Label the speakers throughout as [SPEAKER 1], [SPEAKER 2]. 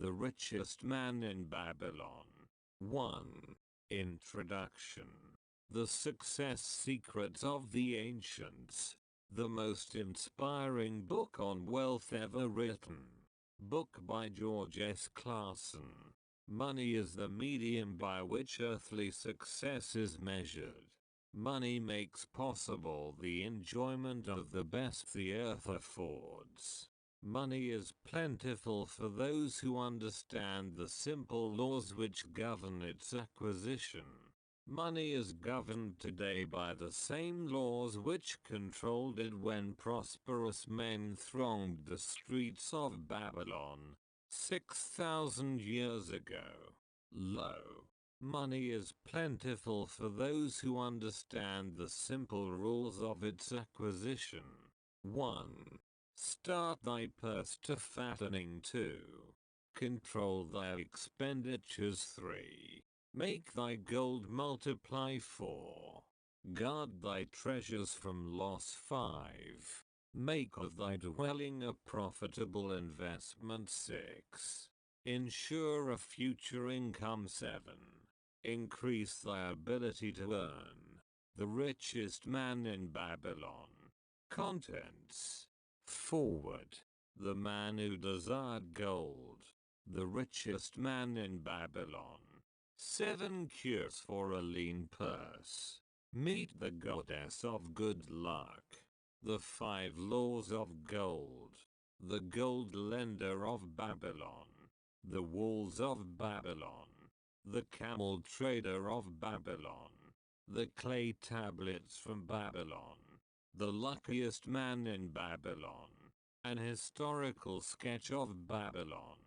[SPEAKER 1] The Richest Man in Babylon. 1. Introduction. The Success Secrets of the Ancients. The most inspiring book on wealth ever written. Book by George S Clason. Money is the medium by which earthly success is measured. Money makes possible the enjoyment of the best the earth affords. Money is plentiful for those who understand the simple laws which govern its acquisition. Money is governed today by the same laws which controlled it when prosperous men thronged the streets of Babylon 6,000 years ago. Lo! Money is plentiful for those who understand the simple rules of its acquisition. 1. Start thy purse to fattening. 2. Control thy expenditures. 3. Make thy gold multiply. 4. Guard thy treasures from loss. 5. Make of thy dwelling a profitable investment. 6. Ensure a future income. 7. Increase thy ability to earn. The Richest Man in Babylon. Contents. Foreword. The man who desired gold. The Richest Man in Babylon. 7 cures for a lean purse. Meet the goddess of good luck. The 5 laws of gold. The gold lender of Babylon. The walls of Babylon. The camel trader of Babylon. The clay tablets from Babylon. The Luckiest Man in Babylon. An historical sketch of Babylon.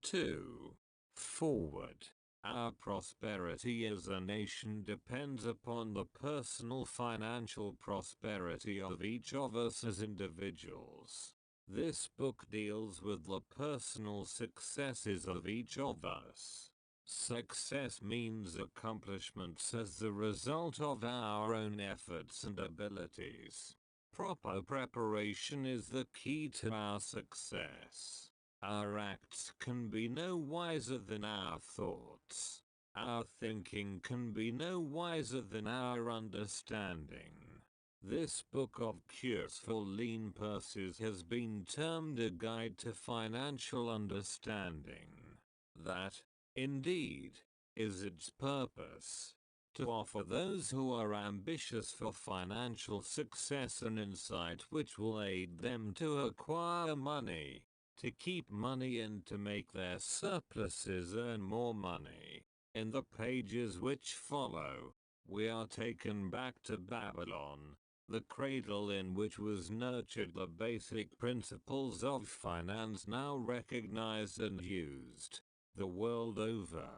[SPEAKER 1] 2. Foreword. Our prosperity as a nation depends upon the personal financial prosperity of each of us as individuals. This book deals with the personal successes of each of us. Success means accomplishments as the result of our own efforts and abilities. Proper preparation is the key to our success. Our acts can be no wiser than our thoughts. Our thinking can be no wiser than our understanding. This book of cures for lean purses has been termed a guide to financial understanding. That, indeed, is its purpose. To offer those who are ambitious for financial success an insight which will aid them to acquire money, to keep money and to make their surpluses earn more money. In the pages which follow, we are taken back to Babylon, the cradle in which was nurtured the basic principles of finance now recognized and used, the world over.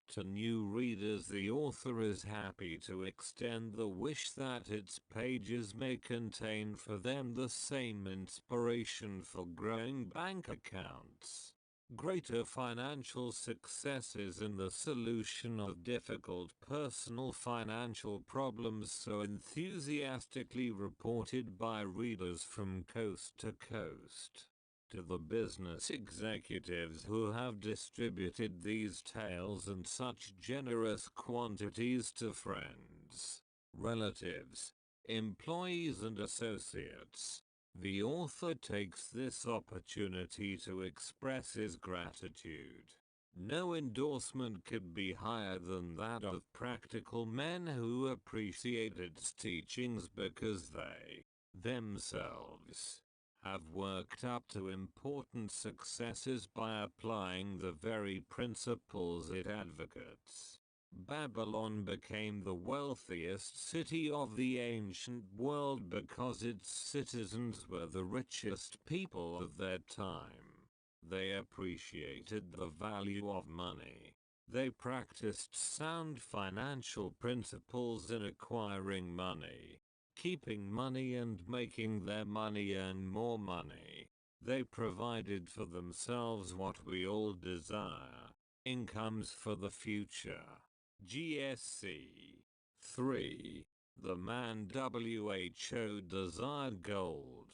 [SPEAKER 1] To new readers, the author is happy to extend the wish that its pages may contain for them the same inspiration for growing bank accounts, greater financial successes, and the solution of difficult personal financial problems so enthusiastically reported by readers from coast to coast. To the business executives who have distributed these tales in such generous quantities to friends, relatives, employees and associates, the author takes this opportunity to express his gratitude. No endorsement could be higher than that of practical men who appreciate its teachings because they, themselves, have worked up to important successes by applying the very principles it advocates. Babylon became the wealthiest city of the ancient world because its citizens were the richest people of their time. They appreciated the value of money. They practiced sound financial principles in acquiring money, keeping money and making their money earn more money. They provided for themselves what we all desire, incomes for the future. GSC. 3. The man WHO desired gold.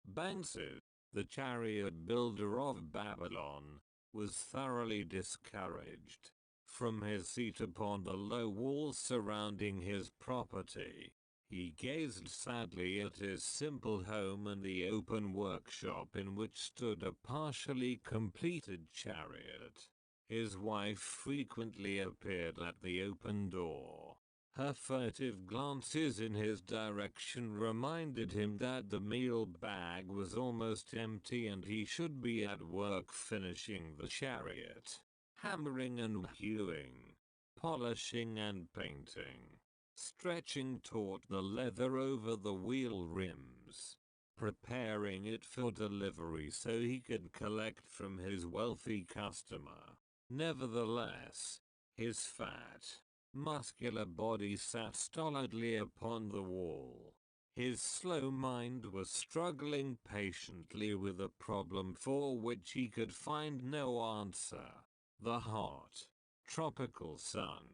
[SPEAKER 1] Banksy, the chariot builder of Babylon, was thoroughly discouraged. From his seat upon the low walls surrounding his property, he gazed sadly at his simple home and the open workshop in which stood a partially completed chariot. His wife frequently appeared at the open door. Her furtive glances in his direction reminded him that the meal bag was almost empty and he should be at work finishing the chariot, hammering and hewing, polishing and painting, stretching taut the leather over the wheel rims, preparing it for delivery so he could collect from his wealthy customer. Nevertheless, his fat, muscular body sat stolidly upon the wall. His slow mind was struggling patiently with a problem for which he could find no answer. The hot, tropical sun,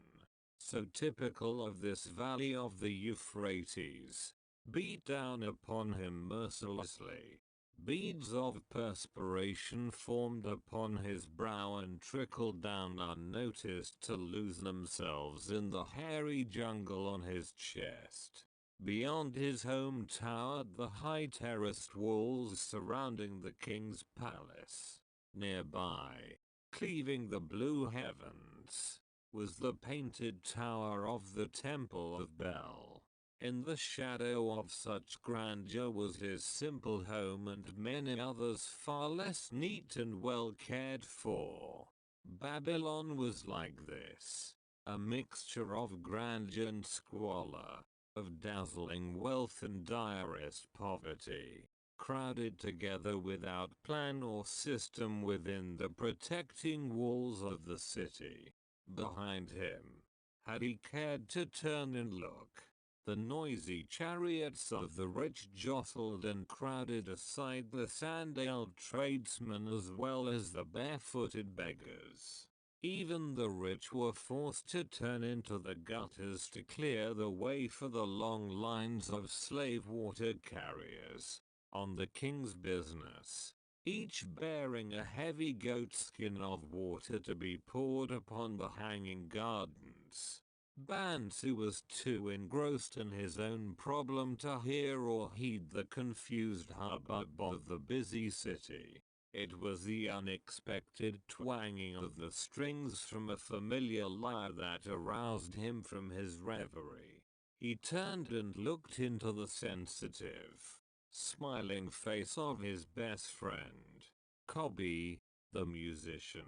[SPEAKER 1] so typical of this valley of the Euphrates, beat down upon him mercilessly. Beads of perspiration formed upon his brow and trickled down unnoticed to lose themselves in the hairy jungle on his chest. Beyond his home towered the high terraced walls surrounding the king's palace. Nearby, cleaving the blue heavens, was the painted tower of the Temple of Bel. In the shadow of such grandeur was his simple home and many others far less neat and well cared for. Babylon was like this, a mixture of grandeur and squalor, of dazzling wealth and direst poverty, crowded together without plan or system within the protecting walls of the city. Behind him, had he cared to turn and look, the noisy chariots of the rich jostled and crowded aside the sandaled tradesmen as well as the barefooted beggars. Even the rich were forced to turn into the gutters to clear the way for the long lines of slave water carriers on the king's business, each bearing a heavy goatskin of water to be poured upon the hanging gardens. Bantu was too engrossed in his own problem to hear or heed the confused hubbub of the busy city. It was the unexpected twanging of the strings from a familiar lyre that aroused him from his reverie. He turned and looked into the sensitive, smiling face of his best friend, Cobby, the musician.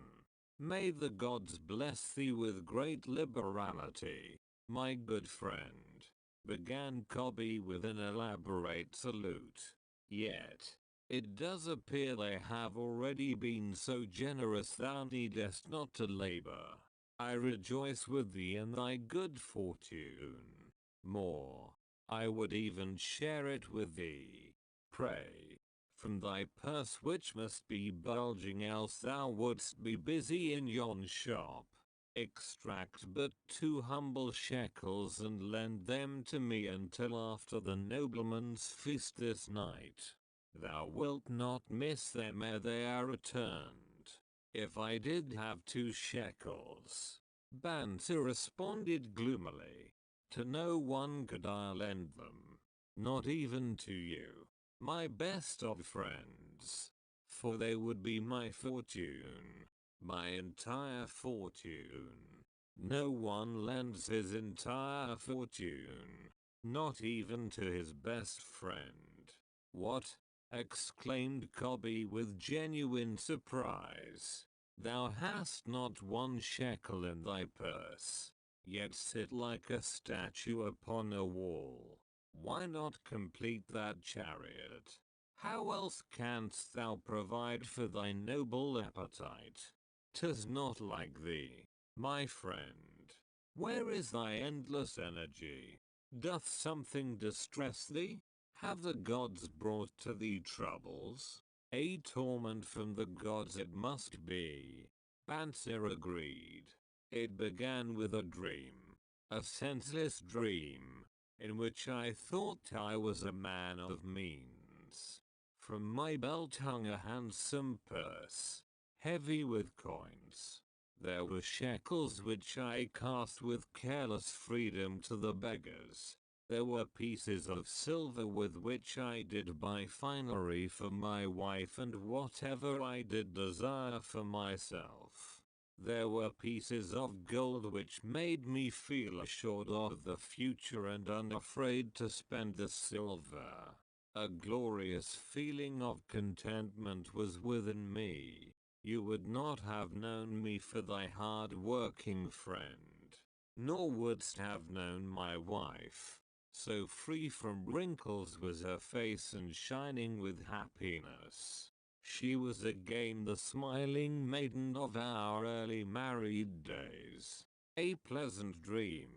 [SPEAKER 1] "May the gods bless thee with great liberality, my good friend," began Cobby with an elaborate salute. "Yet, it does appear they have already been so generous thou needest not to labor. I rejoice with thee in thy good fortune. More, I would even share it with thee. Pray, from thy purse which must be bulging else thou wouldst be busy in yon shop, extract but 2 humble shekels and lend them to me until after the nobleman's feast this night. Thou wilt not miss them ere they are returned." "If I did have 2 shekels," Banter responded gloomily, "to no one could I lend them, not even to you, my best of friends, for they would be my fortune, my entire fortune. No one lends his entire fortune, not even to his best friend." "What?" exclaimed Cobby with genuine surprise. "Thou hast not 1 shekel in thy purse, yet sit like a statue upon a wall. Why not complete that chariot? How else canst thou provide for thy noble appetite? 'Tis not like thee, my friend. Where is thy endless energy? Doth something distress thee? Have the gods brought to thee troubles?" "A torment from the gods it must be," Banter agreed. "It began with a dream, a senseless dream, in which I thought I was a man of means. From my belt hung a handsome purse, heavy with coins. There were shekels which I cast with careless freedom to the beggars. There were pieces of silver with which I did buy finery for my wife and whatever I did desire for myself. There were pieces of gold which made me feel assured of the future and unafraid to spend the silver. A glorious feeling of contentment was within me. You would not have known me for thy hard-working friend, nor wouldst have known my wife. So free from wrinkles was her face and shining with happiness. She was again the smiling maiden of our early married days. A pleasant dream.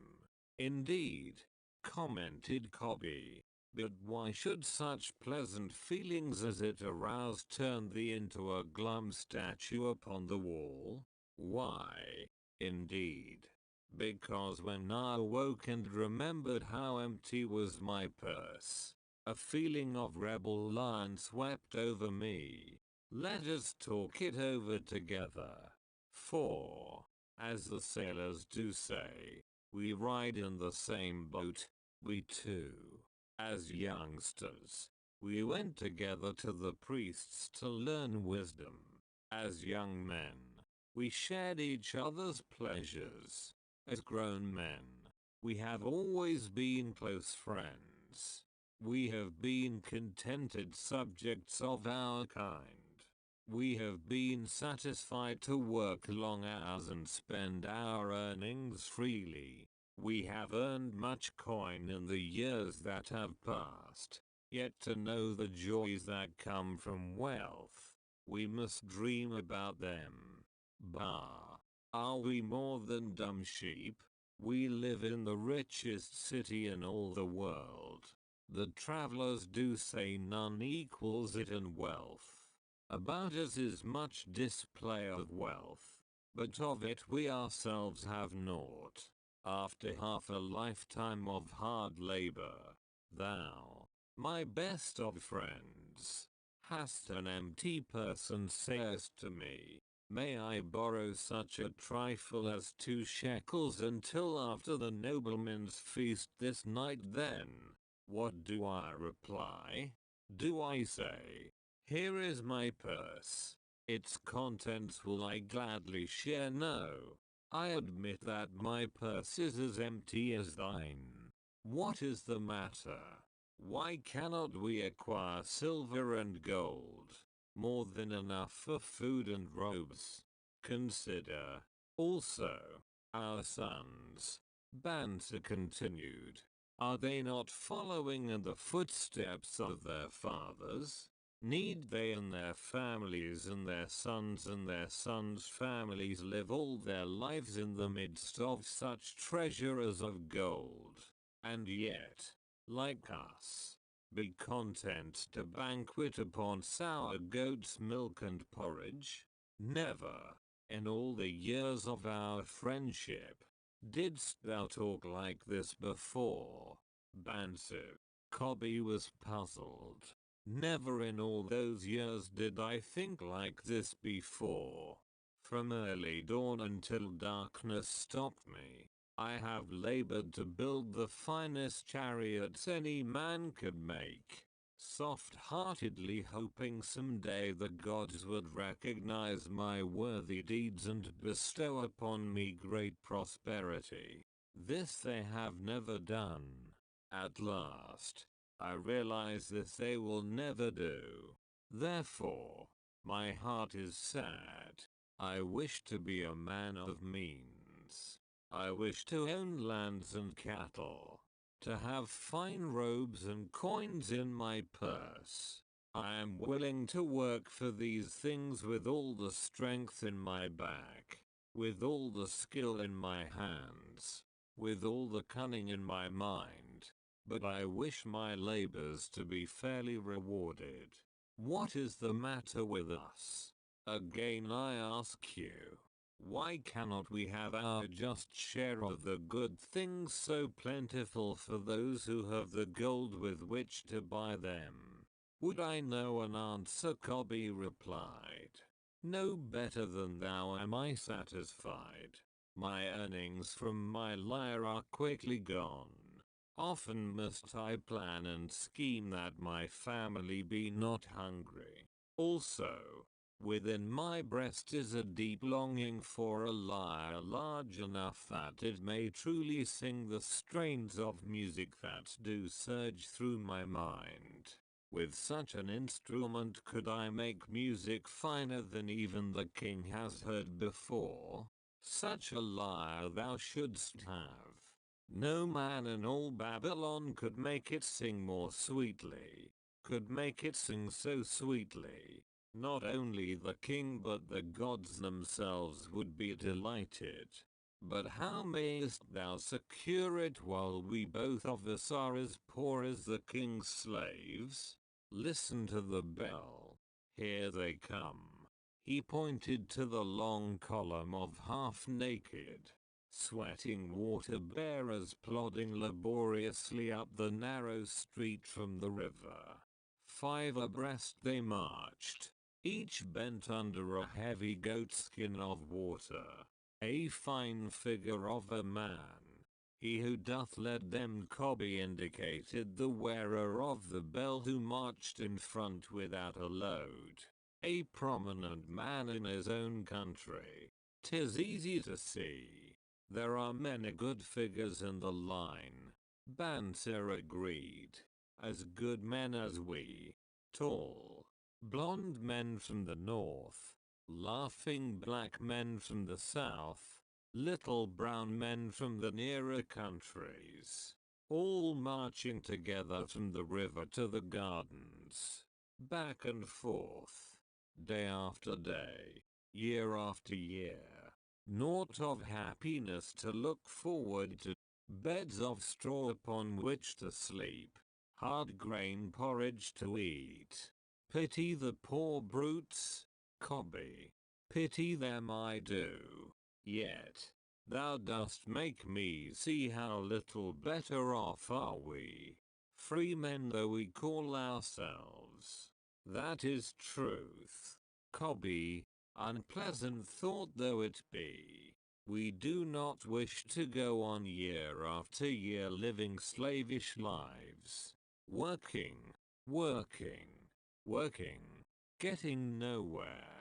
[SPEAKER 1] Indeed, commented Cobby. But why should such pleasant feelings as it aroused turn thee into a glum statue upon the wall? Why, indeed. Because when I awoke and remembered how empty was my purse, a feeling of rebel lion swept over me. Let us talk it over together. For, as the sailors do say, we ride in the same boat, we two. As youngsters, we went together to the priests to learn wisdom. As young men, we shared each other's pleasures. As grown men, we have always been close friends. We have been contented subjects of our kind. We have been satisfied to work long hours and spend our earnings freely. We have earned much coin in the years that have passed. Yet to know the joys that come from wealth, we must dream about them. Bah! Are we more than dumb sheep? We live in the richest city in all the world. The travelers do say none equals it in wealth. About us is much display of wealth, but of it we ourselves have naught. After half a lifetime of hard labor, thou, my best of friends, hast an empty purse and sayest to me, may I borrow such a trifle as 2 shekels until after the nobleman's feast this night then? What do I reply? Do I say, here is my purse, its contents will I gladly share? No. I admit that my purse is as empty as thine. What is the matter? Why cannot we acquire silver and gold? More than enough for food and robes. Consider, also, our sons. Banter continued. Are they not following in the footsteps of their fathers? Need they and their families and their sons' families live all their lives in the midst of such treasures of gold, and yet, like us, be content to banquet upon sour goat's milk and porridge? Never, in all the years of our friendship, didst thou talk like this before? Bansu. Cobby was puzzled. Never in all those years did I think like this before. From early dawn until darkness stopped me, I have labored to build the finest chariots any man could make, soft-heartedly hoping someday the gods would recognize my worthy deeds and bestow upon me great prosperity. This they have never done. At last, I realize this they will never do. Therefore, my heart is sad. I wish to be a man of means. I wish to own lands and cattle, to have fine robes and coins in my purse. I am willing to work for these things with all the strength in my back, with all the skill in my hands, with all the cunning in my mind, but I wish my labors to be fairly rewarded. What is the matter with us? Again I ask you. Why cannot we have our just share of the good things so plentiful for those who have the gold with which to buy them? Would I know an answer? Cobby replied. No better than thou am I satisfied. My earnings from my lyre are quickly gone. Often must I plan and scheme that my family be not hungry. Also, within my breast is a deep longing for a lyre large enough that it may truly sing the strains of music that do surge through my mind. With such an instrument could I make music finer than even the king has heard before. Such a lyre thou shouldst have. No man in all Babylon could make it sing more sweetly. Could make it sing so sweetly. Not only the king but the gods themselves would be delighted. But how mayest thou secure it while we both of us are as poor as the king's slaves? Listen to the bell. Here they come. He pointed to the long column of half-naked, sweating water bearers plodding laboriously up the narrow street from the river. 5 abreast they marched, each bent under a heavy goatskin of water. A fine figure of a man. He who doth lead them cobby indicated the wearer of the bell who marched in front without a load. A prominent man in his own country. 'Tis easy to see. There are many good figures in the line. Banser agreed. As good men as we. Tall, blonde men from the north. Laughing black men from the south. Little brown men from the nearer countries. All marching together from the river to the gardens. Back and forth. Day after day. Year after year. Naught of happiness to look forward to. Beds of straw upon which to sleep. Hard grain porridge to eat. Pity the poor brutes, Cobby. Pity them I do. Yet, thou dost make me see how little better off are we. Free men though we call ourselves. That is truth. Cobby, unpleasant thought though it be. We do not wish to go on year after year living slavish lives. Working, working, working, getting nowhere.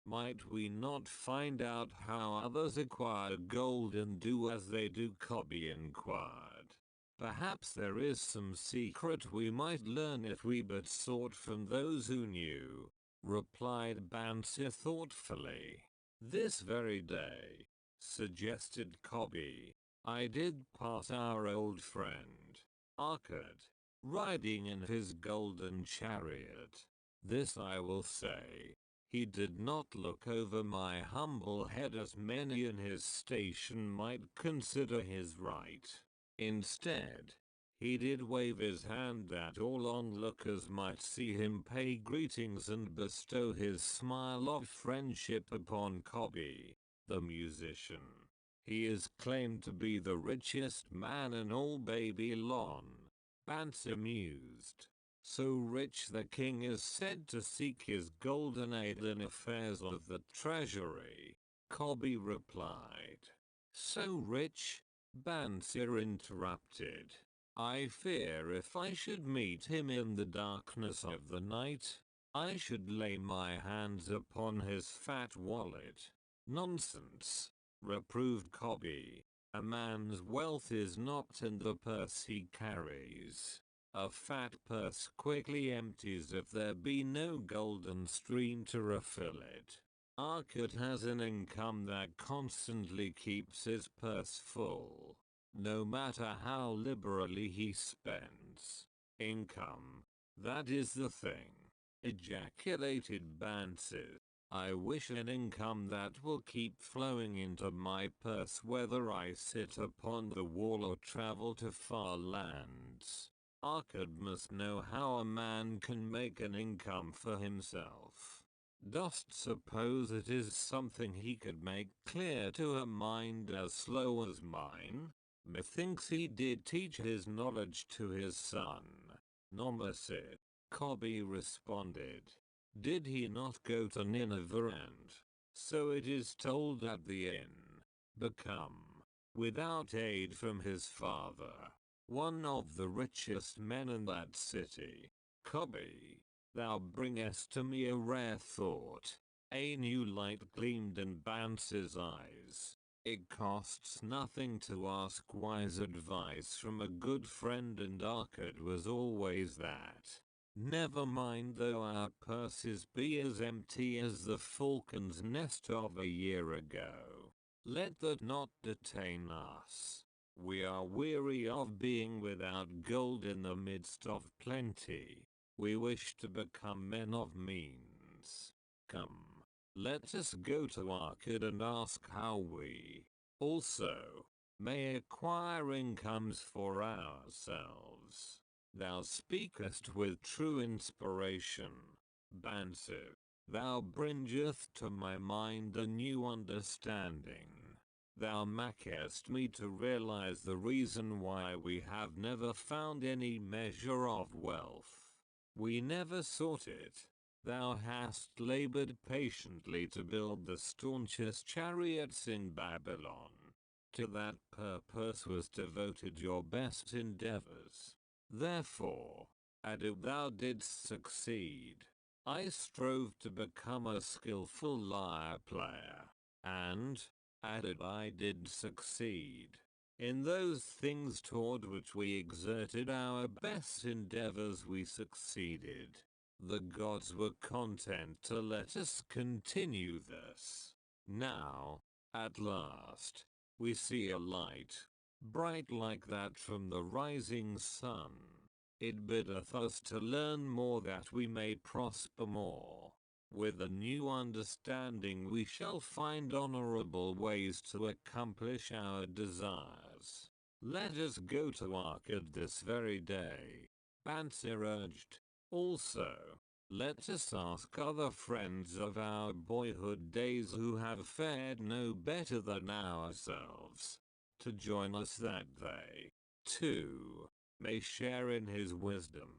[SPEAKER 1] Might we not find out how others acquire gold and do as they do? Cobby inquired. Perhaps there is some secret we might learn if we but sought from those who knew, replied Banser thoughtfully. This very day, suggested Cobby, I did pass our old friend, Arkad, riding in his golden chariot. This I will say. He did not look over my humble head as many in his station might consider his right. Instead, he did wave his hand that all onlookers might see him pay greetings and bestow his smile of friendship upon Cobby, the musician. He is claimed to be the richest man in all Babylon. Banser mused. So rich the king is said to seek his golden aid in affairs of the treasury, Cobby replied. So rich? Banser interrupted. I fear if I should meet him in the darkness of the night, I should lay my hands upon his fat wallet. Nonsense, reproved Cobby. A man's wealth is not in the purse he carries. A fat purse quickly empties if there be no golden stream to refill it. Arkad has an income that constantly keeps his purse full, no matter how liberally he spends. Income, that is the thing, ejaculated Banser. I wish an income that will keep flowing into my purse whether I sit upon the wall or travel to far lands. Arkad must know how a man can make an income for himself. Dost suppose it is something he could make clear to a mind as slow as mine? Methinks he did teach his knowledge to his son. Nomasid, Cobby responded. Did he not go to Nineveh and, so it is told at the inn, become, without aid from his father, one of the richest men in that city? Copy. Thou bringest to me a rare thought. A new light gleamed in Bance's eyes. It costs nothing to ask wise advice from a good friend, and Arkad was always that. Never mind though our purses be as empty as the falcon's nest of a year ago. Let that not detain us. We are weary of being without gold in the midst of plenty. We wish to become men of means. Come, let us go to Arkad and ask how we, also, may acquire incomes for ourselves. Thou speakest with true inspiration, Bansu. Thou bringest to my mind a new understanding. Thou makest me to realize the reason why we have never found any measure of wealth. We never sought it. Thou hast labored patiently to build the staunchest chariots in Babylon. To that purpose was devoted your best endeavors. Therefore, added thou didst succeed. I strove to become a skillful lyre player, and, added I did succeed. In those things toward which we exerted our best endeavors we succeeded. The gods were content to let us continue thus. Now, at last, we see a light, bright like that from the rising sun. It biddeth us to learn more that we may prosper more. With a new understanding we shall find honorable ways to accomplish our desires. Let us go to Arkad this very day, Banser urged. Also, let us ask other friends of our boyhood days who have fared no better than ourselves, to join us that they, too, may share in his wisdom.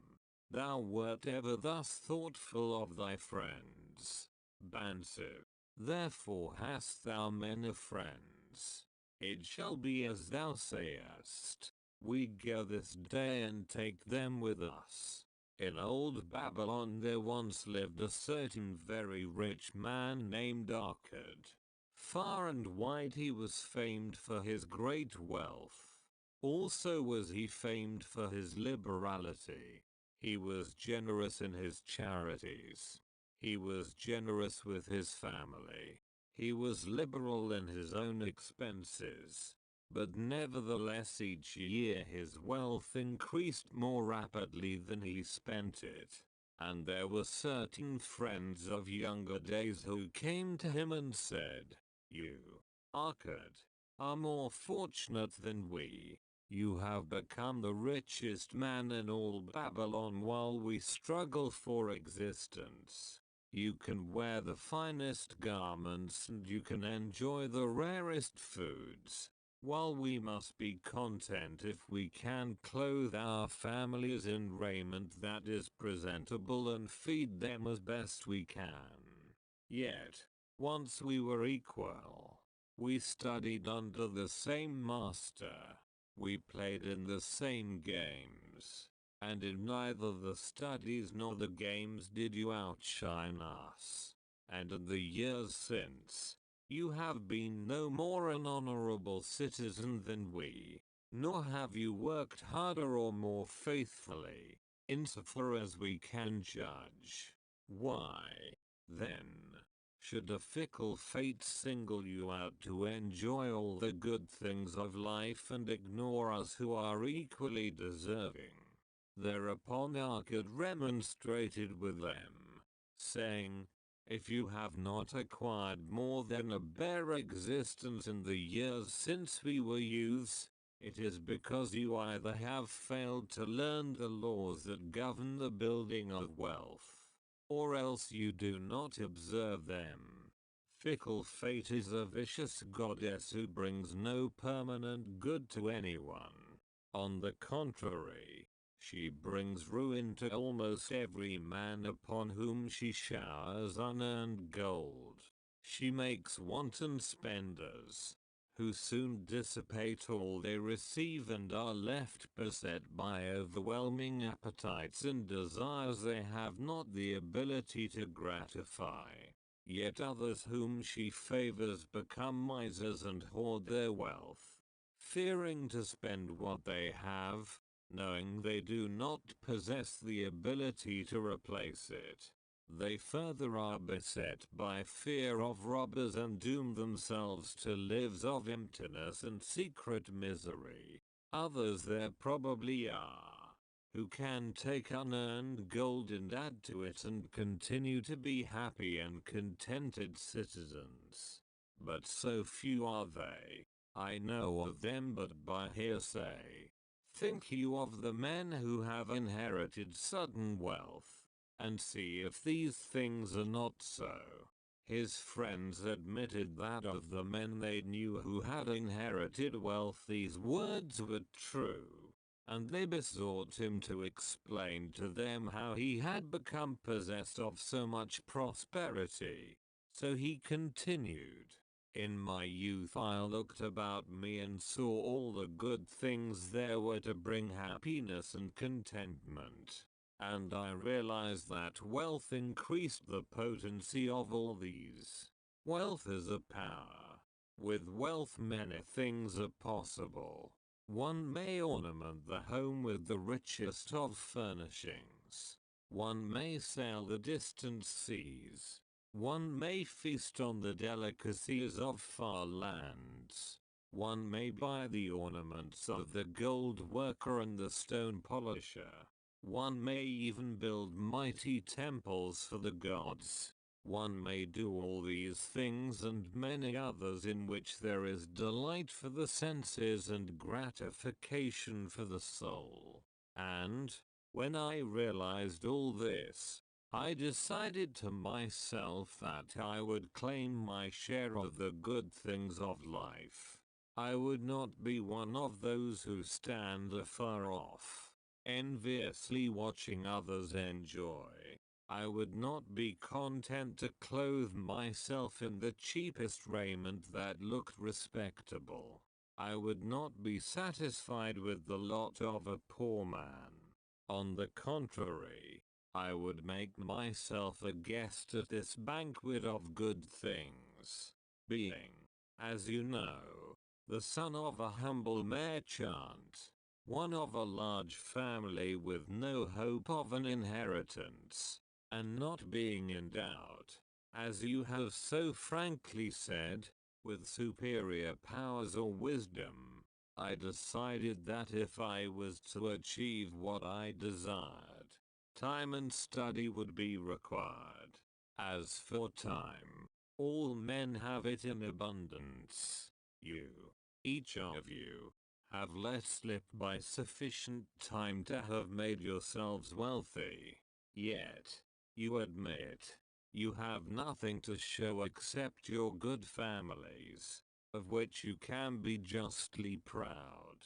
[SPEAKER 1] Thou wert ever thus thoughtful of thy friends, Bansu. Therefore hast thou many friends. It shall be as thou sayest. We go this day and take them with us. In old Babylon there once lived a certain very rich man named Arkad. Far and wide he was famed for his great wealth. Also was he famed for his liberality. He was generous in his charities. He was generous with his family. He was liberal in his own expenses. But nevertheless each year his wealth increased more rapidly than he spent it. And there were certain friends of younger days who came to him and said, "You, Arkad, are more fortunate than we. You have become the richest man in all Babylon while we struggle for existence. You can wear the finest garments and you can enjoy the rarest foods, while we must be content if we can clothe our families in raiment that is presentable and feed them as best we can. Yet, once we were equal. We studied under the same master. We played in the same games, and in neither the studies nor the games did you outshine us. And in the years since, you have been no more an honorable citizen than we, nor have you worked harder or more faithfully, insofar as we can judge. Why, then, should a fickle fate single you out to enjoy all the good things of life and ignore us who are equally deserving?" Thereupon Arkad remonstrated with them, saying, "If you have not acquired more than a bare existence in the years since we were youths, it is because you either have failed to learn the laws that govern the building of wealth, or else you do not observe them. Fickle fate is a vicious goddess who brings no permanent good to anyone. On the contrary, She brings ruin to almost every man upon whom she showers unearned gold. She makes wanton spenders, who soon dissipate all they receive and are left beset by overwhelming appetites and desires they have not the ability to gratify. Yet others whom she favors become misers and hoard their wealth, fearing to spend what they have, knowing they do not possess the ability to replace it. They further are beset by fear of robbers and doom themselves to lives of emptiness and secret misery. Others there probably are, who can take unearned gold and add to it and continue to be happy and contented citizens. But so few are they. I know of them but by hearsay. Think you of the men who have inherited sudden wealth, and see if these things are not so. His friends admitted that of the men they knew who had inherited wealth these words were true, and they besought him to explain to them how he had become possessed of so much prosperity. So he continued, "In my youth I looked about me and saw all the good things there were to bring happiness and contentment. And I realized that wealth increased the potency of all these. Wealth is a power. With wealth many things are possible. One may ornament the home with the richest of furnishings. One may sail the distant seas. One may feast on the delicacies of far lands. One may buy the ornaments of the gold worker and the stone polisher. One may even build mighty temples for the gods. One may do all these things and many others in which there is delight for the senses and gratification for the soul. And, when I realized all this, I decided to myself that I would claim my share of the good things of life. I would not be one of those who stand afar off, enviously watching others enjoy. I would not be content to clothe myself in the cheapest raiment that looked respectable. I would not be satisfied with the lot of a poor man. On the contrary, I would make myself a guest at this banquet of good things. Being, as you know, the son of a humble merchant, one of a large family with no hope of an inheritance, and not being endowed, as you have so frankly said, with superior powers or wisdom, I decided that if I was to achieve what I desired, time and study would be required. As for time, all men have it in abundance. You, each of you, have let slip by sufficient time to have made yourselves wealthy. Yet, you admit, you have nothing to show except your good families, of which you can be justly proud.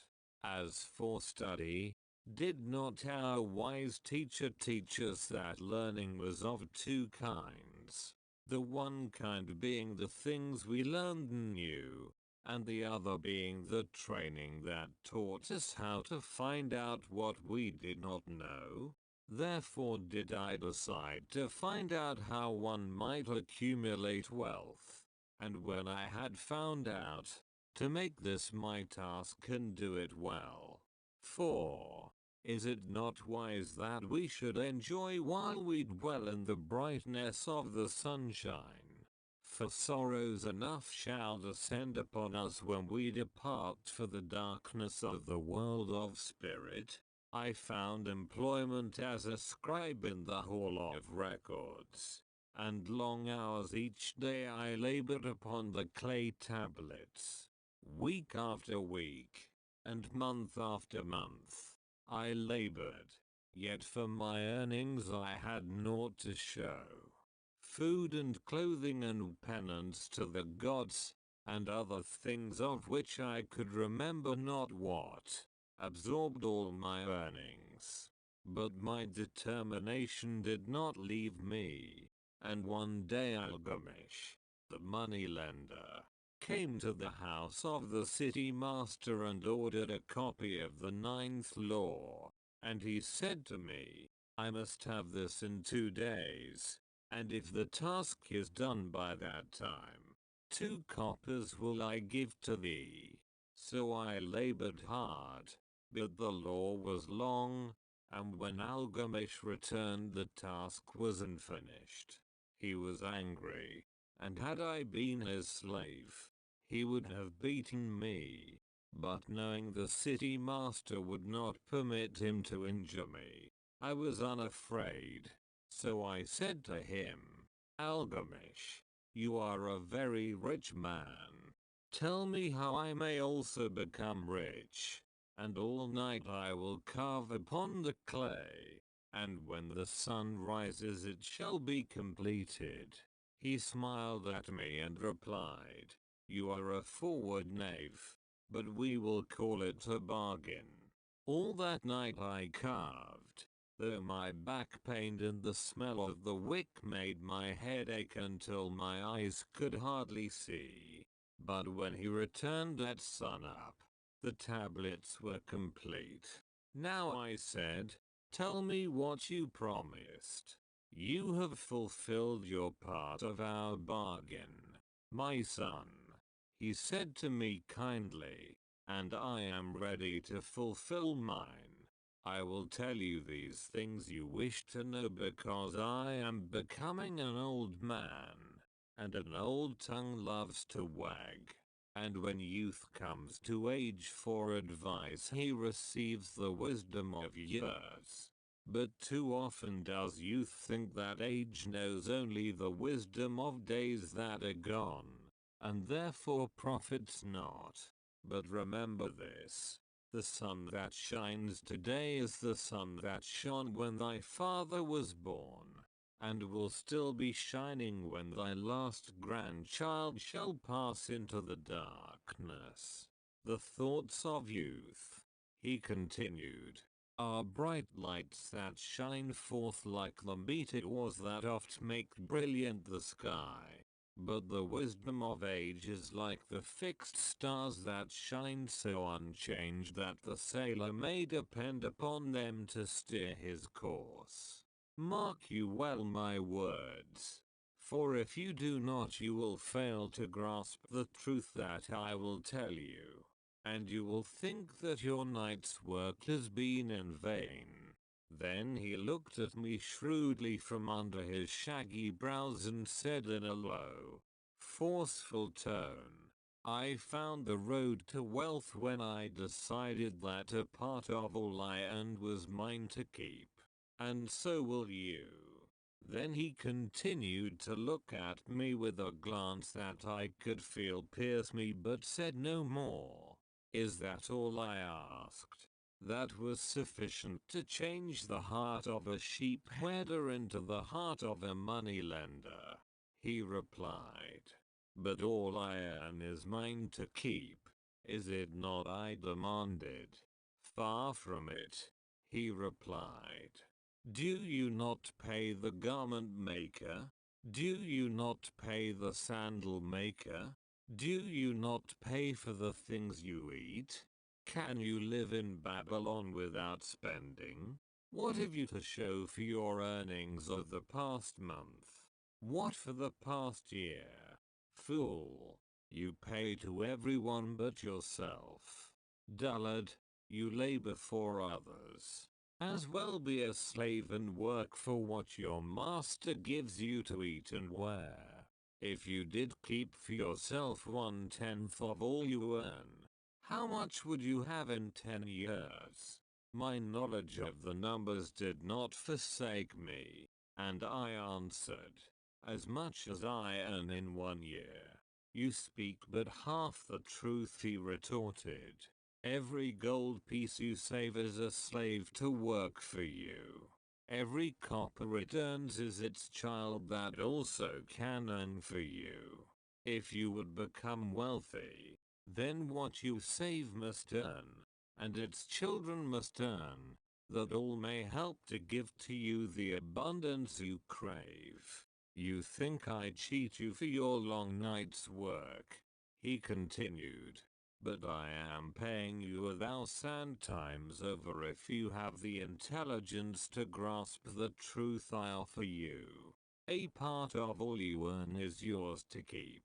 [SPEAKER 1] As for study, did not our wise teacher teach us that learning was of two kinds? The one kind being the things we learned and knew, and the other being the training that taught us how to find out what we did not know. Therefore did I decide to find out how one might accumulate wealth, and when I had found out, to make this my task and do it well. For, is it not wise that we should enjoy while we dwell in the brightness of the sunshine? For sorrows enough shall descend upon us when we depart for the darkness of the world of spirit. I found employment as a scribe in the hall of records, and long hours each day I labored upon the clay tablets. Week after week, and month after month, I labored, yet for my earnings I had naught to show. Food and clothing and penance to the gods, and other things of which I could remember not what. absorbed all my earnings. But my determination did not leave me, and one day Algamish, the moneylender, came to the house of the city master and ordered a copy of the 9th law, and he said to me, I must have this in 2 days, and if the task is done by that time, 2 coppers will I give to thee. So I labored hard, but the law was long, and when Algamish returned the task was unfinished. He was angry, and had I been his slave, he would have beaten me. But knowing the city master would not permit him to injure me, I was unafraid. So I said to him, Algamish, you are a very rich man. Tell me how I may also become rich. And all night I will carve upon the clay, and when the sun rises it shall be completed. He smiled at me and replied, you are a forward knave, but we will call it a bargain. All that night I carved, though my back pained and the smell of the wick made my head ache until my eyes could hardly see. But when he returned at sunup, the tablets were complete. Now I said, tell me what you promised. You have fulfilled your part of our bargain, my son. He said to me kindly, and I am ready to fulfill mine. I will tell you these things you wish to know because I am becoming an old man, and an old tongue loves to wag. And when youth comes to age for advice he receives the wisdom of years. But too often does youth think that age knows only the wisdom of days that are gone, and therefore profits not. But remember this, the sun that shines today is the sun that shone when thy father was born, and will still be shining when thy last grandchild shall pass into the darkness. The thoughts of youth, he continued, are bright lights that shine forth like the meteors that oft make brilliant the sky. But the wisdom of age is like the fixed stars that shine so unchanged that the sailor may depend upon them to steer his course. Mark you well my words, for if you do not you will fail to grasp the truth that I will tell you, and you will think that your night's work has been in vain. Then he looked at me shrewdly from under his shaggy brows and said in a low, forceful tone, I found the road to wealth when I decided that a part of all I earned was mine to keep. And so will you. Then he continued to look at me with a glance that I could feel pierce me but said no more. Is that all I asked? That was sufficient to change the heart of a sheep herder into the heart of a moneylender. He replied, but all I earn is mine to keep. Is it not? I demanded. Far from it, he replied. Do you not pay the garment maker? Do you not pay the sandal maker? Do you not pay for the things you eat? Can you live in Babylon without spending? What have you to show for your earnings of the past month? What for the past year? Fool, you pay to everyone but yourself. Dullard, you labor for others. As well be a slave and work for what your master gives you to eat and wear. If you did keep for yourself 1/10 of all you earn, how much would you have in 10 years? My knowledge of the numbers did not forsake me, and I answered, as much as I earn in 1 year. You speak but half the truth, he retorted. Every gold piece you save is a slave to work for you. Every copper it earns is its child that also can earn for you. If you would become wealthy, then what you save must earn, and its children must earn, that all may help to give to you the abundance you crave. You think I cheat you for your long night's work, he continued, but I am paying you 1,000 times over if you have the intelligence to grasp the truth I offer you. A part of all you earn is yours to keep.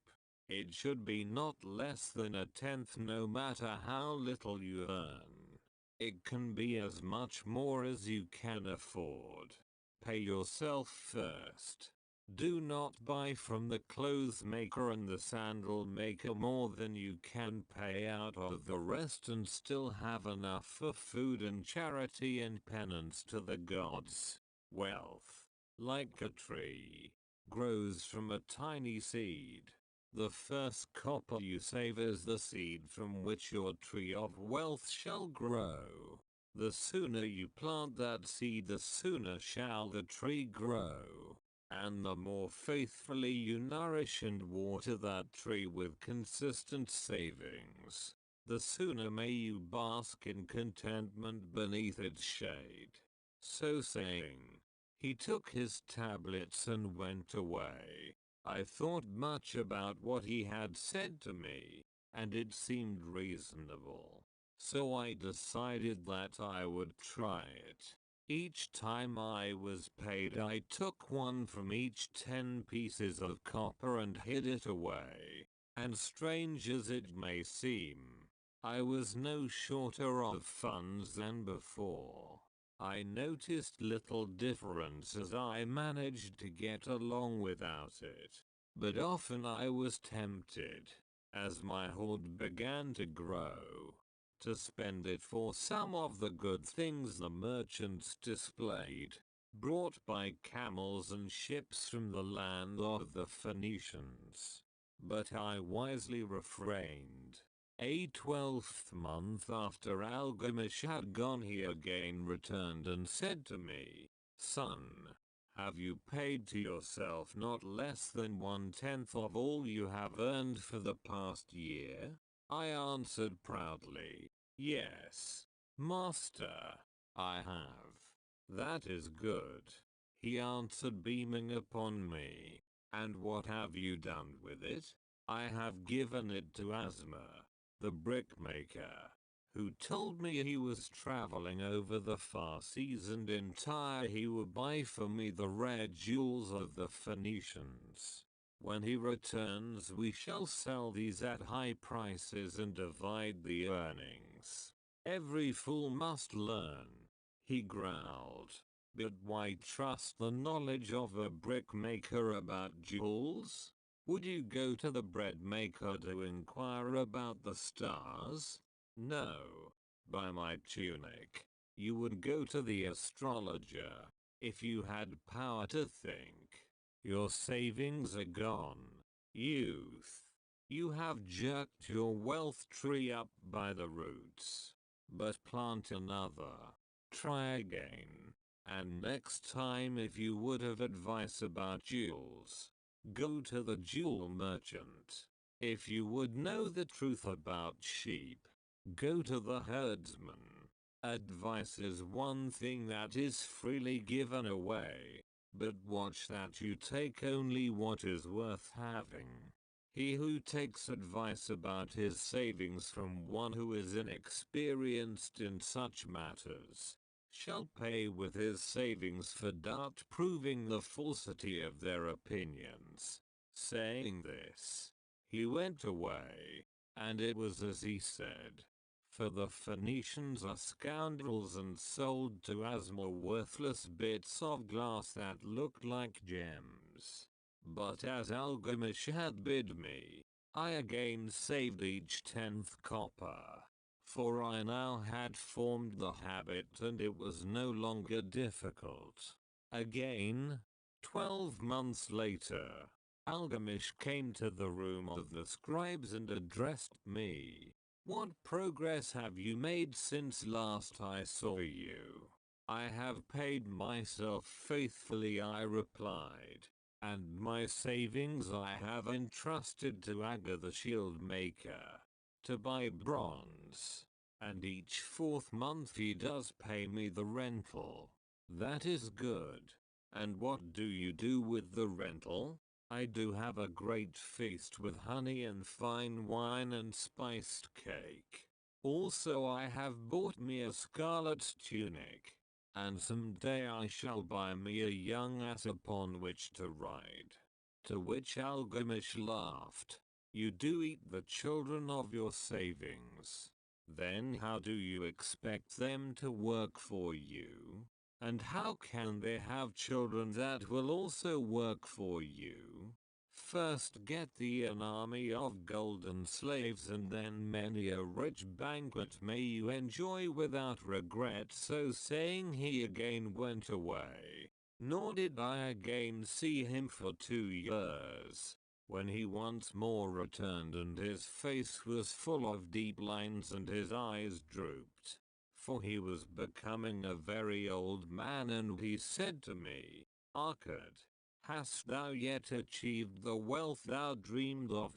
[SPEAKER 1] It should be not less than 1/10 no matter how little you earn. It can be as much more as you can afford. Pay yourself first. Do not buy from the clothes maker and the sandal maker more than you can pay out of the rest and still have enough for food and charity and penance to the gods. Wealth, like a tree, grows from a tiny seed. The first copper you save is the seed from which your tree of wealth shall grow. The sooner you plant that seed, the sooner shall the tree grow. And the more faithfully you nourish and water that tree with consistent savings, the sooner may you bask in contentment beneath its shade. So saying, he took his tablets and went away. I thought much about what he had said to me, and it seemed reasonable. So I decided that I would try it. Each time I was paid, I took one from each 10 pieces of copper and hid it away. And strange as it may seem, I was no shorter of funds than before. I noticed little difference as I managed to get along without it. But often I was tempted, as my hoard began to grow, to spend it for some of the good things the merchants displayed, brought by camels and ships from the land of the Phoenicians. But I wisely refrained. A 12th month after Algamish had gone, he again returned and said to me, "Son, have you paid to yourself not less than 1/10 of all you have earned for the past year?" I answered proudly, "Yes, master, I have." "That is good," he answered, beaming upon me. "And what have you done with it?" "I have given it to Asma, the brickmaker, who told me he was traveling over the far seas and in Tyre he would buy for me the rare jewels of the Phoenicians. When he returns we shall sell these at high prices and divide the earnings." "Every fool must learn," he growled. "But why trust the knowledge of a brickmaker about jewels? Would you go to the bread maker to inquire about the stars? No. By my tunic, you would go to the astrologer, if you had power to think. Your savings are gone, youth. You have jerked your wealth tree up by the roots. But plant another. Try again. And next time, if you would have advice about jewels, go to the jewel merchant. If you would know the truth about sheep, go to the herdsman. Advice is one thing that is freely given away, but watch that you take only what is worth having. He who takes advice about his savings from one who is inexperienced in such matters shall pay with his savings for doubt, proving the falsity of their opinions." Saying this, he went away, and it was as he said. For the Phoenicians are scoundrels and sold to Asma worthless bits of glass that looked like gems. But as Algamish had bid me, I again saved each 10th copper. For I now had formed the habit and it was no longer difficult. Again, 12 months later, Algamish came to the room of the scribes and addressed me. "What progress have you made since last I saw you?" "I have paid myself faithfully," I replied, "and my savings I have entrusted to Aga the shield maker, to buy bronze, and each 4th month he does pay me the rental. That is good. And what do you do with the rental? I do have a great feast with honey and fine wine and spiced cake. Also I have bought me a scarlet tunic. And someday I shall buy me a young ass upon which to ride. To which Algamish laughed. You do eat the children of your savings. Then how do you expect them to work for you? And how can they have children that will also work for you? First get thee an army of golden slaves and then many a rich banquet may you enjoy without regret. So saying he again went away. Nor did I again see him for 2 years, when he once more returned and his face was full of deep lines and his eyes drooped. For he was becoming a very old man, and he said to me, Arkad, hast thou yet achieved the wealth thou dreamed of?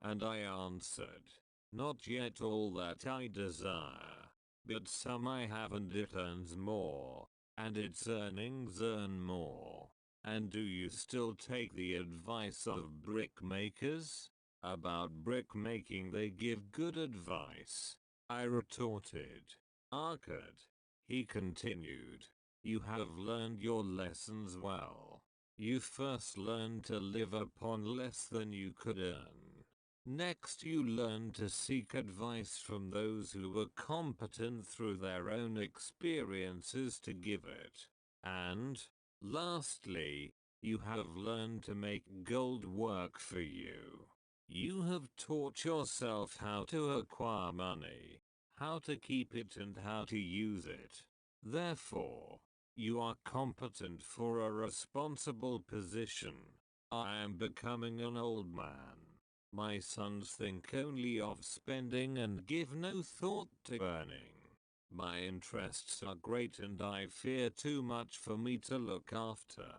[SPEAKER 1] And I answered, not yet all that I desire, but some I have and it earns more, and its earnings earn more. And do you still take the advice of brickmakers? About brickmaking they give good advice. I retorted. Arkad, he continued, you have learned your lessons well. You first learned to live upon less than you could earn. Next you learned to seek advice from those who were competent through their own experiences to give it. And, lastly, you have learned to make gold work for you. You have taught yourself how to acquire money, how to keep it and how to use it. Therefore, you are competent for a responsible position. I am becoming an old man. My sons think only of spending and give no thought to earning. My interests are great and I fear too much for me to look after.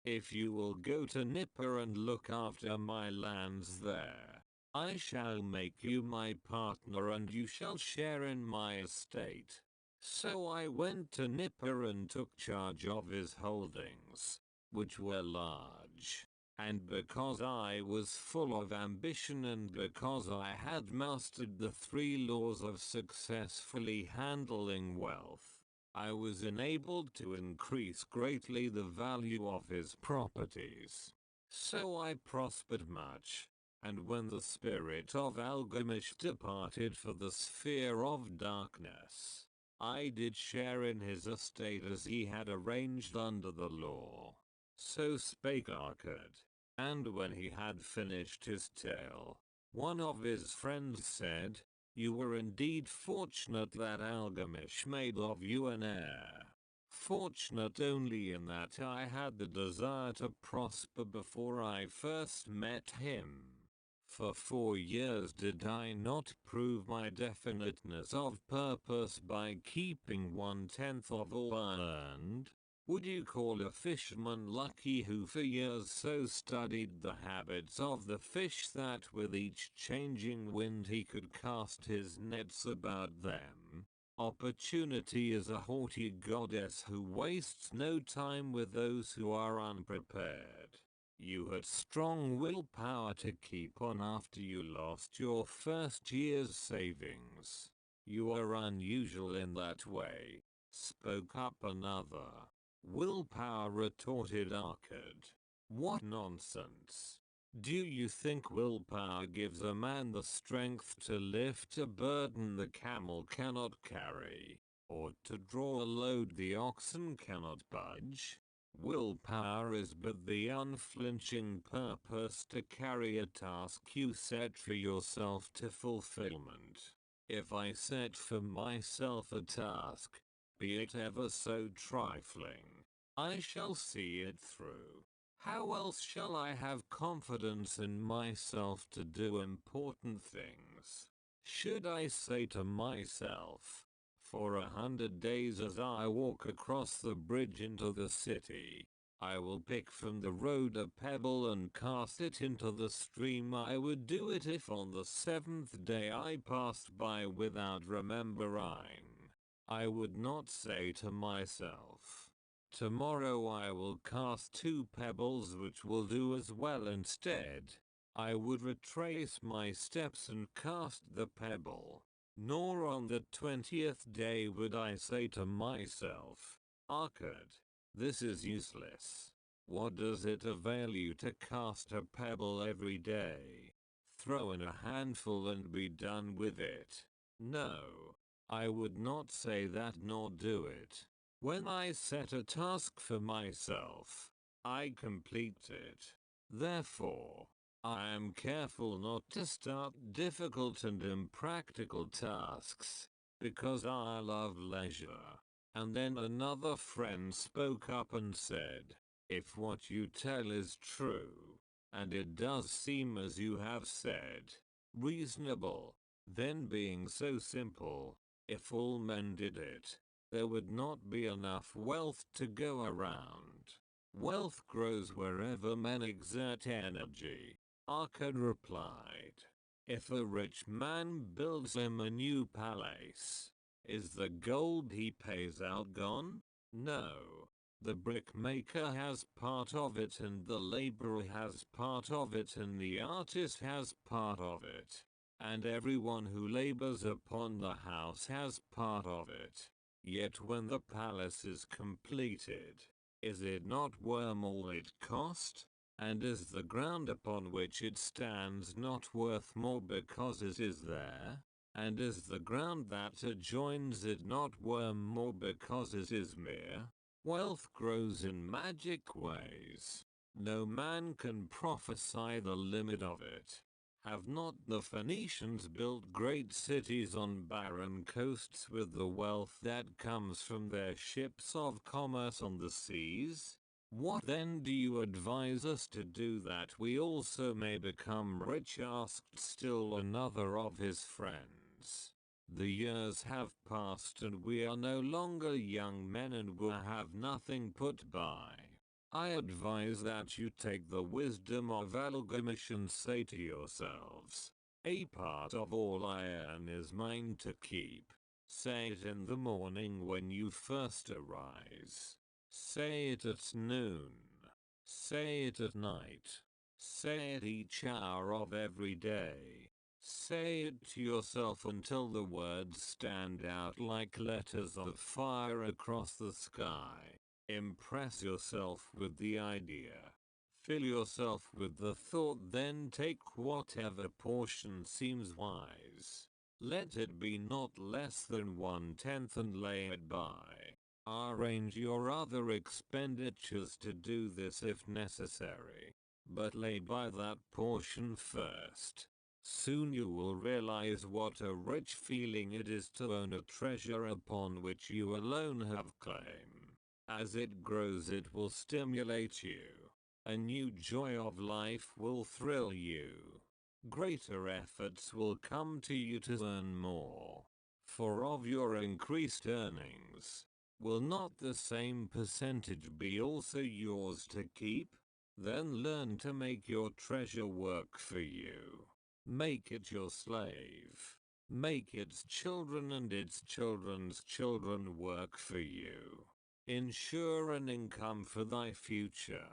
[SPEAKER 1] If you will go to Nipper and look after my lands there, I shall make you my partner and you shall share in my estate. So I went to Nipper and took charge of his holdings, which were large. And because I was full of ambition and because I had mastered the 3 laws of successfully handling wealth, I was enabled to increase greatly the value of his properties. So I prospered much, and when the spirit of Algamish departed for the sphere of darkness, I did share in his estate as he had arranged under the law. So spake Arkad. And when he had finished his tale, one of his friends said, you were indeed fortunate that Algamish made of you an heir. Fortunate only in that I had the desire to prosper before I first met him. For 4 years did I not prove my definiteness of purpose by keeping 1/10 of all I earned? Would you call a fisherman lucky who for years so studied the habits of the fish that with each changing wind he could cast his nets about them? Opportunity is a haughty goddess who wastes no time with those who are unprepared. You had strong willpower to keep on after you lost your first year's savings. You are unusual in that way, spoke up another. Willpower, retorted Arkad. What nonsense. Do you think willpower gives a man the strength to lift a burden the camel cannot carry, or to draw a load the oxen cannot budge? Willpower is but the unflinching purpose to carry a task you set for yourself to fulfillment. If I set for myself a task, be it ever so trifling, I shall see it through. How else shall I have confidence in myself to do important things? Should I say to myself, for 100 days as I walk across the bridge into the city, I will pick from the road a pebble and cast it into the stream. I would do it if on the seventh day I passed by without remembering. I would not say to myself, tomorrow I will cast two pebbles which will do as well instead. I would retrace my steps and cast the pebble. Nor on the 20th day would I say to myself, Arkad, this is useless. What does it avail you to cast a pebble every day? Throw in a handful and be done with it. No, I would not say that nor do it. When I set a task for myself, I complete it. Therefore, I am careful not to start difficult and impractical tasks, because I love leisure. And then another friend spoke up and said, if what you tell is true, and it does seem as you have said, reasonable, then being so simple, if all men did it, there would not be enough wealth to go around. Wealth grows wherever men exert energy. Arkad replied, if a rich man builds him a new palace, is the gold he pays out gone? No. The brickmaker has part of it and the laborer has part of it and the artist has part of it. And everyone who labors upon the house has part of it. Yet when the palace is completed, is it not worth all it cost? And is the ground upon which it stands not worth more because it is there? And is the ground that adjoins it not worth more because it is mere? Wealth grows in magic ways. No man can prophesy the limit of it. Have not the Phoenicians built great cities on barren coasts with the wealth that comes from their ships of commerce on the seas? What then do you advise us to do that we also may become rich? Asked still another of his friends. The years have passed and we are no longer young men and will have nothing put by. I advise that you take the wisdom of Algamish and say to yourselves, a part of all I earn is mine to keep. Say it in the morning when you first arise. Say it at noon. Say it at night. Say it each hour of every day. Say it to yourself until the words stand out like letters of fire across the sky. Impress yourself with the idea. Fill yourself with the thought, then take whatever portion seems wise. Let it be not less than 1/10 and lay it by. Arrange your other expenditures to do this if necessary, but lay by that portion first. Soon you will realize what a rich feeling it is to own a treasure upon which you alone have claim. As it grows, it will stimulate you. A new joy of life will thrill you. Greater efforts will come to you to earn more. For of your increased earnings, will not the same percentage be also yours to keep? Then learn to make your treasure work for you. Make it your slave. Make its children and its children's children work for you. Ensure an income for thy future.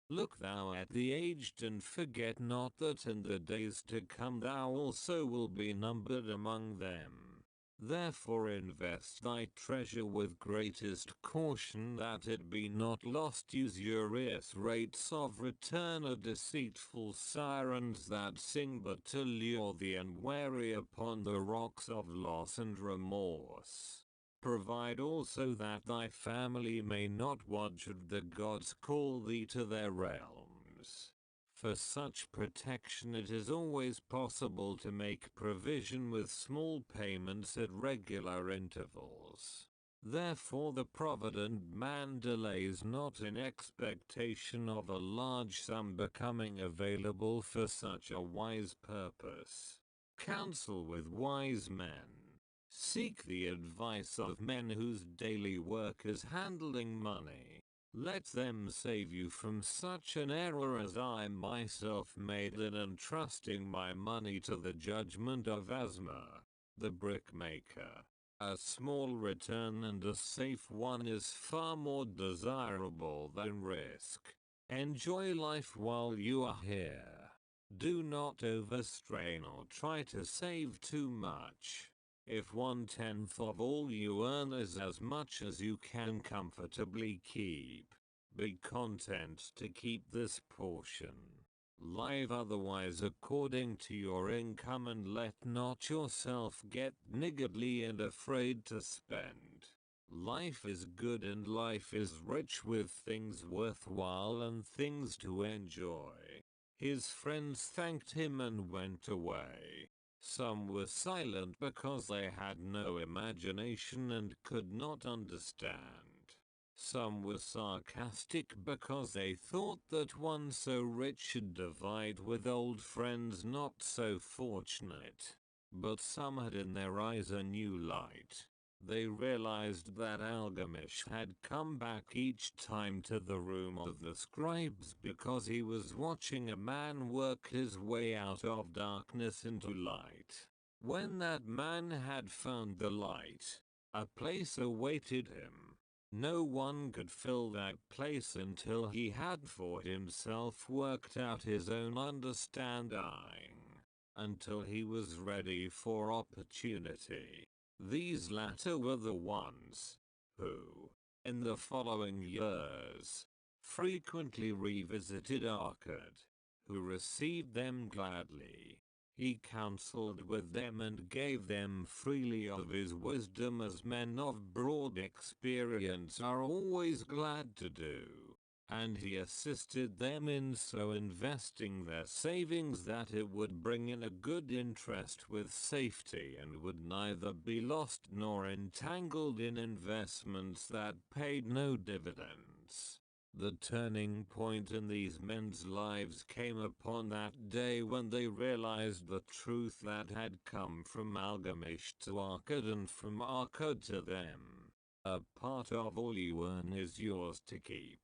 [SPEAKER 1] Look thou at the aged and forget not that in the days to come thou also will be numbered among them. Therefore invest thy treasure with greatest caution that it be not lost. Usurious rates of return are deceitful sirens that sing but to lure the unwary upon the rocks of loss and remorse. Provide also that thy family may not watch should the gods call thee to their realms. For such protection it is always possible to make provision with small payments at regular intervals. Therefore the provident man delays not in expectation of a large sum becoming available for such a wise purpose. Counsel with wise men. Seek the advice of men whose daily work is handling money. Let them save you from such an error as I myself made in entrusting my money to the judgment of Asma, the brickmaker. A small return and a safe one is far more desirable than risk. Enjoy life while you are here. Do not overstrain or try to save too much. If 1/10 of all you earn is as much as you can comfortably keep, be content to keep this portion. Live otherwise according to your income and let not yourself get niggardly and afraid to spend. Life is good and life is rich with things worthwhile and things to enjoy. His friends thanked him and went away. Some were silent because they had no imagination and could not understand. Some were sarcastic because they thought that one so rich should divide with old friends not so fortunate. But some had in their eyes a new light. They realized that Algamish had come back each time to the room of the scribes because he was watching a man work his way out of darkness into light. When that man had found the light, a place awaited him. No one could fill that place until he had for himself worked out his own understanding, until he was ready for opportunity. These latter were the ones who, in the following years, frequently revisited Arkad, who received them gladly. He counseled with them and gave them freely of his wisdom as men of broad experience are always glad to do. And he assisted them in so investing their savings that it would bring in a good interest with safety and would neither be lost nor entangled in investments that paid no dividends. The turning point in these men's lives came upon that day when they realized the truth that had come from Algamish to Arkad and from Arkad to them. A part of all you earn is yours to keep.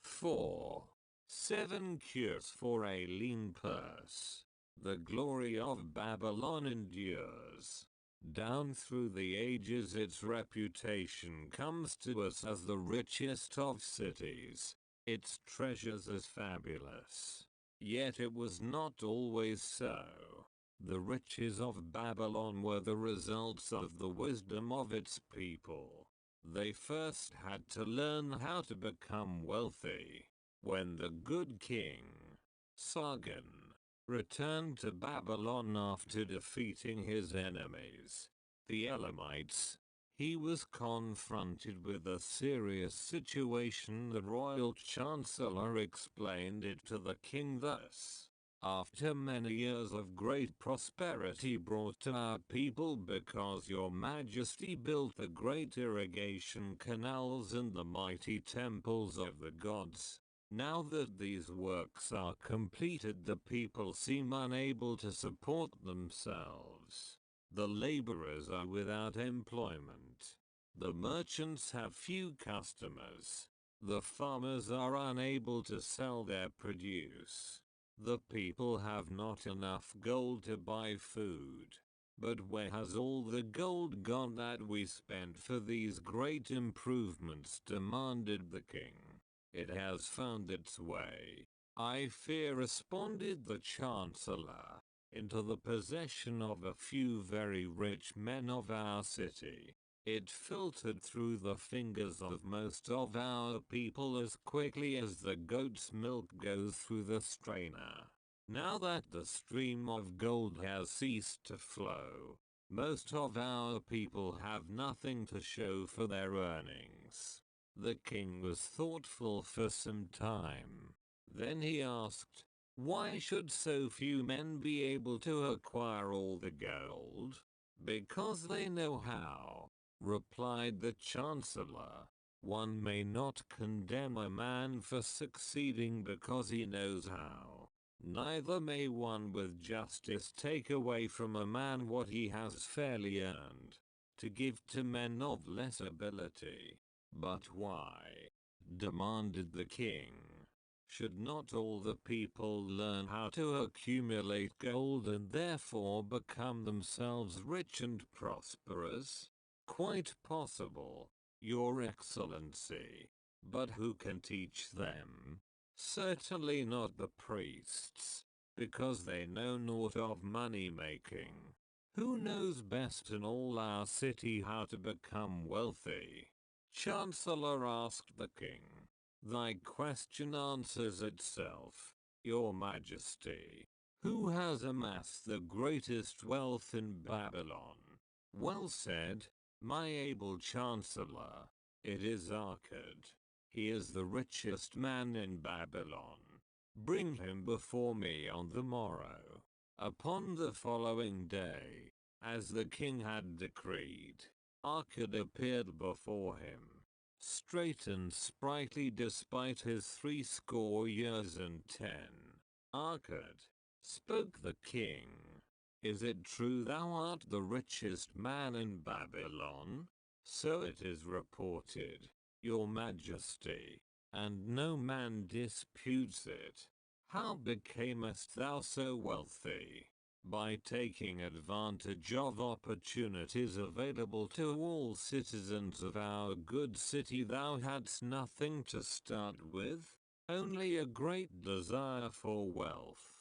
[SPEAKER 1] 4. 7 Cures for a Lean Purse. The glory of Babylon endures. Down through the ages its reputation comes to us as the richest of cities, its treasures as fabulous. Yet it was not always so. The riches of Babylon were the results of the wisdom of its people. They first had to learn how to become wealthy. When the good king, Sargon, returned to Babylon after defeating his enemies, the Elamites, he was confronted with a serious situation. The royal chancellor explained it to the king thus: after many years of great prosperity brought to our people because your majesty built the great irrigation canals and the mighty temples of the gods, now that these works are completed the people seem unable to support themselves. The laborers are without employment. The merchants have few customers. The farmers are unable to sell their produce. The people have not enough gold to buy food. But where has all the gold gone that we spent for these great improvements? Demanded the king. It has found its way, I fear, responded the chancellor, into the possession of a few very rich men of our city. It filtered through the fingers of most of our people as quickly as the goat's milk goes through the strainer. Now that the stream of gold has ceased to flow, most of our people have nothing to show for their earnings. The king was thoughtful for some time. Then he asked, why should so few men be able to acquire all the gold? Because they know how, replied the chancellor. One may not condemn a man for succeeding because he knows how. Neither may one with justice take away from a man what he has fairly earned, to give to men of less ability. But why demanded the king. Should not all the people learn how to accumulate gold and therefore become themselves rich and prosperous? Quite possible, Your Excellency. But who can teach them? Certainly not the priests, because they know naught of money making. Who knows best in all our city how to become wealthy? Chancellor asked the king. Thy question answers itself, Your Majesty. Who has amassed the greatest wealth in Babylon? Well said, my able Chancellor. It is Arkad. He is the richest man in Babylon. Bring him before me on the morrow. Upon the following day, as the king had decreed, Arkad appeared before him, straight and sprightly despite his 80 years. Arkad, spoke the king. Is it true thou art the richest man in Babylon? So it is reported, Your Majesty, and no man disputes it. How becamest thou so wealthy? By taking advantage of opportunities available to all citizens of our good city. Thou hadst nothing to start with, only a great desire for wealth.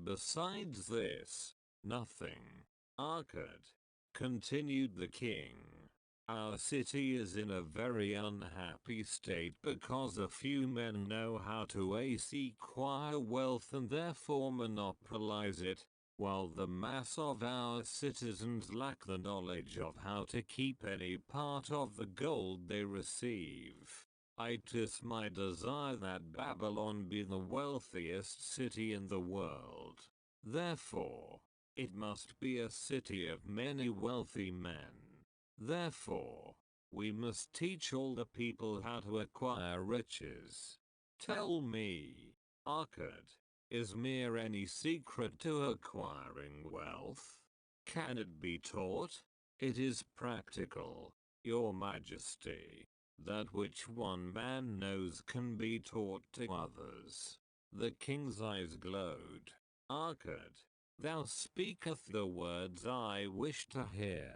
[SPEAKER 1] Besides this, nothing. Arkad, continued the king. Our city is in a very unhappy state because a few men know how to acquire wealth and therefore monopolize it, while the mass of our citizens lack the knowledge of how to keep any part of the gold they receive. It is my desire that Babylon be the wealthiest city in the world. Therefore, it must be a city of many wealthy men. Therefore, we must teach all the people how to acquire riches. Tell me, Arkad, is mere any secret to acquiring wealth? Can it be taught? It is practical, Your Majesty. That which one man knows can be taught to others. The king's eyes glowed. Arkad, thou speakest the words I wish to hear.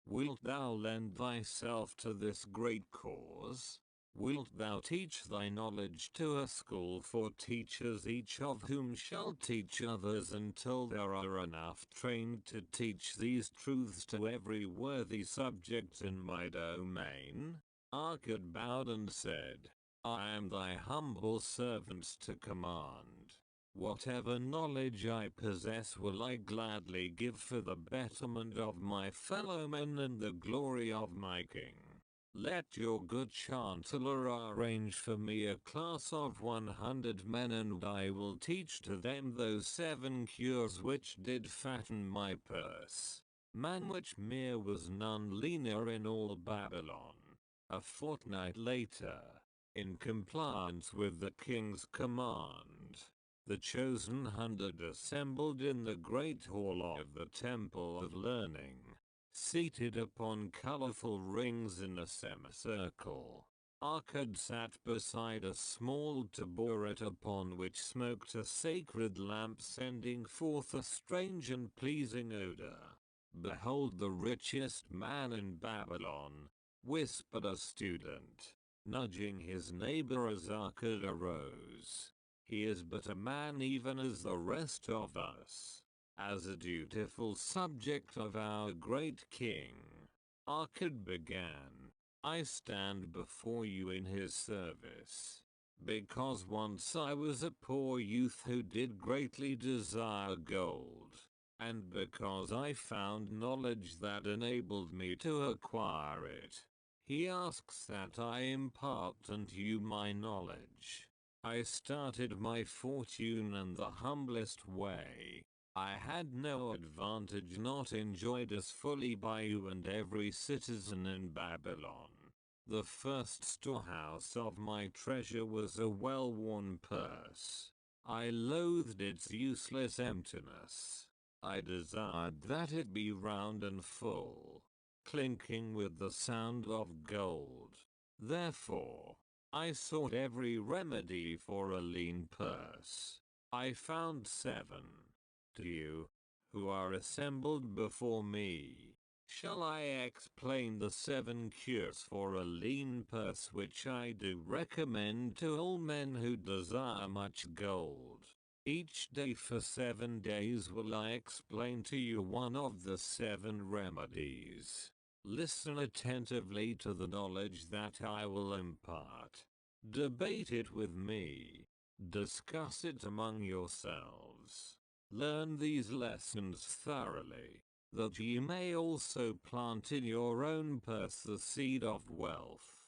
[SPEAKER 1] Wilt thou lend thyself to this great cause? Wilt thou teach thy knowledge to a school for teachers, each of whom shall teach others until there are enough trained to teach these truths to every worthy subject in my domain? Arkad bowed and said, I am thy humble servant to command. Whatever knowledge I possess will I gladly give for the betterment of my fellow men and the glory of my king. Let your good chancellor arrange for me a class of 100 men, and I will teach to them those 7 cures which did fatten my purse. Man which mere was none leaner in all Babylon. A fortnight later, in compliance with the king's command, the chosen 100 assembled in the great hall of the Temple of Learning, seated upon colorful rings in a semicircle. Arkad sat beside a small taboret upon which smoked a sacred lamp, sending forth a strange and pleasing odor. Behold the richest man in Babylon, whispered a student, nudging his neighbor as Arkad arose. He is but a man even as the rest of us. As a dutiful subject of our great king, Arkad began, I stand before you in his service, because once I was a poor youth who did greatly desire gold, and because I found knowledge that enabled me to acquire it. He asks that I impart unto you my knowledge. I started my fortune in the humblest way. I had no advantage not enjoyed as fully by you and every citizen in Babylon. The first storehouse of my treasure was a well-worn purse. I loathed its useless emptiness. I desired that it be round and full, clinking with the sound of gold. Therefore, I sought every remedy for a lean purse. I found 7. To you, who are assembled before me, shall I explain the 7 cures for a lean purse which I do recommend to all men who desire much gold. Each day for 7 days will I explain to you one of the 7 remedies. Listen attentively to the knowledge that I will impart. Debate it with me. Discuss it among yourselves. Learn these lessons thoroughly, that ye may also plant in your own purse the seed of wealth.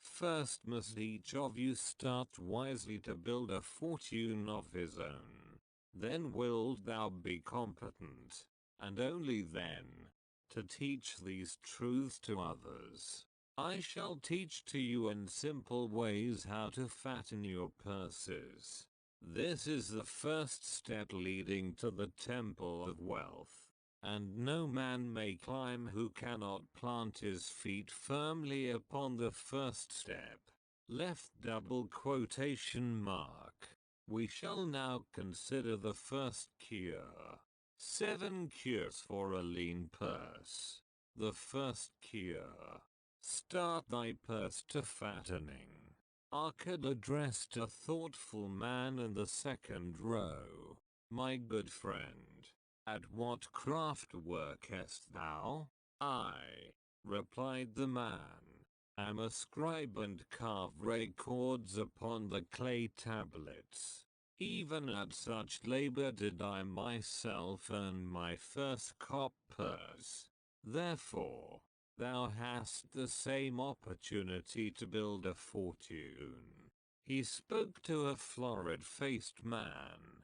[SPEAKER 1] First must each of you start wisely to build a fortune of his own. Then wilt thou be competent, and only then, to teach these truths to others. I shall teach to you in simple ways how to fatten your purses. This is the first step leading to the temple of wealth. And no man may climb who cannot plant his feet firmly upon the first step. Left double quotation mark. We shall now consider the first cure. 7 cures for a lean purse. The first cure. Start thy purse to fattening. Arcad addressed a thoughtful man in the second row. My good friend, at what craft workest thou? I, replied the man, am a scribe and carve records upon the clay tablets. Even at such labor did I myself earn my first coppers. Therefore, thou hast the same opportunity to build a fortune. He spoke to a florid-faced man.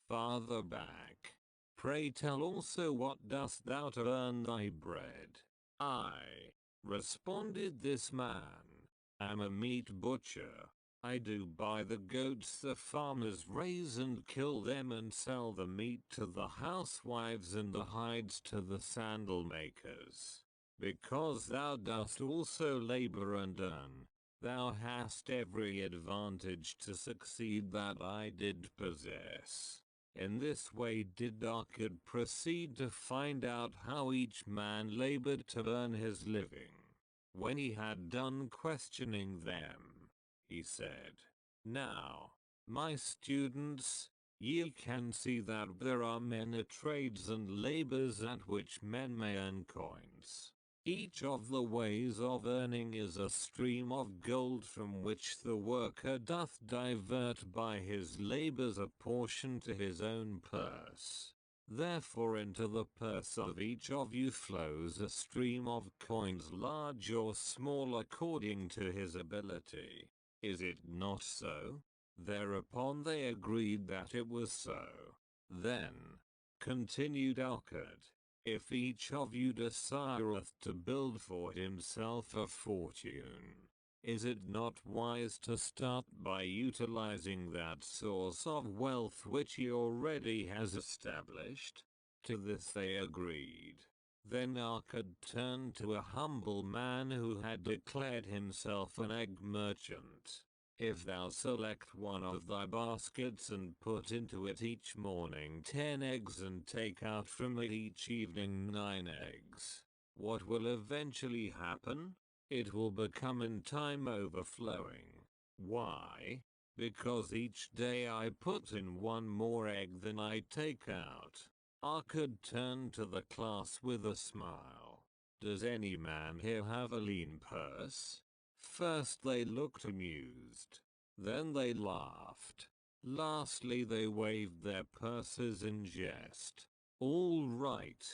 [SPEAKER 1] Farther back. Pray tell also what dost thou to earn thy bread? I, responded this man, am a meat butcher. I do buy the goats the farmers raise and kill them and sell the meat to the housewives and the hides to the sandal makers. Because thou dost also labor and earn, thou hast every advantage to succeed that I did possess. In this way did Arcad proceed to find out how each man labored to earn his living. When he had done questioning them, he said, Now, my students, ye can see that there are many trades and labors at which men may earn coins. Each of the ways of earning is a stream of gold from which the worker doth divert by his labors a portion to his own purse. Therefore into the purse of each of you flows a stream of coins large or small according to his ability. Is it not so? Thereupon they agreed that it was so. Then, continued Arcad, if each of you desireth to build for himself a fortune, is it not wise to start by utilizing that source of wealth which he already has established? To this they agreed. Then Arcad turned to a humble man who had declared himself an egg merchant. If thou select one of thy baskets and put into it each morning 10 eggs and take out from it each evening 9 eggs, what will eventually happen? It will become in time overflowing. Why? Because each day I put in 1 more egg than I take out. Arcad turned to the class with a smile. Does any man here have a lean purse? First they looked amused. Then they laughed. Lastly they waved their purses in jest. All right,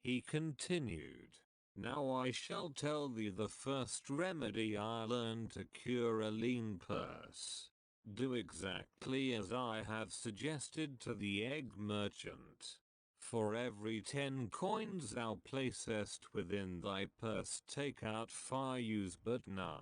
[SPEAKER 1] he continued. Now I shall tell thee the first remedy I learned to cure a lean purse. Do exactly as I have suggested to the egg merchant. For every 10 coins thou placest within thy purse take out 5, use but 9.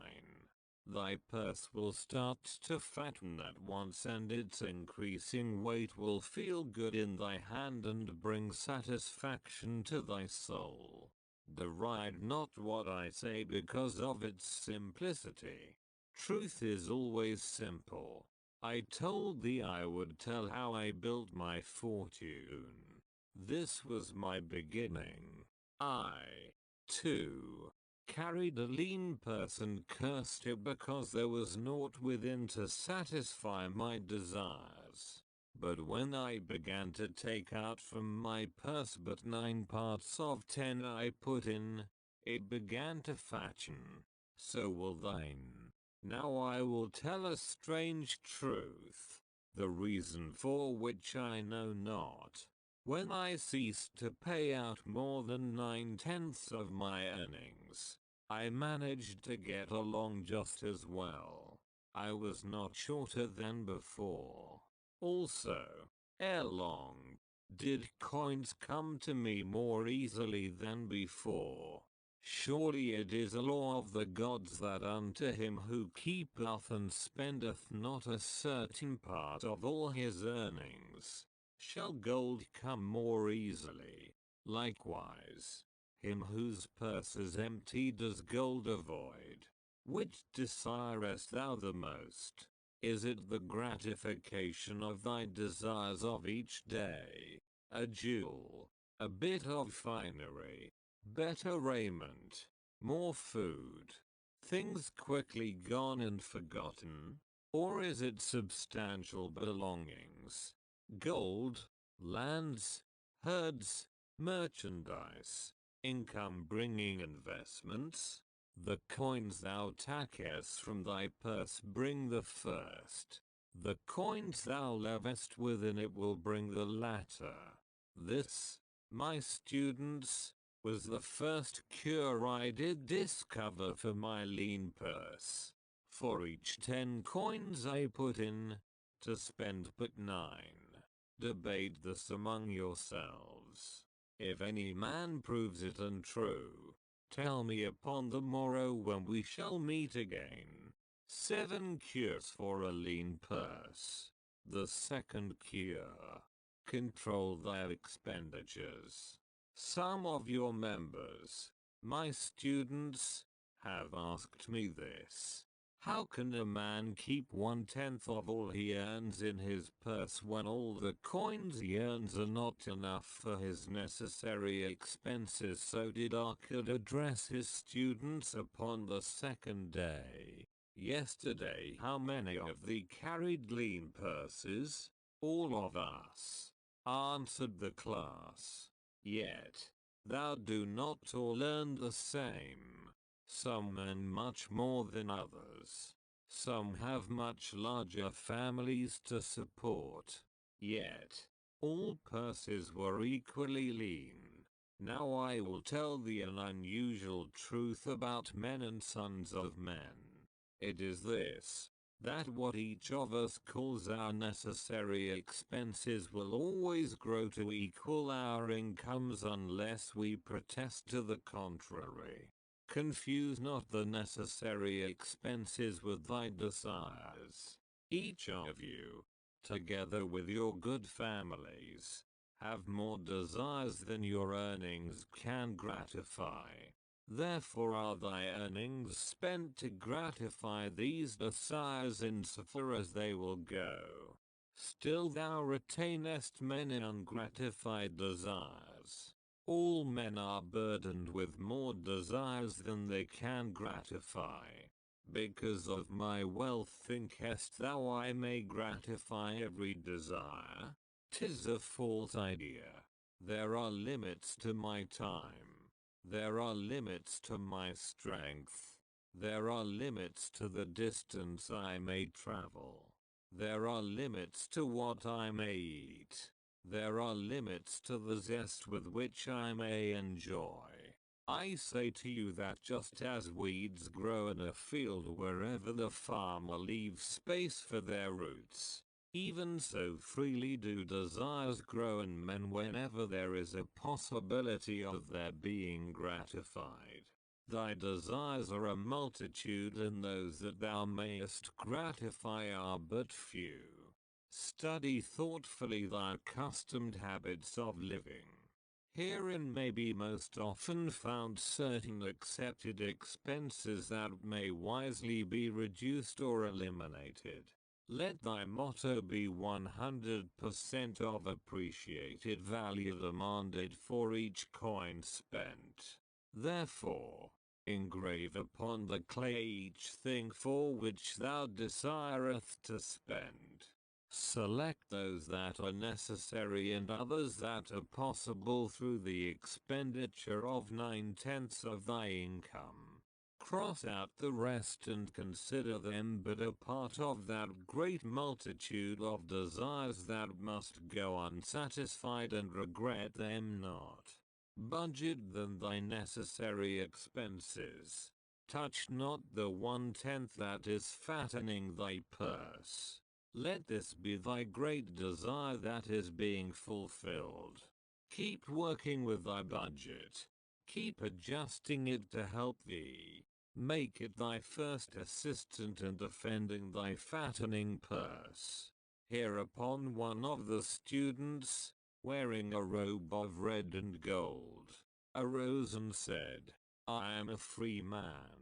[SPEAKER 1] Thy purse will start to fatten at once and its increasing weight will feel good in thy hand and bring satisfaction to thy soul. Deride not what I say because of its simplicity. Truth is always simple. I told thee I would tell how I built my fortune. This was my beginning. I, too, carried a lean purse and cursed it because there was naught within to satisfy my desires. But when I began to take out from my purse but 9 parts of 10 I put in, it began to fatten. So will thine. Now I will tell a strange truth, the reason for which I know not. When I ceased to pay out more than 9/10 of my earnings, I managed to get along just as well. I was not shorter than before. Also, ere long, did coins come to me more easily than before. Surely it is a law of the gods that unto him who keepeth and spendeth not a certain part of all his earnings, shall gold come more easily. Likewise, him whose purse is empty does gold avoid. Which desirest thou the most? Is it the gratification of thy desires of each day, a jewel, a bit of finery, better raiment, more food, things quickly gone and forgotten? Or is it substantial belongings, gold, lands, herds, merchandise, income-bringing investments? The coins thou takest from thy purse bring the first. The coins thou leavest within it will bring the latter. This, my students, was the first cure I did discover for my lean purse. For each 10 coins I put in, to spend but 9. Debate this among yourselves. If any man proves it untrue, tell me upon the morrow when we shall meet again. 7 cures for a lean purse. The second cure: control their expenditures. Some of your members, my students, have asked me this. How can a man keep 1/10 of all he earns in his purse when all the coins he earns are not enough for his necessary expenses? So did Arkad address his students upon the second day. Yesterday, how many of thee carried lean purses? All of us, answered the class. Yet, thou do not all earn the same. Some earn much more than others. Some have much larger families to support. Yet, all purses were equally lean. Now I will tell thee an unusual truth about men and sons of men. It is this: that what each of us calls our necessary expenses will always grow to equal our incomes unless we protest to the contrary. Confuse not the necessary expenses with thy desires. Each of you, together with your good families, have more desires than your earnings can gratify. Therefore are thy earnings spent to gratify these desires insofar as they will go. Still thou retainest many ungratified desires. All men are burdened with more desires than they can gratify. Because of my wealth thinkest thou I may gratify every desire? 'Tis a false idea. There are limits to my time. There are limits to my strength. There are limits to the distance I may travel. There are limits to what I may eat. There are limits to the zest with which I may enjoy. I say to you that just as weeds grow in a field wherever the farmer leaves space for their roots, even so freely do desires grow in men whenever there is a possibility of their being gratified. Thy desires are a multitude, and those that thou mayest gratify are but few. Study thoughtfully thy accustomed habits of living. Herein may be most often found certain accepted expenses that may wisely be reduced or eliminated. Let thy motto be 100% of appreciated value demanded for each coin spent. Therefore, engrave upon the clay each thing for which thou desireth to spend. Select those that are necessary and others that are possible through the expenditure of 9/10 of thy income. Cross out the rest and consider them but a part of that great multitude of desires that must go unsatisfied, and regret them not. Budget them thy necessary expenses. Touch not the 1/10 that is fattening thy purse. Let this be thy great desire that is being fulfilled. Keep working with thy budget. Keep adjusting it to help thee. Make it thy first assistant in defending thy fattening purse. Hereupon one of the students, wearing a robe of red and gold, arose and said, I am a free man.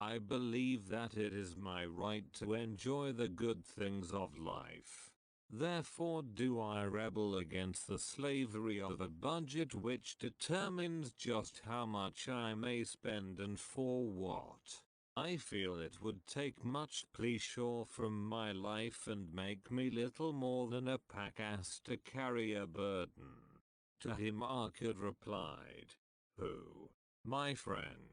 [SPEAKER 1] I believe that it is my right to enjoy the good things of life. Therefore do I rebel against the slavery of a budget which determines just how much I may spend and for what. I feel it would take much pleasure from my life and make me little more than a pack-ass to carry a burden. To him Arkad replied, Who, my friend,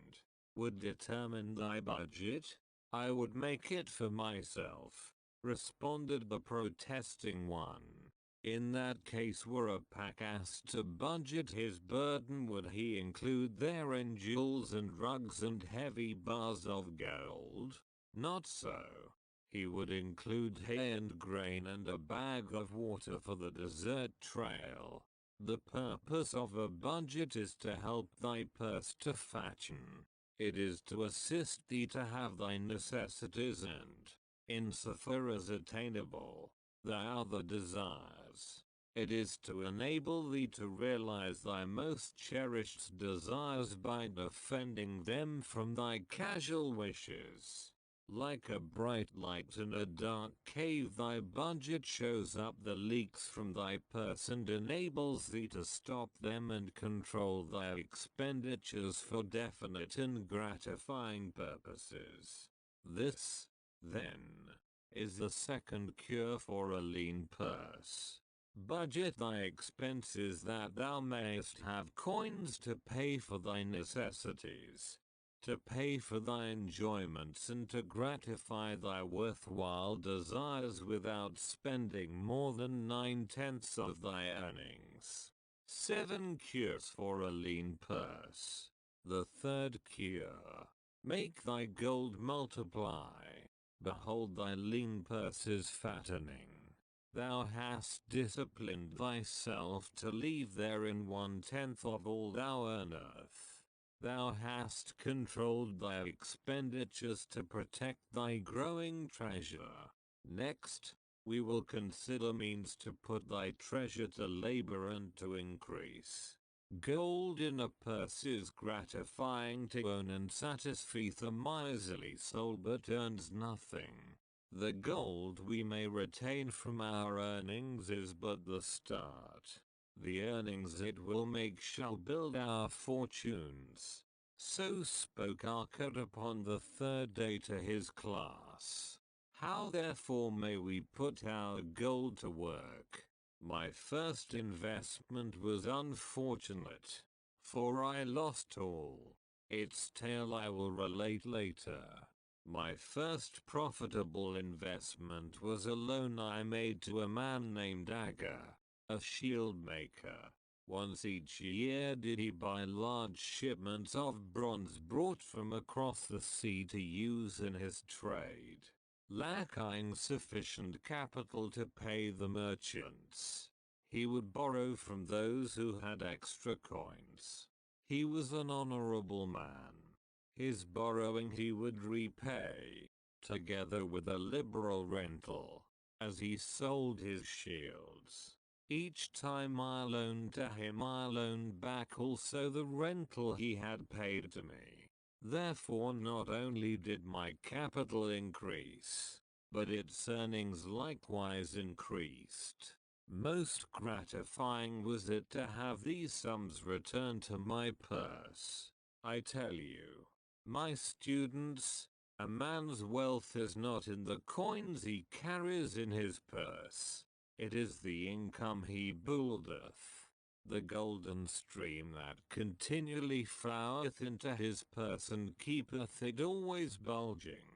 [SPEAKER 1] would determine thy budget? I would make it for myself, responded the protesting one. In that case, were a pack-ass to budget his burden, would he include therein jewels and rugs and heavy bars of gold? Not so. He would include hay and grain and a bag of water for the desert trail. The purpose of a budget is to help thy purse to fatten. It is to assist thee to have thy necessities and, insofar as attainable, thy other desires. It is to enable thee to realize thy most cherished desires by defending them from thy casual wishes. Like a bright light in a dark cave, thy budget shows up the leaks from thy purse and enables thee to stop them and control thy expenditures for definite and gratifying purposes. This, then, is the second cure for a lean purse. Budget thy expenses that thou mayest have coins to pay for thy necessities, to pay for thy enjoyments, and to gratify thy worthwhile desires without spending more than 9/10 of thy earnings. 7 cures for a lean purse. The third cure. Make thy gold multiply. Behold, thy lean purse is fattening. Thou hast disciplined thyself to leave therein 1/10 of all thou earnest. Thou hast controlled thy expenditures to protect thy growing treasure. Next, we will consider means to put thy treasure to labor and to increase. Gold in a purse is gratifying to own and satisfies the miserly soul, but earns nothing. The gold we may retain from our earnings is but the start. The earnings it will make shall build our fortunes. So spoke Arkad upon the third day to his class. How therefore may we put our gold to work? My first investment was unfortunate, for I lost all. Its tale I will relate later. My first profitable investment was a loan I made to a man named Aga, a shield maker. Once each year did he buy large shipments of bronze brought from across the sea to use in his trade. Lacking sufficient capital to pay the merchants, he would borrow from those who had extra coins. He was an honorable man. His borrowing he would repay, together with a liberal rental, as he sold his shields. Each time I loaned to him I loaned back also the rental he had paid to me. Therefore not only did my capital increase, but its earnings likewise increased. Most gratifying was it to have these sums returned to my purse. I tell you, my students, a man's wealth is not in the coins he carries in his purse. It is the income he buildeth, the golden stream that continually floweth into his purse and keepeth it always bulging.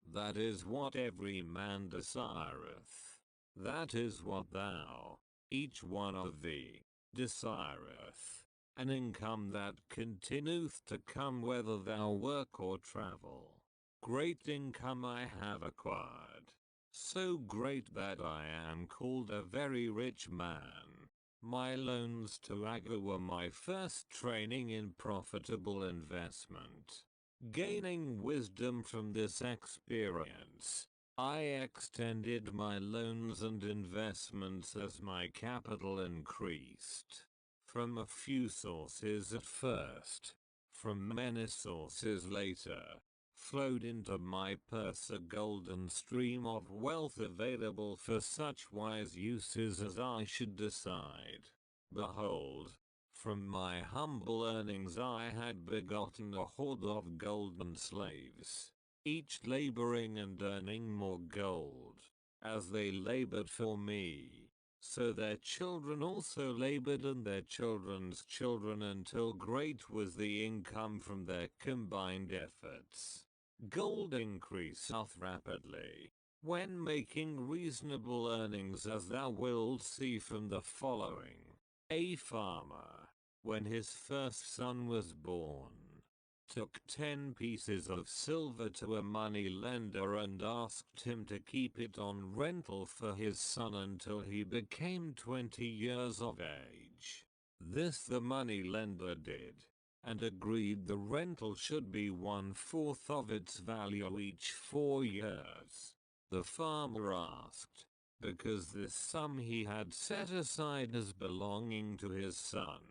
[SPEAKER 1] That is what every man desireth. That is what thou, each one of thee, desireth. An income that continueth to come whether thou work or travel. Great income I have acquired. So great that I am called a very rich man. My loans to Aga were my first training in profitable investment. Gaining wisdom from this experience, I extended my loans and investments as my capital increased. From a few sources at first, from many sources later, flowed into my purse a golden stream of wealth available for such wise uses as I should decide. Behold, from my humble earnings I had begotten a horde of golden slaves, each laboring and earning more gold, as they labored for me. So their children also labored and their children's children until great was the income from their combined efforts. Gold increaseth rapidly, when making reasonable earnings, as thou wilt see from the following. A farmer, when his first son was born, took 10 pieces of silver to a money lender and asked him to keep it on rental for his son until he became 20 years of age. This the money lender did, and agreed the rental should be 1/4 of its value each 4 years. The farmer asked, because this sum he had set aside as belonging to his son,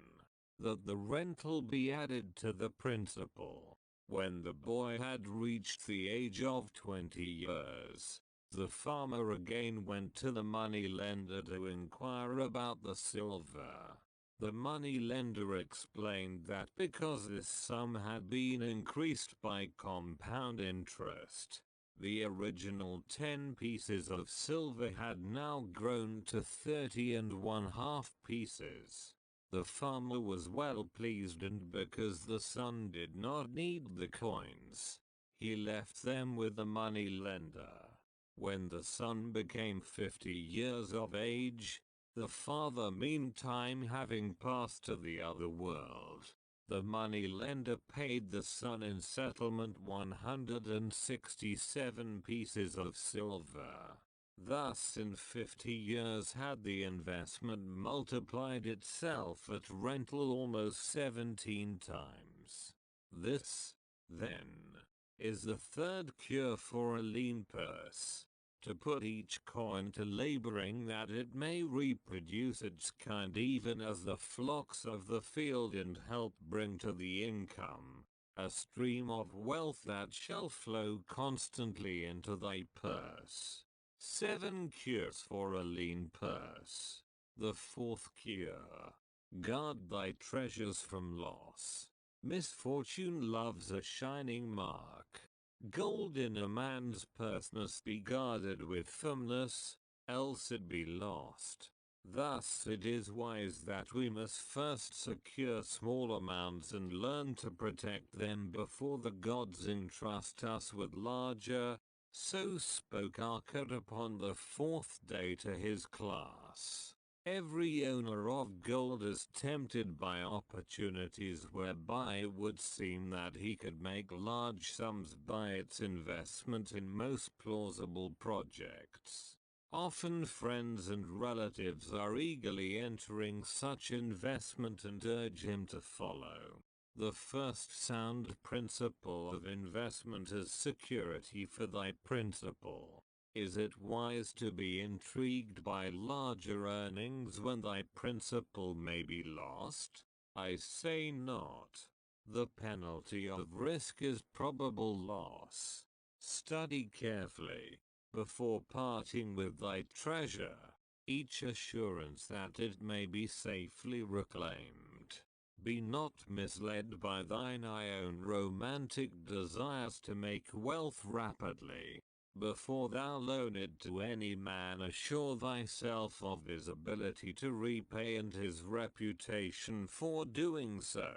[SPEAKER 1] that the rental be added to the principal. When the boy had reached the age of 20 years, the farmer again went to the money lender to inquire about the silver. The money lender explained that because this sum had been increased by compound interest, the original 10 pieces of silver had now grown to 30½ pieces. The farmer was well pleased, and because the son did not need the coins, he left them with the money lender. When the son became 50 years of age, the father meantime having passed to the other world, the money lender paid the son in settlement 167 pieces of silver. Thus in 50 years had the investment multiplied itself at rental almost 17 times. This, then, is the third cure for a lean purse: to put each coin to laboring that it may reproduce its kind even as the flocks of the field, and help bring to the income a stream of wealth that shall flow constantly into thy purse. 7 cures for a lean purse. The fourth cure: guard thy treasures from loss. Misfortune loves a shining mark. Gold in a man's purse must be guarded with firmness, else it be lost. Thus it is wise that we must first secure small amounts and learn to protect them before the gods entrust us with larger. So spoke Arcot upon the 4th day to his class. Every owner of gold is tempted by opportunities whereby it would seem that he could make large sums by its investment in most plausible projects. Often friends and relatives are eagerly entering such investment and urge him to follow. The first sound principle of investment is security for thy principal. Is it wise to be intrigued by larger earnings when thy principal may be lost? I say not. The penalty of risk is probable loss. Study carefully, before parting with thy treasure, each assurance that it may be safely reclaimed. Be not misled by thine own romantic desires to make wealth rapidly. Before thou loan it to any man, assure thyself of his ability to repay and his reputation for doing so,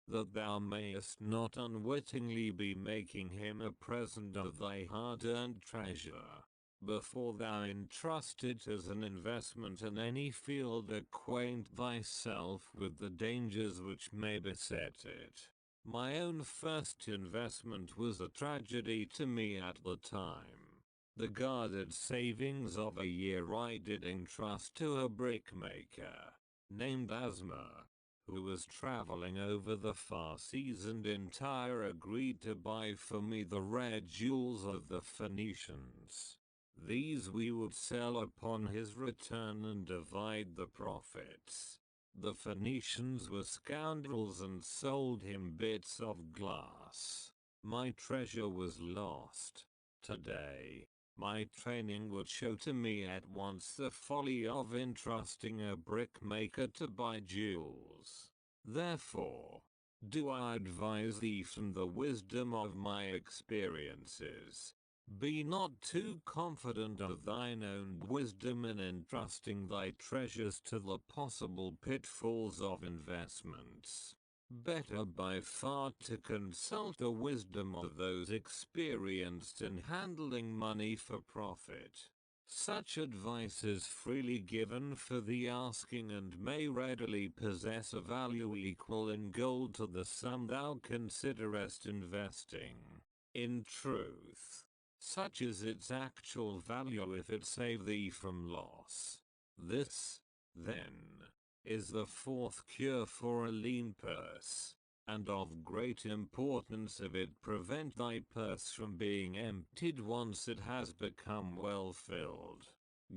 [SPEAKER 1] that thou mayest not unwittingly be making him a present of thy hard-earned treasure. Before thou entrust it as an investment in any field, acquaint thyself with the dangers which may beset it. My own first investment was a tragedy to me at the time. The guarded savings of a year I did entrust to a brickmaker, named Asma, who was traveling over the far seas, and in Tyre agreed to buy for me the rare jewels of the Phoenicians. These we would sell upon his return and divide the profits. The Phoenicians were scoundrels and sold him bits of glass. My treasure was lost. Today, my training would show to me at once the folly of entrusting a brickmaker to buy jewels. Therefore, do I advise thee from the wisdom of my experiences. Be not too confident of thine own wisdom in entrusting thy treasures to the possible pitfalls of investments. Better by far to consult the wisdom of those experienced in handling money for profit. Such advice is freely given for the asking and may readily possess a value equal in gold to the sum thou considerest investing. In truth, such is its actual value if it save thee from loss. This, then, is the fourth cure for a lean purse, and of great importance if it prevent thy purse from being emptied once it has become well filled.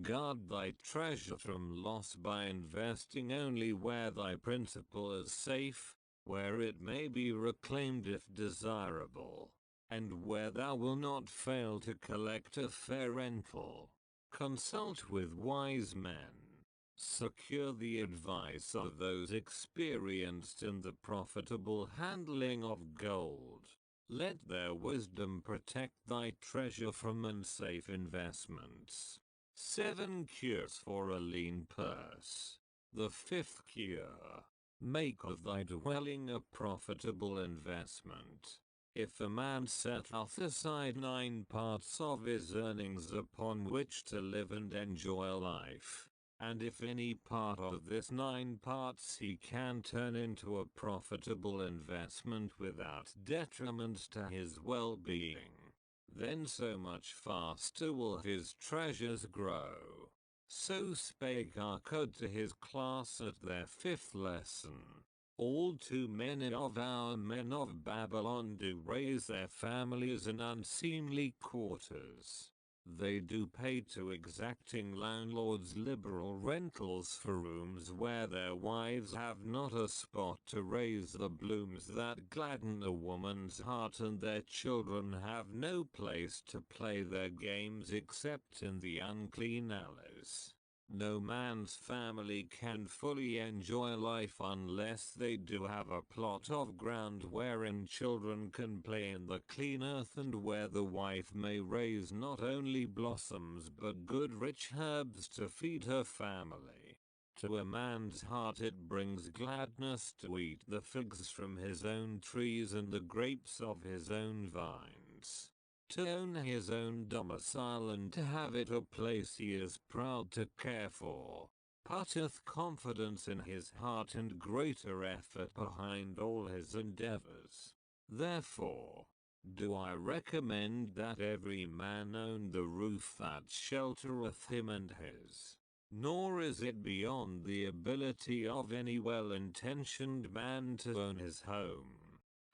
[SPEAKER 1] Guard thy treasure from loss by investing only where thy principal is safe, where it may be reclaimed if desirable, and where thou wilt not fail to collect a fair rental. Consult with wise men. Secure the advice of those experienced in the profitable handling of gold. Let their wisdom protect thy treasure from unsafe investments. 7 cures for a lean purse. The fifth cure. Make of thy dwelling a profitable investment. If a man setteth aside 9 parts of his earnings upon which to live and enjoy life, and if any part of this 9 parts he can turn into a profitable investment without detriment to his well-being, then so much faster will his treasures grow. So spake Akkad to his class at their 5th lesson. All too many of our men of Babylon do raise their families in unseemly quarters. They do pay to exacting landlords liberal rentals for rooms where their wives have not a spot to raise the blooms that gladden a woman's heart, and their children have no place to play their games except in the unclean alleys. No man's family can fully enjoy life unless they do have a plot of ground wherein children can play in the clean earth, and where the wife may raise not only blossoms but good rich herbs to feed her family. To a man's heart it brings gladness to eat the figs from his own trees and the grapes of his own vines. To own his own domicile and to have it a place he is proud to care for, putteth confidence in his heart and greater effort behind all his endeavors. Therefore, do I recommend that every man own the roof that sheltereth him and his. Nor is it beyond the ability of any well-intentioned man to own his home.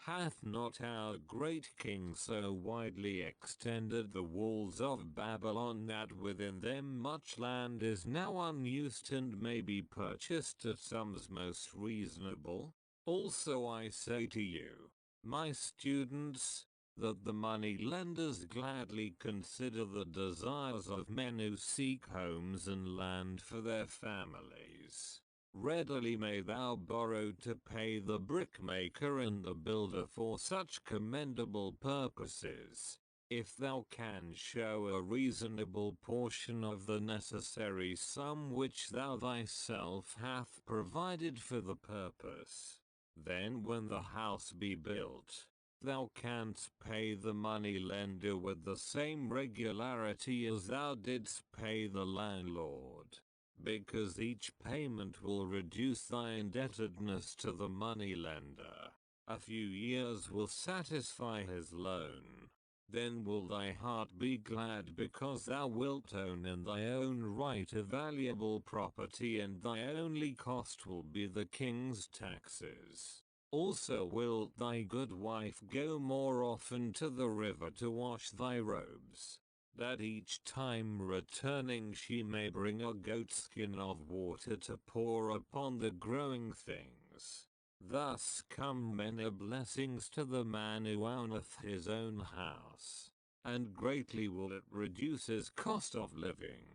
[SPEAKER 1] Hath not our great king so widely extended the walls of Babylon that within them much land is now unused and may be purchased at sums most reasonable? Also I say to you, my students, that the money lenders gladly consider the desires of men who seek homes and land for their families. Readily may thou borrow to pay the brickmaker and the builder for such commendable purposes, if thou can show a reasonable portion of the necessary sum which thou thyself hath provided for the purpose. Then when the house be built, thou canst pay the money lender with the same regularity as thou didst pay the landlord, because each payment will reduce thy indebtedness to the money lender. A few years will satisfy his loan. Then will thy heart be glad because thou wilt own in thy own right a valuable property, and thy only cost will be the king's taxes. Also wilt thy good wife go more often to the river to wash thy robes, that each time returning she may bring a goatskin of water to pour upon the growing things. Thus come many blessings to the man who owneth his own house, and greatly will it reduce his cost of living,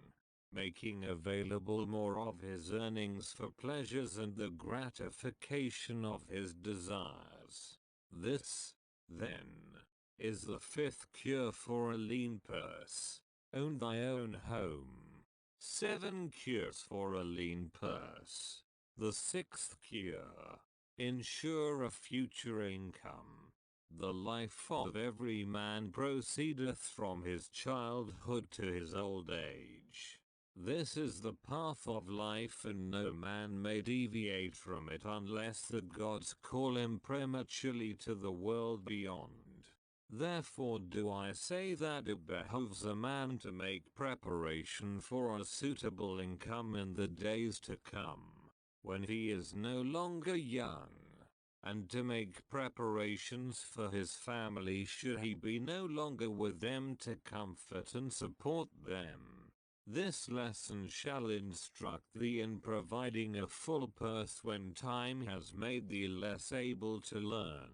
[SPEAKER 1] making available more of his earnings for pleasures and the gratification of his desires. This, then, is the fifth cure for a lean purse. Own thy own home. 7 cures for a lean purse. The sixth cure: ensure a future income. The life of every man proceedeth from his childhood to his old age. This is the path of life, and no man may deviate from it unless the gods call him prematurely to the world beyond. Therefore do I say that it behoves a man to make preparation for a suitable income in the days to come, when he is no longer young, and to make preparations for his family should he be no longer with them to comfort and support them. This lesson shall instruct thee in providing a full purse when time has made thee less able to learn.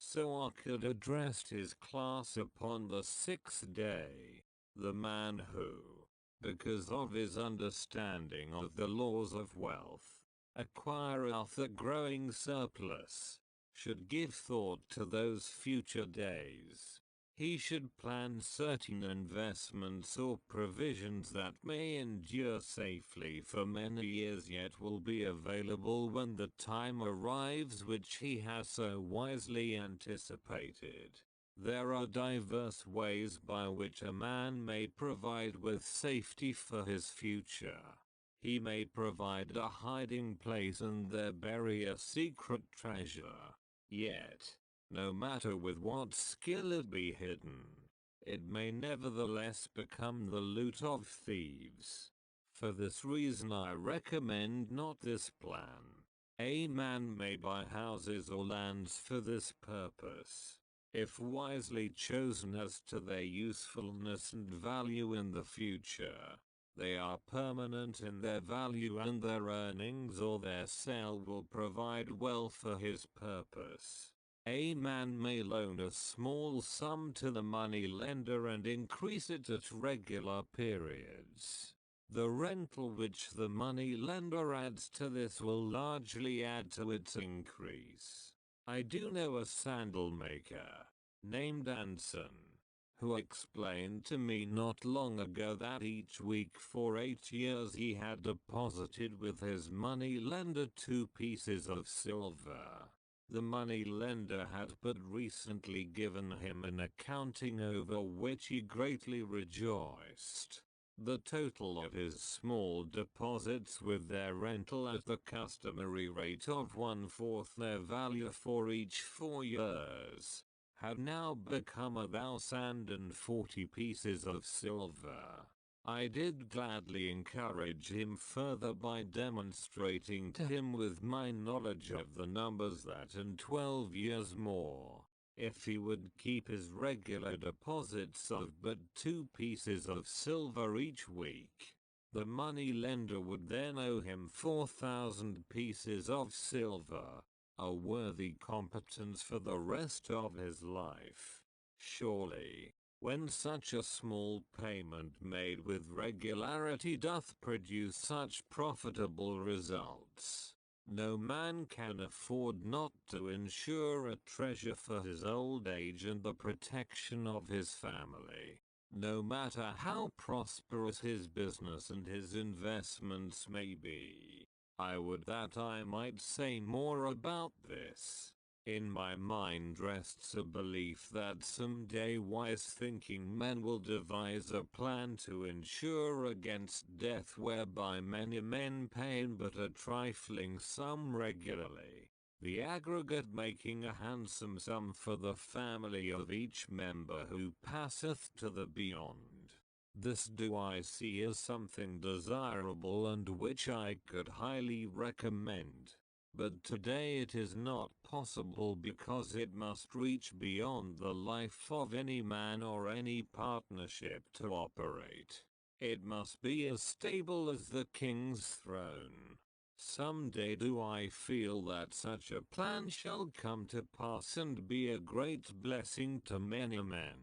[SPEAKER 1] So Akkad addressed his class upon the 6th day. The man who, because of his understanding of the laws of wealth, acquireth a growing surplus, should give thought to those future days. He should plan certain investments or provisions that may endure safely for many years, yet will be available when the time arrives which he has so wisely anticipated. There are diverse ways by which a man may provide with safety for his future. He may provide a hiding place and there bury a secret treasure. Yet, no matter with what skill it be hidden, it may nevertheless become the loot of thieves. For this reason I recommend not this plan. A man may buy houses or lands for this purpose, if wisely chosen as to their usefulness and value in the future. They are permanent in their value, and their earnings or their sale will provide well for his purpose. A man may loan a small sum to the money lender and increase it at regular periods. The rental which the money lender adds to this will largely add to its increase. I do know a sandal maker, named Anson, who explained to me not long ago that each week for 8 years he had deposited with his money lender 2 pieces of silver. The money lender had but recently given him an accounting over which he greatly rejoiced. The total of his small deposits, with their rental at the customary rate of 1/4 their value for each 4 years, had now become 1,040 pieces of silver. I did gladly encourage him further by demonstrating to him with my knowledge of the numbers that in 12 years more, If he would keep his regular deposits of but 2 pieces of silver each week, the money lender would then owe him 4,000 pieces of silver, a worthy competence for the rest of his life. Surely, when such a small payment made with regularity doth produce such profitable results, no man can afford not to ensure a treasure for his old age and the protection of his family. No matter how prosperous his business and his investments may be. I would that I might say more about this. In my mind rests a belief that someday wise thinking men will devise a plan to ensure against death whereby many men pay but a trifling sum regularly, the aggregate making a handsome sum for the family of each member who passeth to the beyond. This do I see as something desirable and which I could highly recommend. But today it is not possible because it must reach beyond the life of any man or any partnership to operate. It must be as stable as the king's throne. Someday do I feel that such a plan shall come to pass and be a great blessing to many men.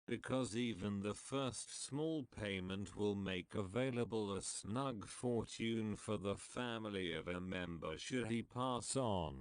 [SPEAKER 1] Because even the first small payment will make available a snug fortune for the family of a member should he pass on.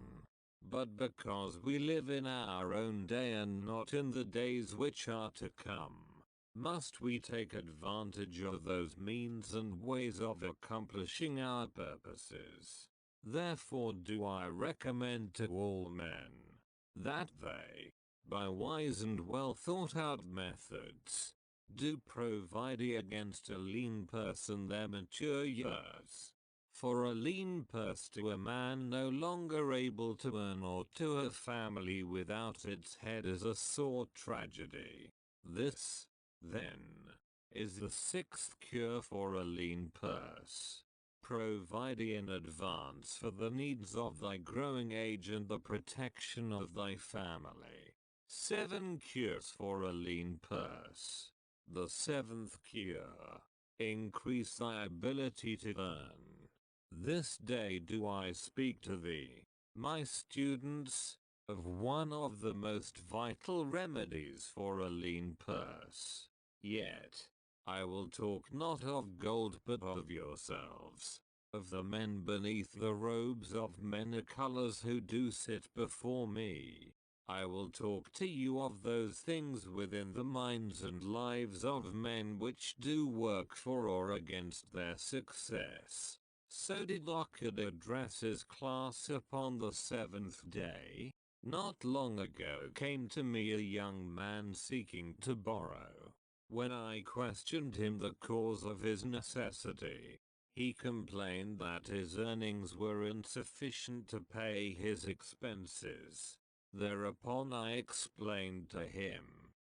[SPEAKER 1] But because we live in our own day and not in the days which are to come, must we take advantage of those means and ways of accomplishing our purposes. Therefore do I recommend to all men, that they, by wise and well thought out methods, do provide against a lean purse in their mature years. For a lean purse to a man no longer able to earn or to a family without its head is a sore tragedy. This, then, is the 6th cure for a lean purse. Provide in advance for the needs of thy growing age and the protection of thy family. 7 cures for a lean purse. The 7th cure. Increase thy ability to earn. This day do I speak to thee, my students, of one of the most vital remedies for a lean purse. Yet, I will talk not of gold but of yourselves, of the men beneath the robes of many colors who do sit before me. I will talk to you of those things within the minds and lives of men which do work for or against their success. So did Lockwood address his class upon the 7th day. Not long ago came to me a young man seeking to borrow. When I questioned him the cause of his necessity, he complained that his earnings were insufficient to pay his expenses. Thereupon I explained to him,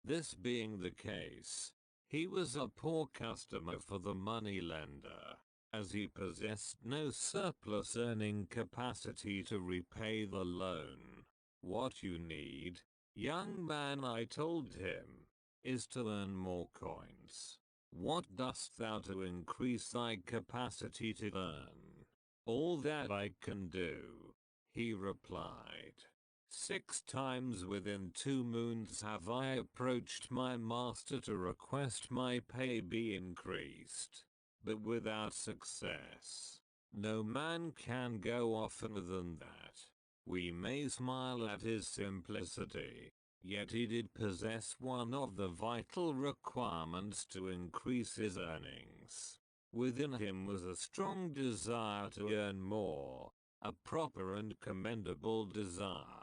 [SPEAKER 1] this being the case, he was a poor customer for the moneylender, as he possessed no surplus earning capacity to repay the loan. What you need, young man, I told him, is to earn more coins. What dost thou to increase thy capacity to earn? All that I can do, he replied. 6 times within 2 moons have I approached my master to request my pay be increased, but without success. No man can go oftener than that. We may smile at his simplicity, yet he did possess one of the vital requirements to increase his earnings. Within him was a strong desire to earn more, a proper and commendable desire.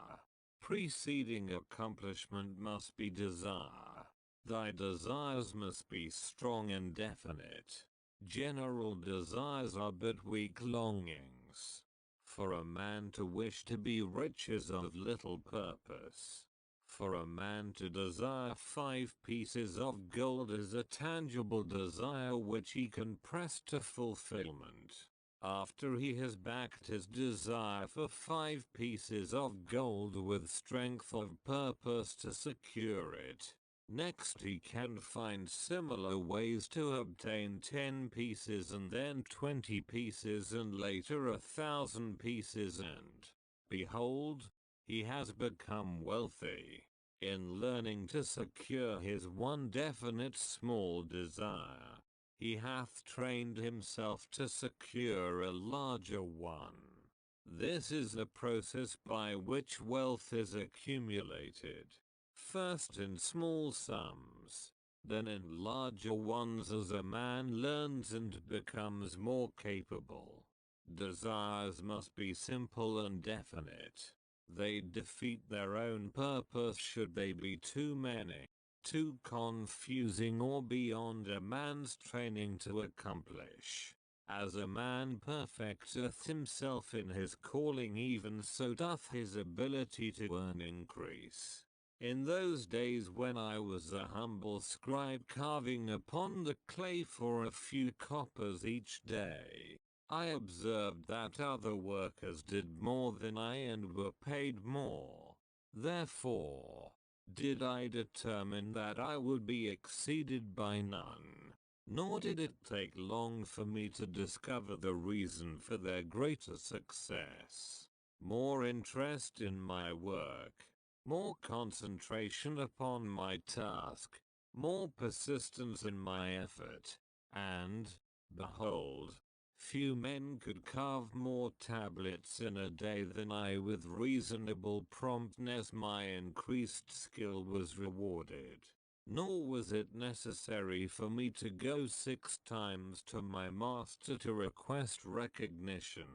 [SPEAKER 1] Preceding accomplishment must be desire. Thy desires must be strong and definite. General desires are but weak longings. For a man to wish to be rich is of little purpose. For a man to desire 5 pieces of gold is a tangible desire which he can press to fulfillment. After he has backed his desire for 5 pieces of gold with strength of purpose to secure it, next he can find similar ways to obtain 10 pieces and then 20 pieces and later 1,000 pieces, and behold, he has become wealthy. In learning to secure his one definite small desire, he hath trained himself to secure a larger one. This is the process by which wealth is accumulated, first in small sums, then in larger ones as a man learns and becomes more capable. Desires must be simple and definite. They defeat their own purpose should they be too many, too confusing, or beyond a man's training to accomplish. As a man perfecteth himself in his calling, even so doth his ability to earn increase. In those days when I was a humble scribe carving upon the clay for a few coppers each day, I observed that other workers did more than I and were paid more. Therefore, did I determine that I would be exceeded by none. Nor did it take long for me to discover the reason for their greater success. More interest in my work, more concentration upon my task, more persistence in my effort, and, behold, few men could carve more tablets in a day than I. With reasonable promptness my increased skill was rewarded. Nor was it necessary for me to go 6 times to my master to request recognition.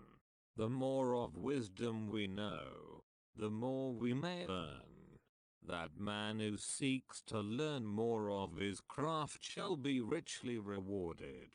[SPEAKER 1] The more of wisdom we know, the more we may earn. That man who seeks to learn more of his craft shall be richly rewarded.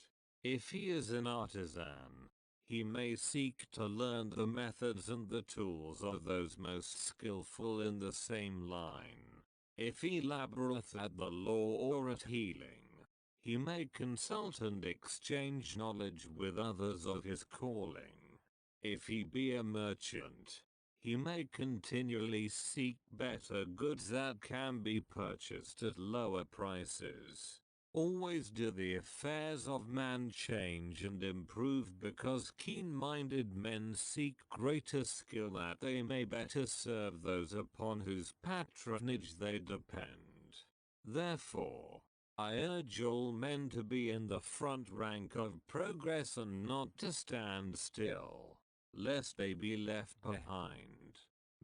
[SPEAKER 1] If he is an artisan, he may seek to learn the methods and the tools of those most skillful in the same line. If he laboureth at the law or at healing, he may consult and exchange knowledge with others of his calling. If he be a merchant, he may continually seek better goods that can be purchased at lower prices. Always do the affairs of man change and improve, because keen-minded men seek greater skill that they may better serve those upon whose patronage they depend. Therefore, I urge all men to be in the front rank of progress and not to stand still, lest they be left behind.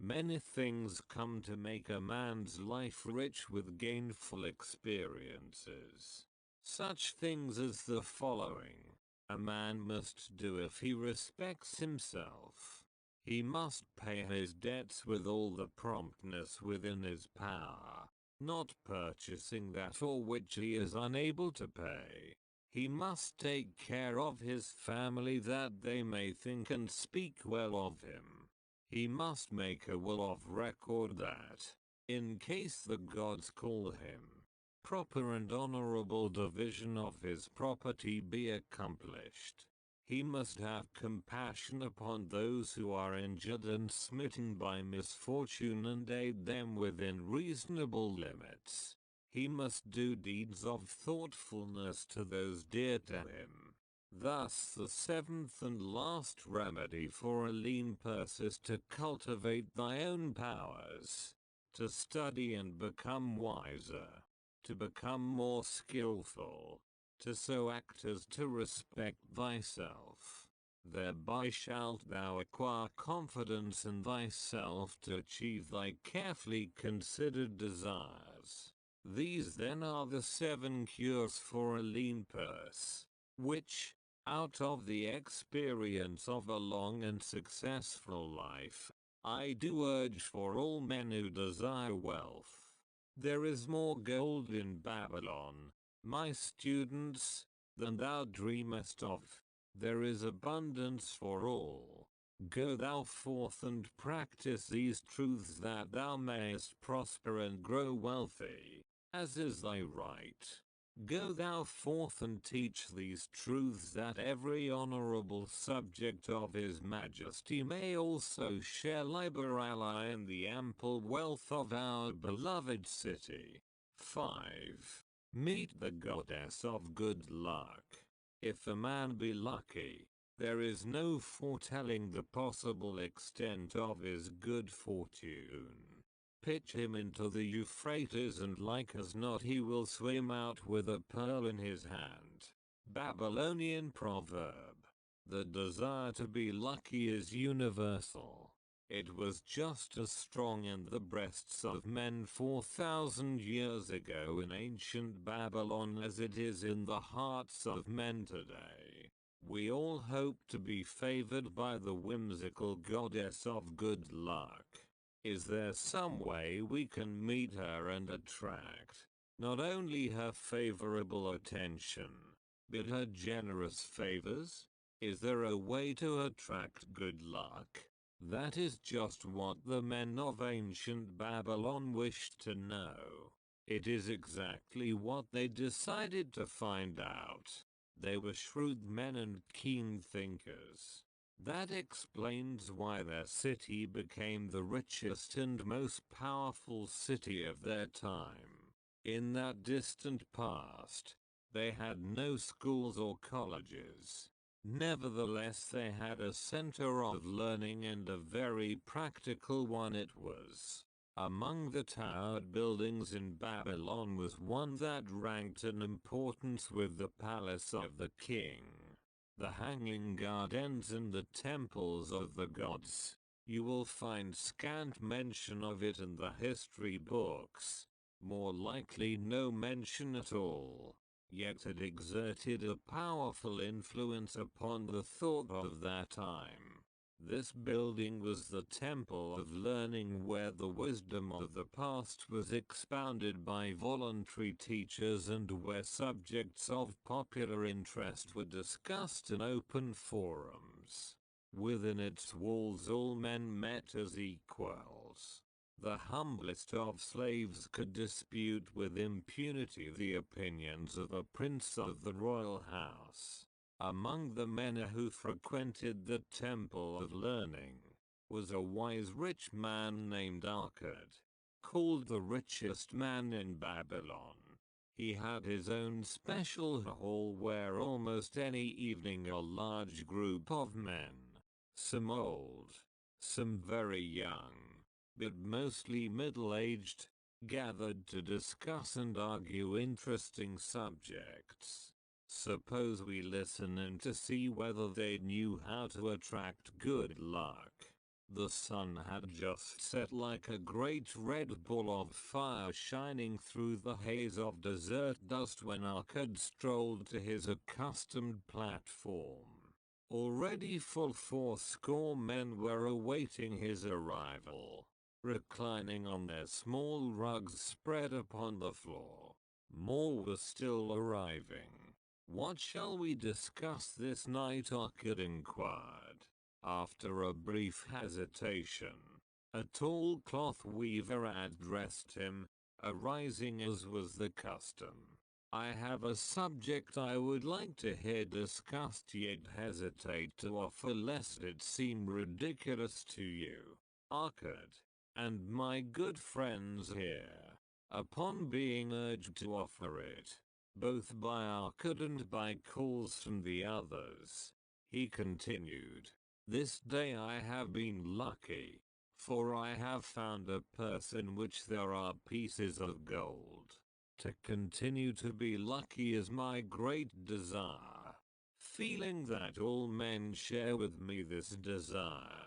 [SPEAKER 1] Many things come to make a man's life rich with gainful experiences. Such things as the following a man must do if he respects himself. He must pay his debts with all the promptness within his power, not purchasing that for which he is unable to pay. He must take care of his family that they may think and speak well of him. He must make a will of record that, in case the gods call him, proper and honorable division of his property be accomplished. He must have compassion upon those who are injured and smitten by misfortune and aid them within reasonable limits. He must do deeds of thoughtfulness to those dear to him. Thus the 7th and last remedy for a lean purse is to cultivate thy own powers, to study and become wiser, to become more skillful, to so act as to respect thyself. Thereby shalt thou acquire confidence in thyself to achieve thy carefully considered desires. These then are the 7 cures for a lean purse, which, out of the experience of a long and successful life, I do urge for all men who desire wealth. There is more gold in Babylon, my students, than thou dreamest of. There is abundance for all. Go thou forth and practice these truths that thou mayest prosper and grow wealthy, as is thy right. Go thou forth and teach these truths, that every honorable subject of his majesty may also share liberally in the ample wealth of our beloved city. 5. Meet the goddess of good luck. If a man be lucky, there is no foretelling the possible extent of his good fortune. Pitch him into the Euphrates, and like as not he will swim out with a pearl in his hand. Babylonian proverb. The desire to be lucky is universal. It was just as strong in the breasts of men 4,000 years ago in ancient Babylon as it is in the hearts of men today. We all hope to be favored by the whimsical goddess of good luck. Is there some way we can meet her and attract not only her favorable attention, but her generous favors? Is there a way to attract good luck? That is just what the men of ancient Babylon wished to know. It is exactly what they decided to find out. They were shrewd men and keen thinkers. That explains why their city became the richest and most powerful city of their time. In that distant past, they had no schools or colleges. Nevertheless, they had a center of learning, and a very practical one it was. Among the towered buildings in Babylon was one that ranked in importance with the palace of the king. The hanging gardens and the temples of the gods. You will find scant mention of it in the history books. More likely no mention at all. Yet it exerted a powerful influence upon the thought of that time. This building was the temple of learning, where the wisdom of the past was expounded by voluntary teachers, and where subjects of popular interest were discussed in open forums. Within its walls all men met as equals. The humblest of slaves could dispute with impunity the opinions of a prince of the royal house. Among the men who frequented the Temple of Learning was a wise rich man named Akkad, called the richest man in Babylon. He had his own special hall where almost any evening a large group of men, some old, some very young, but mostly middle-aged, gathered to discuss and argue interesting subjects. Suppose we listen in to see whether they knew how to attract good luck. The sun had just set like a great red ball of fire shining through the haze of desert dust when Akkad strolled to his accustomed platform. Already full 40 men were awaiting his arrival, reclining on their small rugs spread upon the floor. More were still arriving. What shall we discuss this night? Akkad inquired. After a brief hesitation, a tall cloth weaver addressed him, arising as was the custom. I have a subject I would like to hear discussed, yet hesitate to offer lest it seem ridiculous to you, Akkad, and my good friends here. Upon being urged to offer it, both by Akkad and by calls from the others, he continued, this day I have been lucky, for I have found a purse in which there are pieces of gold. To continue to be lucky is my great desire. Feeling that all men share with me this desire,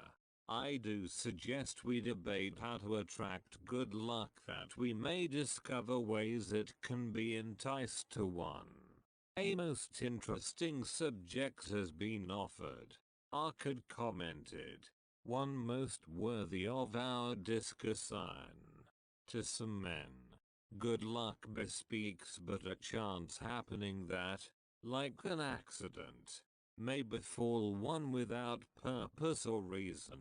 [SPEAKER 1] I do suggest we debate how to attract good luck, that we may discover ways it can be enticed to one. A most interesting subject has been offered, Akkad commented. One most worthy of our discussion. To some men, good luck bespeaks but a chance happening that, like an accident, may befall one without purpose or reason.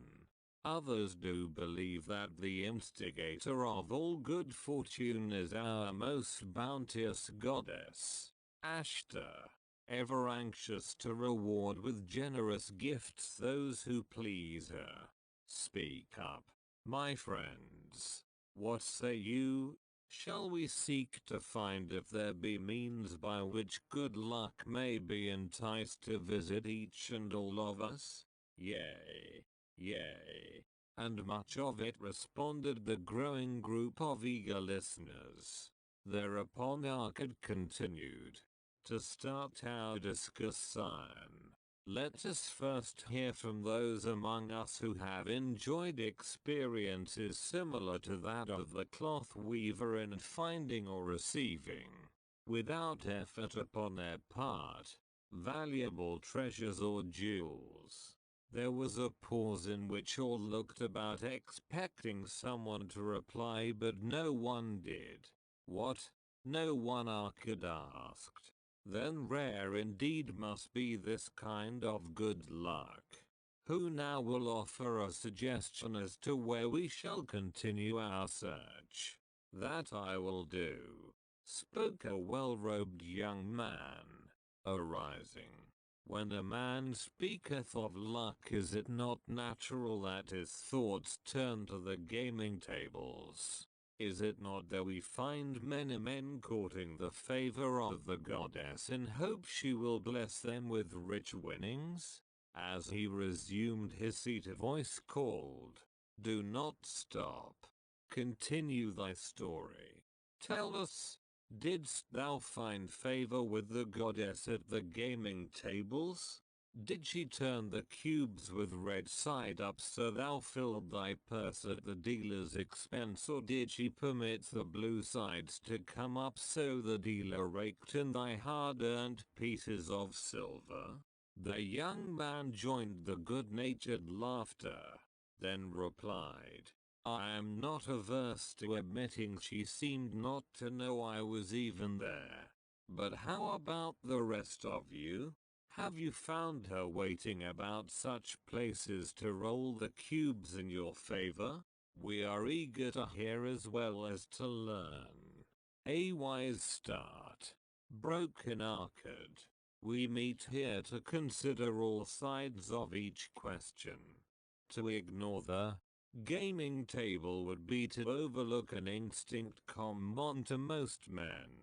[SPEAKER 1] Others do believe that the instigator of all good fortune is our most bounteous goddess, Ashtar, ever anxious to reward with generous gifts those who please her. Speak up, my friends. What say you? Shall we seek to find if there be means by which good luck may be enticed to visit each and all of us? Yea, yea, and much of it, responded the growing group of eager listeners. Thereupon Arkad continued. To start our discussion, let us first hear from those among us who have enjoyed experiences similar to that of the cloth weaver in finding or receiving, without effort upon their part, valuable treasures or jewels. There was a pause in which all looked about expecting someone to reply, but no one did. What? No one, Arkad asked. Then rare indeed must be this kind of good luck. Who now will offer a suggestion as to where we shall continue our search? That I will do, spoke a well-robed young man, arising. When a man speaketh of luck, is it not natural that his thoughts turn to the gaming tables? Is it not that we find many men courting the favor of the goddess in hope she will bless them with rich winnings? As he resumed his seat, a voice called, "Do not stop. Continue thy story. Tell us, didst thou find favor with the goddess at the gaming tables? Did she turn the cubes with red side up so thou filled thy purse at the dealer's expense, or did she permit the blue sides to come up so the dealer raked in thy hard-earned pieces of silver?" The young man joined the good-natured laughter, then replied, "I am not averse to admitting she seemed not to know I was even there. But how about the rest of you? Have you found her waiting about such places to roll the cubes in your favor? We are eager to hear as well as to learn." "A wise start," broke in Arkad. "We meet here to consider all sides of each question. To ignore the gaming table would be to overlook an instinct common to most men.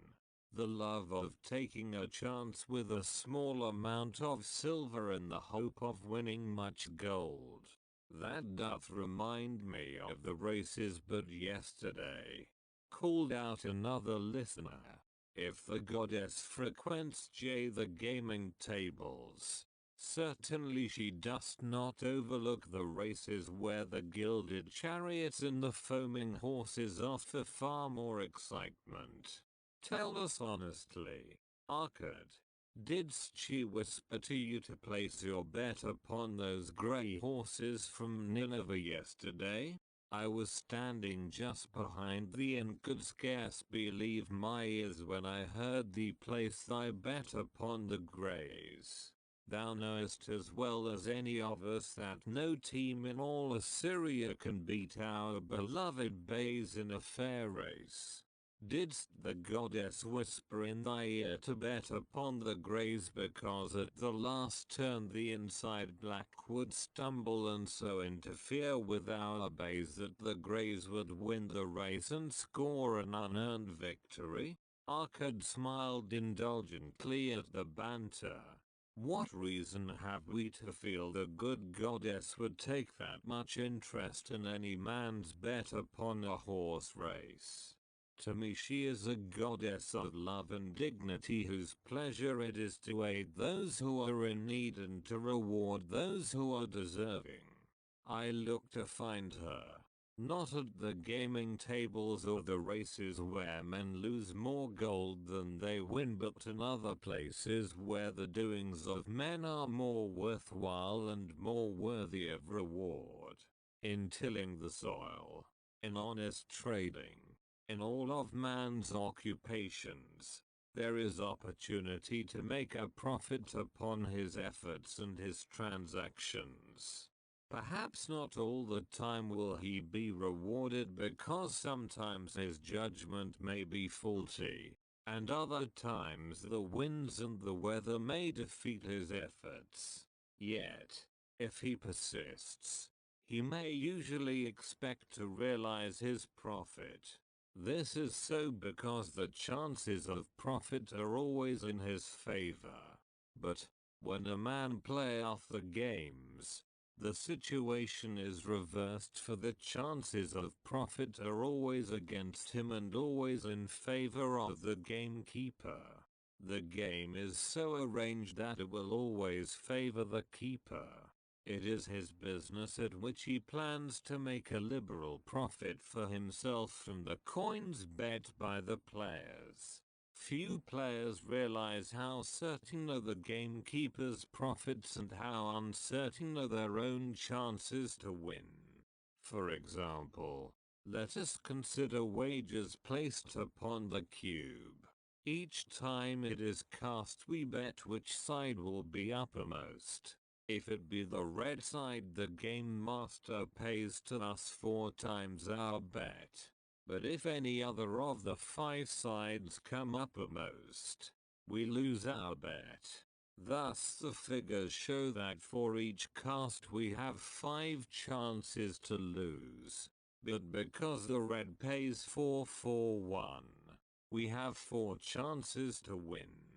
[SPEAKER 1] The love of taking a chance with a small amount of silver in the hope of winning much gold. That doth remind me of the races but yesterday," called out another listener. "If the goddess frequents the gaming tables, certainly she does not overlook the races where the gilded chariots and the foaming horses offer far more excitement. Tell us honestly, Arkad, didst she whisper to you to place your bet upon those grey horses from Nineveh yesterday? I was standing just behind thee and could scarce believe my ears when I heard thee place thy bet upon the greys. Thou knowest as well as any of us that no team in all Assyria can beat our beloved bays in a fair race. Didst the goddess whisper in thy ear to bet upon the greys because at the last turn the inside black would stumble and so interfere with our bays that the greys would win the race and score an unearned victory?" Arkad smiled indulgently at the banter. "What reason have we to feel the good goddess would take that much interest in any man's bet upon a horse race? To me she is a goddess of love and dignity whose pleasure it is to aid those who are in need and to reward those who are deserving. I look to find her, not at the gaming tables or the races where men lose more gold than they win, but in other places where the doings of men are more worthwhile and more worthy of reward. In tilling the soil, in honest trading, in all of man's occupations, there is opportunity to make a profit upon his efforts and his transactions. Perhaps not all the time will he be rewarded, because sometimes his judgment may be faulty, and other times the winds and the weather may defeat his efforts. Yet, if he persists, he may usually expect to realize his profit. This is so because the chances of profit are always in his favor. But, when a man plays off the games, the situation is reversed, for the chances of profit are always against him and always in favor of the gamekeeper. The game is so arranged that it will always favor the keeper. It is his business at which he plans to make a liberal profit for himself from the coins bet by the players. Few players realize how certain are the gamekeeper's profits and how uncertain are their own chances to win. For example, let us consider wagers placed upon the cube. Each time it is cast, we bet which side will be uppermost. If it be the red side, the game master pays to us 4 times our bet. But if any other of the 5 sides come uppermost, we lose our bet. Thus the figures show that for each cast we have 5 chances to lose. But because the red pays 4 for 1, we have 4 chances to win.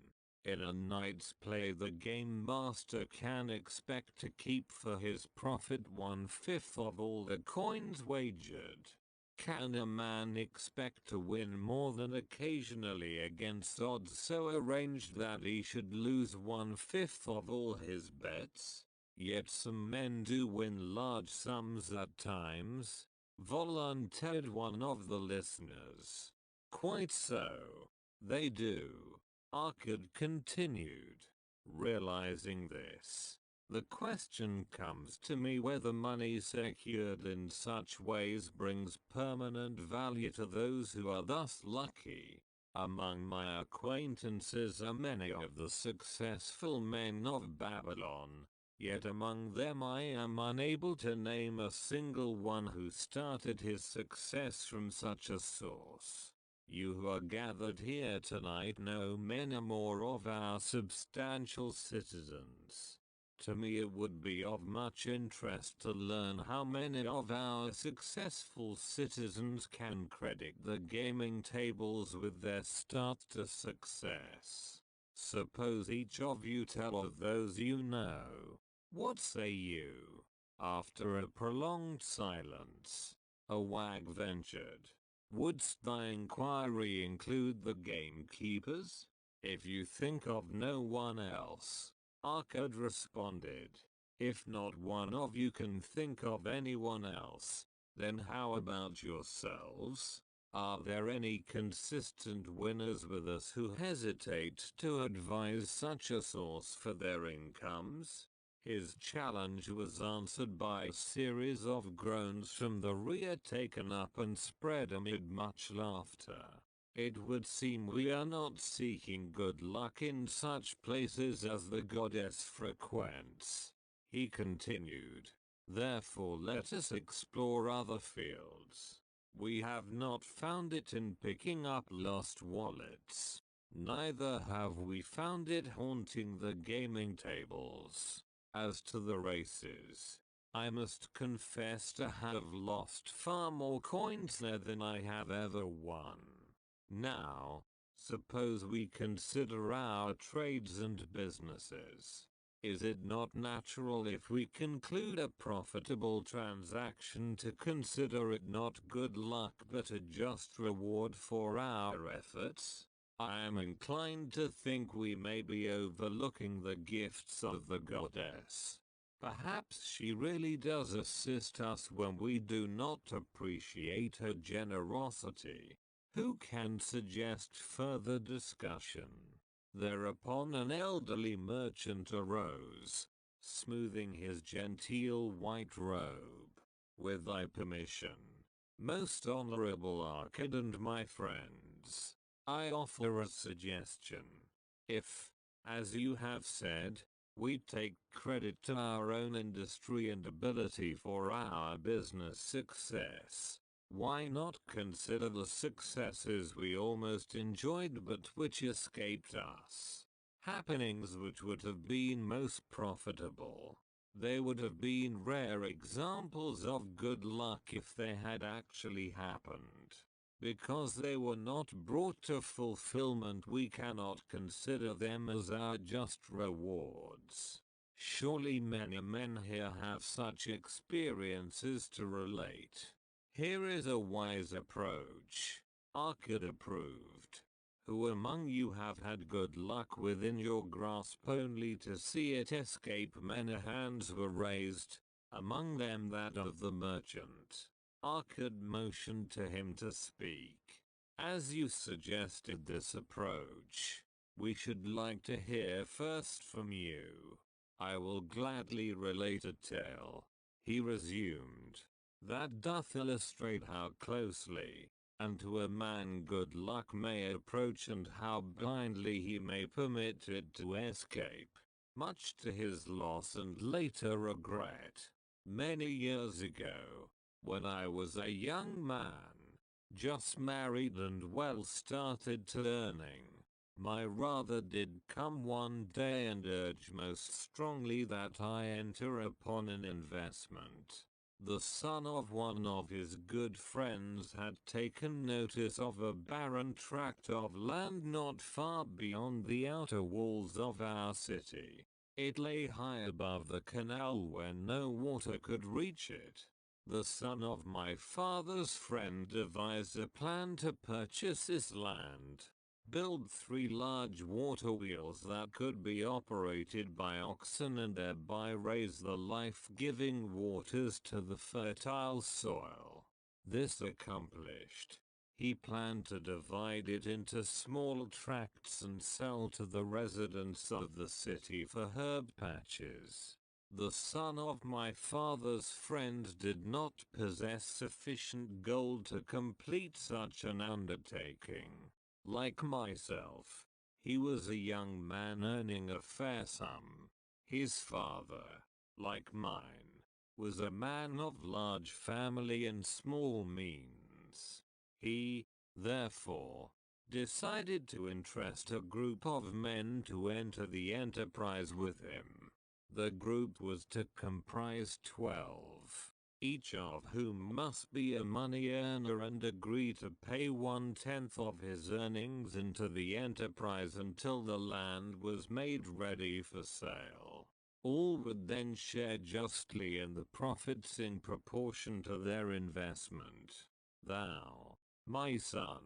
[SPEAKER 1] In a night's play, the game master can expect to keep for his profit 1/5 of all the coins wagered. Can a man expect to win more than occasionally against odds so arranged that he should lose 1/5 of all his bets? Yet some men do win large sums at times, volunteered one of the listeners. Quite so, they do. Arkad continued. Realizing this, the question comes to me whether money secured in such ways brings permanent value to those who are thus lucky. Among my acquaintances are many of the successful men of Babylon, yet among them I am unable to name a single one who started his success from such a source. You who are gathered here tonight know many more of our substantial citizens. To me it would be of much interest to learn how many of our successful citizens can credit the gaming tables with their start to success. Suppose each of you tell of those you know. What say you? After a prolonged silence, a wag ventured. Wouldst thy inquiry include the gamekeepers? If you think of no one else, Arkad responded. If not one of you can think of anyone else, then how about yourselves? Are there any consistent winners with us who hesitate to advise such a source for their incomes? His challenge was answered by a series of groans from the rear, taken up and spread amid much laughter. It would seem we are not seeking good luck in such places as the goddess frequents. He continued. Therefore let us explore other fields. We have not found it in picking up lost wallets. Neither have we found it haunting the gaming tables. As to the races, I must confess to have lost far more coins there than I have ever won. Now, suppose we consider our trades and businesses. Is it not natural, if we conclude a profitable transaction, to consider it not good luck but a just reward for our efforts? I am inclined to think we may be overlooking the gifts of the goddess. Perhaps she really does assist us when we do not appreciate her generosity. Who can suggest further discussion? Thereupon an elderly merchant arose, smoothing his genteel white robe. With thy permission, most honorable Arkad and my friends, I offer a suggestion. If, as you have said, We take credit to our own industry and ability for our business success. Why not consider the successes we almost enjoyed but which escaped us? Happenings which would have been most profitable. They would have been rare examples of good luck if they had actually happened. Because they were not brought to fulfillment, we cannot consider them as our just rewards. Surely many men here have such experiences to relate. Here is a wise approach. Arkad approved. Who among you have had good luck within your grasp only to see it escape? Many hands were raised, among them that of the merchant. Arkad motioned to him to speak. As you suggested this approach, we should like to hear first from you. I will gladly relate a tale. He resumed. That doth illustrate how closely, unto a man good luck may approach and how blindly he may permit it to escape, much to his loss and later regret. Many years ago, when I was a young man, just married and well started to earning, my brother did come one day and urge most strongly that I enter upon an investment. The son of one of his good friends had taken notice of a barren tract of land not far beyond the outer walls of our city. It lay high above the canal where no water could reach it. The son of my father's friend devised a plan to purchase this land, build 3 large water wheels that could be operated by oxen and thereby raise the life-giving waters to the fertile soil. This accomplished, he planned to divide it into small tracts and sell to the residents of the city for herb patches. The son of my father's friend did not possess sufficient gold to complete such an undertaking. Like myself, he was a young man earning a fair sum. His father, like mine, was a man of large family and small means. He, therefore, decided to entrust a group of men to enter the enterprise with him. The group was to comprise 12, each of whom must be a money earner and agree to pay 1/10 of his earnings into the enterprise until the land was made ready for sale. All would then share justly in the profits in proportion to their investment. Thou, my son,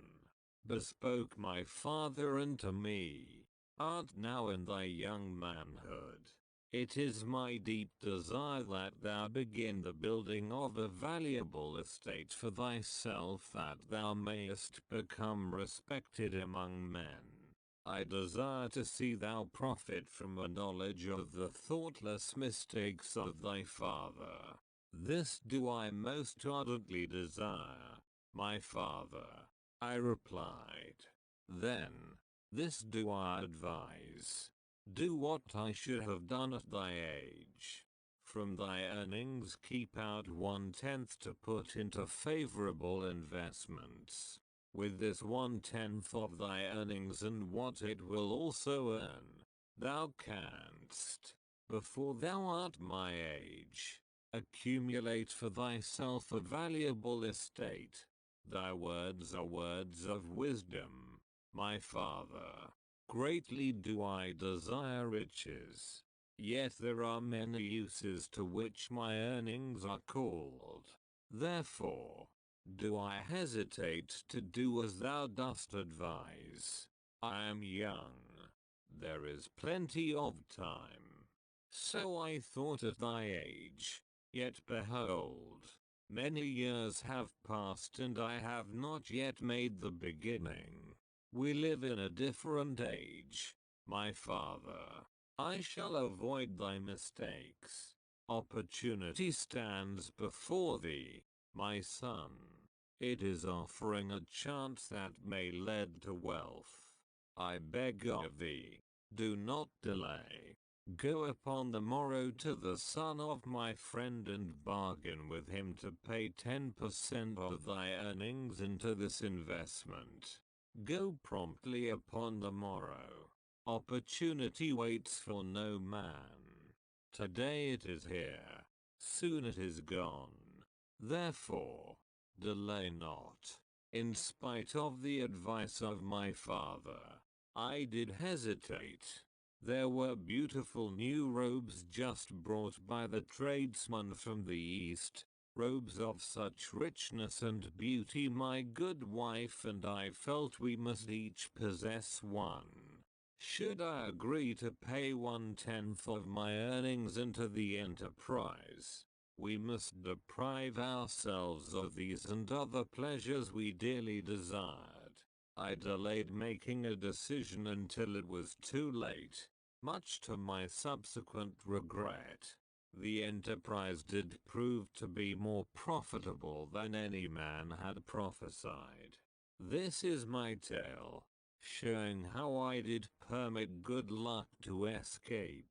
[SPEAKER 1] bespoke my father unto me, art now in thy young manhood. It is my deep desire that thou begin the building of a valuable estate for thyself, that thou mayest become respected among men. I desire to see thou profit from a knowledge of the thoughtless mistakes of thy father. This do I most ardently desire, my father, I replied. Then, this do I advise. Do what I should have done at thy age. From thy earnings keep out 1/10 to put into favorable investments. With this 1/10 of thy earnings and what it will also earn, thou canst, before thou art my age, accumulate for thyself a valuable estate. Thy words are words of wisdom, my father. Greatly do I desire riches, yet there are many uses to which my earnings are called. Therefore, do I hesitate to do as thou dost advise. I am young. There is plenty of time. So I thought at thy age, yet behold, many years have passed and I have not yet made the beginning. We live in a different age, my father. I shall avoid thy mistakes. Opportunity stands before thee, my son. It is offering a chance that may lead to wealth. I beg of thee, do not delay. Go upon the morrow to the son of my friend and bargain with him to pay 10% of thy earnings into this investment. Go promptly upon the morrow. Opportunity waits for no man. Today it is here, soon it is gone. Therefore, delay not. In spite of the advice of my father, I did hesitate. There were beautiful new robes just brought by the tradesman from the east, robes of such richness and beauty my good wife and I felt we must each possess one. Should I agree to pay 1/10 of my earnings into the enterprise, we must deprive ourselves of these and other pleasures we dearly desired. I delayed making a decision until it was too late, much to my subsequent regret. The enterprise did prove to be more profitable than any man had prophesied. This is my tale, showing how I did permit good luck to escape.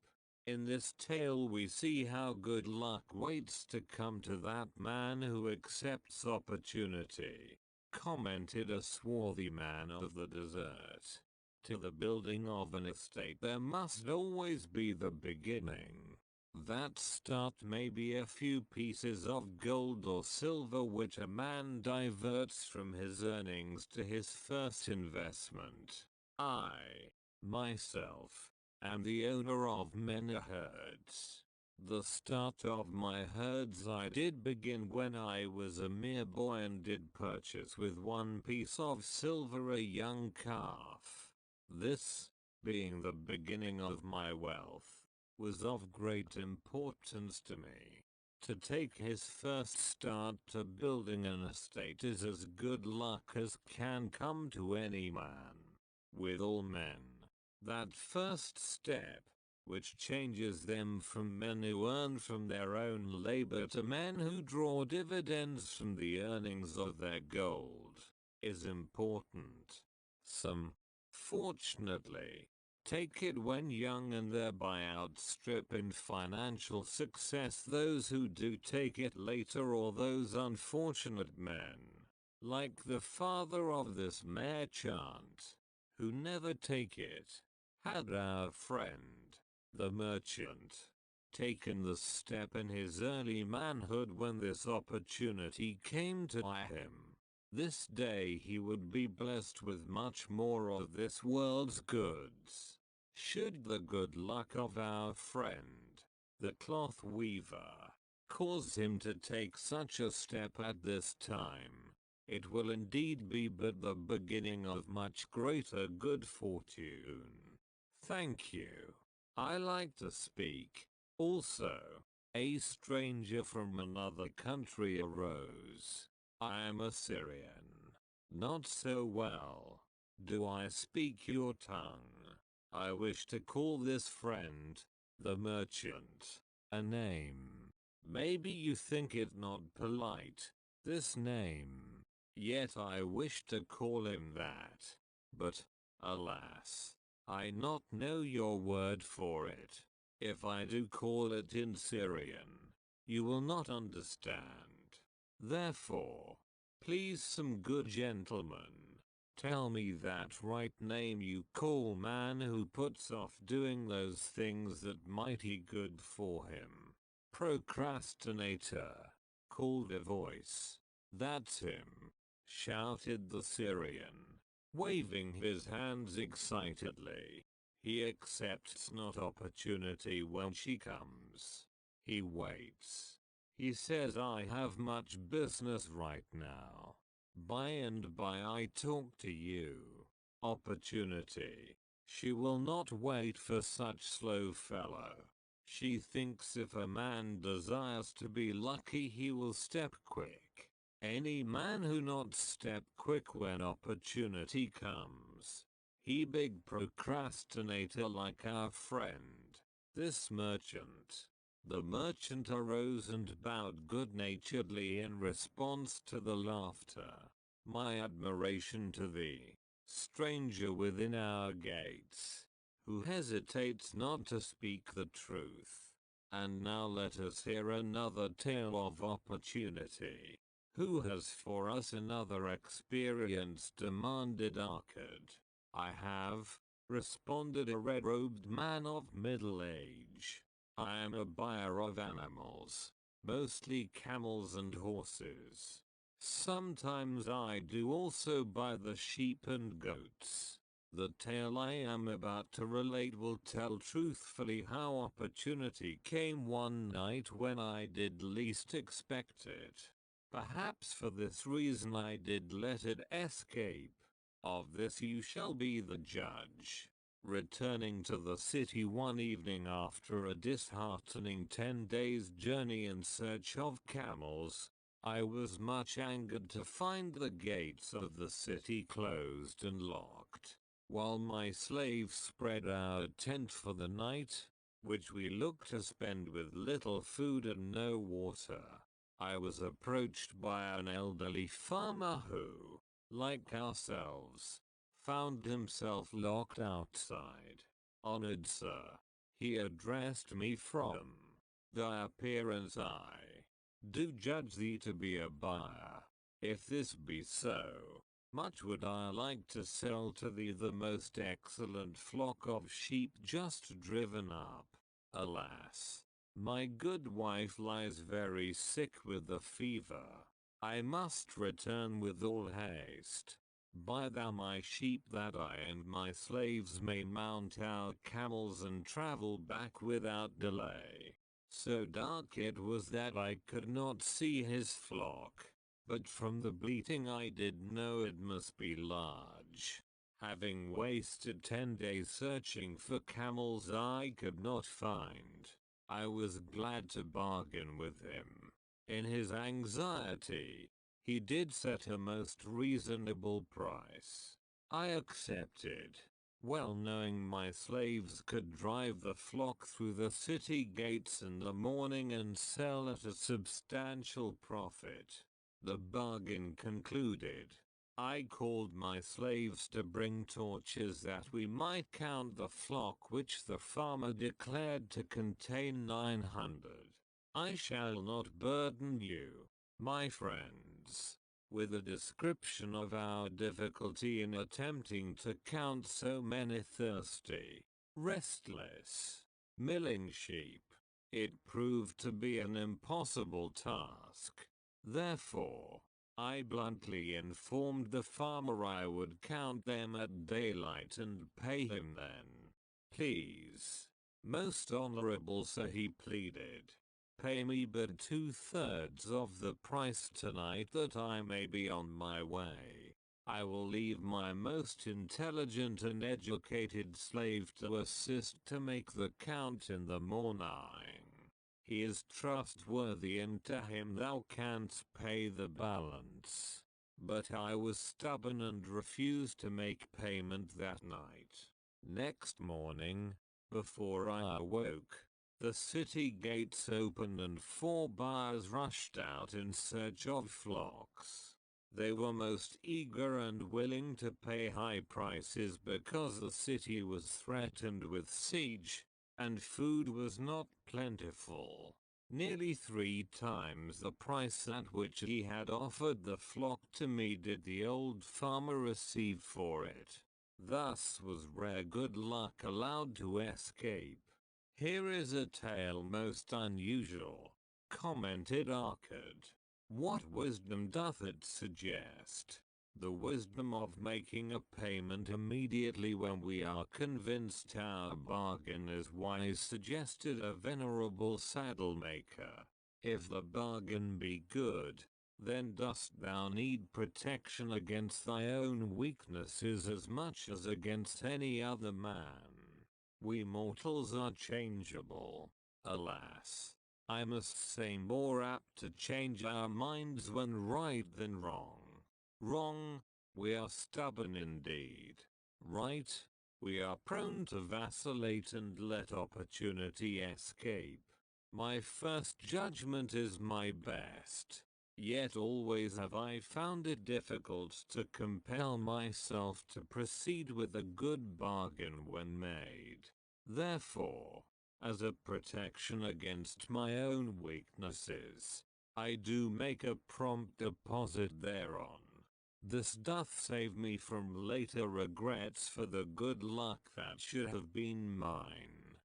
[SPEAKER 1] In this tale we see how good luck waits to come to that man who accepts opportunity. Commented a swarthy man of the desert. To the building of an estate there must always be the beginning. That start may be a few pieces of gold or silver which a man diverts from his earnings to his first investment. I, myself, am the owner of many herds. The start of my herds I did begin when I was a mere boy and did purchase with one piece of silver a young calf. This, being the beginning of my wealth, was of great importance to me. To take his first start to building an estate is as good luck as can come to any man. With all men, that first step, which changes them from men who earn from their own labor to men who draw dividends from the earnings of their gold, is important. Some, fortunately, take it when young and thereby outstrip in financial success those who do take it later, or those unfortunate men, like the father of this merchant, who never take it. Had our friend, the merchant, taken the step in his early manhood when this opportunity came to him, this day he would be blessed with much more of this world's goods. Should the good luck of our friend, the cloth weaver, cause him to take such a step at this time, it will indeed be but the beginning of much greater good fortune. Thank you. I like to speak. Also, a stranger from another country arose. I am a Syrian. Not so well. Do I speak your tongue? I wish to call this friend, the merchant, a name. Maybe you think it not polite, this name. Yet I wish to call him that. But, alas, I not know your word for it. If I do call it in Syrian, you will not understand. Therefore, please some good gentleman, tell me that right name you call man who puts off doing those things that mighty good for him. Procrastinator, called a voice. That's him, shouted the Syrian, waving his hands excitedly. He accepts not opportunity when she comes. He waits. He says I have much business right now. By and by I talk to you. Opportunity. She will not wait for such slow fellow. She thinks if a man desires to be lucky he will step quick. Any man who not step quick when opportunity comes, he big procrastinator like our friend, this merchant. The merchant arose and bowed good-naturedly in response to the laughter. My admiration to thee, stranger within our gates, who hesitates not to speak the truth. And now let us hear another tale of opportunity. Who has for us another experience? Demanded Arkad. I have, responded a red-robed man of middle age. I am a buyer of animals, mostly camels and horses. Sometimes I do also buy the sheep and goats. The tale I am about to relate will tell truthfully how opportunity came one night when I did least expect it. Perhaps for this reason I did let it escape. Of this you shall be the judge. Returning to the city one evening after a disheartening 10 days journey in search of camels, I was much angered to find the gates of the city closed and locked. While my slaves spread our tent for the night, which we looked to spend with little food and no water, I was approached by an elderly farmer who, like ourselves, found himself locked outside. Honored sir, he addressed me from thy appearance I do judge thee to be a buyer. If this be so, much would I like to sell to thee the most excellent flock of sheep just driven up. Alas, my good wife lies very sick with the fever. I must return with all haste. Buy thou my sheep that I and my slaves may mount our camels and travel back without delay. So dark it was that I could not see his flock, but from the bleating I did know it must be large. Having wasted 10 days searching for camels I could not find, I was glad to bargain with him. In his anxiety, he did set a most reasonable price. I accepted, well knowing my slaves could drive the flock through the city gates in the morning and sell at a substantial profit. The bargain concluded, I called my slaves to bring torches that we might count the flock, which the farmer declared to contain 900. I shall not burden you, my friends, with a description of our difficulty in attempting to count so many thirsty, restless, milling sheep. It proved to be an impossible task. Therefore, I bluntly informed the farmer I would count them at daylight and pay him then. Please, most honorable sir, he pleaded, pay me but 2/3 of the price tonight that I may be on my way. I will leave my most intelligent and educated slave to assist to make the count in the morning. He is trustworthy and to him thou canst pay the balance. But I was stubborn and refused to make payment that night. Next morning, before I awoke, the city gates opened and 4 buyers rushed out in search of flocks. They were most eager and willing to pay high prices because the city was threatened with siege, and food was not plentiful. Nearly 3 times the price at which he had offered the flock to me did the old farmer receive for it. Thus was rare good luck allowed to escape. Here is a tale most unusual, commented Arkad. What wisdom doth it suggest? The wisdom of making a payment immediately when we are convinced our bargain is wise, suggested a venerable saddle maker. If the bargain be good, then dost thou need protection against thy own weaknesses as much as against any other man. We mortals are changeable. Alas, I must say more apt to change our minds when right than wrong. Wrong, we are stubborn indeed. Right, we are prone to vacillate and let opportunity escape. My first judgment is my best. Yet always have I found it difficult to compel myself to proceed with a good bargain when made. Therefore, as a protection against my own weaknesses, I do make a prompt deposit thereon. This doth save me from later regrets for the good luck that should have been mine.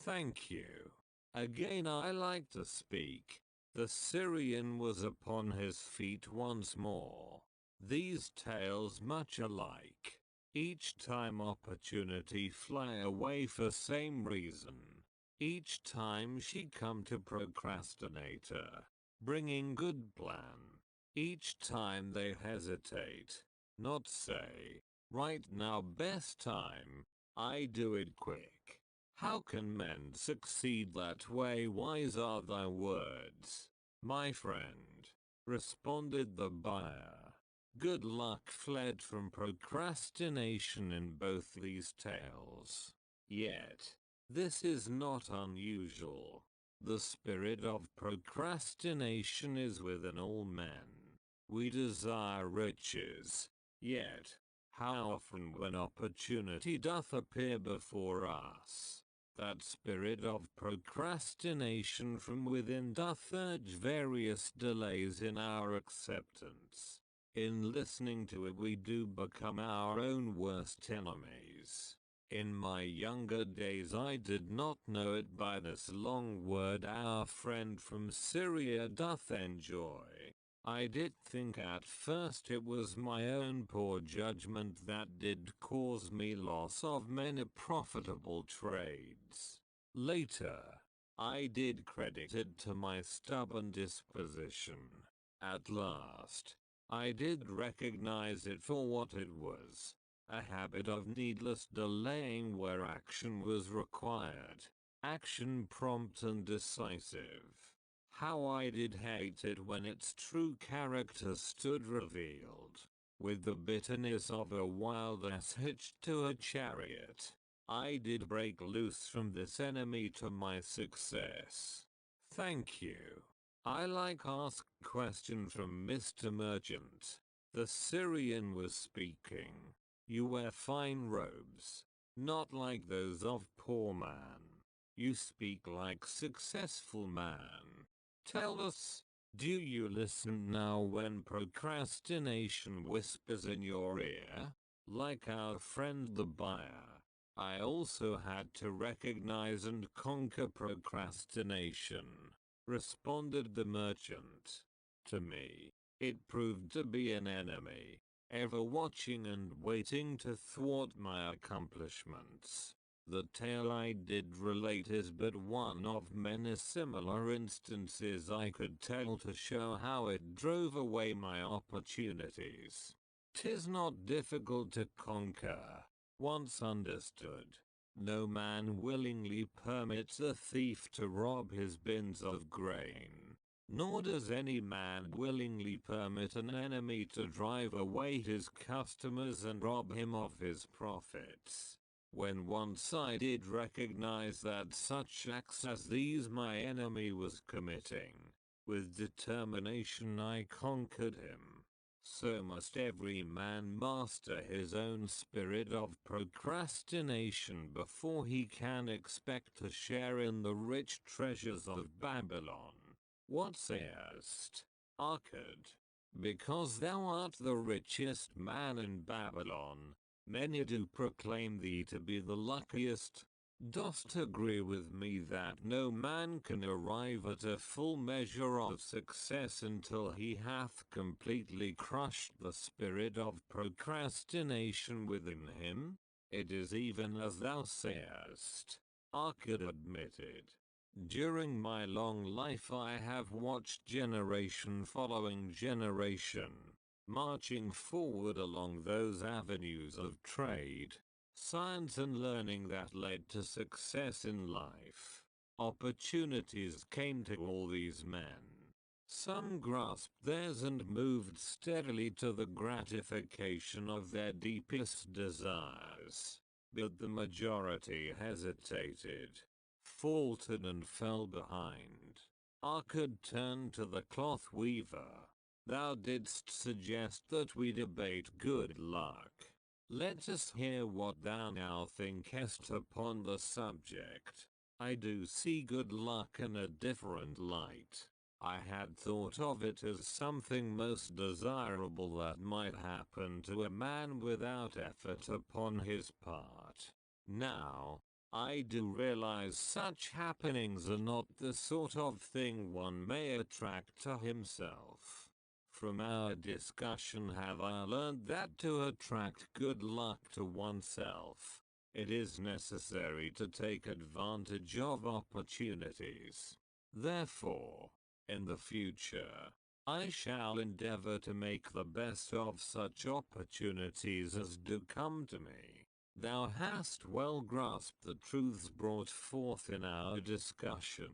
[SPEAKER 1] Thank you. Again I like to speak. The Syrian was upon his feet once more. These tales much alike. Each time opportunity fly away for same reason. Each time she come to procrastinator, bringing good plan. Each time they hesitate, not say, right now best time, I do it quick. How can men succeed that way? Wise are thy words, my friend, responded the buyer. Good luck fled from procrastination in both these tales. Yet, this is not unusual. The spirit of procrastination is within all men. We desire riches, yet, how often when opportunity doth appear before us, that spirit of procrastination from within doth urge various delays in our acceptance. In listening to it we do become our own worst enemies. In my younger days I did not know it by this long word our friend from Syria doth enjoy. I did think at first it was my own poor judgment that did cause me loss of many profitable trades. Later, I did credit it to my stubborn disposition. At last, I did recognize it for what it was. A habit of needless delaying where action was required. Action prompt and decisive. How I did hate it when its true character stood revealed. With the bitterness of a wild ass hitched to a chariot, I did break loose from this enemy to my success. Thank you. I like ask question from Mr. Merchant. The Syrian was speaking. You wear fine robes, not like those of poor man. You speak like successful man. Tell us, do you listen now when procrastination whispers in your ear? Like our friend the buyer, I also had to recognize and conquer procrastination, responded the merchant. To me, it proved to be an enemy, ever watching and waiting to thwart my accomplishments. The tale I did relate is but one of many similar instances I could tell to show how it drove away my opportunities. 'Tis not difficult to conquer, once understood. No man willingly permits a thief to rob his bins of grain. Nor does any man willingly permit an enemy to drive away his customers and rob him of his profits. When once I did recognize that such acts as these my enemy was committing, with determination I conquered him. So must every man master his own spirit of procrastination before he can expect to share in the rich treasures of Babylon. What sayest, Arcad? Because thou art the richest man in Babylon, many do proclaim thee to be the luckiest. Dost agree with me that no man can arrive at a full measure of success until he hath completely crushed the spirit of procrastination within him? It is even as thou sayest, Arcad admitted. During my long life I have watched generation following generation, marching forward along those avenues of trade, science and learning that led to success in life. Opportunities came to all these men. Some grasped theirs and moved steadily to the gratification of their deepest desires, but the majority hesitated, faltered and fell behind. Arcad turned to the cloth weaver. thou didst suggest that we debate good luck. Let us hear what thou now thinkest upon the subject. I do see good luck in a different light. I had thought of it as something most desirable that might happen to a man without effort upon his part. Now, I do realize such happenings are not the sort of thing one may attract to himself. From our discussion have I learned that to attract good luck to oneself, it is necessary to take advantage of opportunities. Therefore, in the future, I shall endeavor to make the best of such opportunities as do come to me. Thou hast well grasped the truths brought forth in our discussion.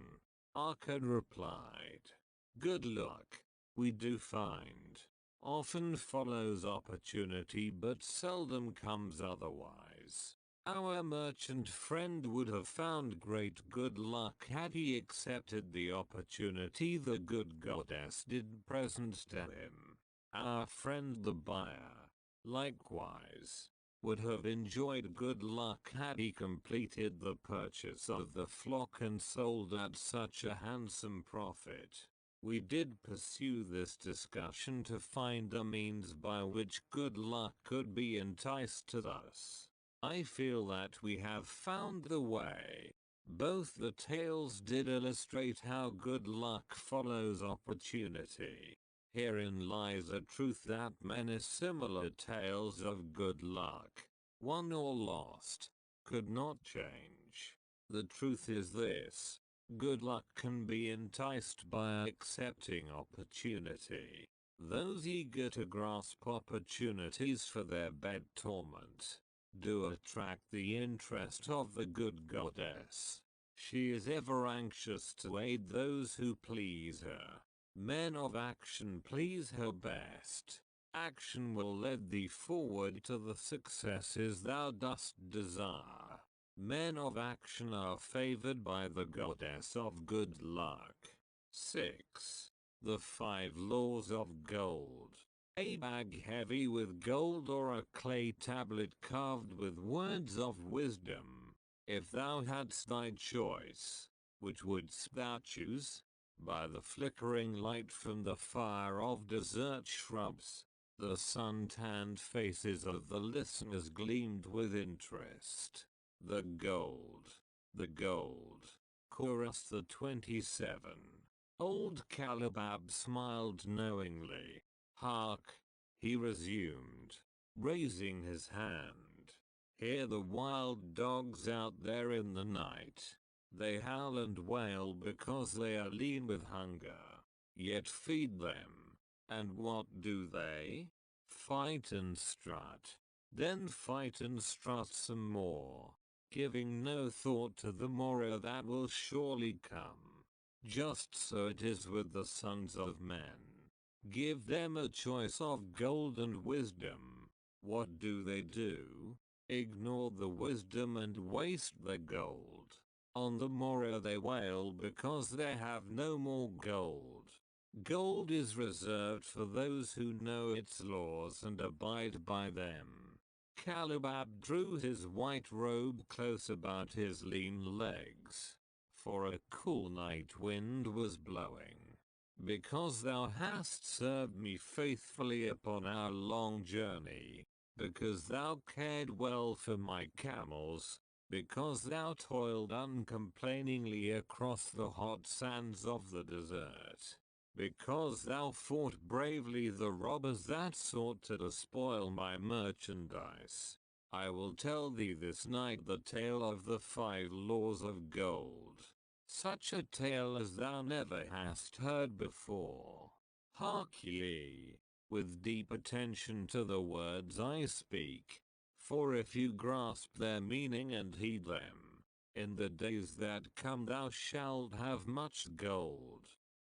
[SPEAKER 1] Arcad replied. Good luck, we do find, often follows opportunity but seldom comes otherwise. Our merchant friend would have found great good luck had he accepted the opportunity the good goddess did present to him. Our friend the buyer, likewise, would have enjoyed good luck had he completed the purchase of the flock and sold at such a handsome profit. We did pursue this discussion to find a means by which good luck could be enticed to us. I feel that we have found the way. Both the tales did illustrate how good luck follows opportunity. Herein lies a truth that many similar tales of good luck, won or lost, could not change. The truth is this: good luck can be enticed by accepting opportunity. Those eager to grasp opportunities for their bed torment do attract the interest of the good goddess. She is ever anxious to aid those who please her. Men of action please her best. Action will lead thee forward to the successes thou dost desire. Men of action are favored by the goddess of good luck. 6. The 5 Laws of Gold. A bag heavy with gold or a clay tablet carved with words of wisdom. If thou hadst thy choice, which wouldst thou choose? By the flickering light from the fire of desert shrubs, the sun-tanned faces of the listeners gleamed with interest. The gold. The gold. Chorus the 27. Old Calibab smiled knowingly. Hark, he resumed, raising his hand. Hear the wild dogs out there in the night. They howl and wail because they are lean with hunger. Yet feed them. And what do they? Fight and strut. Then fight and strut some more, giving no thought to the morrow that will surely come. Just so it is with the sons of men. Give them a choice of gold and wisdom. What do? Ignore the wisdom and waste the gold. On the morrow they wail because they have no more gold. Gold is reserved for those who know its laws and abide by them. Calibab drew his white robe close about his lean legs, for a cool night wind was blowing. Because thou hast served me faithfully upon our long journey, because thou cared well for my camels, because thou toiled uncomplainingly across the hot sands of the desert, because thou fought bravely the robbers that sought to despoil my merchandise, I will tell thee this night the tale of the 5 Laws of Gold. Such a tale as thou never hast heard before. Hark ye, with deep attention to the words I speak, for if you grasp their meaning and heed them, in the days that come thou shalt have much gold.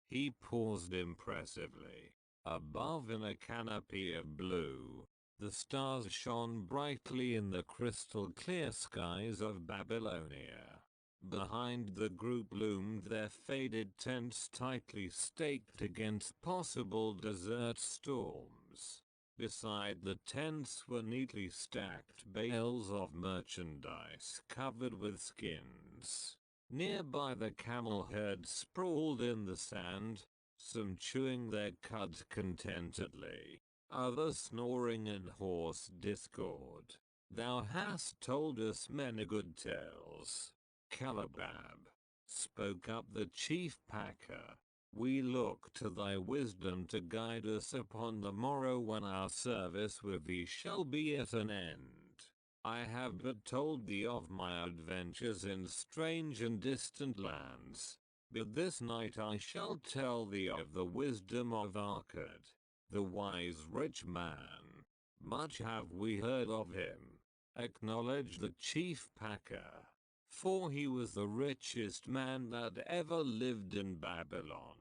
[SPEAKER 1] He paused impressively. Above in a canopy of blue, the stars shone brightly in the crystal clear skies of Babylonia. Behind the group loomed their faded tents, tightly staked against possible desert storms. Beside the tents were neatly stacked bales of merchandise covered with skins. Nearby the camel herd sprawled in the sand, some chewing their cuds contentedly, others snoring in hoarse discord. "Thou hast told us many good tales, Calabab," spoke up the chief packer. "We look to thy wisdom to guide us upon the morrow when our service with thee shall be at an end. I have but told thee of my adventures in strange and distant lands, but this night I shall tell thee of the wisdom of Arkad, the wise rich man. Much have we heard of him," acknowledged the chief packer, "for he was the richest man that ever lived in Babylon.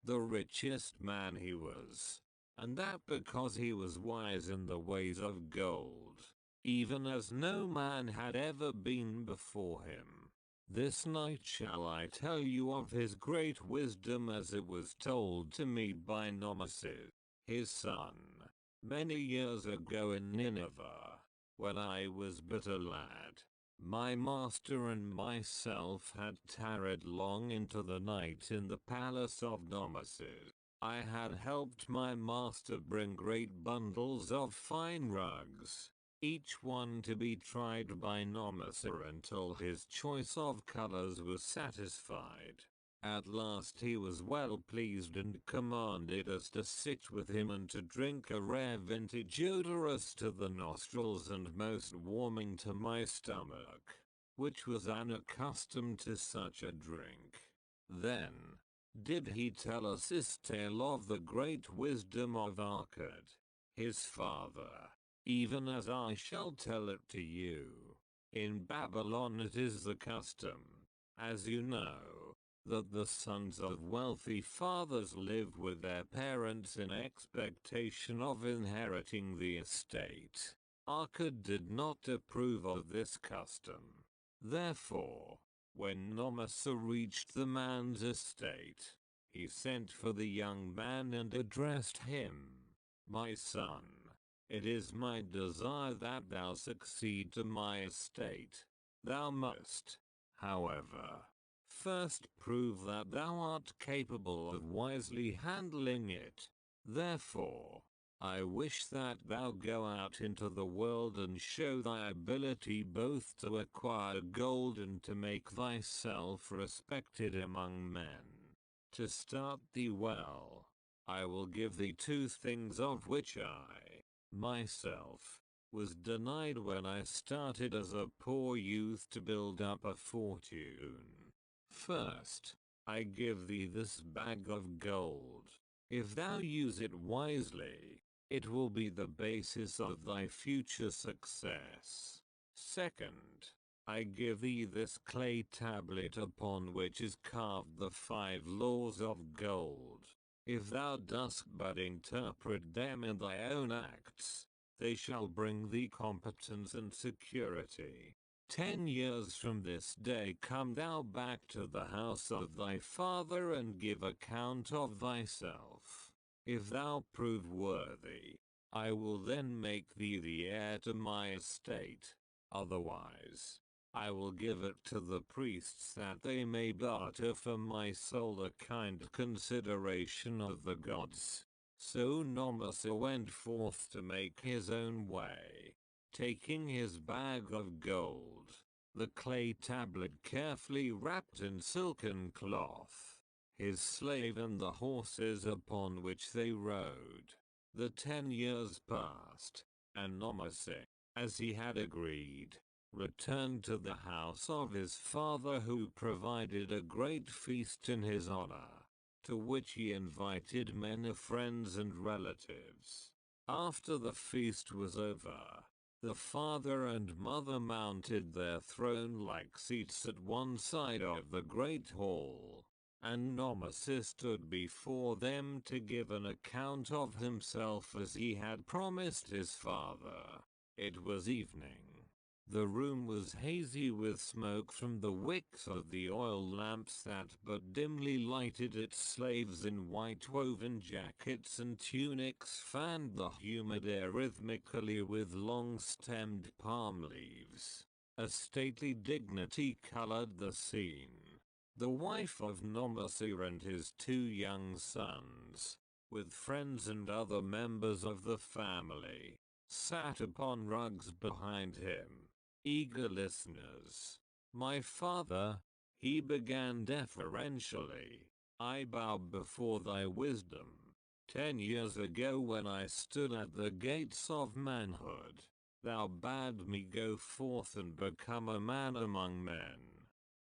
[SPEAKER 1] The richest man he was, and that because he was wise in the ways of gold, even as no man had ever been before him. This night shall I tell you of his great wisdom as it was told to me by Nomesis, his son, many years ago in Nineveh, when I was but a lad. My master and myself had tarried long into the night in the palace of Nomesis. I had helped my master bring great bundles of fine rugs, each one to be tried by Nomesis until his choice of colors was satisfied. At last he was well pleased and commanded us to sit with him and to drink a rare vintage odorous to the nostrils and most warming to my stomach, which was unaccustomed to such a drink. Then did he tell us his tale of the great wisdom of Arkad, his father, even as I shall tell it to you. In Babylon it is the custom, as you know, that the sons of wealthy fathers live with their parents in expectation of inheriting the estate. Arkad did not approve of this custom. Therefore, when Nomesis reached the man's estate, he sent for the young man and addressed him, "My son, it is my desire that thou succeed to my estate. Thou must, however, first prove that thou art capable of wisely handling it. Therefore, I wish that thou go out into the world and show thy ability both to acquire gold and to make thyself respected among men. To start thee well, I will give thee two things of which I, myself, was denied when I started as a poor youth to build up a fortune. First, I give thee this bag of gold. If thou use it wisely, it will be the basis of thy future success. Second, I give thee this clay tablet upon which is carved the 5 laws of gold. If thou dost but interpret them in thy own acts, they shall bring thee competence and security. 10 years from this day come thou back to the house of thy father and give account of thyself. If thou prove worthy, I will then make thee the heir to my estate. Otherwise, I will give it to the priests that they may barter for my soul a kind consideration of the gods." So Nomesis went forth to make his own way, taking his bag of gold, the clay tablet carefully wrapped in silken cloth, his slave and the horses upon which they rode. The 10 years passed, and Nomesis, as he had agreed, returned to the house of his father, who provided a great feast in his honor, to which he invited many friends and relatives. After the feast was over, the father and mother mounted their throne-like seats at one side of the great hall, and Nomesis stood before them to give an account of himself as he had promised his father. It was evening, The room was hazy with smoke from the wicks of the oil lamps that but dimly lighted it. Slaves in white woven jackets and tunics fanned the humid air rhythmically with long-stemmed palm leaves. A stately dignity colored the scene. The wife of Nomasir and his 2 young sons, with friends and other members of the family, sat upon rugs behind him, eager listeners. "My father," he began deferentially, "I bow before thy wisdom. 10 years ago when I stood at the gates of manhood, thou bade me go forth and become a man among men.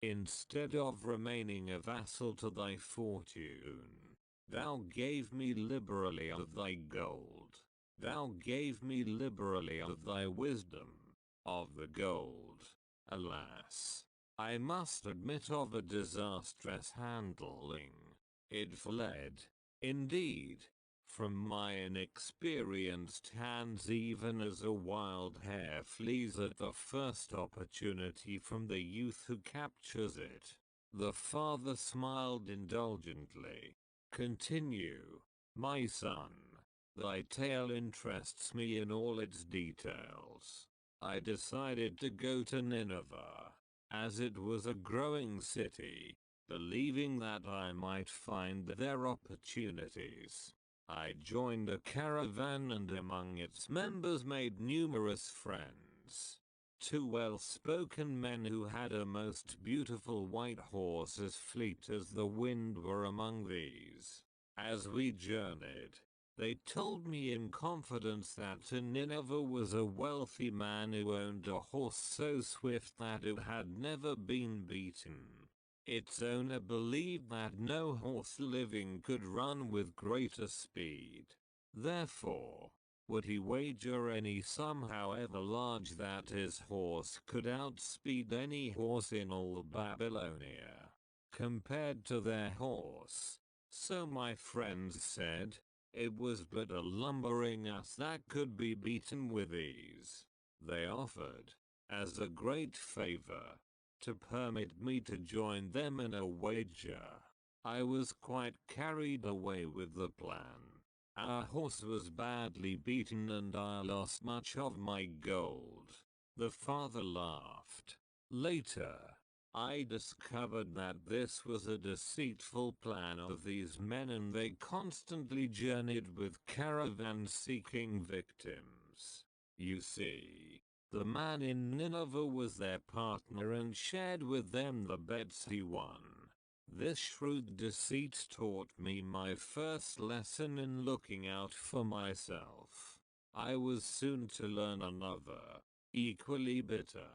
[SPEAKER 1] Instead of remaining a vassal to thy fortune, thou gave me liberally of thy gold. Thou gave me liberally of thy wisdom. Of the gold, alas, I must admit of a disastrous handling. It fled, indeed, from my inexperienced hands even as a wild hare flees at the first opportunity from the youth who captures it." The father smiled indulgently. "Continue, my son. Thy tale interests me in all its details. I decided to go to Nineveh, as it was a growing city, believing that I might find there opportunities. I joined a caravan and among its members made numerous friends. 2 well-spoken men who had a most beautiful white horse as fleet as the wind were among these. As we journeyed, they told me in confidence that in Nineveh was a wealthy man who owned a horse so swift that it had never been beaten. Its owner believed that no horse living could run with greater speed. Therefore, would he wager any sum however large that his horse could outspeed any horse in all Babylonia, compared to their horse. So my friends said, it was but a lumbering ass that could be beaten with ease. They offered, as a great favor, to permit me to join them in a wager. I was quite carried away with the plan. Our horse was badly beaten and I lost much of my gold." The father laughed. "Later, I discovered that this was a deceitful plan of these men and they constantly journeyed with caravans seeking victims. You see, the man in Nineveh was their partner and shared with them the bets he won. This shrewd deceit taught me my first lesson in looking out for myself. I was soon to learn another, equally bitter.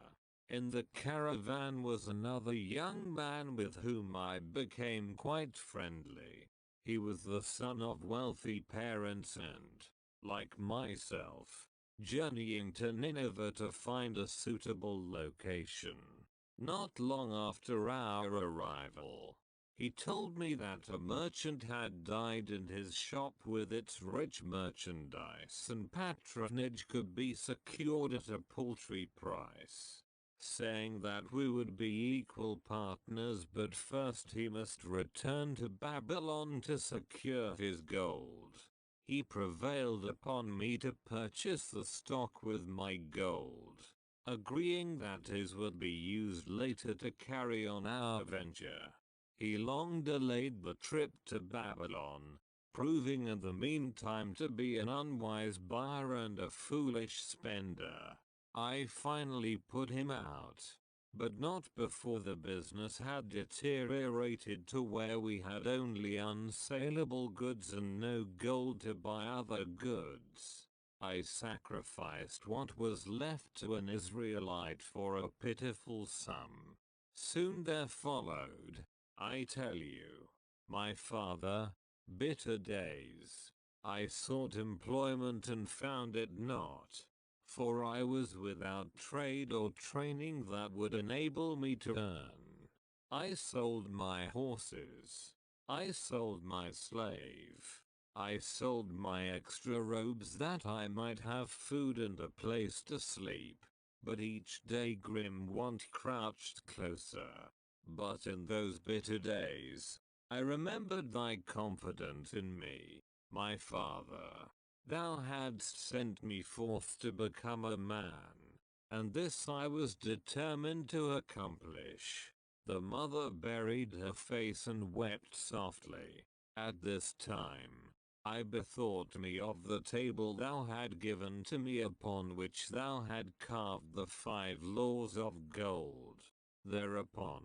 [SPEAKER 1] In the caravan was another young man with whom I became quite friendly. He was the son of wealthy parents and, like myself, journeying to Nineveh to find a suitable location. Not long after our arrival, he told me that a merchant had died and his shop with its rich merchandise and patronage could be secured at a paltry price, saying that we would be equal partners but first he must return to Babylon to secure his gold. He prevailed upon me to purchase the stock with my gold, agreeing that his would be used later to carry on our venture. He long delayed the trip to Babylon, proving in the meantime to be an unwise buyer and a foolish spender. I finally put him out, but not before the business had deteriorated to where we had only unsaleable goods and no gold to buy other goods. I sacrificed what was left to an Israelite for a pitiful sum. Soon there followed, I tell you, my father, bitter days. I sought employment and found it not, for I was without trade or training that would enable me to earn. I sold my horses. I sold my slave. I sold my extra robes that I might have food and a place to sleep. But each day grim want crouched closer. But in those bitter days, I remembered thy confidence in me, my father. Thou hadst sent me forth to become a man, and this I was determined to accomplish. The mother buried her face and wept softly. At this time, I bethought me of the table thou had given to me upon which thou had carved the 5 laws of gold. Thereupon,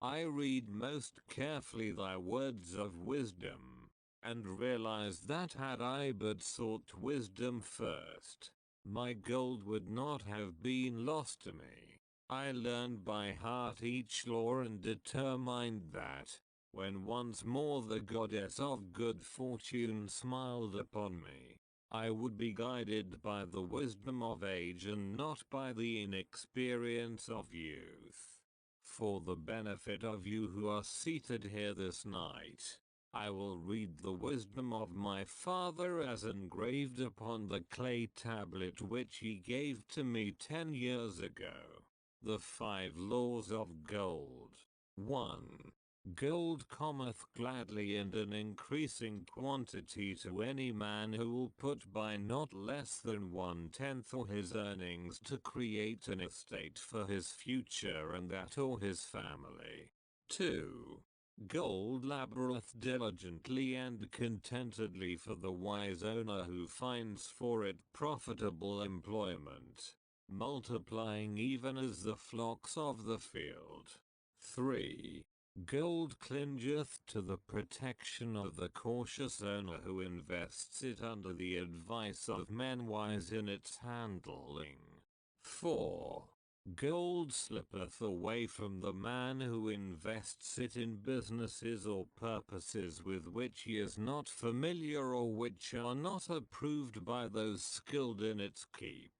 [SPEAKER 1] I read most carefully thy words of wisdom, and realized that had I but sought wisdom first, my gold would not have been lost to me. I learned by heart each law and determined that, when once more the goddess of good fortune smiled upon me, I would be guided by the wisdom of age and not by the inexperience of youth. For the benefit of you who are seated here this night, I will read the wisdom of my father as engraved upon the clay tablet which he gave to me 10 years ago. The 5 laws of gold. 1. Gold cometh gladly and an increasing quantity to any man who will put by not less than 1/10 of his earnings to create an estate for his future and that or his family. 2. Gold laboureth diligently and contentedly for the wise owner who finds for it profitable employment, multiplying even as the flocks of the field. 3. Gold clingeth to the protection of the cautious owner who invests it under the advice of men wise in its handling. 4. Gold slippeth away from the man who invests it in businesses or purposes with which he is not familiar or which are not approved by those skilled in its keep.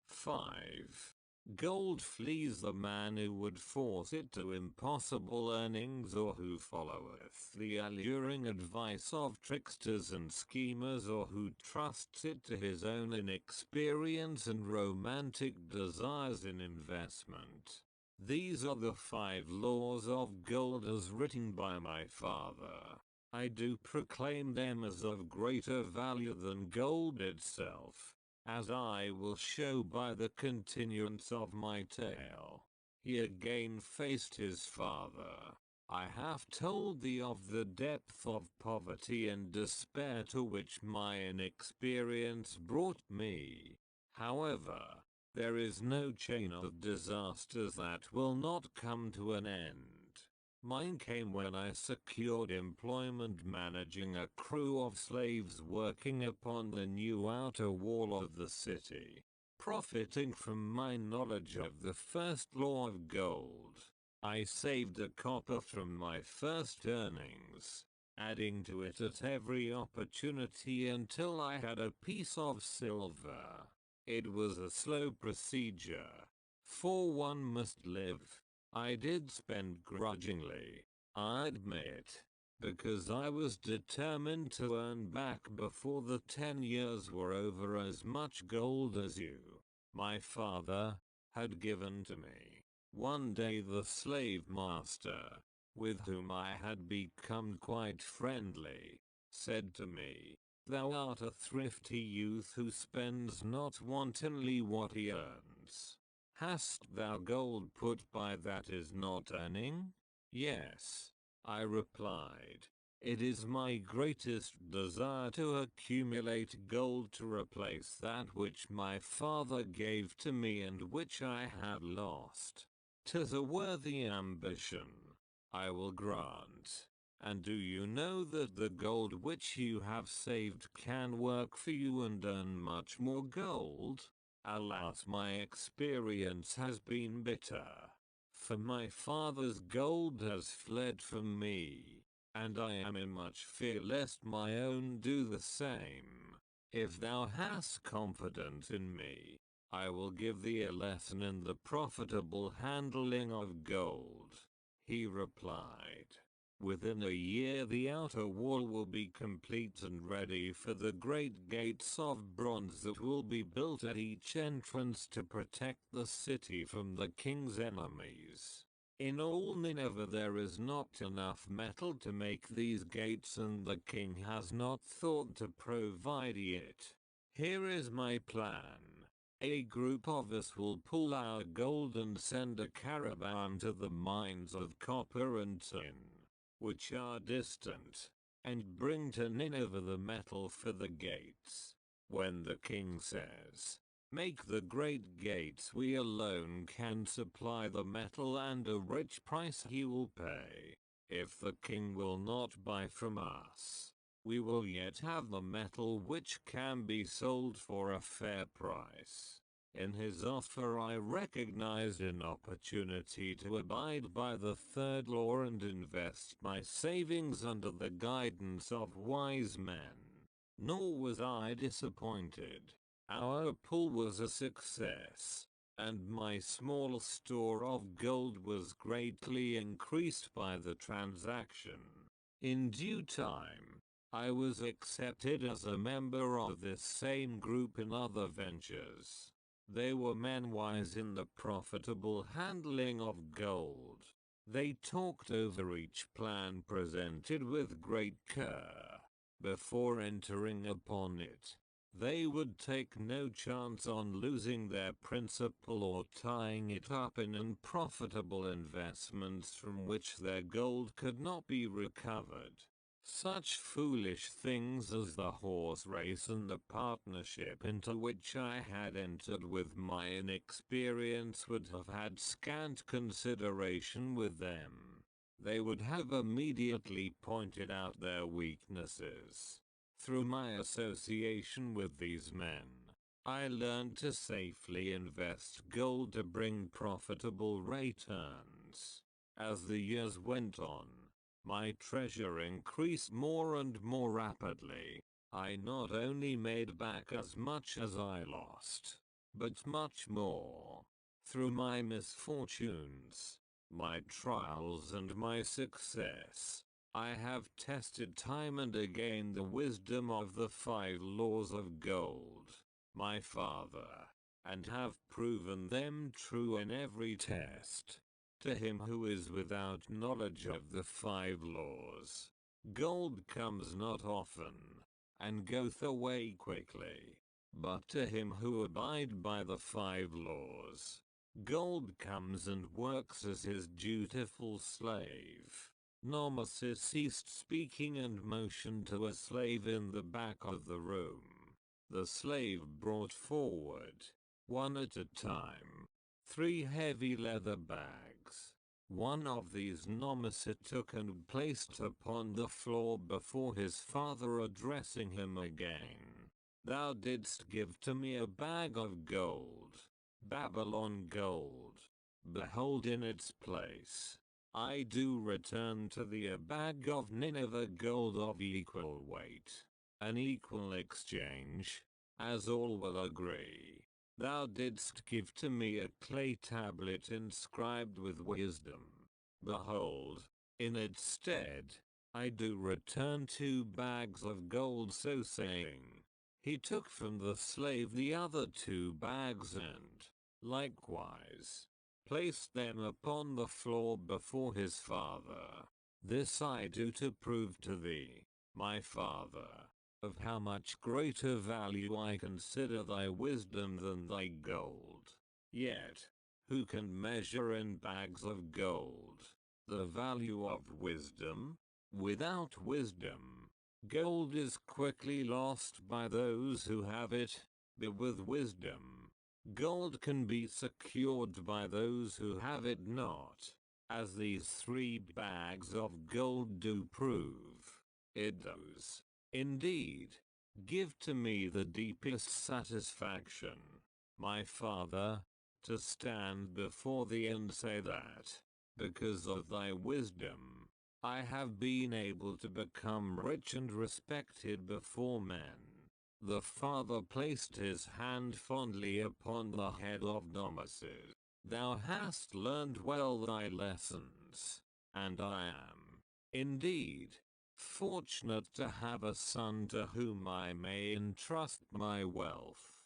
[SPEAKER 1] 5. Gold flees the man who would force it to impossible earnings or who followeth the alluring advice of tricksters and schemers or who trusts it to his own inexperience and romantic desires in investment. These are the 5 laws of gold as written by my father. I do proclaim them as of greater value than gold itself, as I will show by the continuance of my tale. He again faced his father. I have told thee of the depth of poverty and despair to which my inexperience brought me. However, there is no chain of disasters that will not come to an end. Mine came when I secured employment managing a crew of slaves working upon the new outer wall of the city. Profiting from my knowledge of the first law of gold, I saved a copper from my first earnings, adding to it at every opportunity until I had a piece of silver. It was a slow procedure, for one must live. I did spend grudgingly, I admit, because I was determined to earn back before the 10 years were over as much gold as you, my father, had given to me. One day the slave master, with whom I had become quite friendly, said to me, "Thou art a thrifty youth who spends not wantonly what he earns. Hast thou gold put by that is not earning?" "Yes," I replied. "It is my greatest desire to accumulate gold to replace that which my father gave to me and which I have lost. 'Tis a worthy ambition, I will grant. And do you know that the gold which you have saved can work for you and earn much more gold?" Alas, my experience has been bitter, for my father's gold has fled from me, and I am in much fear lest my own do the same. If thou hast confidence in me, I will give thee a lesson in the profitable handling of gold." He replied, Within a year the outer wall will be complete and ready for the great gates of bronze that will be built at each entrance to protect the city from the king's enemies. In all Nineveh there is not enough metal to make these gates, and the king has not thought to provide it. Here is my plan. A group of us will pull our gold and send a caravan to the mines of copper and tin, which are distant, and bring to Nineveh the metal for the gates. When the king says, "Make the great gates," we alone can supply the metal, and a rich price he will pay. If the king will not buy from us, we will yet have the metal which can be sold for a fair price. In his offer I recognized an opportunity to abide by the third law and invest my savings under the guidance of wise men. Nor was I disappointed. Our pull was a success, and my small store of gold was greatly increased by the transaction. In due time, I was accepted as a member of this same group in other ventures. They were men wise in the profitable handling of gold. They talked over each plan presented with great care. Before entering upon it, they would take no chance on losing their principal or tying it up in unprofitable investments from which their gold could not be recovered. Such foolish things as the horse race and the partnership into which I had entered with my inexperience would have had scant consideration with them. They would have immediately pointed out their weaknesses. Through my association with these men, I learned to safely invest gold to bring profitable returns. As the years went on, my treasure increased more and more rapidly. I not only made back as much as I lost, but much more. Through my misfortunes, my trials and my success, I have tested time and again the wisdom of the 5 laws of gold, my father, and have proven them true in every test. To him who is without knowledge of the 5 laws, gold comes not often, and goeth away quickly. But to him who abide by the 5 laws, gold comes and works as his dutiful slave. Nemesis ceased speaking and motioned to a slave in the back of the room. The slave brought forward, one at a time, 3 heavy leather bags. One of these Nemesis took and placed upon the floor before his father, addressing him again. "Thou didst give to me a bag of gold, Babylon gold. Behold, in its place, I do return to thee a bag of Nineveh gold of equal weight, an equal exchange, as all will agree. Thou didst give to me a clay tablet inscribed with wisdom. Behold, in its stead, I do return 2 bags of gold." So saying, he took from the slave the other 2 bags and, likewise, placed them upon the floor before his father. "This I do to prove to thee, my father, of how much greater value I consider thy wisdom than thy gold. Yet, who can measure in bags of gold the value of wisdom? Without wisdom, gold is quickly lost by those who have it, but with wisdom, gold can be secured by those who have it not, as these 3 bags of gold do prove. It does, indeed, give to me the deepest satisfaction, my father, to stand before thee and say that, because of thy wisdom, I have been able to become rich and respected before men." The father placed his hand fondly upon the head of Nemesis. "Thou hast learned well thy lessons, and I am Indeed, fortunate to have a son to whom I may entrust my wealth.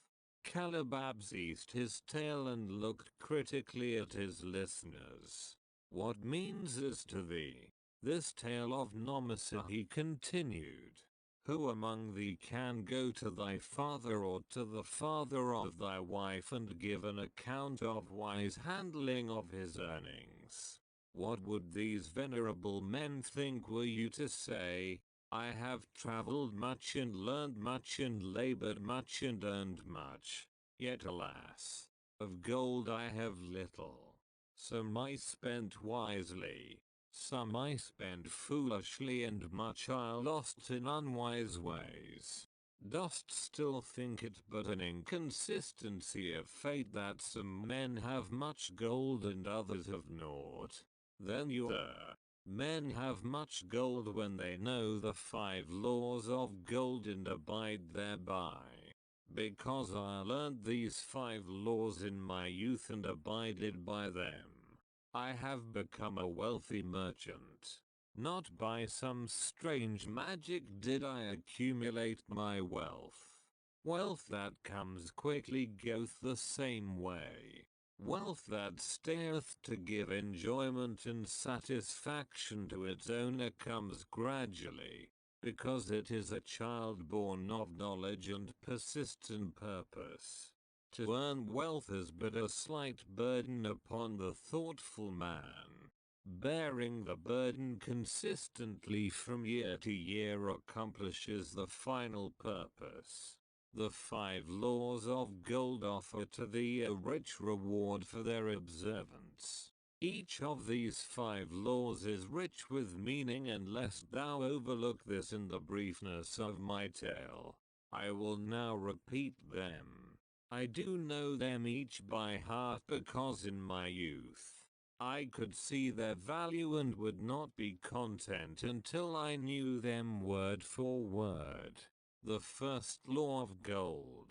[SPEAKER 1] Calabab seized his tail and looked critically at his listeners. What means this to thee, this tale of Nomasa? He continued. Who among thee can go to thy father or to the father of thy wife and give an account of wise handling of his earnings? What would these venerable men think were you to say, I have traveled much and learned much and labored much and earned much, yet alas, of gold I have little. Some I spent wisely, some I spent foolishly, and much I lost in unwise ways. Dost still think it but an inconsistency of fate that some men have much gold and others have naught? Then you err. Men have much gold when they know the 5 laws of gold and abide thereby. Because I learned these 5 laws in my youth and abided by them, I have become a wealthy merchant. Not by some strange magic did I accumulate my wealth. Wealth that comes quickly goeth the same way. Wealth that stayeth to give enjoyment and satisfaction to its owner comes gradually, because it is a child born of knowledge and persistent purpose. To earn wealth is but a slight burden upon the thoughtful man. Bearing the burden consistently from year to year accomplishes the final purpose. The 5 laws of gold offer to thee a rich reward for their observance. Each of these 5 laws is rich with meaning, and lest thou overlook this in the briefness of my tale, I will now repeat them. I do know them each by heart because in my youth I could see their value and would not be content until I knew them word for word. The first law of gold.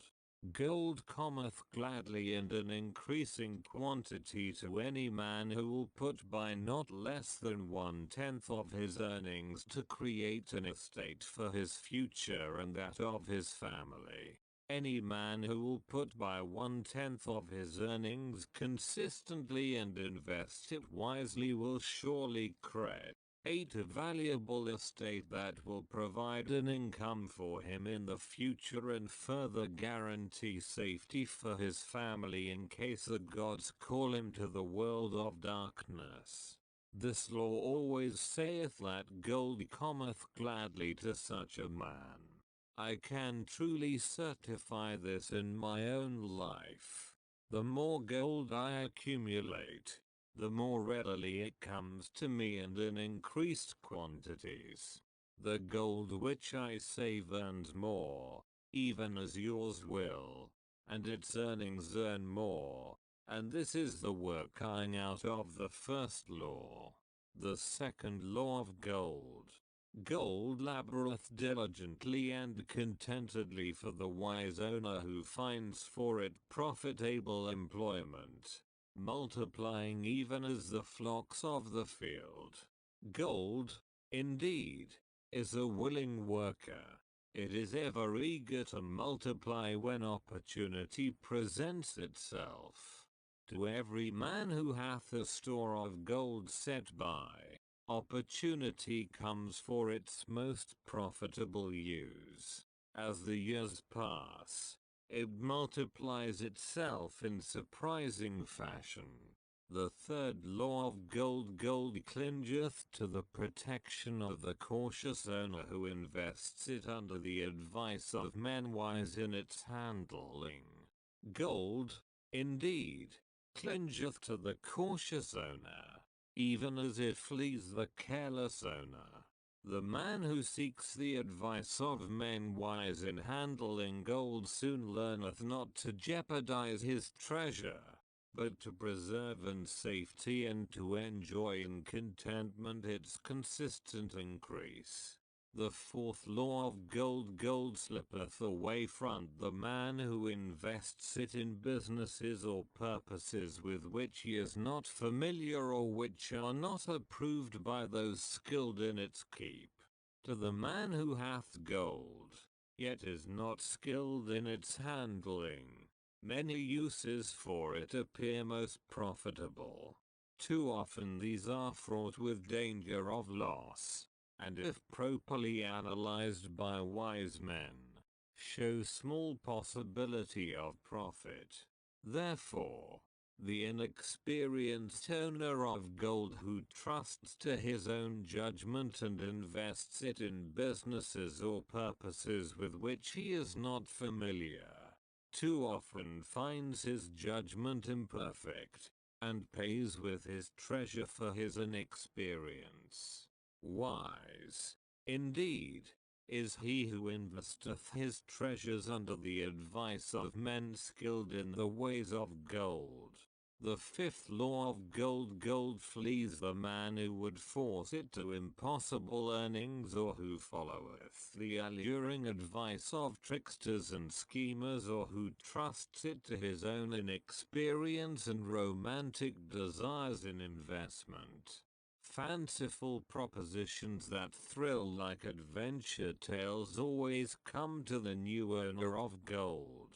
[SPEAKER 1] Gold cometh gladly and an increasing quantity to any man who will put by not less than 1/10 of his earnings to create an estate for his future and that of his family. Any man who will put by 1/10 of his earnings consistently and invest it wisely will surely create a valuable estate that will provide an income for him in the future and further guarantee safety for his family in case the gods call him to the world of darkness. This law always saith that gold cometh gladly to such a man. I can truly certify this in my own life. The more gold I accumulate, the more readily it comes to me and in increased quantities. The gold which I save earns more, even as yours will, and its earnings earn more, and this is the working out of the first law. The second law of gold. Gold laboureth diligently and contentedly for the wise owner who finds for it profitable employment, multiplying even as the flocks of the field. Gold, indeed, is a willing worker. It is ever eager to multiply when opportunity presents itself. To every man who hath a store of gold set by, opportunity comes for its most profitable use. As the years pass, it multiplies itself in surprising fashion. The third law of gold. Gold clingeth to the protection of the cautious owner who invests it under the advice of men wise in its handling. Gold, indeed, clingeth to the cautious owner, even as it flees the careless owner. The man who seeks the advice of men wise in handling gold soon learneth not to jeopardize his treasure, but to preserve in safety and to enjoy in contentment its consistent increase. The fourth law of gold: gold slippeth away front the man who invests it in businesses or purposes with which he is not familiar or which are not approved by those skilled in its keep. To the man who hath gold, yet is not skilled in its handling, many uses for it appear most profitable. Too often these are fraught with danger of loss, and if properly analyzed by wise men, show small possibility of profit. Therefore, the inexperienced owner of gold who trusts to his own judgment and invests it in businesses or purposes with which he is not familiar, too often finds his judgment imperfect, and pays with his treasure for his inexperience. Wise, indeed, is he who investeth his treasures under the advice of men skilled in the ways of gold. The fifth law of gold: gold flees the man who would force it to impossible earnings, or who followeth the alluring advice of tricksters and schemers, or who trusts it to his own inexperience and romantic desires in investment. Fanciful propositions that thrill like adventure tales always come to the new owner of gold.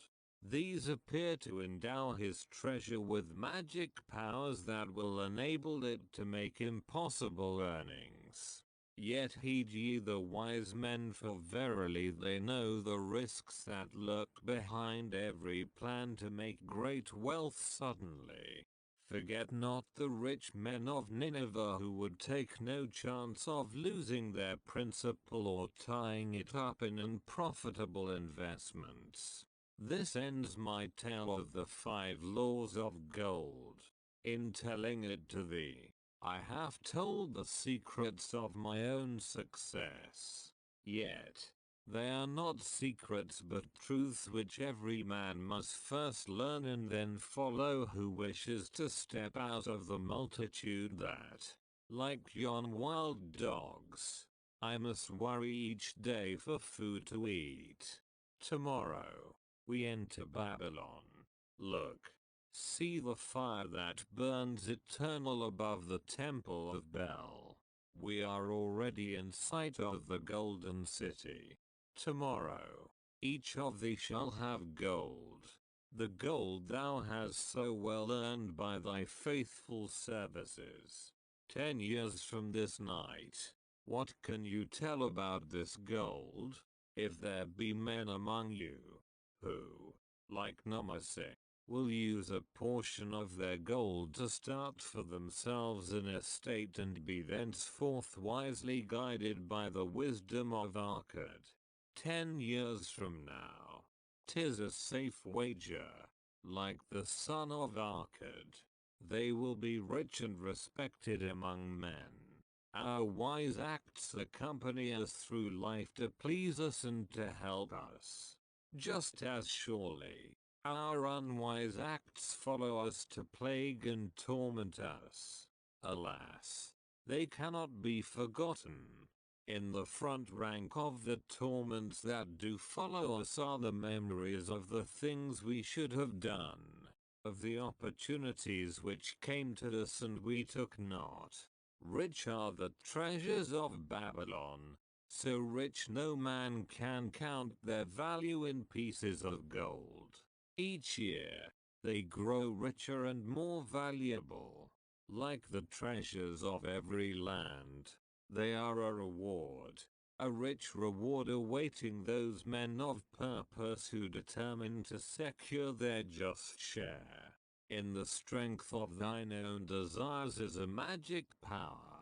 [SPEAKER 1] These appear to endow his treasure with magic powers that will enable it to make impossible earnings. Yet heed ye the wise men, for verily they know the risks that lurk behind every plan to make great wealth suddenly. Forget not the rich men of Nineveh, who would take no chance of losing their principal or tying it up in unprofitable investments. This ends my tale of the 5 laws of gold. In telling it to thee, I have told the secrets of my own success. Yet, they are not secrets but truths which every man must first learn and then follow who wishes to step out of the multitude that, like yon wild dogs, I must worry each day for food to eat. Tomorrow, we enter Babylon. Look, see the fire that burns eternal above the temple of Bel. We are already in sight of the golden city. Tomorrow, each of thee shall have gold, the gold thou hast so well earned by thy faithful services. 10 years from this night, what can you tell about this gold? If there be men among you, who, like Namaseh, will use a portion of their gold to start for themselves an estate and be thenceforth wisely guided by the wisdom of Akkad. 10 years from now, 'tis a safe wager, like the son of Akkad, they will be rich and respected among men. Our wise acts accompany us through life to please us and to help us. Just as surely, our unwise acts follow us to plague and torment us. Alas, they cannot be forgotten. In the front rank of the torments that do follow us are the memories of the things we should have done, of the opportunities which came to us and we took not. Rich are the treasures of Babylon, so rich no man can count their value in pieces of gold. Each year, they grow richer and more valuable. Like the treasures of every land, they are a reward, a rich reward awaiting those men of purpose who determine to secure their just share. In the strength of thine own desires is a magic power.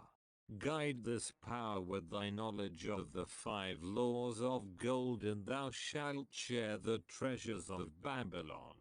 [SPEAKER 1] Guide this power with thy knowledge of the 5 laws of gold, and thou shalt share the treasures of Babylon.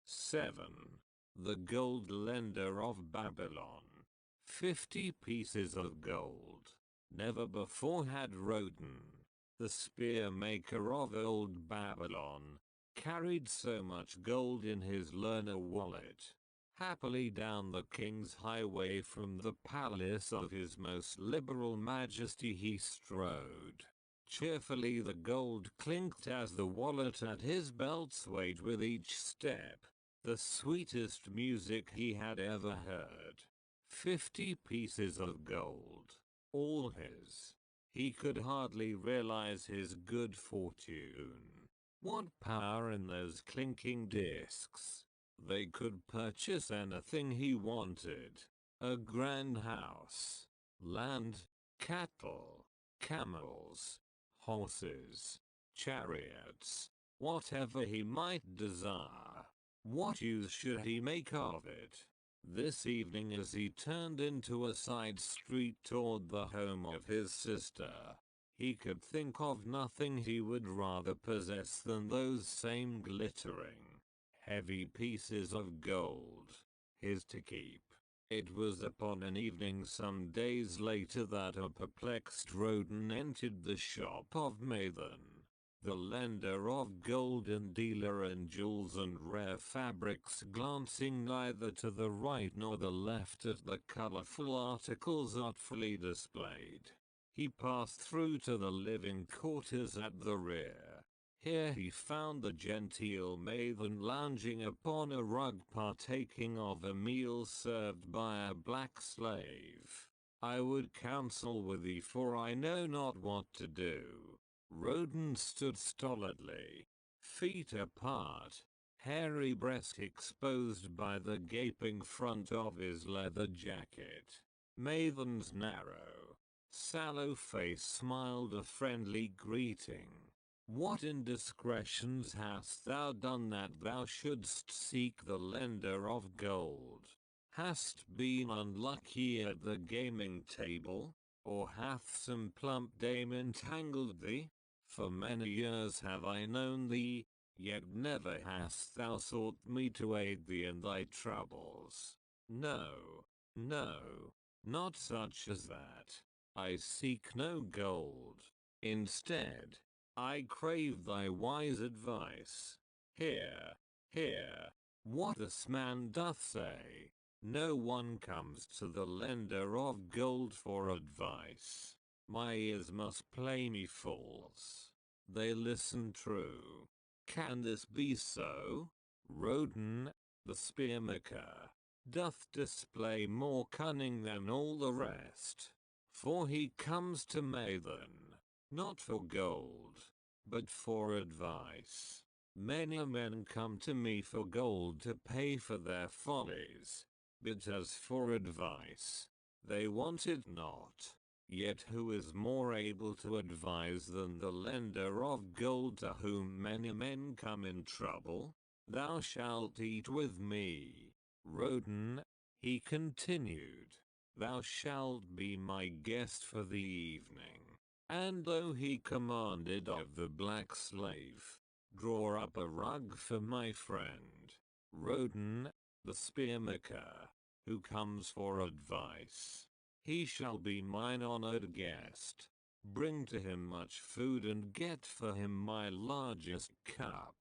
[SPEAKER 1] 7. The gold lender of Babylon. 50 pieces of gold. Never before had Rodan, the spear maker of old Babylon, carried so much gold in his learner wallet. Happily down the king's highway from the palace of his most liberal majesty he strode. Cheerfully the gold clinked as the wallet at his belt swayed with each step. The sweetest music he had ever heard. 50 pieces of gold. All his. He could hardly realize his good fortune. What power in those clinking discs. They could purchase anything he wanted. A grand house, land, cattle, camels, horses, chariots, whatever he might desire. What use should he make of it? This evening as he turned into a side street toward the home of his sister, he could think of nothing he would rather possess than those same glittering, heavy pieces of gold, his to keep. It was upon an evening some days later that a perplexed Roden entered the shop of Mathan, the lender of gold and dealer in jewels and rare fabrics, glancing neither to the right nor the left at the colorful articles artfully displayed. He passed through to the living quarters at the rear. Here he found the genteel Mathan lounging upon a rug partaking of a meal served by a black slave. "I would counsel with thee, for I know not what to do." Roden stood stolidly, feet apart, hairy breast exposed by the gaping front of his leather jacket. Mathan's narrow, sallow face smiled a friendly greeting. "What indiscretions hast thou done that thou shouldst seek the lender of gold? Hast been unlucky at the gaming table, or hath some plump dame entangled thee? For many years have I known thee, yet never hast thou sought me to aid thee in thy troubles. No, no, not such as that. I seek no gold. Instead, I crave thy wise advice. Hear, hear, what this man doth say. No one comes to the lender of gold for advice. My ears must play me false. They listen true. Can this be so? Roden, the spearmaker, doth display more cunning than all the rest. For he comes to Mathan, not for gold, but for advice. Many men come to me for gold to pay for their follies, but as for advice, they want it not. Yet who is more able to advise than the lender of gold, to whom many men come in trouble? Thou shalt eat with me, Roden, he continued. Thou shalt be my guest for the evening. And though he commanded of the black slave, "Draw up a rug for my friend, Roden, the spearmaker, who comes for advice. He shall be mine honored guest. Bring to him much food and get for him my largest cup.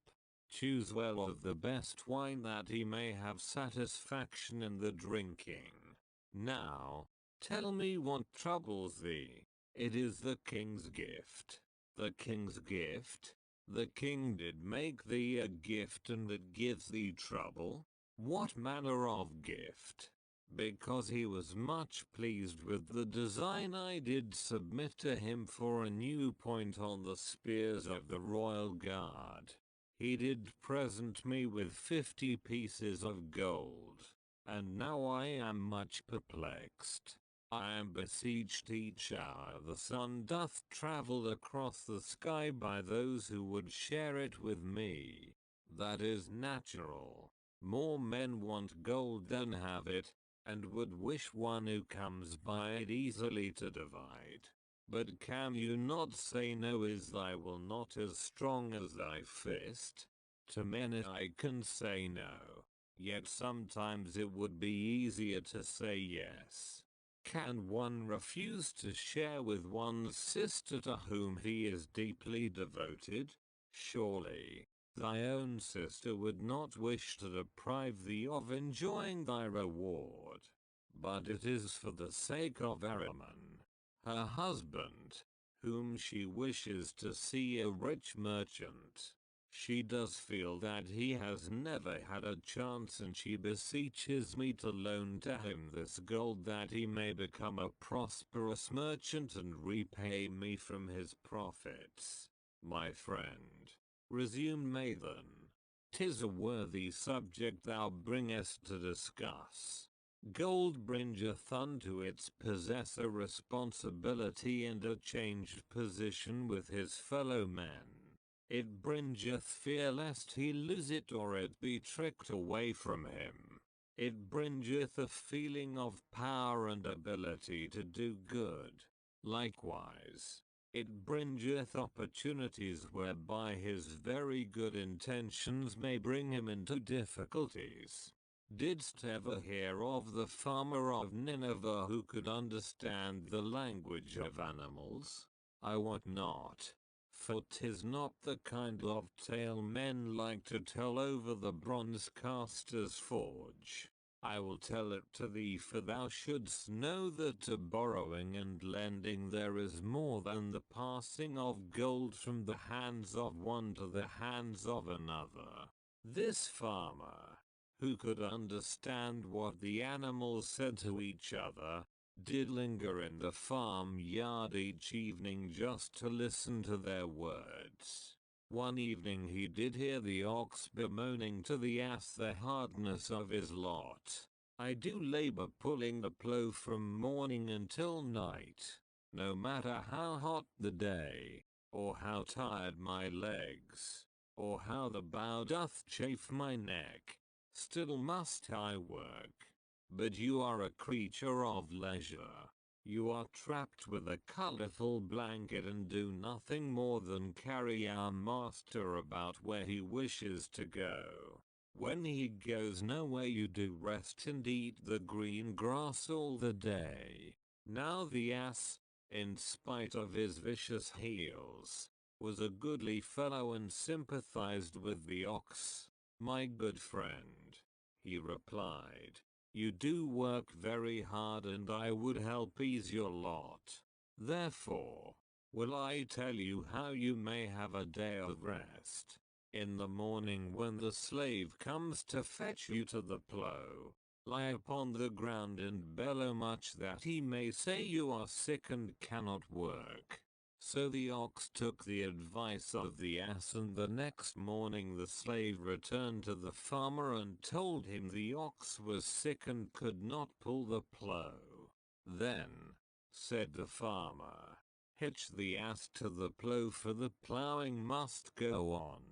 [SPEAKER 1] Choose well of the best wine that he may have satisfaction in the drinking. Now, tell me what troubles thee." "It is the king's gift." "The king's gift? The king did make thee a gift and it gives thee trouble? What manner of gift?" "Because he was much pleased with the design I did submit to him for a new point on the spears of the royal guard. He did present me with 50 pieces of gold, and now I am much perplexed. I am besieged each hour the sun doth travel across the sky by those who would share it with me. That is natural. More men want gold than have it, and would wish one who comes by it easily to divide. But can you not say no? Is thy will not as strong as thy fist? To many I can say no, yet sometimes it would be easier to say yes. Can one refuse to share with one's sister to whom he is deeply devoted? Surely, thy own sister would not wish to deprive thee of enjoying thy reward. But it is for the sake of Ahriman, her husband, whom she wishes to see a rich merchant. She does feel that he has never had a chance, and she beseeches me to loan to him this gold that he may become a prosperous merchant and repay me from his profits. My friend, resumed Mathan, 'tis a worthy subject thou bringest to discuss. Gold bringeth unto its possessor responsibility and a changed position with his fellow men. It bringeth fear lest he lose it or it be tricked away from him. It bringeth a feeling of power and ability to do good. Likewise, it bringeth opportunities whereby his very good intentions may bring him into difficulties. Didst ever hear of the farmer of Nineveh who could understand the language of animals? I wot not. For 'tis not the kind of tale men like to tell over the bronze caster's forge. I will tell it to thee, for thou shouldst know that to borrowing and lending there is more than the passing of gold from the hands of one to the hands of another. This farmer, who could understand what the animals said to each other, did linger in the farmyard each evening just to listen to their words. One evening he did hear the ox bemoaning to the ass the hardness of his lot. I do labor pulling the plough from morning until night, no matter how hot the day, or how tired my legs, or how the bow doth chafe my neck, still must I work. But you are a creature of leisure. You are trapped with a colorful blanket and do nothing more than carry our master about where he wishes to go. When he goes nowhere, you do rest and eat the green grass all the day. Now the ass, in spite of his vicious heels, was a goodly fellow and sympathized with the ox. My good friend, he replied, you do work very hard and I would help ease your lot. Therefore, will I tell you how you may have a day of rest. In the morning when the slave comes to fetch you to the plough, lie upon the ground and bellow much that he may say you are sick and cannot work. So the ox took the advice of the ass, and the next morning the slave returned to the farmer and told him the ox was sick and could not pull the plough. Then, said the farmer, hitch the ass to the plough, for the ploughing must go on.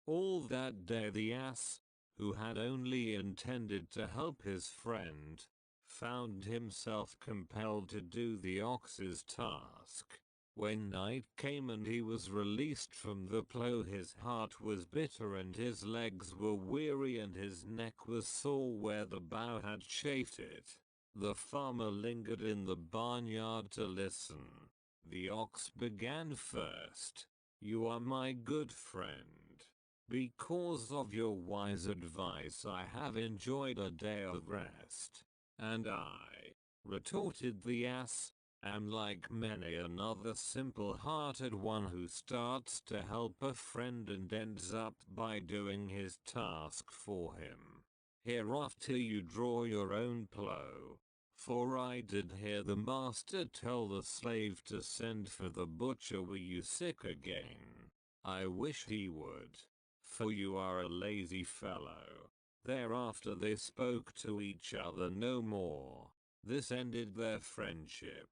[SPEAKER 1] All that day the ass, who had only intended to help his friend, found himself compelled to do the ox's task. When night came and he was released from the plough, his heart was bitter and his legs were weary and his neck was sore where the bough had chafed it. The farmer lingered in the barnyard to listen. The ox began first. You are my good friend. Because of your wise advice I have enjoyed a day of rest. And I, retorted the ass, am like many another simple-hearted one who starts to help a friend and ends up by doing his task for him. Hereafter you draw your own plough. For I did hear the master tell the slave to send for the butcher were you sick again. I wish he would. For you are a lazy fellow. Thereafter they spoke to each other no more. This ended their friendship.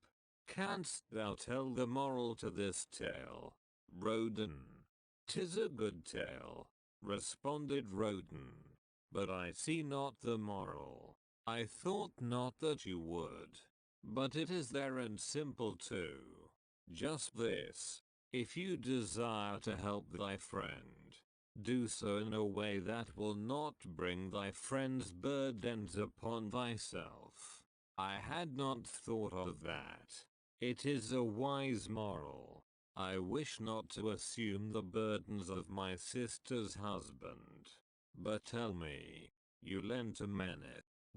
[SPEAKER 1] Canst thou tell the moral to this tale, Roden? 'Tis a good tale, responded Roden, but I see not the moral. I thought not that you would. But it is there and simple too. Just this, if you desire to help thy friend, do so in a way that will not bring thy friend's burdens upon thyself. I had not thought of that. It is a wise moral. I wish not to assume the burdens of my sister's husband. But tell me, you lend to men,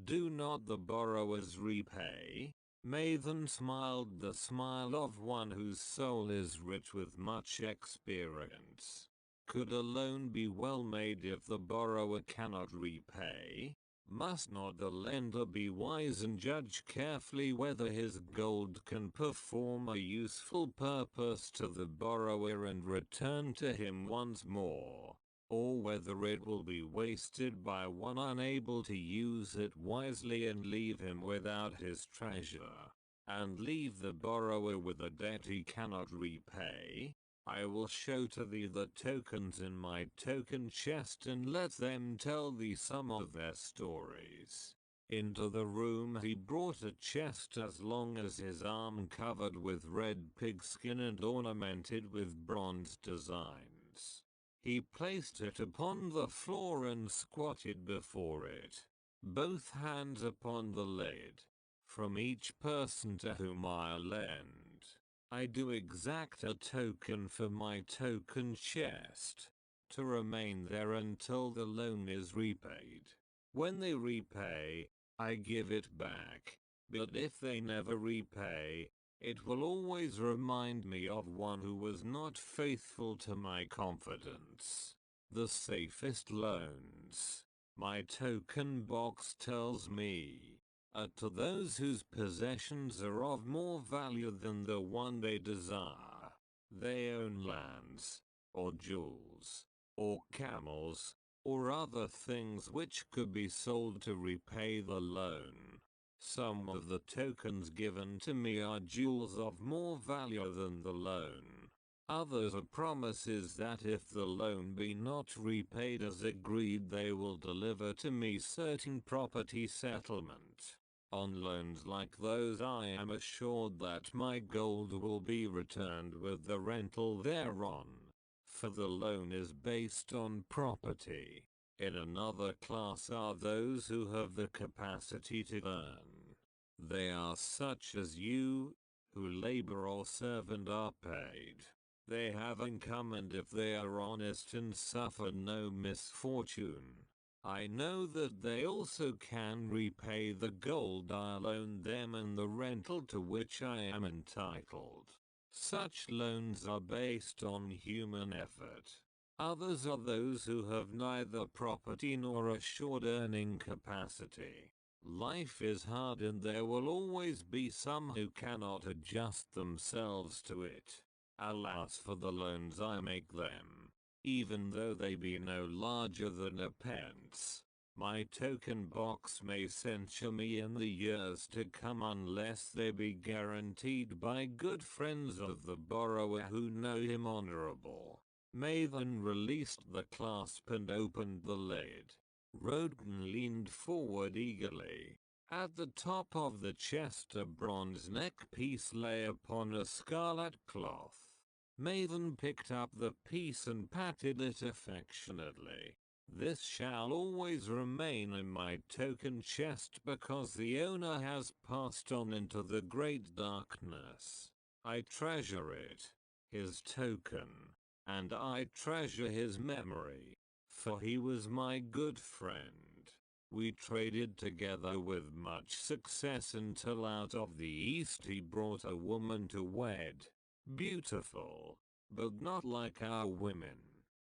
[SPEAKER 1] do not the borrowers repay? Mathan smiled the smile of one whose soul is rich with much experience. Could a loan be well made if the borrower cannot repay? Must not the lender be wise and judge carefully whether his gold can perform a useful purpose to the borrower and return to him once more, or whether it will be wasted by one unable to use it wisely and leave him without his treasure, and leave the borrower with a debt he cannot repay? I will show to thee the tokens in my token chest and let them tell thee some of their stories. Into the room he brought a chest as long as his arm, covered with red pigskin and ornamented with bronze designs. He placed it upon the floor and squatted before it, both hands upon the lid. From each person to whom I lend, I do exact a token for my token chest, to remain there until the loan is repaid. When they repay, I give it back, but if they never repay, it will always remind me of one who was not faithful to my confidence. The safest loans, my token box tells me, to those whose possessions are of more value than the one they desire. They own lands, or jewels, or camels, or other things which could be sold to repay the loan. Some of the tokens given to me are jewels of more value than the loan. Others are promises that if the loan be not repaid as agreed, they will deliver to me certain property settlement. On loans like those I am assured that my gold will be returned with the rental thereon, for the loan is based on property. In another class are those who have the capacity to earn. They are such as you, who labor or serve and are paid. They have income, and if they are honest and suffer no misfortune, I know that they also can repay the gold I loaned them and the rental to which I am entitled. Such loans are based on human effort. Others are those who have neither property nor assured earning capacity. Life is hard, and there will always be some who cannot adjust themselves to it. Alas for the loans I make them, even though they be no larger than a pence. My token box may censure me in the years to come unless they be guaranteed by good friends of the borrower who know him honorable. Mathan released the clasp and opened the lid. Roden leaned forward eagerly. At the top of the chest a bronze neckpiece lay upon a scarlet cloth. Mathan picked up the piece and patted it affectionately. This shall always remain in my token chest because the owner has passed on into the great darkness. I treasure it, his token, and I treasure his memory, for he was my good friend. We traded together with much success until out of the East he brought a woman to wed. Beautiful, but not like our women.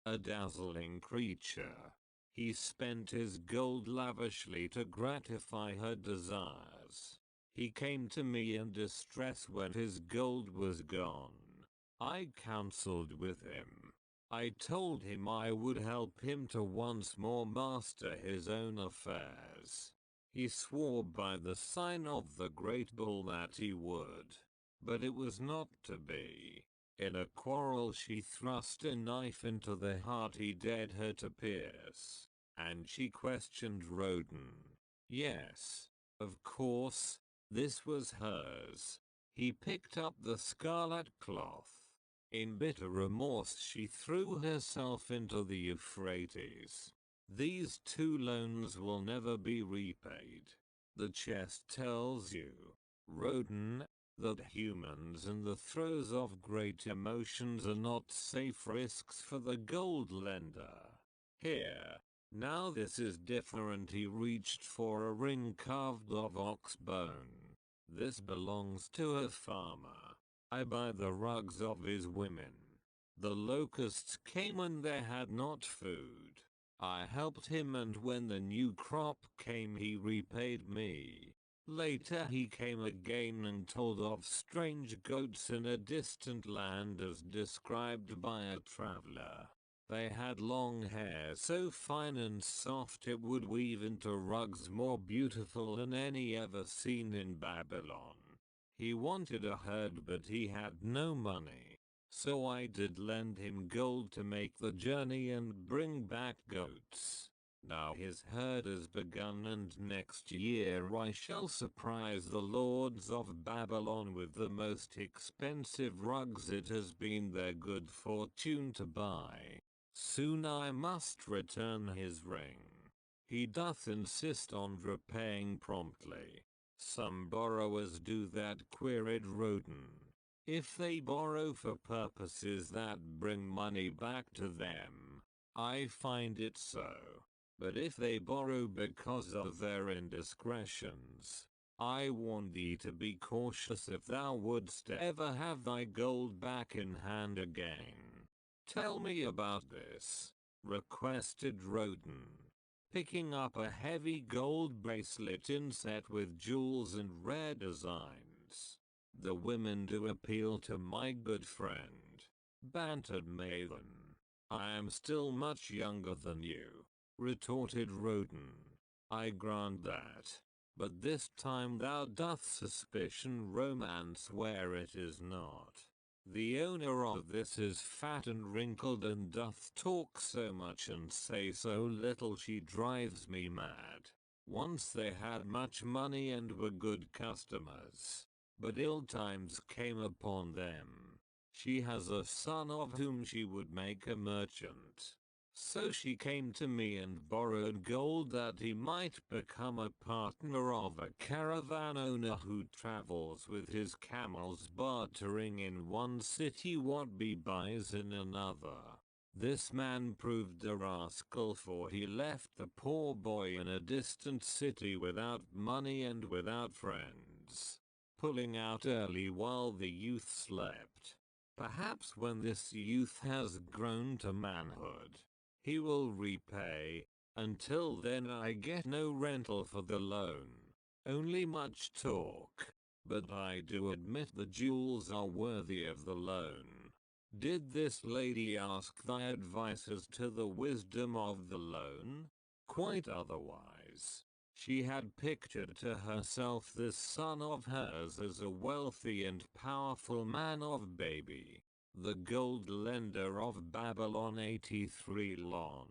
[SPEAKER 1] A dazzling creature. He spent his gold lavishly to gratify her desires. He came to me in distress when his gold was gone. I counseled with him. I told him I would help him to once more master his own affairs. He swore by the sign of the great bull that he would. But it was not to be. In a quarrel she thrust a knife into the heart he dared her to pierce, and she questioned Roden. Yes, of course, this was hers. He picked up the scarlet cloth. In bitter remorse she threw herself into the Euphrates. These two loans will never be repaid. The chest tells you, Roden, that humans in the throes of great emotions are not safe risks for the gold lender. Here, now this is different. He reached for a ring carved of ox bone. This belongs to a farmer. I buy the rugs of his women. The locusts came and they had not food. I helped him, and when the new crop came he repaid me. Later he came again and told of strange goats in a distant land as described by a traveler. They had long hair so fine and soft it would weave into rugs more beautiful than any ever seen in Babylon. He wanted a herd but he had no money. So I did lend him gold to make the journey and bring back goats. Now his herd has begun, and next year I shall surprise the lords of Babylon with the most expensive rugs it has been their good fortune to buy. Soon I must return his ring. He doth insist on repaying promptly. Some borrowers do that, queried Roden. If they borrow for purposes that bring money back to them, I find it so. But if they borrow because of their indiscretions, I warn thee to be cautious if thou wouldst ever have thy gold back in hand again. Tell me about this, requested Roden, picking up a heavy gold bracelet inset with jewels and rare designs. The women do appeal to my good friend, bantered Maiden. I am still much younger than you, retorted Roden. I grant that. But this time thou doth suspicion romance where it is not. The owner of this is fat and wrinkled and doth talk so much and say so little she drives me mad. Once they had much money and were good customers, but ill times came upon them. She has a son of whom she would make a merchant. So she came to me and borrowed gold that he might become a partner of a caravan owner who travels with his camels, bartering in one city what he buys in another. This man proved a rascal, for he left the poor boy in a distant city without money and without friends, pulling out early while the youth slept. Perhaps when this youth has grown to manhood, he will repay. Until then I get no rental for the loan, only much talk. But I do admit the jewels are worthy of the loan. Did this lady ask thy advice as to the wisdom of the loan? Quite otherwise. She had pictured to herself this son of hers as a wealthy and powerful man of Baby, the gold lender of Babylon 83 Lon.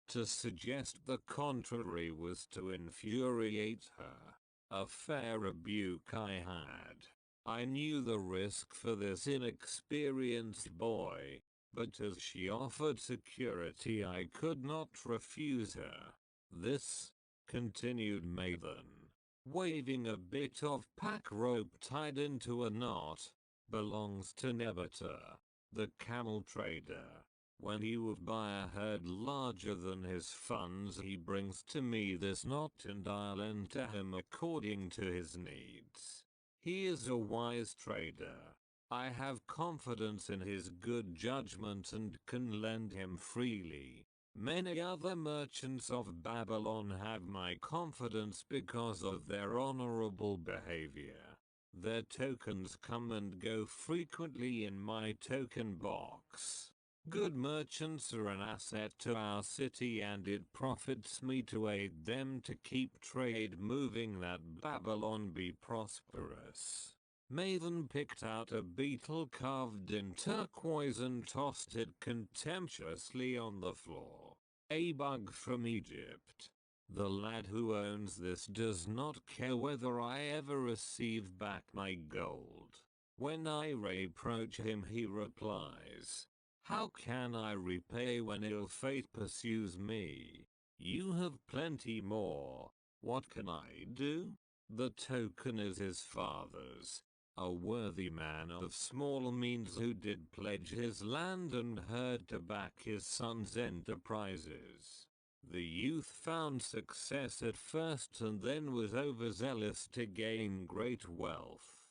[SPEAKER 1] To suggest the contrary was to infuriate her. A fair rebuke I had. I knew the risk for this inexperienced boy, but as she offered security I could not refuse her. This, continued Maiden, waving a bit of pack rope tied into a knot, belongs to Nebatur, the camel trader. When he would buy a herd larger than his funds he brings to me this knot and I lend to him according to his needs. He is a wise trader. I have confidence in his good judgment and can lend him freely. Many other merchants of Babylon have my confidence because of their honorable behavior. Their tokens come and go frequently in my token box. Good merchants are an asset to our city and it profits me to aid them to keep trade moving that Babylon be prosperous. Maiden picked out a beetle carved in turquoise and tossed it contemptuously on the floor. A bug from Egypt. The lad who owns this does not care whether I ever receive back my gold. When I reproach him he replies, "How can I repay when ill fate pursues me? You have plenty more. What can I do?" The token is his father's, a worthy man of small means who did pledge his land and herd to back his son's enterprises. The youth found success at first and then was overzealous to gain great wealth.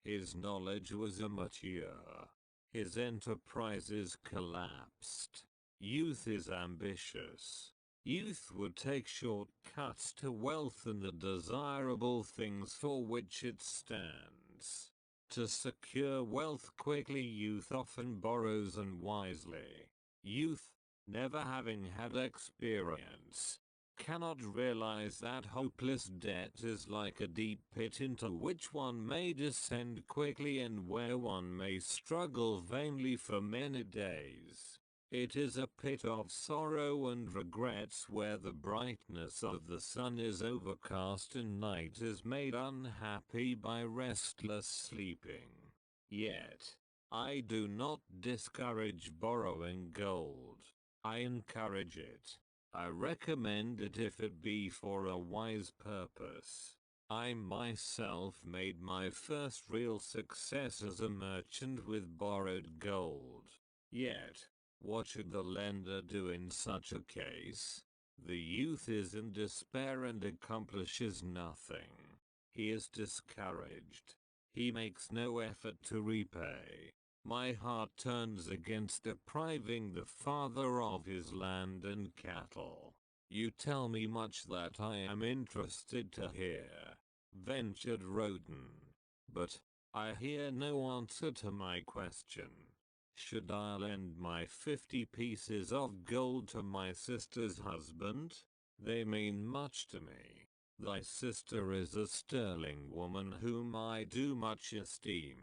[SPEAKER 1] His knowledge was immature. His enterprises collapsed. Youth is ambitious. Youth would take shortcuts to wealth and the desirable things for which it stands. To secure wealth quickly, youth often borrows unwisely. Youth, never having had experience, cannot realize that hopeless debt is like a deep pit into which one may descend quickly and where one may struggle vainly for many days. It is a pit of sorrow and regrets where the brightness of the sun is overcast and night is made unhappy by restless sleeping. Yet, I do not discourage borrowing gold. I encourage it. I recommend it if it be for a wise purpose. I myself made my first real success as a merchant with borrowed gold. Yet, what should the lender do in such a case? The youth is in despair and accomplishes nothing. He is discouraged. He makes no effort to repay. My heart turns against depriving the father of his land and cattle. You tell me much that I am interested to hear, ventured Roden. But I hear no answer to my question. Should I lend my 50 pieces of gold to my sister's husband? They mean much to me. Thy sister is a sterling woman whom I do much esteem.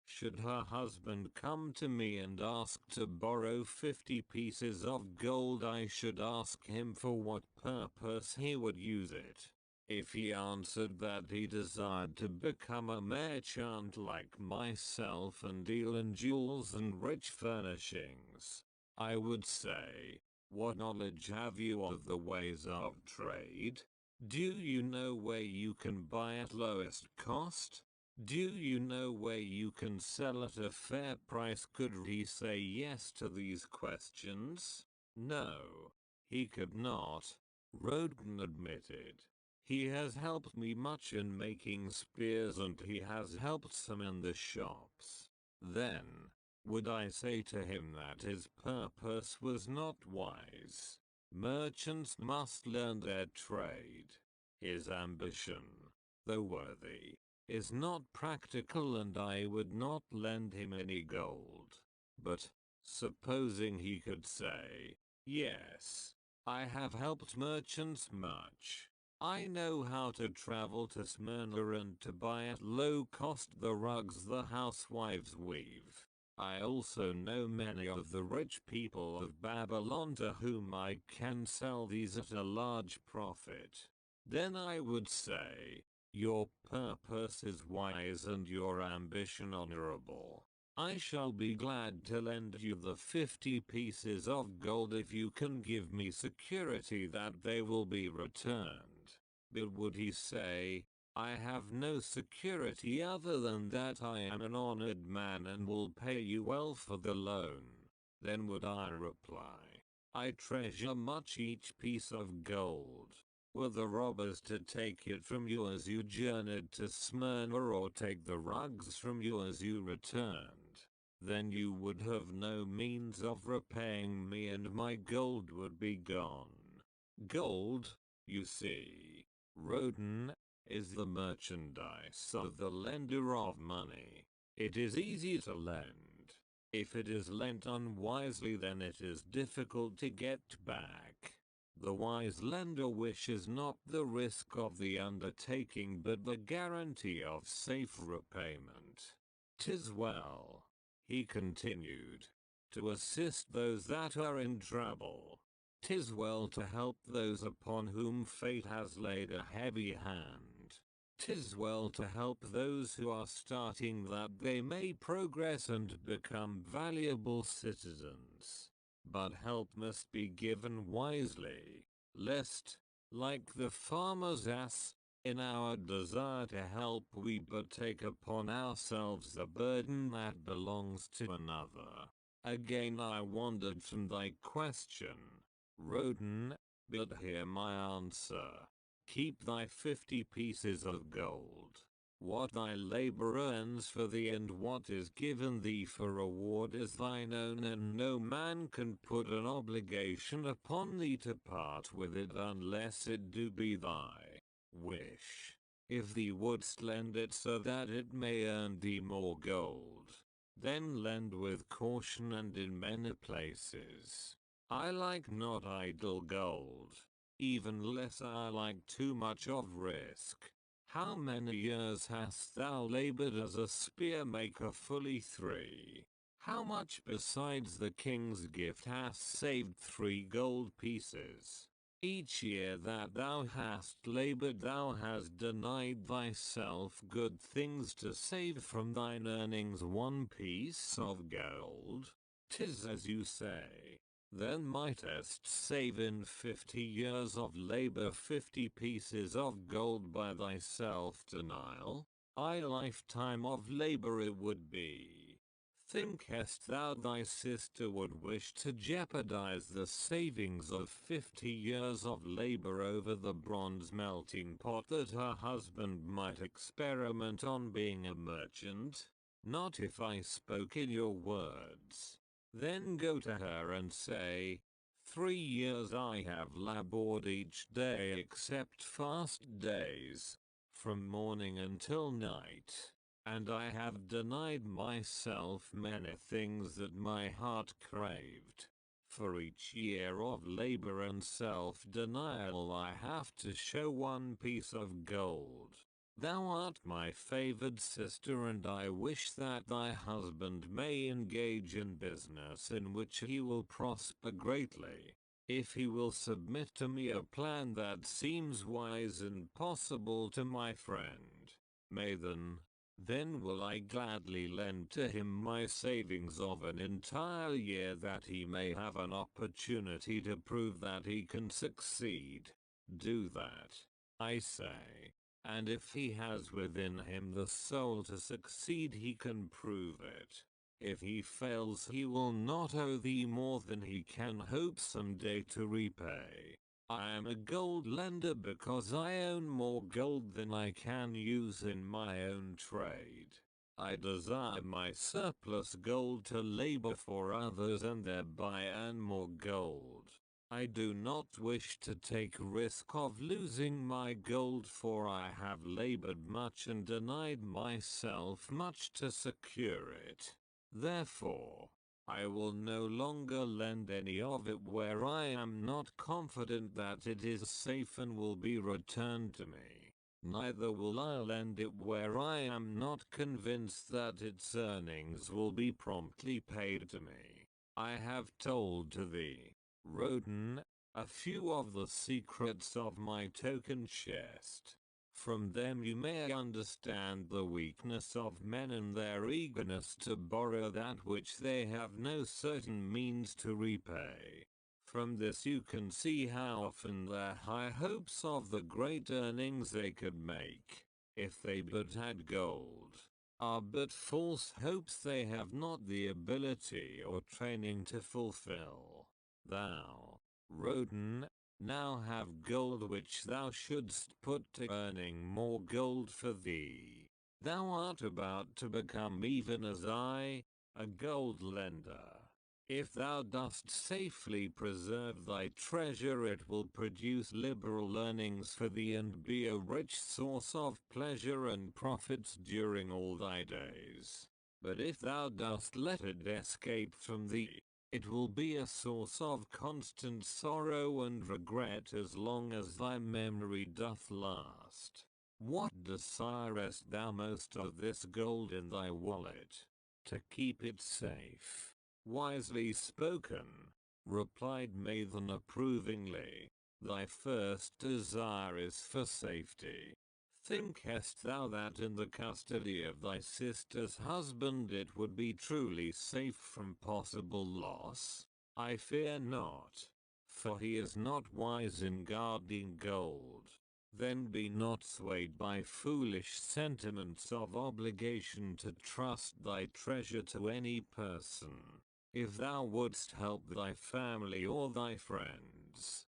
[SPEAKER 1] Should her husband come to me and ask to borrow 50 pieces of gold, I should ask him for what purpose he would use it. If he answered that he desired to become a merchant like myself and deal in jewels and rich furnishings, I would say, what knowledge have you of the ways of trade? Do you know where you can buy at lowest cost? Do you know where you can sell at a fair price? Could he say yes to these questions? No, he could not, Roden admitted. He has helped me much in making spears and he has helped some in the shops. Then, would I say to him that his purpose was not wise? Merchants must learn their trade. His ambition, though worthy, is not practical and I would not lend him any gold. But, supposing he could say, yes, I have helped merchants much. I know how to travel to Smyrna and to buy at low cost the rugs the housewives weave. I also know many of the rich people of Babylon to whom I can sell these at a large profit. Then I would say, your purpose is wise and your ambition honorable. I shall be glad to lend you the 50 pieces of gold if you can give me security that they will be returned. But would he say, I have no security other than that I am an honored man and will pay you well for the loan? Then would I reply, I treasure much each piece of gold. Were the robbers to take it from you as you journeyed to Smyrna or take the rugs from you as you returned, then you would have no means of repaying me and my gold would be gone. Gold, you see, Roden, is the merchandise of the lender of money. It is easy to lend. If it is lent unwisely, then it is difficult to get back. The wise lender wishes not the risk of the undertaking but the guarantee of safe repayment. 'Tis well, he continued, to assist those that are in trouble. 'Tis well to help those upon whom fate has laid a heavy hand. 'Tis well to help those who are starting that they may progress and become valuable citizens. But help must be given wisely, lest, like the farmer's ass, in our desire to help we but take upon ourselves the burden that belongs to another. Again I wandered from thy question, Roden. But hear my answer. Keep thy 50 pieces of gold. What thy labor earns for thee and what is given thee for reward is thine own, and no man can put an obligation upon thee to part with it unless it do be thy wish. If thee wouldst lend it so that it may earn thee more gold, then lend with caution and in many places. I like not idle gold, even less I like too much of risk. How many years hast thou labored as a spearmaker? Fully 3. How much besides the king's gift hast saved 3 gold pieces? Each year that thou hast labored thou hast denied thyself good things to save from thine earnings 1 piece of gold. 'Tis as you say. Then mightest save in 50 years of labor 50 pieces of gold by thy self-denial. A lifetime of labor it would be. Thinkest thou thy sister would wish to jeopardize the savings of 50 years of labor over the bronze melting pot that her husband might experiment on being a merchant? Not if I spoke in your words. Then go to her and say, 3 years I have labored each day except fast days, from morning until night, and I have denied myself many things that my heart craved. For each year of labor and self-denial I have to show 1 piece of gold. Thou art my favored sister, and I wish that thy husband may engage in business in which he will prosper greatly. If he will submit to me a plan that seems wise and possible to my friend, then will I gladly lend to him my savings of an entire year that he may have an opportunity to prove that he can succeed. Do that, I say. And if he has within him the soul to succeed he can prove it. If he fails he will not owe thee more than he can hope someday to repay. I am a gold lender because I own more gold than I can use in my own trade. I desire my surplus gold to labor for others and thereby earn more gold. I do not wish to take risk of losing my gold, for I have labored much and denied myself much to secure it. Therefore, I will no longer lend any of it where I am not confident that it is safe and will be returned to me. Neither will I lend it where I am not convinced that its earnings will be promptly paid to me. I have told to thee, Roden, a few of the secrets of my token chest. From them you may understand the weakness of men and their eagerness to borrow that which they have no certain means to repay. From this you can see how often their high hopes of the great earnings they could make, if they but had gold, are but false hopes they have not the ability or training to fulfill. Thou, Roden, now have gold which thou shouldst put to earning more gold for thee. Thou art about to become even as I, a gold lender. If thou dost safely preserve thy treasure it will produce liberal earnings for thee and be a rich source of pleasure and profits during all thy days. But if thou dost let it escape from thee, it will be a source of constant sorrow and regret as long as thy memory doth last. What desirest thou most of this gold in thy wallet? To keep it safe. Wisely spoken, replied Mathan approvingly. Thy first desire is for safety. Thinkest thou that in the custody of thy sister's husband it would be truly safe from possible loss? I fear not, for he is not wise in guarding gold. Then be not swayed by foolish sentiments of obligation to trust thy treasure to any person. If thou wouldst help thy family or thy friends,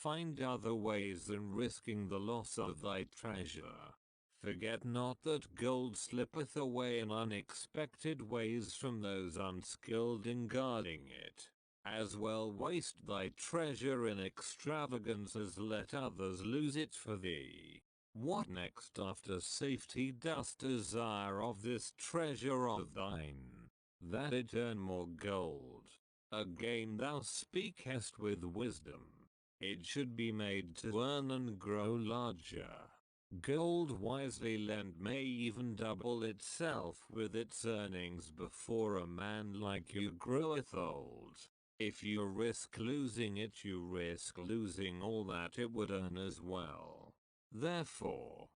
[SPEAKER 1] find other ways than risking the loss of thy treasure. Forget not that gold slippeth away in unexpected ways from those unskilled in guarding it. As well waste thy treasure in extravagance as let others lose it for thee. What next after safety dost desire of this treasure of thine? That it earn more gold. Again thou speakest with wisdom. It should be made to earn and grow larger. Gold wisely lent may even double itself with its earnings before a man like you groweth old. If you risk losing it, you risk losing all that it would earn as well. Therefore,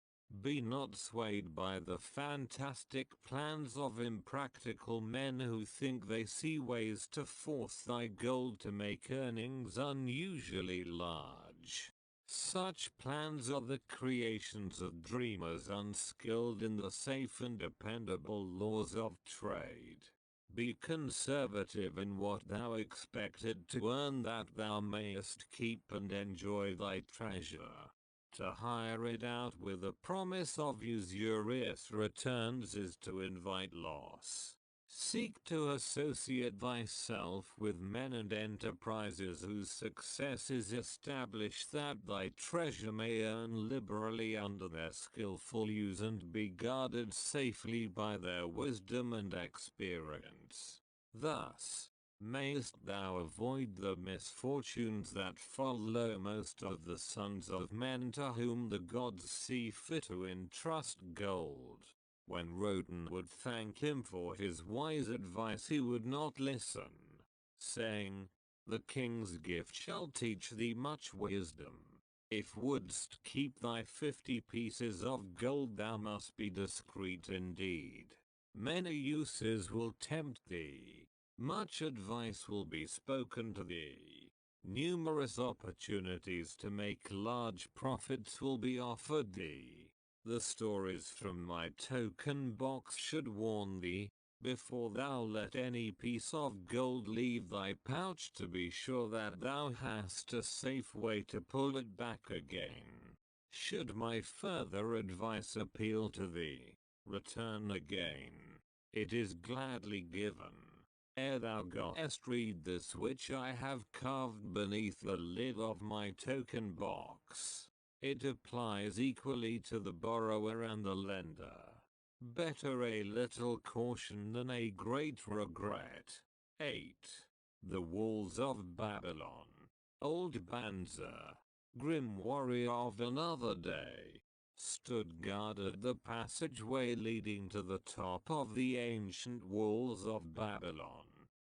[SPEAKER 1] be not swayed by the fantastic plans of impractical men who think they see ways to force thy gold to make earnings unusually large. Such plans are the creations of dreamers unskilled in the safe and dependable laws of trade. Be conservative in what thou expected to earn, that thou mayest keep and enjoy thy treasure. To hire it out with a promise of usurious returns is to invite loss. Seek to associate thyself with men and enterprises whose success is established, that thy treasure may earn liberally under their skillful use and be guarded safely by their wisdom and experience. Thus, mayst thou avoid the misfortunes that follow most of the sons of men to whom the gods see fit to entrust gold. When Roden would thank him for his wise advice, he would not listen, saying, "The king's gift shall teach thee much wisdom. If wouldst keep thy 50 pieces of gold, thou must be discreet indeed. Many uses will tempt thee. Much advice will be spoken to thee. Numerous opportunities to make large profits will be offered thee. The stories from my token box should warn thee, before thou let any piece of gold leave thy pouch, to be sure that thou hast a safe way to pull it back again. Should my further advice appeal to thee, return again. It is gladly given. Ere thou goest, read this which I have carved beneath the lid of my token box. It applies equally to the borrower and the lender. Better a little caution than a great regret. 8. The Walls of Babylon. Old Banzer, grim warrior of another day, stood guard at the passageway leading to the top of the ancient walls of Babylon.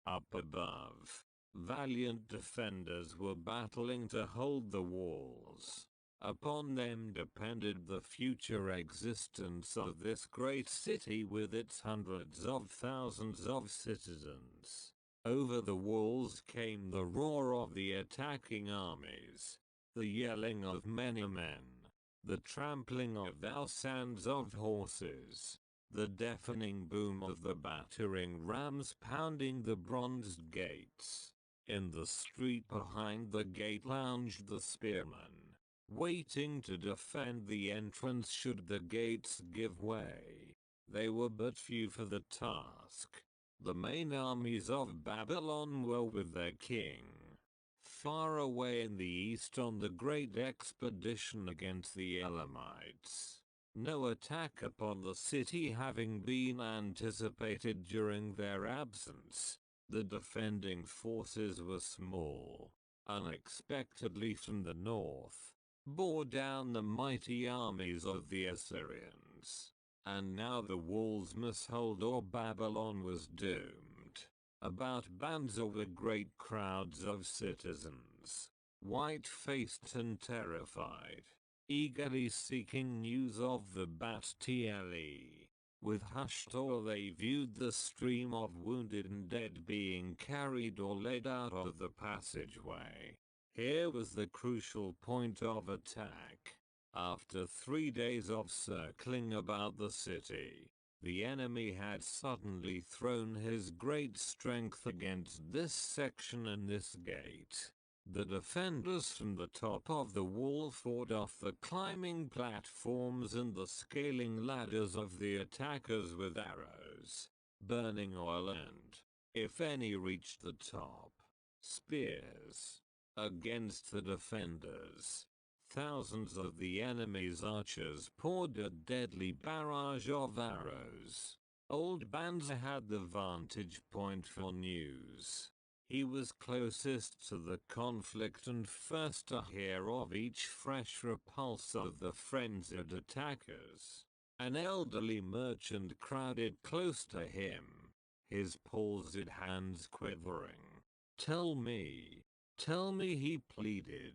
[SPEAKER 1] Up above, valiant defenders were battling to hold the walls. Upon them depended the future existence of this great city with its hundreds of thousands of citizens. Over the walls came the roar of the attacking armies, the yelling of many men, the trampling of thousands of horses, the deafening boom of the battering rams pounding the bronzed gates. In the street behind the gate lounged the spearmen, waiting to defend the entrance should the gates give way. They were but few for the task. The main armies of Babylon were with their king, far away in the east on the great expedition against the Elamites. No attack upon the city having been anticipated during their absence, the defending forces were small. Unexpectedly from the north, bore down the mighty armies of the Assyrians. And now the walls must hold or Babylon was doomed. About Banzer were great crowds of citizens, white-faced and terrified, eagerly seeking news of the Battle. With hushed awe they viewed the stream of wounded and dead being carried or led out of the passageway. Here was the crucial point of attack. After 3 days of circling about the city, the enemy had suddenly thrown his great strength against this section and this gate. The defenders from the top of the wall fought off the climbing platforms and the scaling ladders of the attackers with arrows, burning oil and, if any reached the top, spears. Against the defenders, thousands of the enemy's archers poured a deadly barrage of arrows. Old Banzer had the vantage point for news. He was closest to the conflict and first to hear of each fresh repulse of the frenzied attackers. An elderly merchant crowded close to him, his palsied hands quivering. Tell me, he pleaded.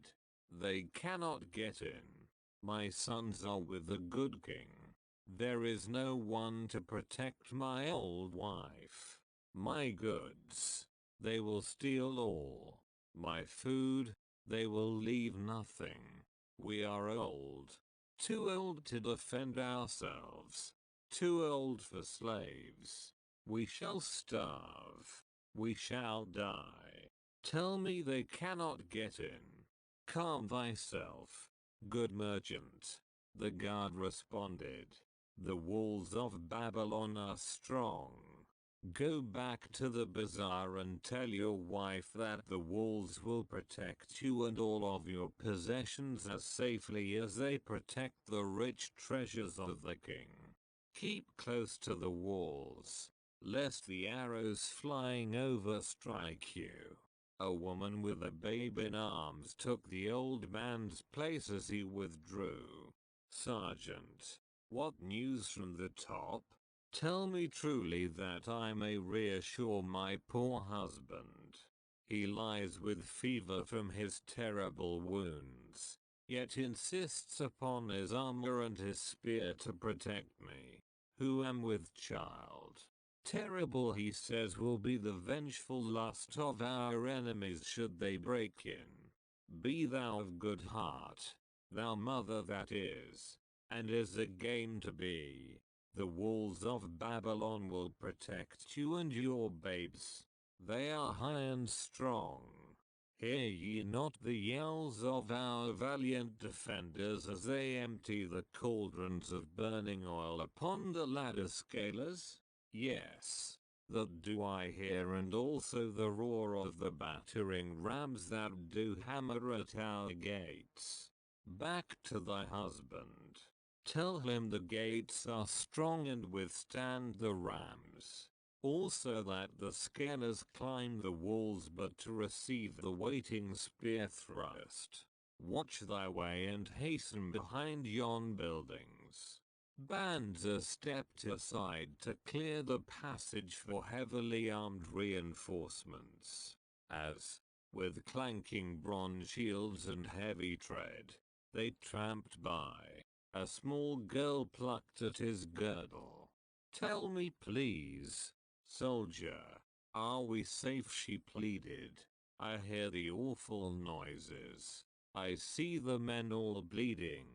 [SPEAKER 1] They cannot get in. My sons are with the good king. There is no one to protect my old wife. My goods, they will steal all. My food, they will leave nothing. We are old. Too old to defend ourselves. Too old for slaves. We shall starve. We shall die. Tell me they cannot get in. Calm thyself, good merchant. The guard responded. The walls of Babylon are strong. Go back to the bazaar and tell your wife that the walls will protect you and all of your possessions as safely as they protect the rich treasures of the king. Keep close to the walls, lest the arrows flying over strike you. A woman with a babe in arms took the old man's place as he withdrew. Sergeant, what news from the top? Tell me truly that I may reassure my poor husband. He lies with fever from his terrible wounds, yet insists upon his armor and his spear to protect me, who am with child. Terrible, he says, will be the vengeful lust of our enemies should they break in. Be thou of good heart, thou mother that is, and is again to be. The walls of Babylon will protect you and your babes. They are high and strong. Hear ye not the yells of our valiant defenders as they empty the cauldrons of burning oil upon the ladder scalers? Yes, that do I hear, and also the roar of the battering rams that do hammer at our gates. Back to thy husband. Tell him the gates are strong and withstand the rams. Also that the scalers climb the walls but to receive the waiting spear thrust. Watch thy way and hasten behind yon buildings. Banzer stepped aside to clear the passage for heavily armed reinforcements, as, with clanking bronze shields and heavy tread, they tramped by. A small girl plucked at his girdle. Tell me please, soldier, are we safe? She pleaded. I hear the awful noises. I see the men all bleeding.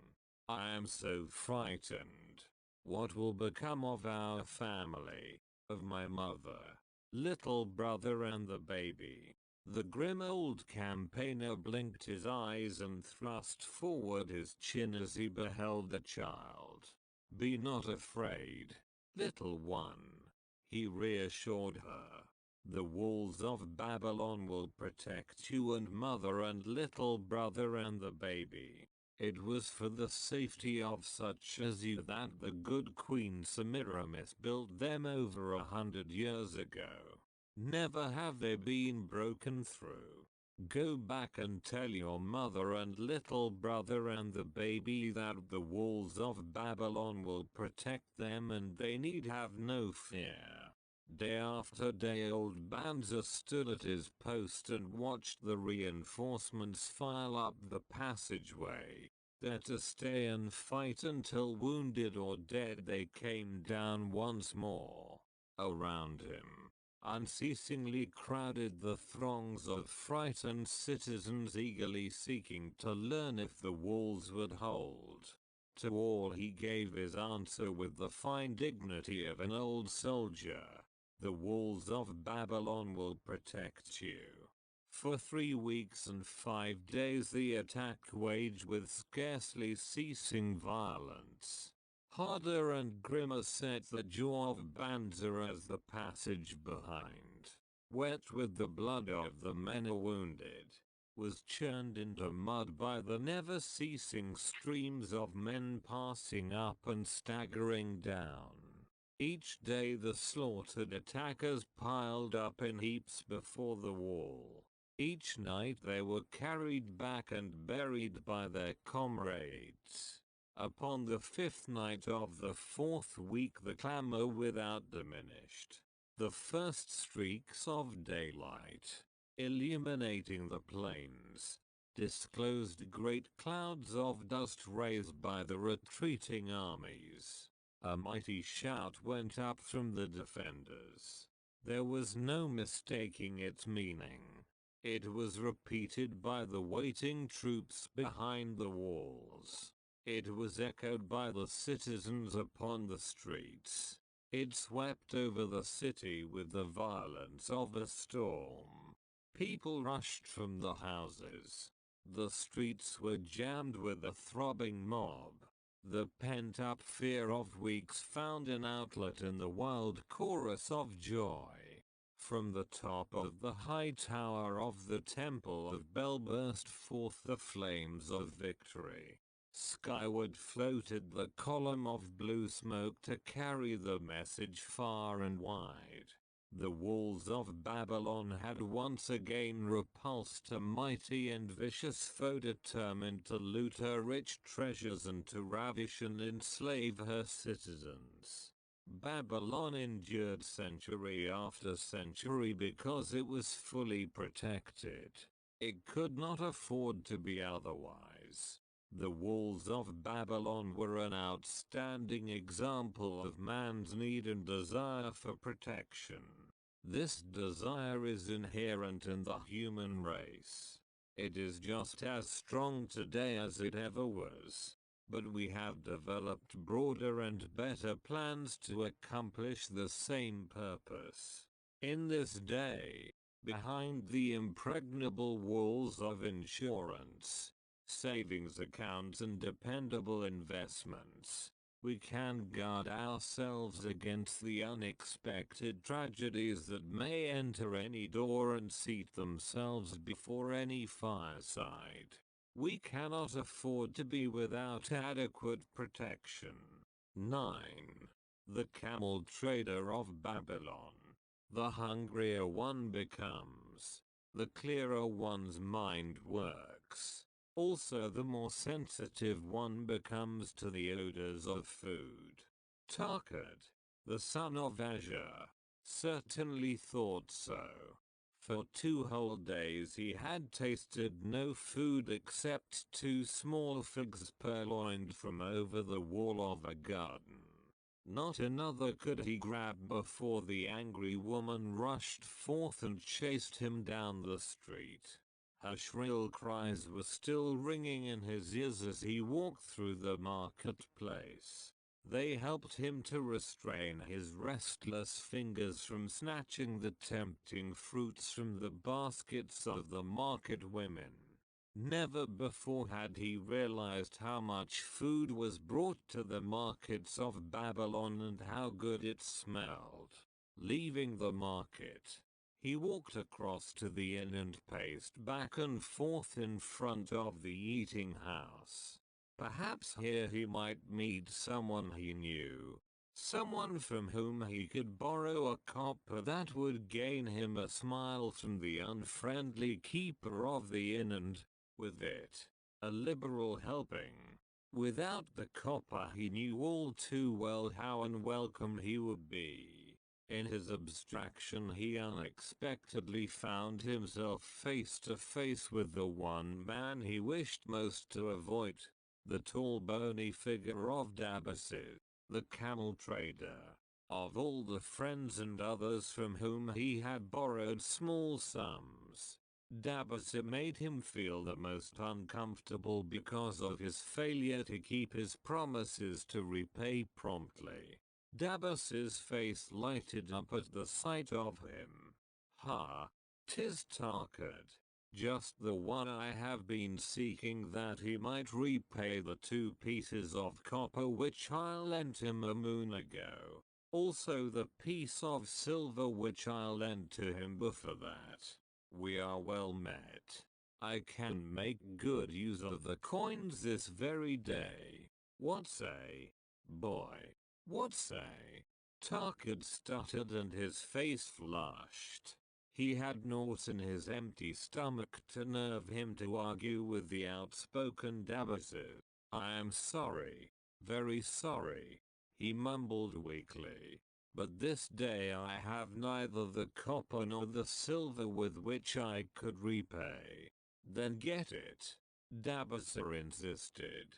[SPEAKER 1] I am so frightened. What will become of our family, of my mother, little brother and the baby? The grim old campaigner blinked his eyes and thrust forward his chin as he beheld the child. Be not afraid, little one, he reassured her. The walls of Babylon will protect you and mother and little brother and the baby. It was for the safety of such as you that the good Queen Semiramis built them over 100 years ago. Never have they been broken through. Go back and tell your mother and little brother and the baby that the walls of Babylon will protect them and they need have no fear. Day after day old Banzer stood at his post and watched the reinforcements file up the passageway, there to stay and fight until wounded or dead they came down once more. Around him, unceasingly crowded the throngs of frightened citizens eagerly seeking to learn if the walls would hold. To all he gave his answer with the fine dignity of an old soldier. The walls of Babylon will protect you. For 3 weeks and 5 days the attack waged with scarcely ceasing violence. Harder and grimmer set the jaw of Banzer as the passage behind, wet with the blood of the men wounded, was churned into mud by the never-ceasing streams of men passing up and staggering down. Each day the slaughtered attackers piled up in heaps before the wall. Each night they were carried back and buried by their comrades. Upon the 5th night of the 4th week the clamor without diminished. The first streaks of daylight, illuminating the plains, disclosed great clouds of dust raised by the retreating armies. A mighty shout went up from the defenders. There was no mistaking its meaning. It was repeated by the waiting troops behind the walls. It was echoed by the citizens upon the streets. It swept over the city with the violence of a storm. People rushed from the houses. The streets were jammed with a throbbing mob. The pent-up fear of weeks found an outlet in the wild chorus of joy. From the top of the high tower of the Temple of Bel burst forth the flames of victory. Skyward floated the column of blue smoke to carry the message far and wide. The walls of Babylon had once again repulsed a mighty and vicious foe determined to loot her rich treasures and to ravish and enslave her citizens. Babylon endured century after century because it was fully protected. It could not afford to be otherwise. The walls of Babylon were an outstanding example of man's need and desire for protection. This desire is inherent in the human race. It is just as strong today as it ever was. But we have developed broader and better plans to accomplish the same purpose. In this day, behind the impregnable walls of insurance, savings accounts and dependable investments, we can guard ourselves against the unexpected tragedies that may enter any door and seat themselves before any fireside. We cannot afford to be without adequate protection. 9. The Camel Trader of Babylon. The hungrier one becomes, the clearer one's mind works. Also the more sensitive one becomes to the odors of food. Tarkad, the son of Azure, certainly thought so. For 2 whole days he had tasted no food except 2 small figs purloined from over the wall of a garden. Not another could he grab before the angry woman rushed forth and chased him down the street. Her shrill cries were still ringing in his ears as he walked through the marketplace. They helped him to restrain his restless fingers from snatching the tempting fruits from the baskets of the market women. Never before had he realized how much food was brought to the markets of Babylon and how good it smelled. Leaving the market, he walked across to the inn and paced back and forth in front of the eating house. Perhaps here he might meet someone he knew. Someone from whom he could borrow a copper that would gain him a smile from the unfriendly keeper of the inn and, with it, a liberal helping. Without the copper he knew all too well how unwelcome he would be. In his abstraction he unexpectedly found himself face to face with the one man he wished most to avoid. The tall bony figure of Dabasis, the camel trader. Of all the friends and others from whom he had borrowed small sums, Dabasis made him feel the most uncomfortable because of his failure to keep his promises to repay promptly. Dabas's face lighted up at the sight of him. "Ha! 'Tis Tarkad," Just the one I have been seeking, that he might repay the 2 pieces of copper which I lent him a moon ago. Also the piece of silver which I lent to him before that. We are well met. I can make good use of the coins this very day. What say, boy? What say? Tarkard stuttered and his face flushed. He had naught in his empty stomach to nerve him to argue with the outspoken Dabbasid. I am sorry, very sorry, he mumbled weakly. But this day I have neither the copper nor the silver with which I could repay. Then get it, Dabbasid insisted.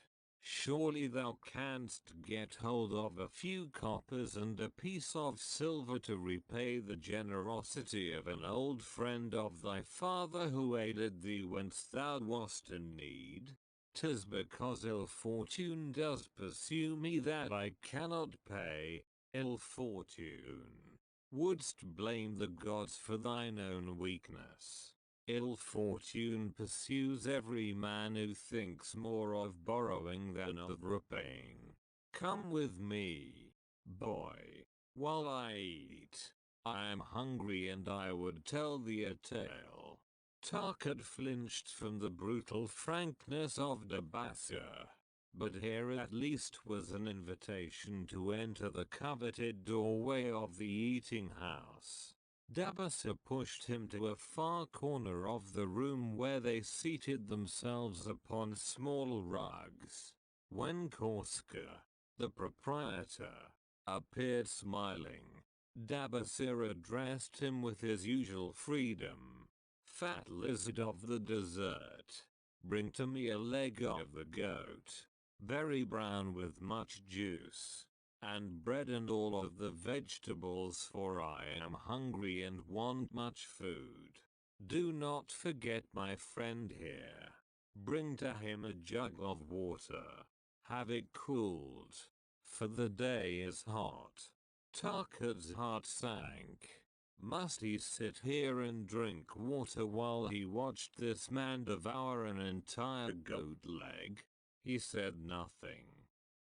[SPEAKER 1] Surely thou canst get hold of a few coppers and a piece of silver to repay the generosity of an old friend of thy father who aided thee whence thou wast in need. 'Tis because ill fortune does pursue me that I cannot pay. Ill fortune. Wouldst blame the gods for thine own weakness? Ill fortune pursues every man who thinks more of borrowing than of repaying. Come with me, boy, while I eat. I am hungry and I would tell thee a tale. Tarkard flinched from the brutal frankness of Dabbasid. But here at least was an invitation to enter the coveted doorway of the eating house. Dabbasid pushed him to a far corner of the room where they seated themselves upon small rugs. When Korska, the proprietor, appeared smiling, Dabbasid addressed him with his usual freedom. Fat lizard of the desert, bring to me a leg of the goat, very brown with much juice, and bread and all of the vegetables, for I am hungry and want much food. Do not forget my friend here. Bring to him a jug of water. Have it cooled, for the day is hot. Tarkard's heart sank. Must he sit here and drink water while he watched this man devour an entire goat leg? He said nothing.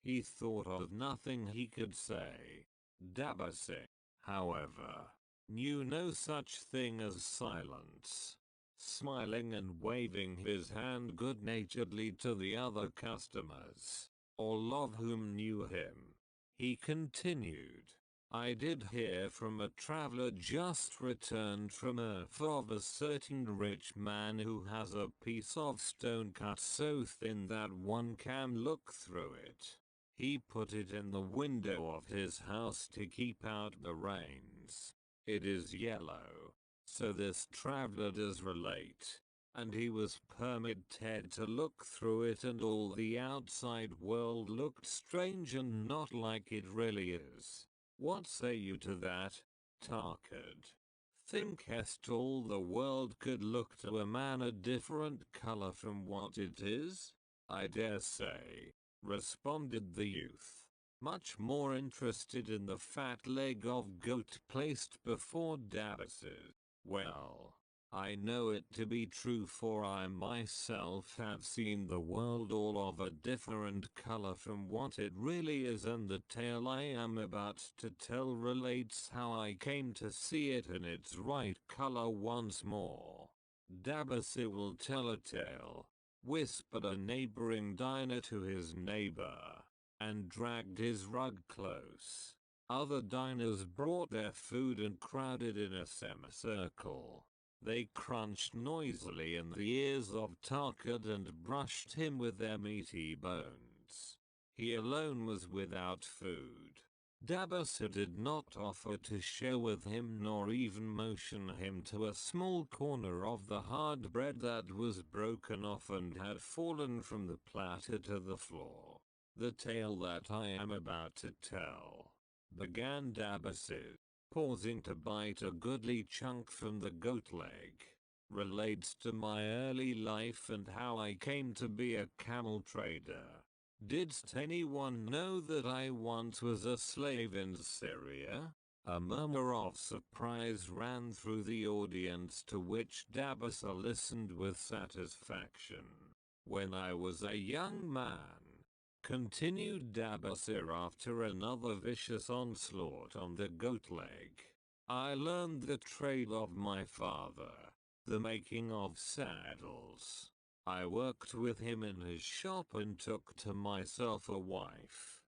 [SPEAKER 1] He thought of nothing he could say. Dabbasid, however, knew no such thing as silence. Smiling and waving his hand good-naturedly to the other customers, all of whom knew him, he continued, I did hear from a traveler just returned from Earth of a certain rich man who has a piece of stone cut so thin that one can look through it. He put it in the window of his house to keep out the rains. It is yellow, so this traveler does relate, and he was permitted to look through it, and all the outside world looked strange and not like it really is. What say you to that, Tarkard? Thinkest all the world could look to a man a different color from what it is? I dare say, responded the youth, much more interested in the fat leg of goat placed before Dabbasid. Well, I know it to be true, for I myself have seen the world all of a different color from what it really is, and the tale I am about to tell relates how I came to see it in its right color once more. Dabbasid will tell a tale, whispered a neighboring diner to his neighbor, and dragged his rug close. Other diners brought their food and crowded in a semicircle. They crunched noisily in the ears of Tarkard and brushed him with their meaty bones. He alone was without food. Dabbasid did not offer to share with him, nor even motion him to a small corner of the hard bread that was broken off and had fallen from the platter to the floor. The tale that I am about to tell, began Dabbasid, pausing to bite a goodly chunk from the goat leg, relates to my early life and how I came to be a camel trader. Didst anyone know that I once was a slave in Syria? A murmur of surprise ran through the audience, to which Dabasa listened with satisfaction. When I was a young man, continued Dabasa after another vicious onslaught on the goat leg, I learned the trade of my father, the making of saddles. I worked with him in his shop and took to myself a wife.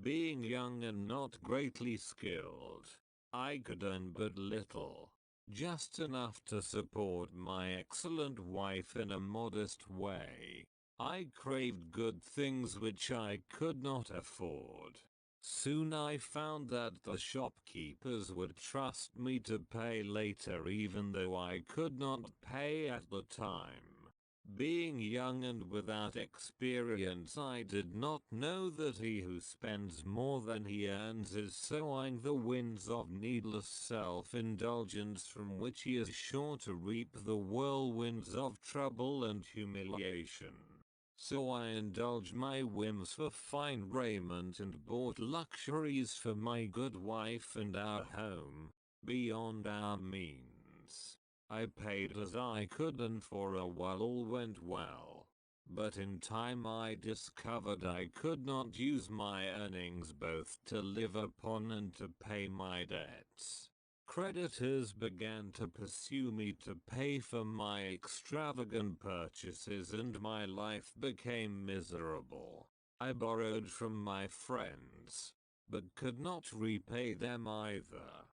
[SPEAKER 1] Being young and not greatly skilled, I could earn but little, just enough to support my excellent wife in a modest way. I craved good things which I could not afford. Soon I found that the shopkeepers would trust me to pay later even though I could not pay at the time. Being young and without experience, I did not know that he who spends more than he earns is sowing the winds of needless self-indulgence, from which he is sure to reap the whirlwinds of trouble and humiliation. So I indulged my whims for fine raiment and bought luxuries for my good wife and our home, beyond our means. I paid as I could, and for a while all went well. But in time I discovered I could not use my earnings both to live upon and to pay my debts. Creditors began to pursue me to pay for my extravagant purchases, and my life became miserable. I borrowed from my friends, but could not repay them either.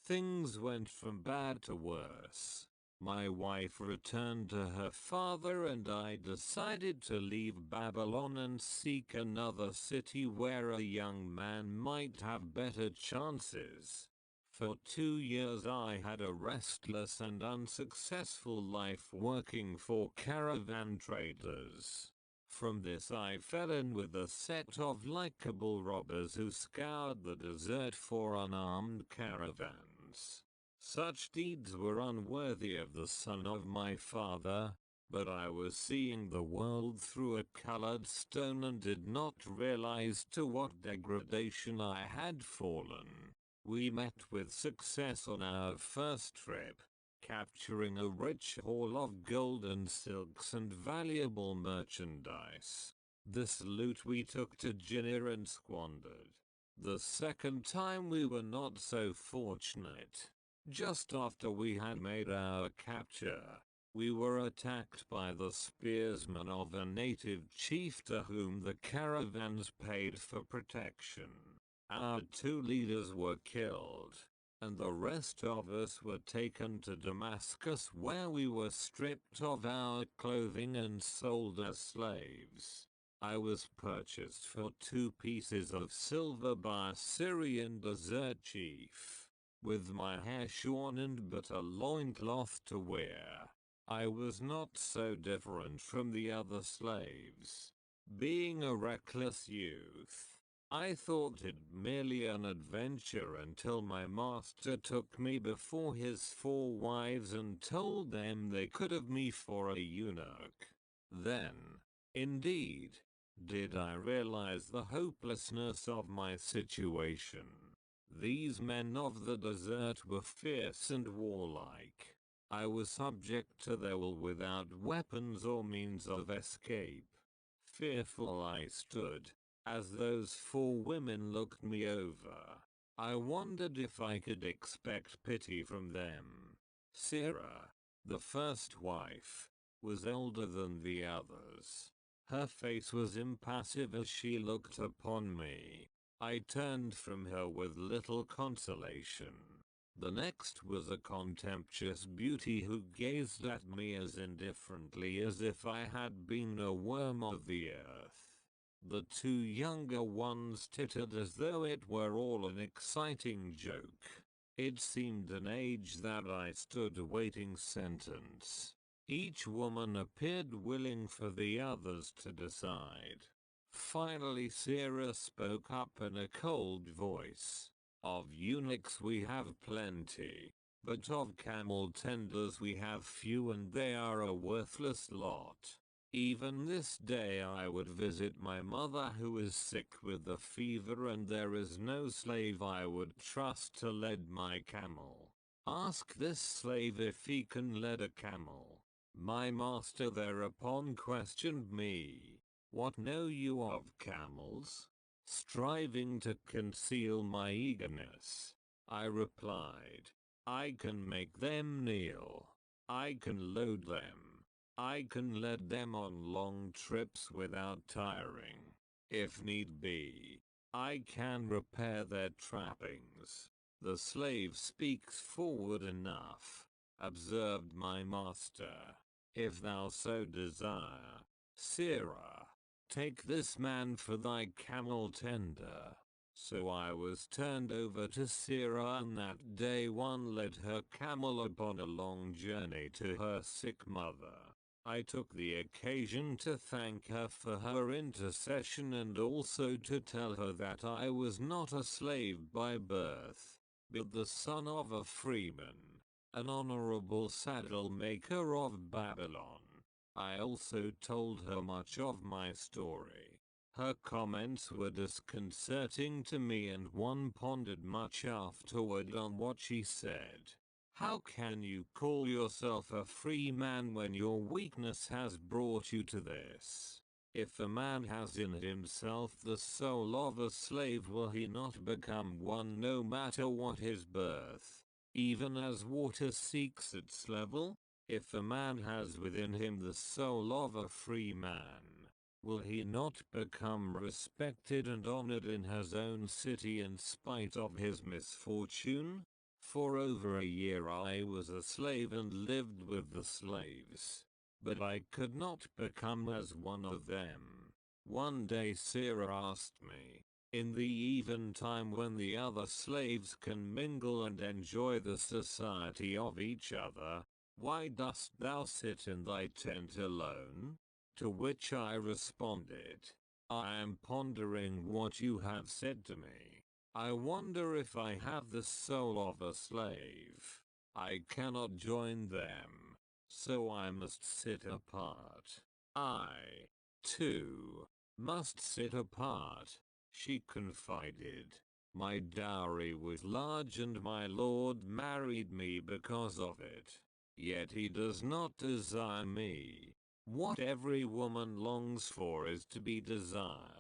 [SPEAKER 1] Things went from bad to worse. My wife returned to her father, and I decided to leave Babylon and seek another city where a young man might have better chances. For 2 years I had a restless and unsuccessful life working for caravan traders. From this I fell in with a set of likable robbers who scoured the desert for unarmed caravans. Such deeds were unworthy of the son of my father, but I was seeing the world through a colored stone and did not realize to what degradation I had fallen. We met with success on our first trip, capturing a rich haul of gold and silks and valuable merchandise. This loot we took to Jinnah and squandered. The second time we were not so fortunate. Just after we had made our capture, we were attacked by the spearsmen of a native chief to whom the caravans paid for protection. Our 2 leaders were killed, and the rest of us were taken to Damascus, where we were stripped of our clothing and sold as slaves. I was purchased for 2 pieces of silver by a Syrian desert chief. With my hair shorn and but a loincloth to wear, I was not so different from the other slaves. Being a reckless youth, I thought it merely an adventure until my master took me before his 4 wives and told them they could have me for a eunuch. Then, indeed, did I realize the hopelessness of my situation. These men of the desert were fierce and warlike. I was subject to their will without weapons or means of escape. Fearful I stood, as those 4 women looked me over. I wondered if I could expect pity from them. Sarah, the first wife, was older than the others. Her face was impassive as she looked upon me. I turned from her with little consolation. The next was a contemptuous beauty who gazed at me as indifferently as if I had been a worm of the earth. The 2 younger ones tittered as though it were all an exciting joke. It seemed an age that I stood awaiting sentence. Each woman appeared willing for the others to decide. Finally Sarah spoke up in a cold voice. Of eunuchs we have plenty, but of camel tenders we have few, and they are a worthless lot. Even this day I would visit my mother who is sick with the fever, and there is no slave I would trust to lead my camel. Ask this slave if he can lead a camel. My master thereupon questioned me, "What know you of camels?" Striving to conceal my eagerness, I replied, "I can make them kneel. I can load them. I can lead them on long trips without tiring. If need be, I can repair their trappings." "The slave speaks forward enough," observed my master. "If thou so desire, Sirrah, take this man for thy camel tender." So I was turned over to Sirrah, and that day one led her camel upon a long journey to her sick mother. I took the occasion to thank her for her intercession, and also to tell her that I was not a slave by birth, but the son of a freeman, an honorable saddle maker of Babylon. I also told her much of my story. Her comments were disconcerting to me, and one pondered much afterward on what she said. How can you call yourself a free man when your weakness has brought you to this? If a man has in himself the soul of a slave, will he not become one no matter what his birth, even as water seeks its level? If a man has within him the soul of a free man, will he not become respected and honored in his own city in spite of his misfortune? For over a year I was a slave and lived with the slaves, but I could not become as one of them. One day Sirrah asked me, in the eventime when the other slaves can mingle and enjoy the society of each other, "Why dost thou sit in thy tent alone?" To which I responded, "I am pondering what you have said to me. I wonder if I have the soul of a slave. I cannot join them, so I must sit apart." "I, too, must sit apart," she confided. "My dowry was large and my lord married me because of it. Yet he does not desire me. What every woman longs for is to be desired.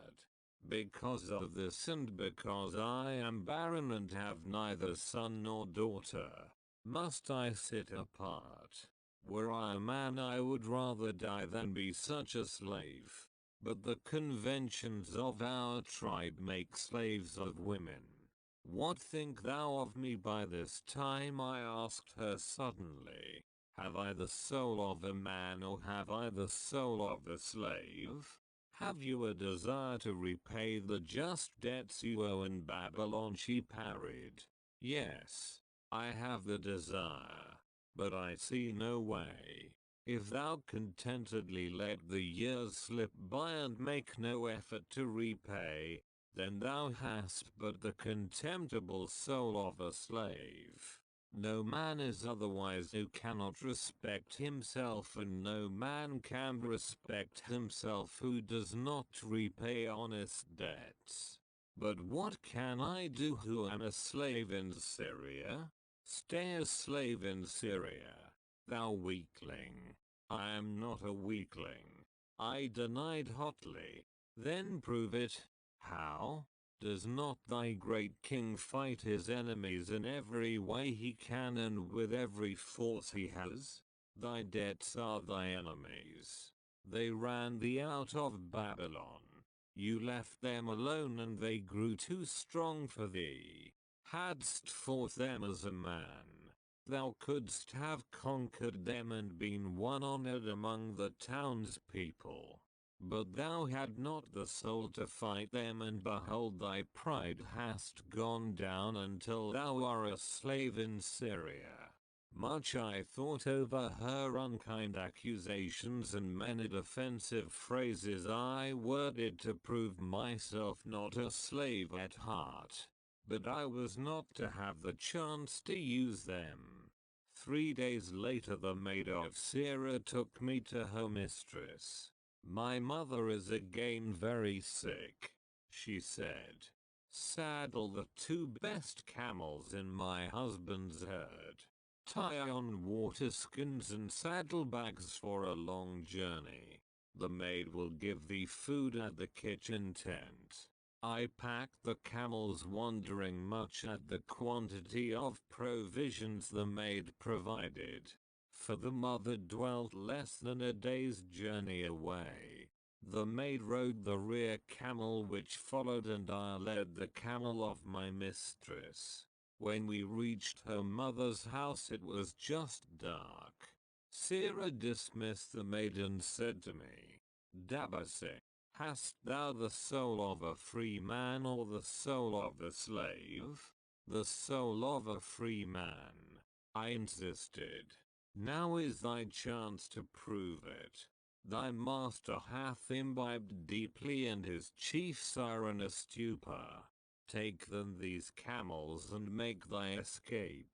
[SPEAKER 1] Because of this, and because I am barren and have neither son nor daughter, must I sit apart. Were I a man, I would rather die than be such a slave. But the conventions of our tribe make slaves of women. What think thou of me by this time?" I asked her suddenly. "Have I the soul of a man, or have I the soul of a slave? Have you a desire to repay the just debts you owe in Babylon?" She parried. "Yes, I have the desire, but I see no way. If thou contentedly let the years slip by and make no effort to repay, then thou hast but the contemptible soul of a slave. No man is otherwise who cannot respect himself, and no man can respect himself who does not repay honest debts. But what can I do who am a slave in Syria? Stay a slave in Syria, thou weakling." "I am not a weakling," I denied hotly. "Then prove it." "How? Does not thy great king fight his enemies in every way he can and with every force he has? Thy debts are thy enemies. They ran thee out of Babylon. You left them alone and they grew too strong for thee. Hadst fought them as a man, thou couldst have conquered them and been one honored among the townspeople. But thou had not the soul to fight them, and behold, thy pride hast gone down until thou art a slave in Syria." Much I thought over her unkind accusations, and many defensive phrases I worded to prove myself not a slave at heart. But I was not to have the chance to use them. 3 days later the maid of Sirrah took me to her mistress. My mother is again very sick, she said. Saddle the 2 best camels in my husband's herd. Tie on water skins and saddlebags for a long journey. The maid will give thee food at the kitchen tent. I packed the camels, wondering much at the quantity of provisions the maid provided, for the mother dwelt less than a day's journey away. The maid rode the rear camel which followed, and I led the camel of my mistress. When we reached her mother's house it was just dark. Sarah dismissed the maid and said to me, Dabase, hast thou the soul of a free man or the soul of a slave? The soul of a free man, I insisted. Now is thy chance to prove it. Thy master hath imbibed deeply and his chiefs are in a stupor. Take then these camels and make thy escape.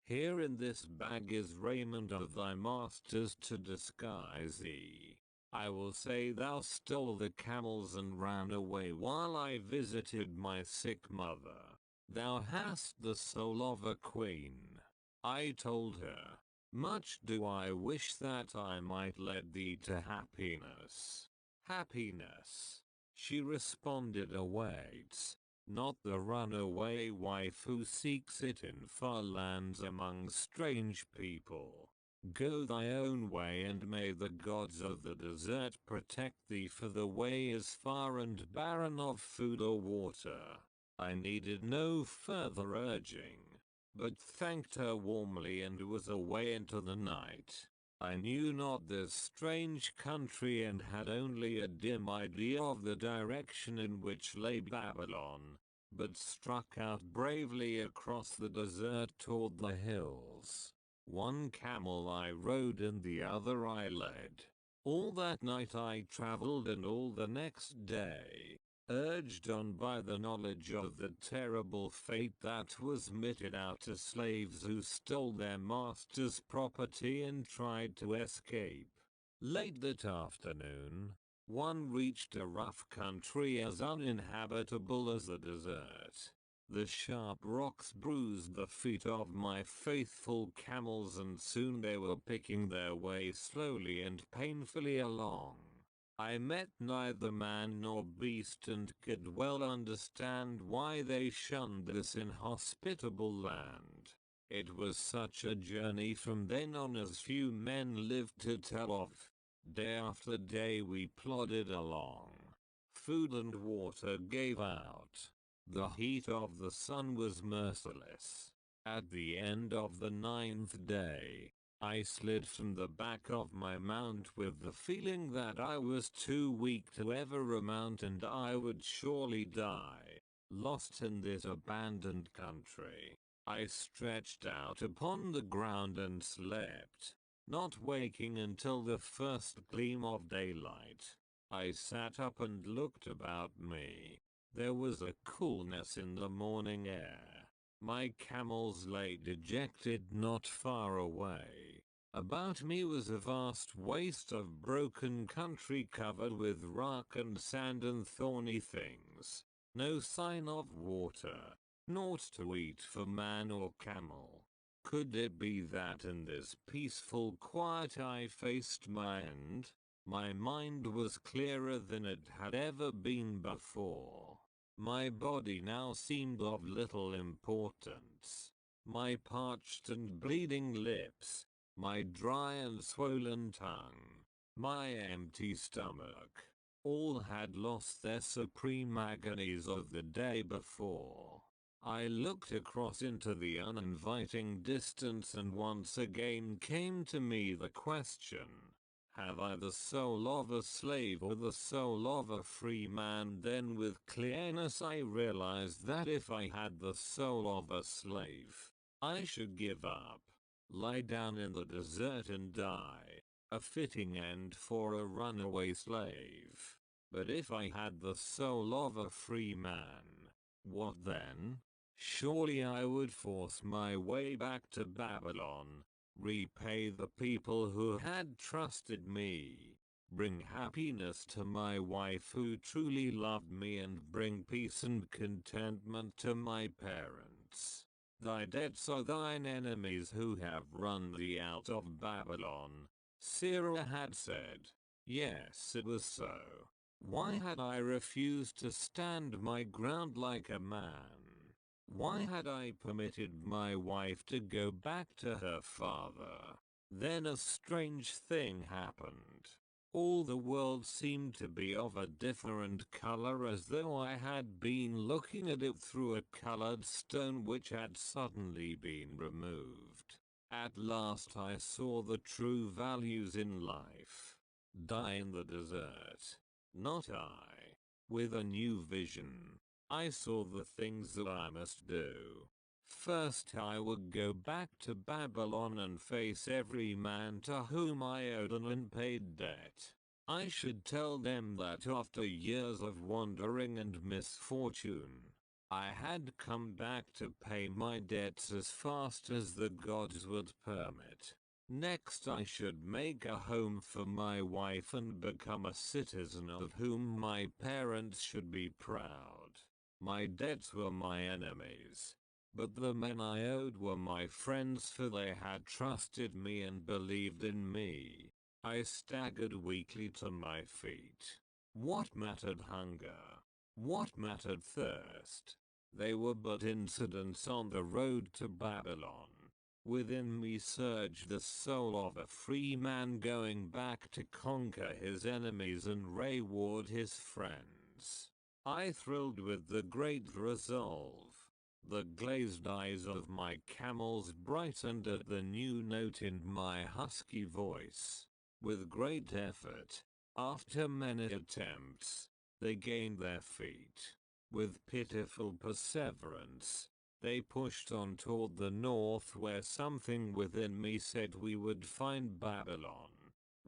[SPEAKER 1] Here in this bag is raiment of thy master's to disguise thee. I will say thou stole the camels and ran away while I visited my sick mother. Thou hast the soul of a queen. I told her, much do I wish that I might lead thee to happiness. Happiness, she responded, awaits. Not the runaway wife who seeks it in far lands among strange people. Go thy own way and may the gods of the desert protect thee, for the way is far and barren of food or water. I needed no further urging, but thanked her warmly and was away into the night. I knew not this strange country and had only a dim idea of the direction in which lay Babylon, but struck out bravely across the desert toward the hills. One camel I rode and the other I led. All that night I traveled and all the next day, urged on by the knowledge of the terrible fate that was meted out to slaves who stole their master's property and tried to escape. Late that afternoon, one reached a rough country as uninhabitable as the desert. The sharp rocks bruised the feet of my faithful camels and soon they were picking their way slowly and painfully along. I met neither man nor beast and could well understand why they shunned this inhospitable land. It was such a journey from then on as few men lived to tell of. Day after day we plodded along. Food and water gave out. The heat of the sun was merciless. At the end of the 9th day, I slid from the back of my mount with the feeling that I was too weak to ever remount and I would surely die, lost in this abandoned country. I stretched out upon the ground and slept, not waking until the first gleam of daylight. I sat up and looked about me. There was a coolness in the morning air. My camels lay dejected not far away. About me was a vast waste of broken country covered with rock and sand and thorny things. No sign of water, naught to eat for man or camel. Could it be that in this peaceful quiet I faced my end? My mind was clearer than it had ever been before. My body now seemed of little importance. My parched and bleeding lips, my dry and swollen tongue, my empty stomach, all had lost their supreme agonies of the day before. I looked across into the uninviting distance and once again came to me the question, have I the soul of a slave or the soul of a free man? Then with clearness I realized that if I had the soul of a slave, I should give up, lie down in the desert and die, a fitting end for a runaway slave. But if I had the soul of a free man, what then? Surely I would force my way back to Babylon, repay the people who had trusted me, bring happiness to my wife who truly loved me, and bring peace and contentment to my parents. Thy debts are thine enemies who have run thee out of Babylon. Sarah had said. Yes, it was so. Why had I refused to stand my ground like a man? Why had I permitted my wife to go back to her father? Then a strange thing happened. All the world seemed to be of a different color, as though I had been looking at it through a colored stone which had suddenly been removed. At last I saw the true values in life. Die in the desert. Not I. With a new vision, I saw the things that I must do. First, I would go back to Babylon and face every man to whom I owed an unpaid debt. I should tell them that after years of wandering and misfortune, I had come back to pay my debts as fast as the gods would permit. Next, I should make a home for my wife and become a citizen of whom my parents should be proud. My debts were my enemies, but the men I owed were my friends, for they had trusted me and believed in me. I staggered weakly to my feet. What mattered hunger? What mattered thirst? They were but incidents on the road to Babylon. Within me surged the soul of a free man going back to conquer his enemies and reward his friends. I thrilled with the great resolve. The glazed eyes of my camels brightened at the new note in my husky voice. With great effort, after many attempts, they gained their feet. With pitiful perseverance, they pushed on toward the north, where something within me said we would find Babylon.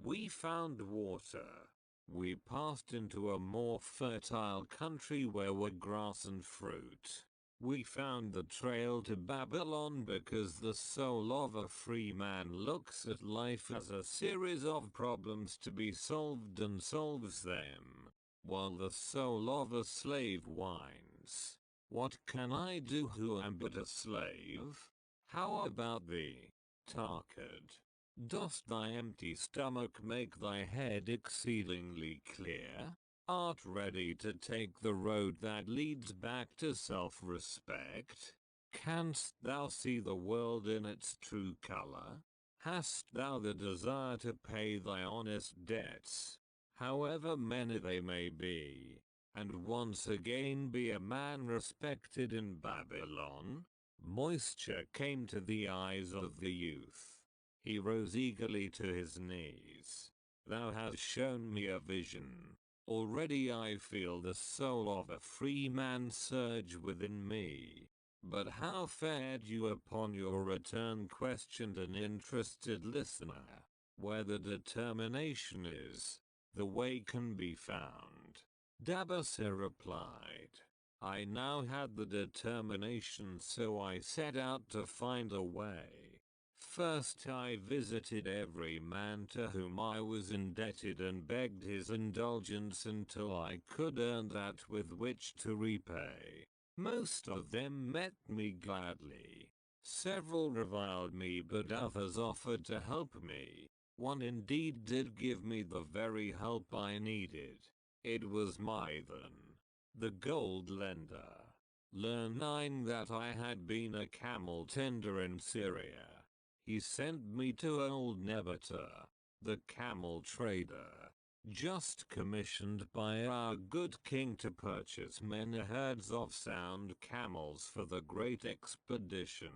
[SPEAKER 1] We found water. We passed into a more fertile country where were grass and fruit. We found the trail to Babylon because the soul of a free man looks at life as a series of problems to be solved and solves them, while the soul of a slave whines. What can I do who am but a slave? How about thee, Tarkard? Dost thy empty stomach make thy head exceedingly clear? Art ready to take the road that leads back to self-respect? Canst thou see the world in its true color? Hast thou the desire to pay thy honest debts, however many they may be, and once again be a man respected in Babylon? Moisture came to the eyes of the youth. He rose eagerly to his knees. Thou hast shown me a vision. Already I feel the soul of a free man surge within me. But how fared you upon your return? Questioned an interested listener. Where the determination is, the way can be found. Dabasa replied. I now had the determination, so I set out to find a way. First I visited every man to whom I was indebted and begged his indulgence until I could earn that with which to repay. Most of them met me gladly. Several reviled me, but others offered to help me. One indeed did give me the very help I needed. It was Mythen, the gold lender. Learning that I had been a camel tender in Syria, he sent me to old Nebatta, the camel trader, just commissioned by our good king to purchase many herds of sound camels for the great expedition.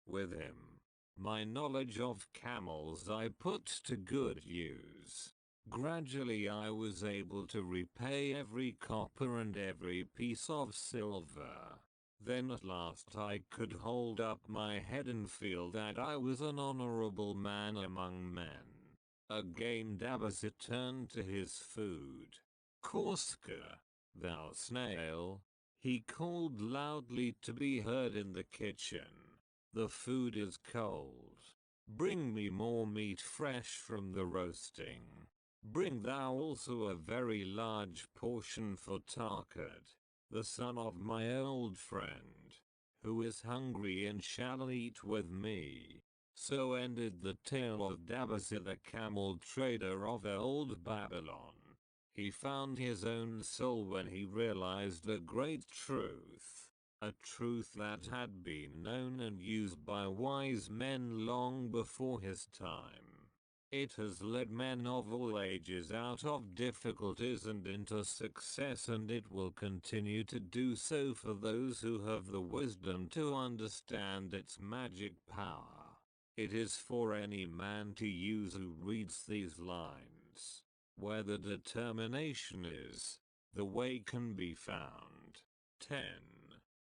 [SPEAKER 1] With him, my knowledge of camels I put to good use. Gradually I was able to repay every copper and every piece of silver. Then at last I could hold up my head and feel that I was an honorable man among men. Again Dabasa turned to his food. Corsica, thou snail, he called loudly to be heard in the kitchen. The food is cold. Bring me more meat fresh from the roasting. Bring thou also a very large portion for Tarkad, the son of my old friend, who is hungry and shall eat with me. So ended the tale of Dabasa the camel trader of old Babylon. He found his own soul when he realized a great truth. A truth that had been known and used by wise men long before his time. It has led men of all ages out of difficulties and into success, and it will continue to do so for those who have the wisdom to understand its magic power. It is for any man to use who reads these lines. Where the determination is, the way can be found. 10.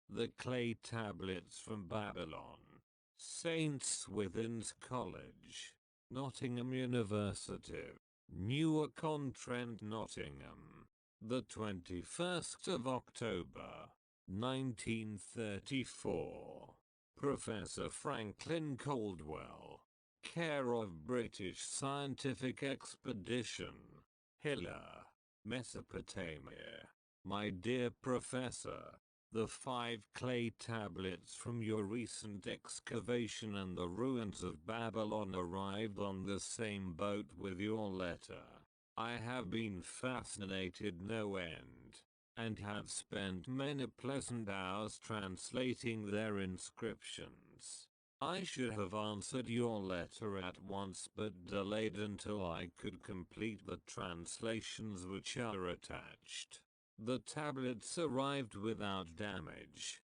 [SPEAKER 1] The clay tablets from Babylon. St. Swithin's College, Nottingham University, Newark-on-Trent, Nottingham. The 21st of October, 1934. Professor Franklin Caldwell, care of British Scientific Expedition, Hilla, Mesopotamia. My dear Professor, the 5 clay tablets from your recent excavation and the ruins of Babylon arrived on the same boat with your letter. I have been fascinated no end, and have spent many pleasant hours translating their inscriptions. I should have answered your letter at once, but delayed until I could complete the translations which are attached. The tablets arrived without damage,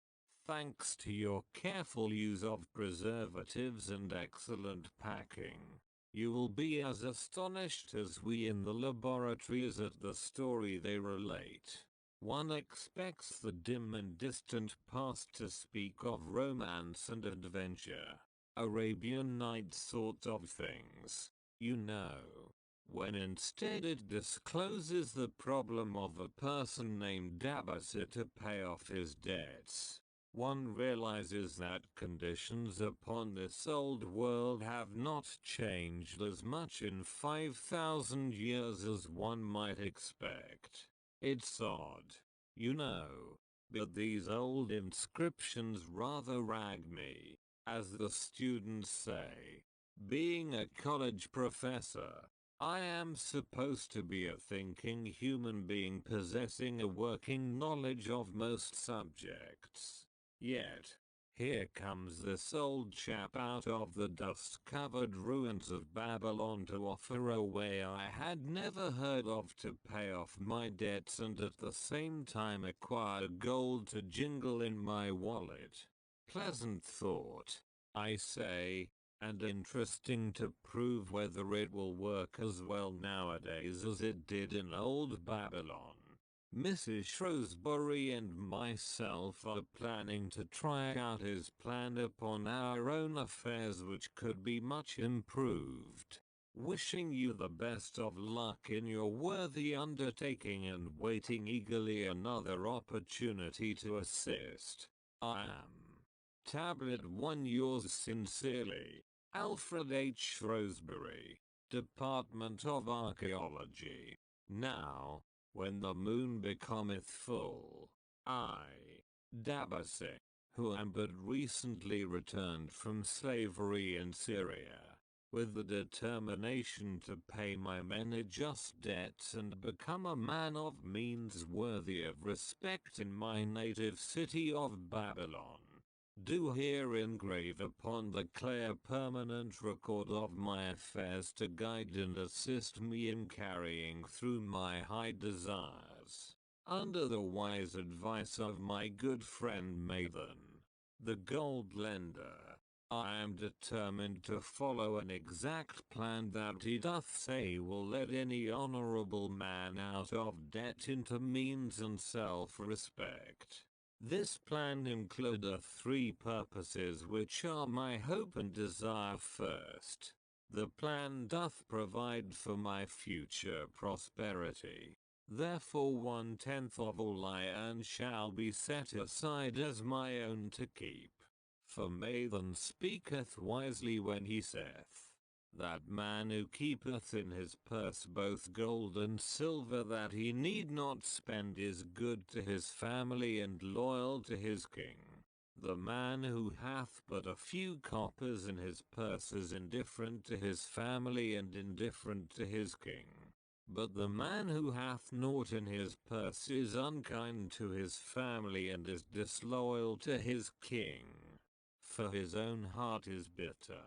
[SPEAKER 1] thanks to your careful use of preservatives and excellent packing. You will be as astonished as we in the laboratories at the story they relate. One expects the dim and distant past to speak of romance and adventure, Arabian Nights sort of things, you know, when instead it discloses the problem of a person named Dabasa to pay off his debts. One realizes that conditions upon this old world have not changed as much in 5,000 years as one might expect. It's odd, you know, but these old inscriptions rather rag me, as the students say. Being a college professor, I am supposed to be a thinking human being possessing a working knowledge of most subjects. Yet, here comes this old chap out of the dust-covered ruins of Babylon to offer a way I had never heard of to pay off my debts and at the same time acquire gold to jingle in my wallet. Pleasant thought, I say, and interesting to prove whether it will work as well nowadays as it did in old Babylon. Mrs. Shrewsbury and myself are planning to try out his plan upon our own affairs, which could be much improved. Wishing you the best of luck in your worthy undertaking and waiting eagerly another opportunity to assist. I am. Tablet 1, yours sincerely, Alfred H. Shrewsbury, Department of Archaeology. Now, when the moon becometh full, I, Dabasa, who am but recently returned from slavery in Syria, with the determination to pay my many just debts and become a man of means worthy of respect in my native city of Babylon, do here engrave upon the clay a permanent record of my affairs to guide and assist me in carrying through my high desires. Under the wise advice of my good friend Mathan, the gold lender, I am determined to follow an exact plan that he doth say will let any honorable man out of debt into means and self-respect. This plan includeth 3 purposes, which are my hope and desire. First, the plan doth provide for my future prosperity. Therefore 1/10 of all I earn shall be set aside as my own to keep. For Mathan speaketh wisely when he saith, That man who keepeth in his purse both gold and silver that he need not spend is good to his family and loyal to his king. The man who hath but a few coppers in his purse is indifferent to his family and indifferent to his king. But the man who hath naught in his purse is unkind to his family and is disloyal to his king. For his own heart is bitter.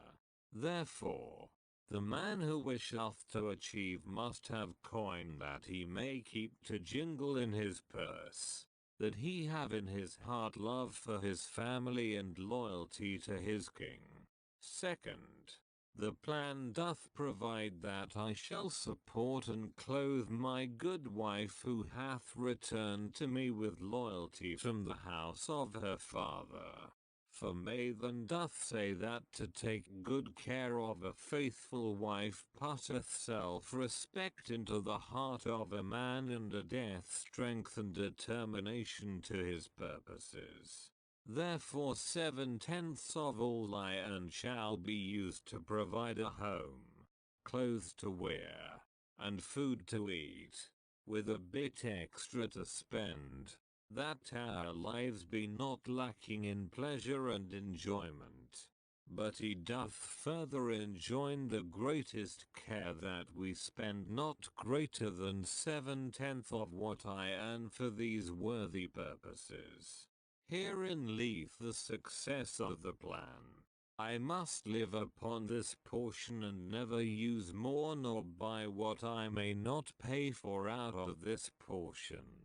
[SPEAKER 1] Therefore, the man who wisheth to achieve must have coin that he may keep to jingle in his purse, that he have in his heart love for his family and loyalty to his king. Second, the plan doth provide that I shall support and clothe my good wife who hath returned to me with loyalty from the house of her father. For Mathan doth say that to take good care of a faithful wife putteth self-respect into the heart of a man and addeth strength and determination to his purposes. Therefore 7/10 of all I earn shall be used to provide a home, clothes to wear, and food to eat, with a bit extra to spend, that our lives be not lacking in pleasure and enjoyment. But he doth further enjoin the greatest care that we spend not greater than 7/10 of what I earn for these worthy purposes. Herein lieth the success of the plan. I must live upon this portion and never use more nor buy what I may not pay for out of this portion.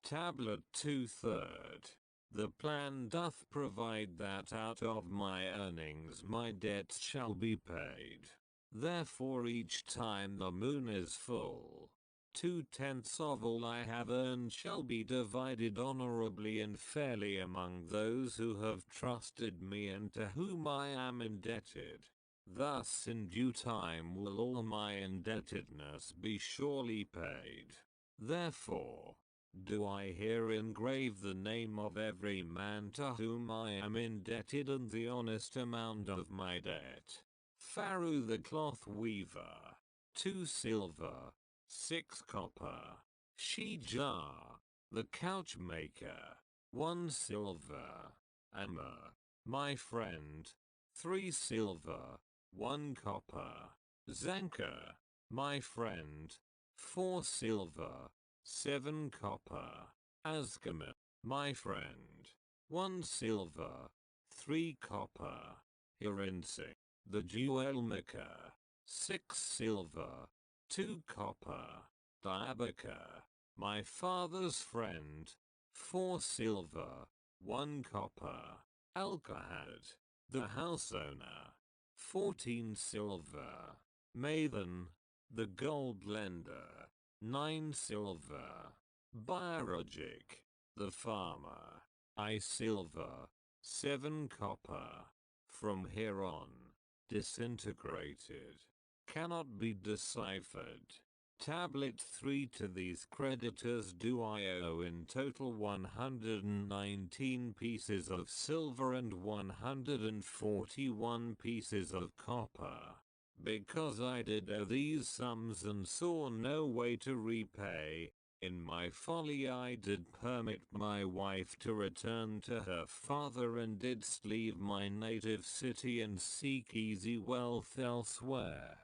[SPEAKER 1] Tablet 2/3. The plan doth provide that out of my earnings my debts shall be paid. Therefore each time the moon is full, 2/10 of all I have earned shall be divided honorably and fairly among those who have trusted me and to whom I am indebted. Thus in due time will all my indebtedness be surely paid. Therefore, do I here engrave the name of every man to whom I am indebted and the honest amount of my debt. Pharaoh the cloth weaver, 2 silver, 6 copper. Shijah, the couch maker, 1 silver. Amma, my friend, 3 silver, 1 copper. Zanka, my friend, 4 silver, 7 copper. Azkama, my friend, 1 silver, 3 copper. Hirinsi, the jewel maker, 6 silver, 2 copper. Diabaka, my father's friend, 4 silver, 1 copper. Alkahad, the house owner, 14 silver. Mathan, the gold lender, 9 silver. Biologic, the farmer, I silver, 7 copper. From here on, disintegrated, cannot be deciphered. Tablet 3. To these creditors do I owe in total 119 pieces of silver and 141 pieces of copper. Because I did owe these sums and saw no way to repay, in my folly I did permit my wife to return to her father and didst leave my native city and seek easy wealth elsewhere,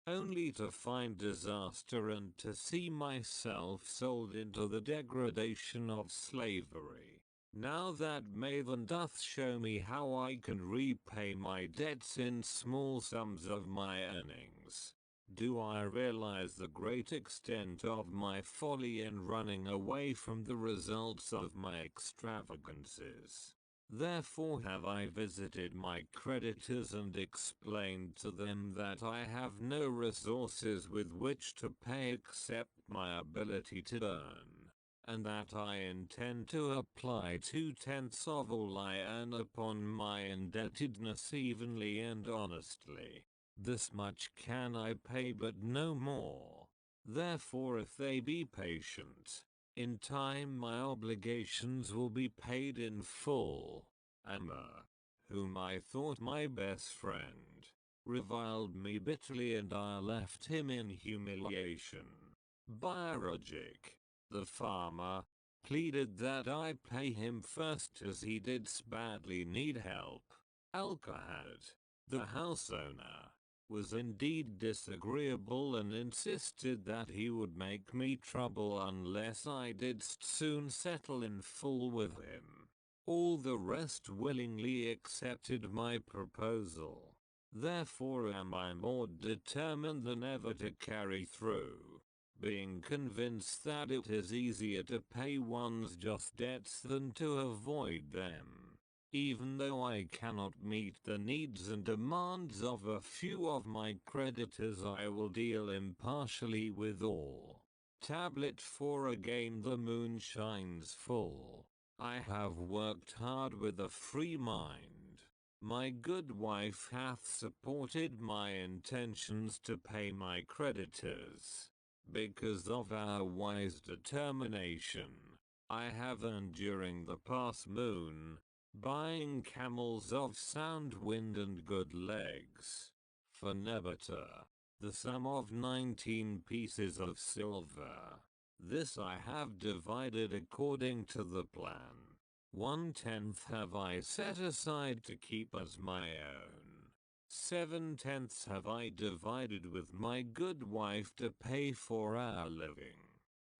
[SPEAKER 1] only to find disaster and to see myself sold into the degradation of slavery. Now that Mathan doth show me how I can repay my debts in small sums of my earnings, do I realize the great extent of my folly in running away from the results of my extravagances. Therefore have I visited my creditors and explained to them that I have no resources with which to pay except my ability to earn, and that I intend to apply 2/10 of all I earn upon my indebtedness evenly and honestly. This much can I pay but no more. Therefore if they be patient, in time my obligations will be paid in full. Amma, whom I thought my best friend, reviled me bitterly, and I left him in humiliation. Biologic, the farmer, pleaded that I pay him first as he did badly need help. Alcahad, the house owner, was indeed disagreeable and insisted that he would make me trouble unless I did soon settle in full with him. All the rest willingly accepted my proposal. Therefore am I more determined than ever to carry through, being convinced that it is easier to pay one's just debts than to avoid them. Even though I cannot meet the needs and demands of a few of my creditors, I will deal impartially with all. Tablet 4. Again the moon shines full. I have worked hard with a free mind. My good wife hath supported my intentions to pay my creditors. Because of our wise determination, I have earned during the past moon, buying camels of sound wind and good legs, for Nebatta, the sum of 19 pieces of silver. This I have divided according to the plan. 1/10 have I set aside to keep as my own. 7/10 have I divided with my good wife to pay for our living.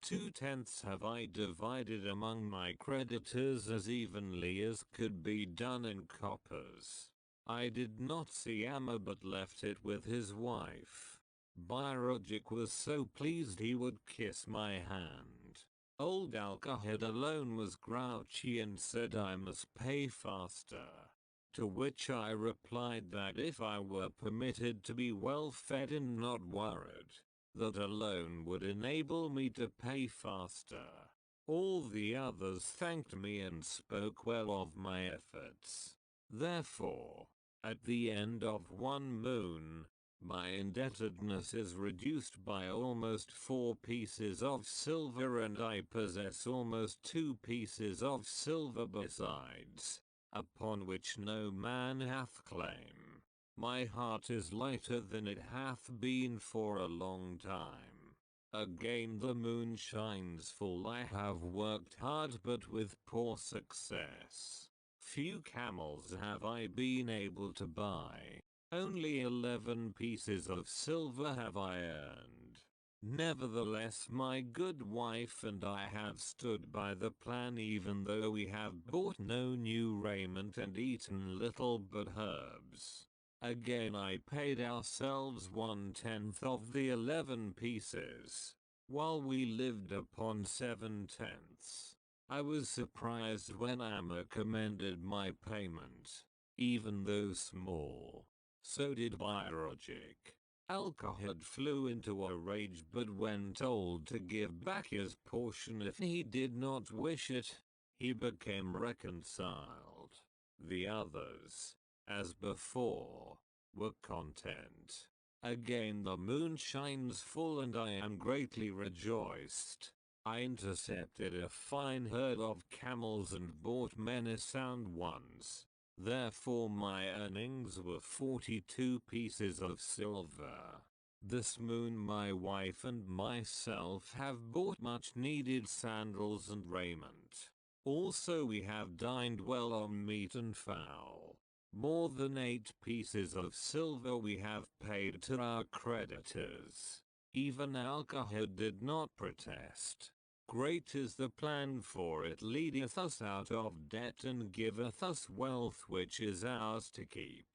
[SPEAKER 1] 2/10 have I divided among my creditors as evenly as could be done in coppers. I did not see Amma but left it with his wife. Biologic was so pleased he would kiss my hand. Old Alcahad alone was grouchy and said I must pay faster. To which I replied that if I were permitted to be well fed and not worried, that alone would enable me to pay faster. All the others thanked me and spoke well of my efforts. Therefore, at the end of one moon, my indebtedness is reduced by almost 4 pieces of silver, and I possess almost 2 pieces of silver besides, upon which no man hath claim. My heart is lighter than it hath been for a long time. Again the moon shines full. I have worked hard but with poor success. Few camels have I been able to buy. Only 11 pieces of silver have I earned. Nevertheless, my good wife and I have stood by the plan, even though we have bought no new raiment and eaten little but herbs. Again I paid ourselves 1/10 of the 11 pieces, while we lived upon 7/10. I was surprised when Amma commended my payment, even though small. So did Biologic. Alcahad flew into a rage, but when told to give back his portion if he did not wish it, he became reconciled. The others, as before, were content. Again the moon shines full and I am greatly rejoiced. I intercepted a fine herd of camels and bought many sound ones. Therefore my earnings were 42 pieces of silver. This moon my wife and myself have bought much needed sandals and raiment. Also we have dined well on meat and fowl. More than 8 pieces of silver we have paid to our creditors. Even Alcahad did not protest. Great is the plan, for it leadeth us out of debt and giveth us wealth which is ours to keep.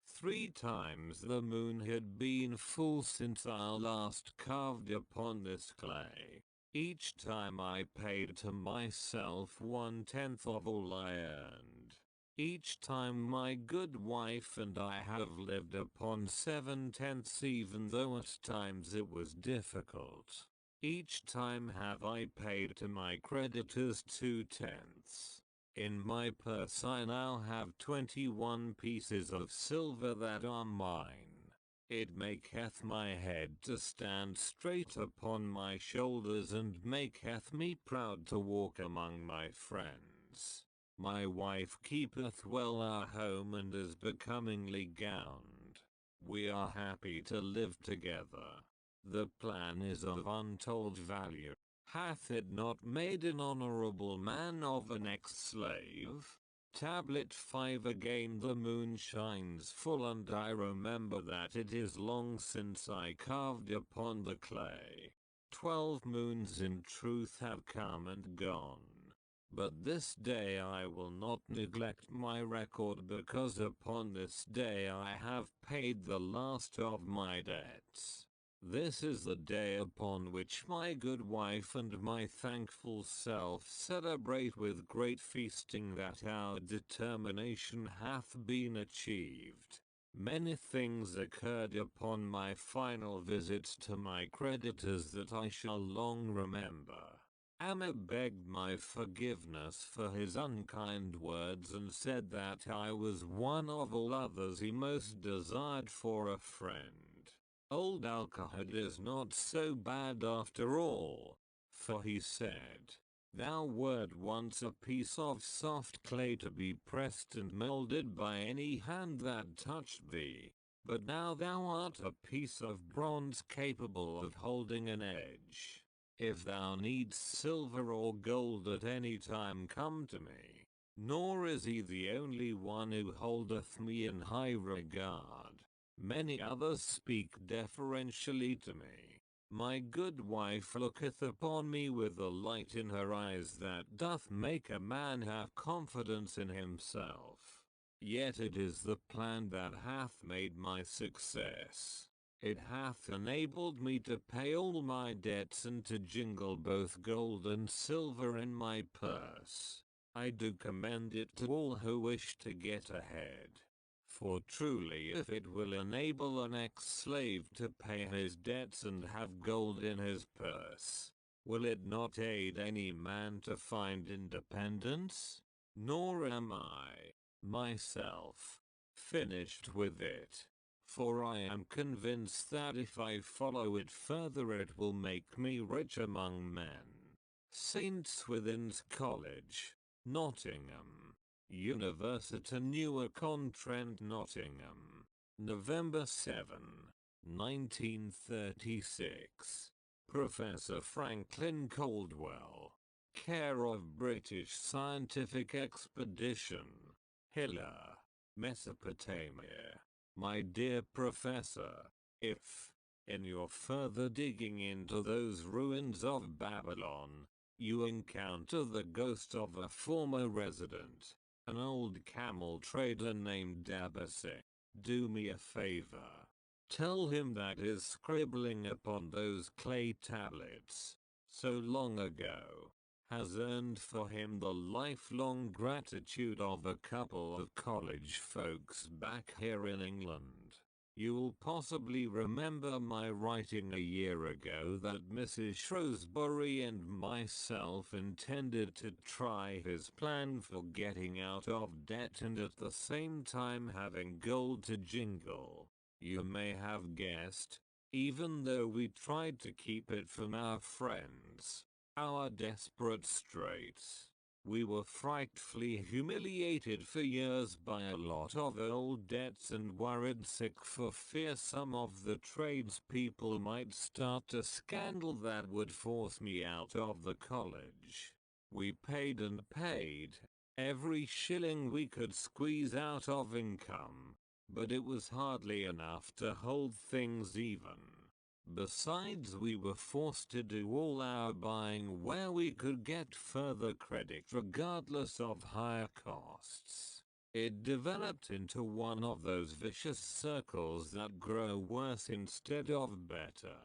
[SPEAKER 1] 3 times the moon had been full since I last carved upon this clay. Each time I paid to myself 1/10 of all I earned. Each time my good wife and I have lived upon 7/10, even though at times it was difficult. Each time have I paid to my creditors 2/10. In my purse I now have 21 pieces of silver that are mine. It maketh my head to stand straight upon my shoulders, and maketh me proud to walk among my friends. My wife keepeth well our home and is becomingly gowned. We are happy to live together. The plan is of untold value. Hath it not made an honorable man of an ex-slave? Tablet 5. Again the moon shines full, and I remember that it is long since I carved upon the clay. 12 moons in truth have come and gone. But this day I will not neglect my record, because upon this day I have paid the last of my debts. This is the day upon which my good wife and my thankful self celebrate with great feasting that our determination hath been achieved. Many things occurred upon my final visit to my creditors that I shall long remember. Amma begged my forgiveness for his unkind words and said that I was one of all others he most desired for a friend. Old Alcohol is not so bad after all, for he said, "Thou wert once a piece of soft clay to be pressed and molded by any hand that touched thee, but now thou art a piece of bronze capable of holding an edge. If thou needst silver or gold at any time, come to me. Nor is he the only one who holdeth me in high regard. Many others speak deferentially to me. My good wife looketh upon me with a light in her eyes that doth make a man have confidence in himself. Yet it is the plan that hath made my success. It hath enabled me to pay all my debts and to jingle both gold and silver in my purse. I do commend it to all who wish to get ahead. For truly, if it will enable an ex-slave to pay his debts and have gold in his purse, will it not aid any man to find independence? Nor am I, myself, finished with it. For I am convinced that if I follow it further it will make me rich among men. St. Swithin's College, Nottingham. University Newark-on-Trent, Nottingham. November 7, 1936. Professor Franklin Caldwell. Care of British Scientific Expedition. Hilla, Mesopotamia. My dear Professor, if, in your further digging into those ruins of Babylon, you encounter the ghost of a former resident, an old camel trader named Dabasek, do me a favor. Tell him that his scribbling upon those clay tablets, so long ago, has earned for him the lifelong gratitude of a couple of college folks back here in England. You'll possibly remember my writing a year ago that Mrs. Shrewsbury and myself intended to try his plan for getting out of debt and at the same time having gold to jingle. You may have guessed, even though we tried to keep it from our friends, our desperate straits, we were frightfully humiliated for years by a lot of old debts and worried sick for fear some of the tradespeople might start a scandal that would force me out of the college. We paid and paid, every shilling we could squeeze out of income, but it was hardly enough to hold things even. Besides, we were forced to do all our buying where we could get further credit regardless of higher costs. It developed into one of those vicious circles that grow worse instead of better.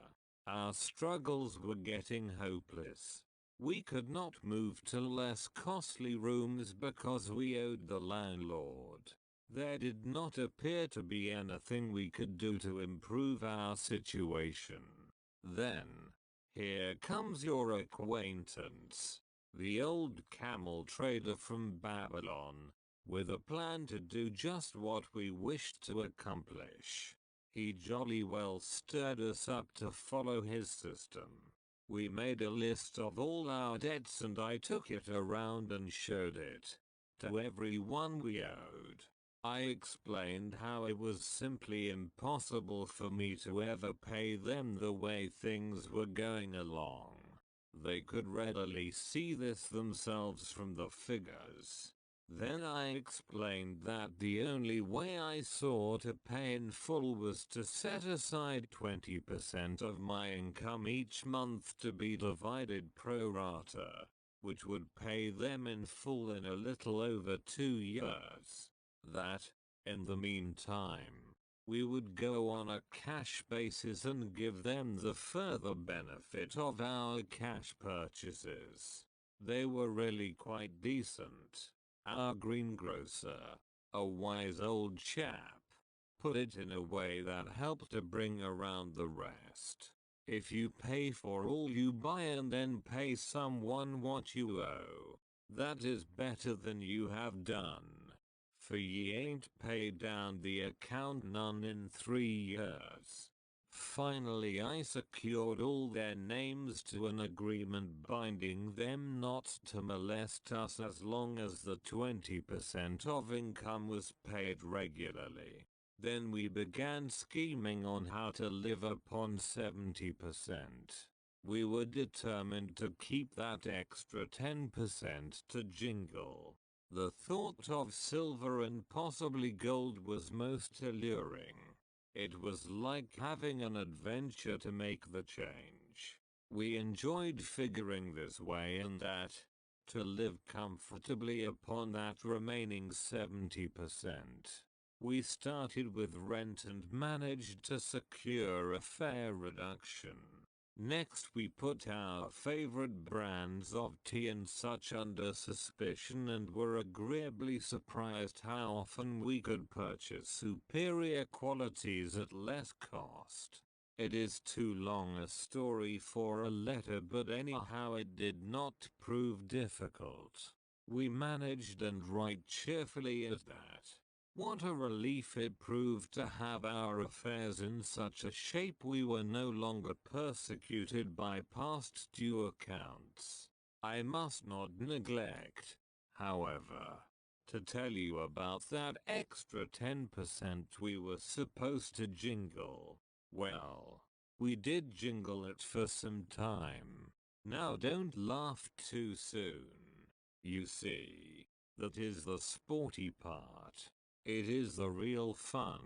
[SPEAKER 1] Our struggles were getting hopeless. We could not move to less costly rooms because we owed the landlord. There did not appear to be anything we could do to improve our situation. Then, here comes your acquaintance, the old camel trader from Babylon, with a plan to do just what we wished to accomplish. He jolly well stirred us up to follow his system. We made a list of all our debts and I took it around and showed it to everyone we owed. I explained how it was simply impossible for me to ever pay them the way things were going along. They could readily see this themselves from the figures. Then I explained that the only way I saw to pay in full was to set aside 20% of my income each month to be divided pro rata, which would pay them in full in a little over 2 years. That, in the meantime, we would go on a cash basis and give them the further benefit of our cash purchases. They were really quite decent. Our greengrocer, a wise old chap, put it in a way that helped to bring around the rest. If you pay for all you buy and then pay someone what you owe, that is better than you have done. For ye ain't paid down the account none in 3 years. Finally I secured all their names to an agreement binding them not to molest us as long as the 20% of income was paid regularly. Then we began scheming on how to live upon 70%. We were determined to keep that extra 10% to jingle. The thought of silver and possibly gold was most alluring. It was like having an adventure to make the change. We enjoyed figuring this way and that, to live comfortably upon that remaining 70%. We started with rent and managed to secure a fair reduction. Next we put our favorite brands of tea and such under suspicion and were agreeably surprised how often we could purchase superior qualities at less cost. It is too long a story for a letter, but anyhow it did not prove difficult. We managed and right cheerfully at that. What a relief it proved to have our affairs in such a shape we were no longer persecuted by past due accounts. I must not neglect, however, to tell you about that extra 10% we were supposed to jingle. Well, we did jingle it for some time. Now don't laugh too soon. You see, that is the sporty part. It is the real fun.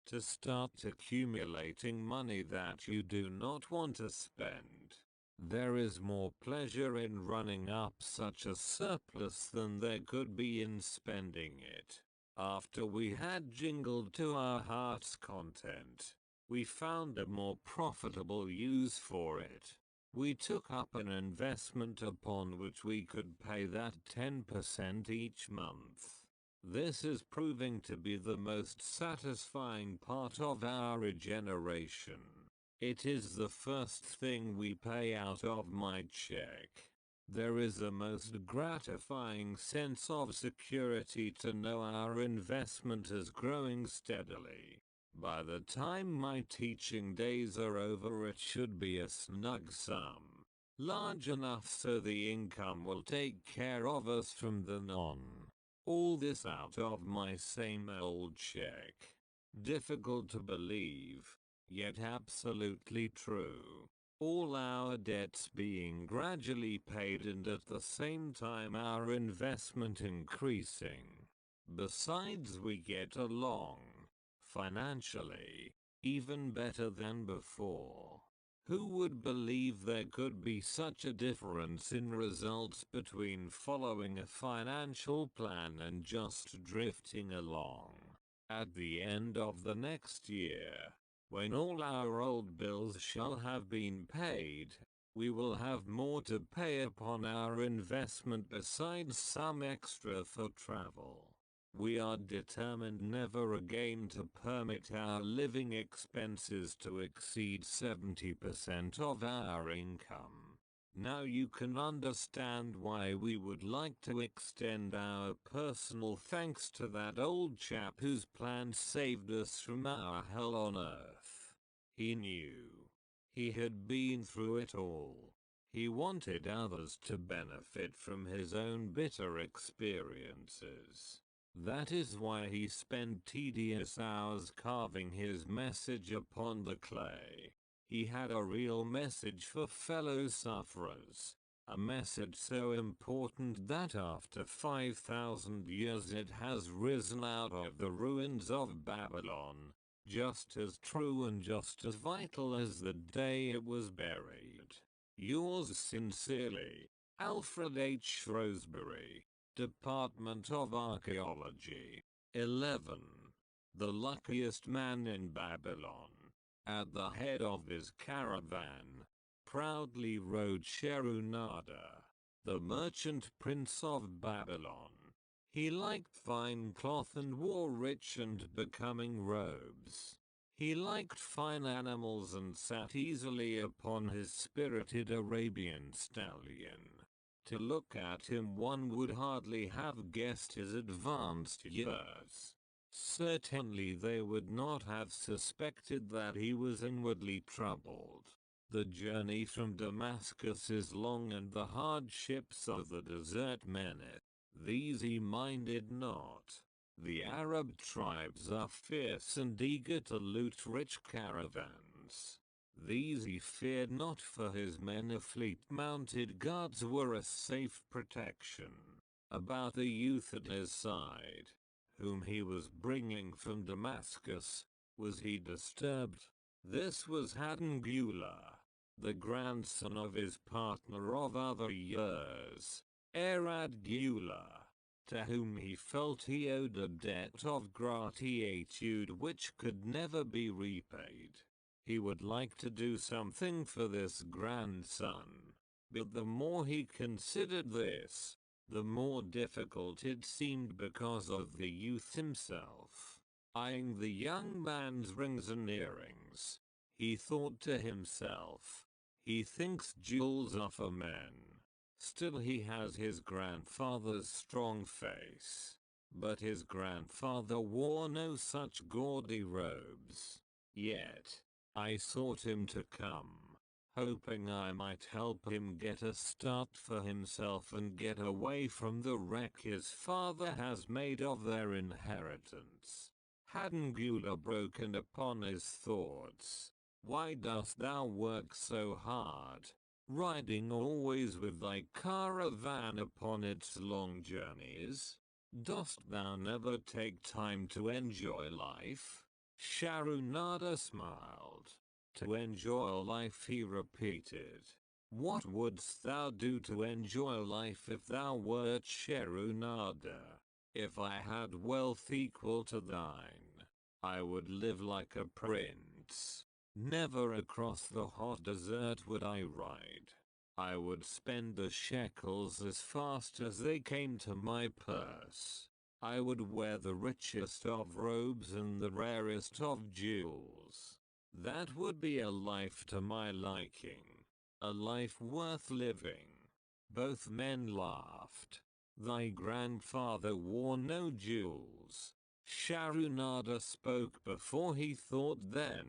[SPEAKER 1] To start accumulating money that you do not want to spend. There is more pleasure in running up such a surplus than there could be in spending it. After we had jingled to our heart's content, we found a more profitable use for it. We took up an investment upon which we could pay that 10% each month. This is proving to be the most satisfying part of our regeneration. It is the first thing we pay out of my check. There is a most gratifying sense of security to know our investment is growing steadily. By the time my teaching days are over, it should be a snug sum, large enough so the income will take care of us from then on. All this out of my same old check. Difficult to believe, yet absolutely true. All our debts being gradually paid and at the same time our investment increasing. Besides, we get along, financially, even better than before. Who would believe there could be such a difference in results between following a financial plan and just drifting along? At the end of the next year, when all our old bills shall have been paid, we will have more to pay upon our investment besides some extra for travel. We are determined never again to permit our living expenses to exceed 70% of our income. Now you can understand why we would like to extend our personal thanks to that old chap whose plan saved us from our hell on earth. He knew. He had been through it all. He wanted others to benefit from his own bitter experiences. That is why he spent tedious hours carving his message upon the clay. He had a real message for fellow sufferers. A message so important that after 5,000 years it has risen out of the ruins of Babylon, just as true and just as vital as the day it was buried. Yours sincerely, Alfred H. Roseberry, Department of Archaeology. 11. The luckiest man in Babylon. At the head of his caravan, proudly rode Sherunada, the merchant prince of Babylon. He liked fine cloth and wore rich and becoming robes. He liked fine animals and sat easily upon his spirited Arabian stallion. To look at him one would hardly have guessed his advanced years. Certainly they would not have suspected that he was inwardly troubled. The journey from Damascus is long and the hardships of the desert menace. These he minded not. The Arab tribes are fierce and eager to loot rich caravans. These he feared not, for his men of fleet mounted guards were a safe protection. About the youth at his side, whom he was bringing from Damascus, was he disturbed? This was Hadangula, the grandson of his partner of other years, Eradgula, to whom he felt he owed a debt of gratitude which could never be repaid. He would like to do something for this grandson, but the more he considered this, the more difficult it seemed because of the youth himself. Eyeing the young man's rings and earrings, he thought to himself, he thinks jewels are for men. Still he has his grandfather's strong face. But his grandfather wore no such gaudy robes. Yet, I sought him to come, hoping I might help him get a start for himself and get away from the wreck his father has made of their inheritance. Hadangula broken upon his thoughts. Why dost thou work so hard, riding always with thy caravan upon its long journeys? Dost thou never take time to enjoy life? Sharunada smiled. To enjoy life, he repeated. What wouldst thou do to enjoy life if thou wert Sharunada? If I had wealth equal to thine, I would live like a prince. Never across the hot desert would I ride. I would spend the shekels as fast as they came to my purse. I would wear the richest of robes and the rarest of jewels. That would be a life to my liking. A life worth living. Both men laughed. Thy grandfather wore no jewels. Sharunada spoke before he thought then.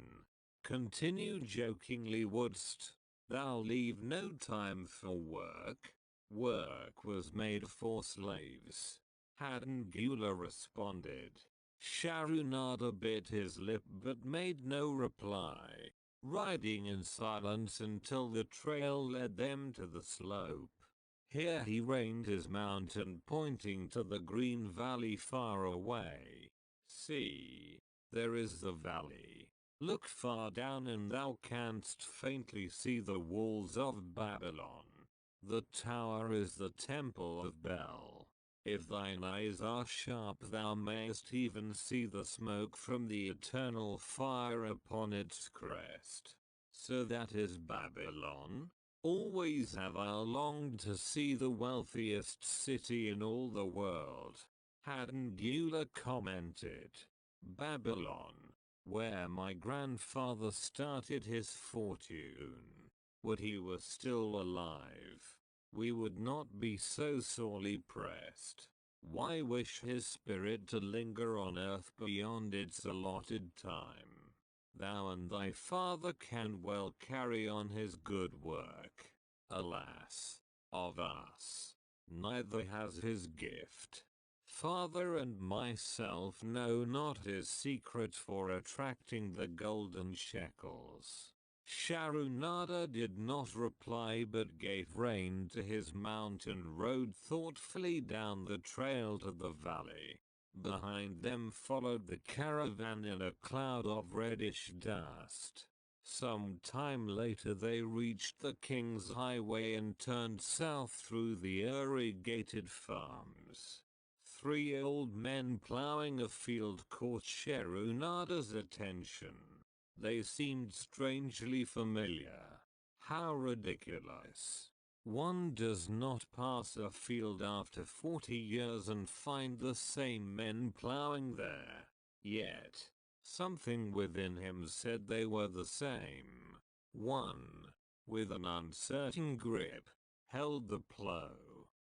[SPEAKER 1] Continued jokingly, wouldst thou leave no time for work? Work was made for slaves. Hadangula responded. Sharunada bit his lip but made no reply, riding in silence until the trail led them to the slope. Here he reined his mount and pointing to the green valley far away. See, there is the valley. Look far down and thou canst faintly see the walls of Babylon. The tower is the temple of Bel. If thine eyes are sharp thou mayest even see the smoke from the eternal fire upon its crest. So that is Babylon? Always have I longed to see the wealthiest city in all the world. Hadangula commented. Babylon, where my grandfather started his fortune. Would he were still alive, we would not be so sorely pressed. Why wish his spirit to linger on earth beyond its allotted time? Thou and thy father can well carry on his good work. Alas, of us, neither has his gift. grandfather and myself know not his secret for attracting the golden shekels. Sharunada did not reply but gave rein to his mount and rode thoughtfully down the trail to the valley. Behind them followed the caravan in a cloud of reddish dust. Some time later they reached the King's Highway and turned south through the irrigated farms. 3 old men plowing a field caught Sharunada's attention. They seemed strangely familiar. How ridiculous. One does not pass a field after 40 years and find the same men plowing there. Yet, something within him said they were the same. One, with an uncertain grip, held the plow.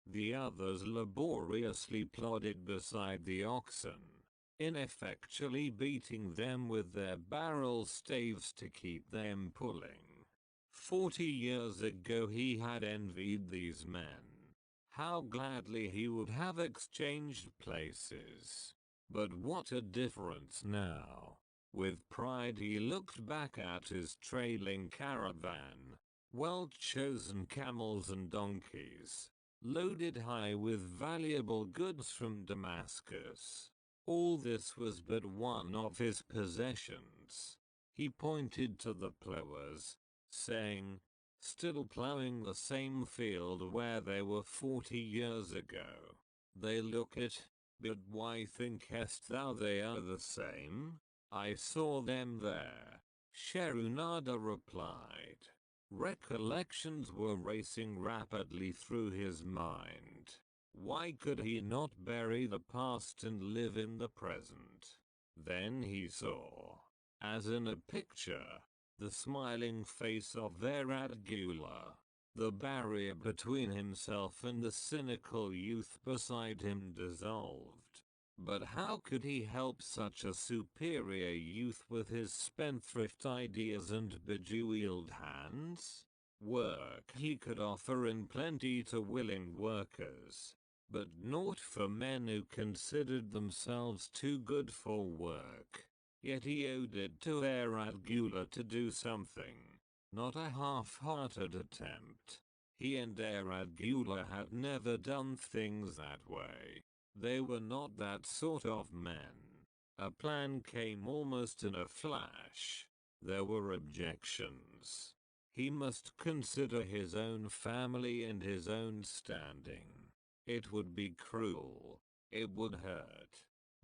[SPEAKER 1] The others laboriously plodded beside the oxen, ineffectually beating them with their barrel staves to keep them pulling. 40 years ago he had envied these men. How gladly he would have exchanged places. But what a difference now. With pride he looked back at his trailing caravan, well-chosen camels and donkeys, loaded high with valuable goods from Damascus. All this was but one of his possessions. He pointed to the plowers, saying, "Still plowing the same field where they were 40 years ago. They look it, but why thinkest thou they are the same? I saw them there," Sharunada replied. Recollections were racing rapidly through his mind. Why could he not bury the past and live in the present? Then he saw, as in a picture, the smiling face of their Adgula. The barrier between himself and the cynical youth beside him dissolved. But how could he help such a superior youth with his spendthrift ideas and bejeweled hands? Work he could offer in plenty to willing workers, but naught for men who considered themselves too good for work. Yet he owed it to Eradgula to do something, not a half-hearted attempt. He and Eradgula had never done things that way. They were not that sort of men. A plan came almost in a flash. There were objections. He must consider his own family and his own standing. It would be cruel. It would hurt.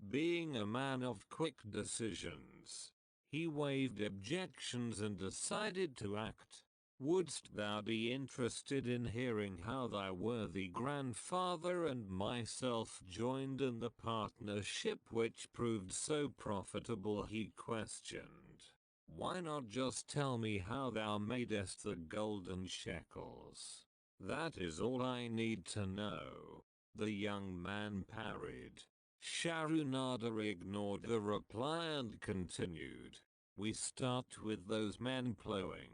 [SPEAKER 1] Being a man of quick decisions, he waived objections and decided to act. Wouldst thou be interested in hearing how thy worthy grandfather and myself joined in the partnership which proved so profitable? He questioned. Why not just tell me how thou madest the golden shekels? That is all I need to know, the young man parried. Sharunada ignored the reply and continued. We start with those men plowing.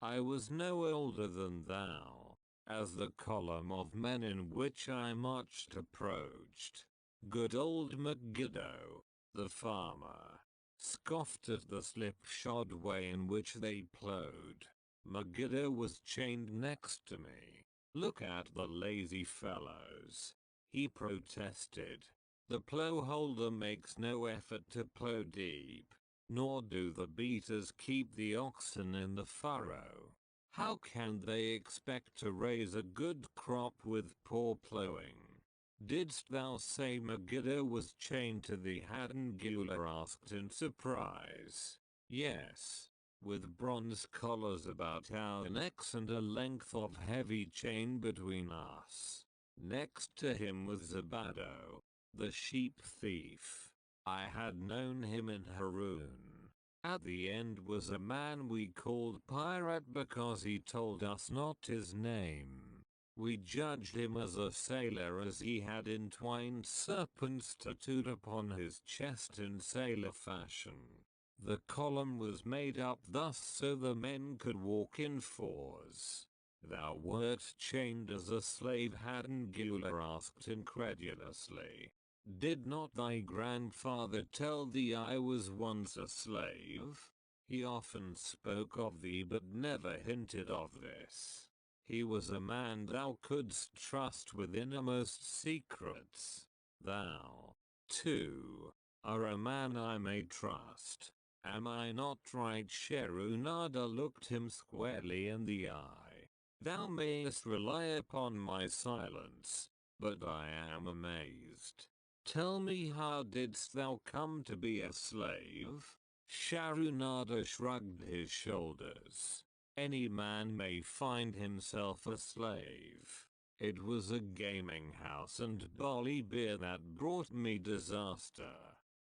[SPEAKER 1] I was no older than thou, as the column of men in which I marched approached. Good old Megiddo, the farmer, scoffed at the slipshod way in which they plowed. Megiddo was chained next to me. Look at the lazy fellows, he protested. The plow holder makes no effort to plow deep, nor do the beaters keep the oxen in the furrow. How can they expect to raise a good crop with poor plowing? Didst thou say Megiddo was chained to the Hadangula? Asked in surprise. Yes, with bronze collars about our necks and a length of heavy chain between us. Next to him was Zabado, the sheep thief. I had known him in Haroun. At the end was a man we called Pirate because he told us not his name. We judged him as a sailor as he had entwined serpents tattooed upon his chest in sailor fashion. The column was made up thus so the men could walk in fours. Thou wert chained as a slave? Hadangula asked incredulously. Did not thy grandfather tell thee I was once a slave? He often spoke of thee but never hinted of this. He was a man thou couldst trust with innermost secrets. Thou, too, are a man I may trust. Am I not right? Sharunada looked him squarely in the eye. Thou mayest rely upon my silence, but I am amazed. Tell me, how didst thou come to be a slave? Sharunada shrugged his shoulders. Any man may find himself a slave. It was a gaming house and barley beer that brought me disaster.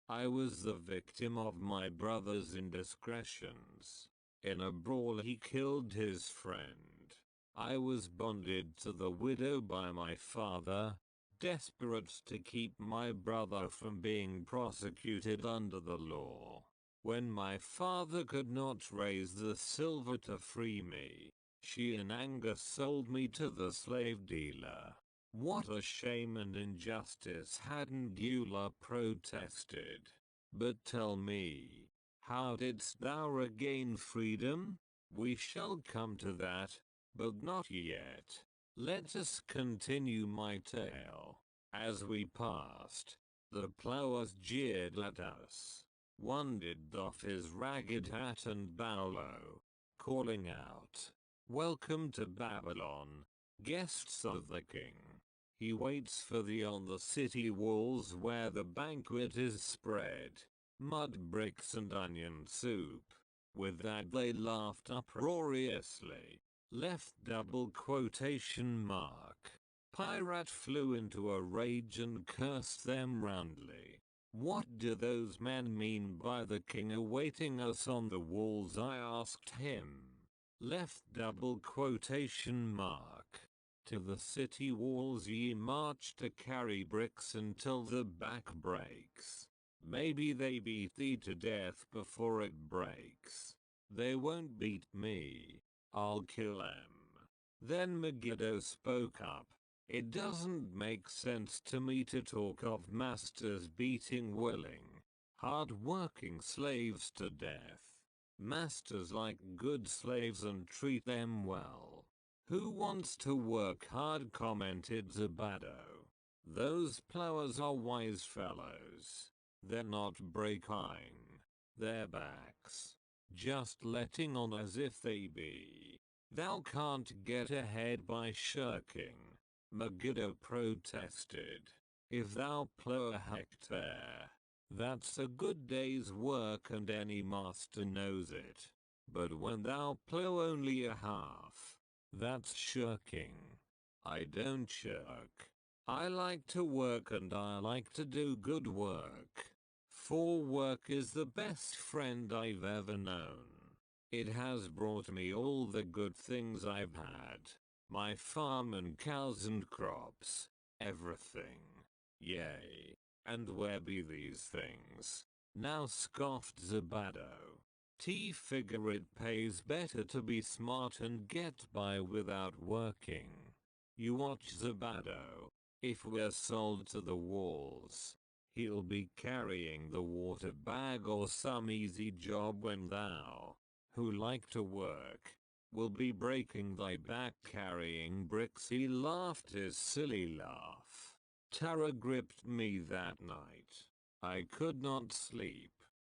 [SPEAKER 1] I was the victim of my brother's indiscretions. In a brawl he killed his friend. I was bonded to the widow by my father, desperate to keep my brother from being prosecuted under the law. When my father could not raise the silver to free me, she in anger sold me to the slave dealer. What a shame and injustice! Hadn't Eula protested. But tell me, how didst thou regain freedom? We shall come to that, but not yet. Let us continue my tale. As we passed, the plowers jeered at us. One did doff his ragged hat and bow low, calling out, "Welcome to Babylon, guests of the king. He waits for thee on the city walls where the banquet is spread. Mud bricks and onion soup." With that they laughed uproariously. Left double quotation mark. Pirate flew into a rage and cursed them roundly. What do those men mean by the king awaiting us on the walls? I asked him. Left double quotation mark. To the city walls ye march to carry bricks until the back breaks. Maybe they beat thee to death before it breaks. They won't beat me. I'll kill them. Then Megiddo spoke up. It doesn't make sense to me to talk of masters beating willing, hard-working slaves to death. Masters like good slaves and treat them well. Who wants to work hard? Commented Zabado. Those plowers are wise fellows. They're not breaking their backs, just letting on as if they be. Thou can't get ahead by shirking, Megiddo protested. If thou plow a hectare, that's a good day's work and any master knows it. But when thou plow only a half, that's shirking. I don't shirk. I like to work and I like to do good work. For work is the best friend I've ever known. It has brought me all the good things I've had. My farm and cows and crops. Everything. Yay. And where be these things? Now scoffed Zabado. Figure it pays better to be smart and get by without working. You watch Zabado. If we're sold to the walls, he'll be carrying the water bag or some easy job when thou, who like to work, will be breaking thy back carrying bricks. He laughed his silly laugh. Terror gripped me that night. I could not sleep.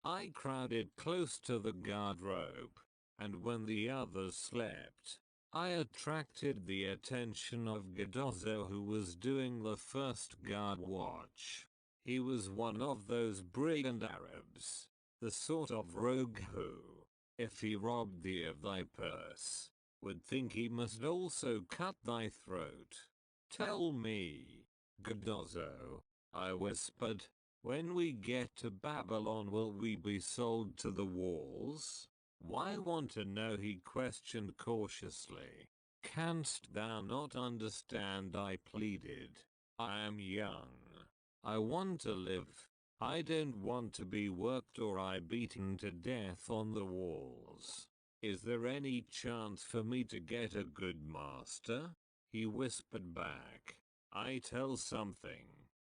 [SPEAKER 1] I crowded close to the guard rope, and when the others slept, I attracted the attention of Godozzo, who was doing the first guard watch. He was one of those brigand Arabs, the sort of rogue who, if he robbed thee of thy purse, would think he must also cut thy throat. Tell me, Godozzo, I whispered, when we get to Babylon will we be sold to the walls? Why want to know? He questioned cautiously. Canst thou not understand? I pleaded. I am young. I want to live. I don't want to be worked or beaten to death on the walls. Is there any chance for me to get a good master? He whispered back. I tell something.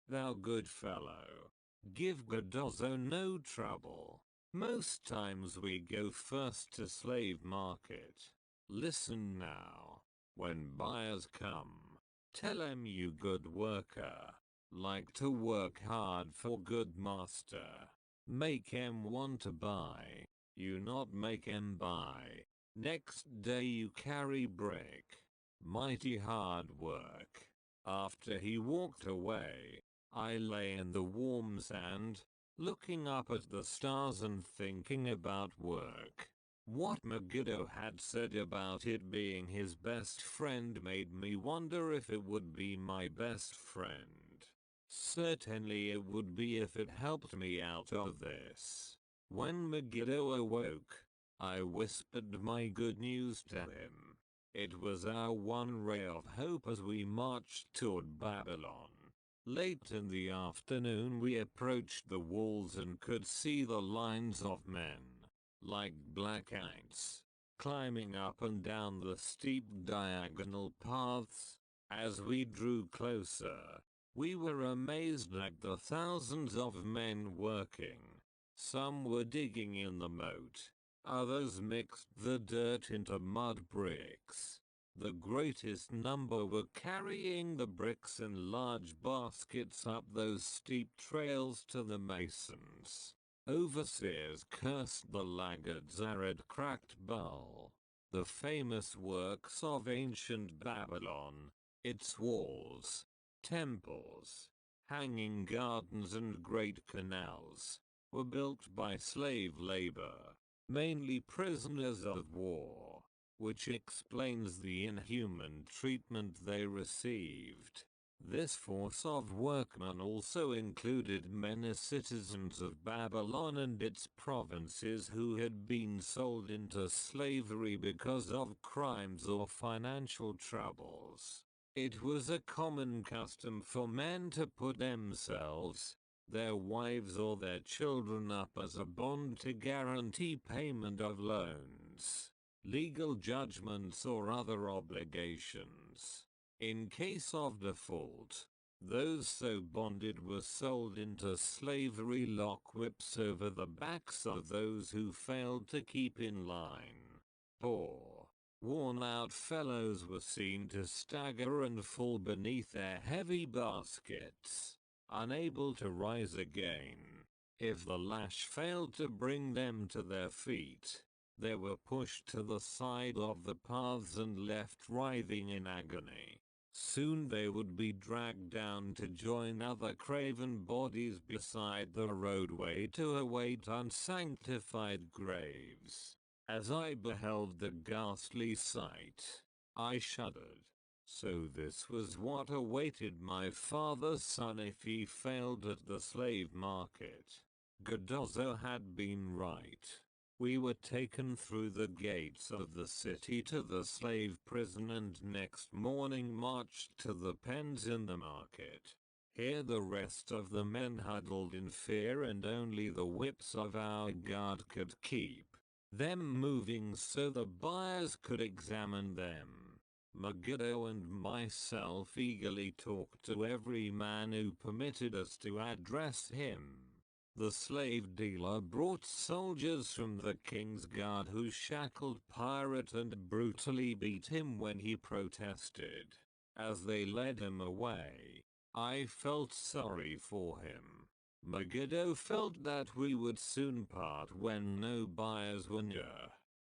[SPEAKER 1] thou good fellow. Give Godozzo no trouble. Most times we go first to slave market. Listen now. When buyers come, tell 'em you good worker. Like to work hard for good master. Make 'em want to buy. You not make 'em buy. Next day you carry brick. Mighty hard work. After he walked away, I lay in the warm sand, looking up at the stars and thinking about work. What Megiddo had said about it being his best friend made me wonder if it would be my best friend. Certainly it would be if it helped me out of this. When Megiddo awoke, I whispered my good news to him. It was our one ray of hope as we marched toward Babylon. Late in the afternoon we approached the walls and could see the lines of men, like black ants, climbing up and down the steep diagonal paths. As we drew closer, we were amazed at the thousands of men working. Some were digging in the moat. Others mixed the dirt into mud bricks. The greatest number were carrying the bricks in large baskets up those steep trails to the masons. Overseers cursed the laggards' arid cracked bull. The famous works of ancient Babylon, its walls, temples, hanging gardens and great canals, were built by slave labor, mainly prisoners of war, which explains the inhuman treatment they received. This force of workmen also included many citizens of Babylon and its provinces who had been sold into slavery because of crimes or financial troubles. It was a common custom for men to put themselves, their wives or their children up as a bond to guarantee payment of loans, legal judgments or other obligations. In case of default, those so bonded were sold into slavery lock whips over the backs of those who failed to keep in line. Poor, worn-out fellows were seen to stagger and fall beneath their heavy baskets, unable to rise again. If the lash failed to bring them to their feet, they were pushed to the side of the paths and left writhing in agony. Soon they would be dragged down to join other craven bodies beside the roadway to await unsanctified graves. As I beheld the ghastly sight, I shuddered. So this was what awaited my father's son if he failed at the slave market. Godozzo had been right. We were taken through the gates of the city to the slave prison and next morning marched to the pens in the market. Here the rest of the men huddled in fear and only the whips of our guard could keep them moving so the buyers could examine them. Megiddo and myself eagerly talked to every man who permitted us to address him. The slave dealer brought soldiers from the king's guard who shackled pirate and brutally beat him when he protested. As they led him away, I felt sorry for him. Megiddo felt that we would soon part when no buyers were near.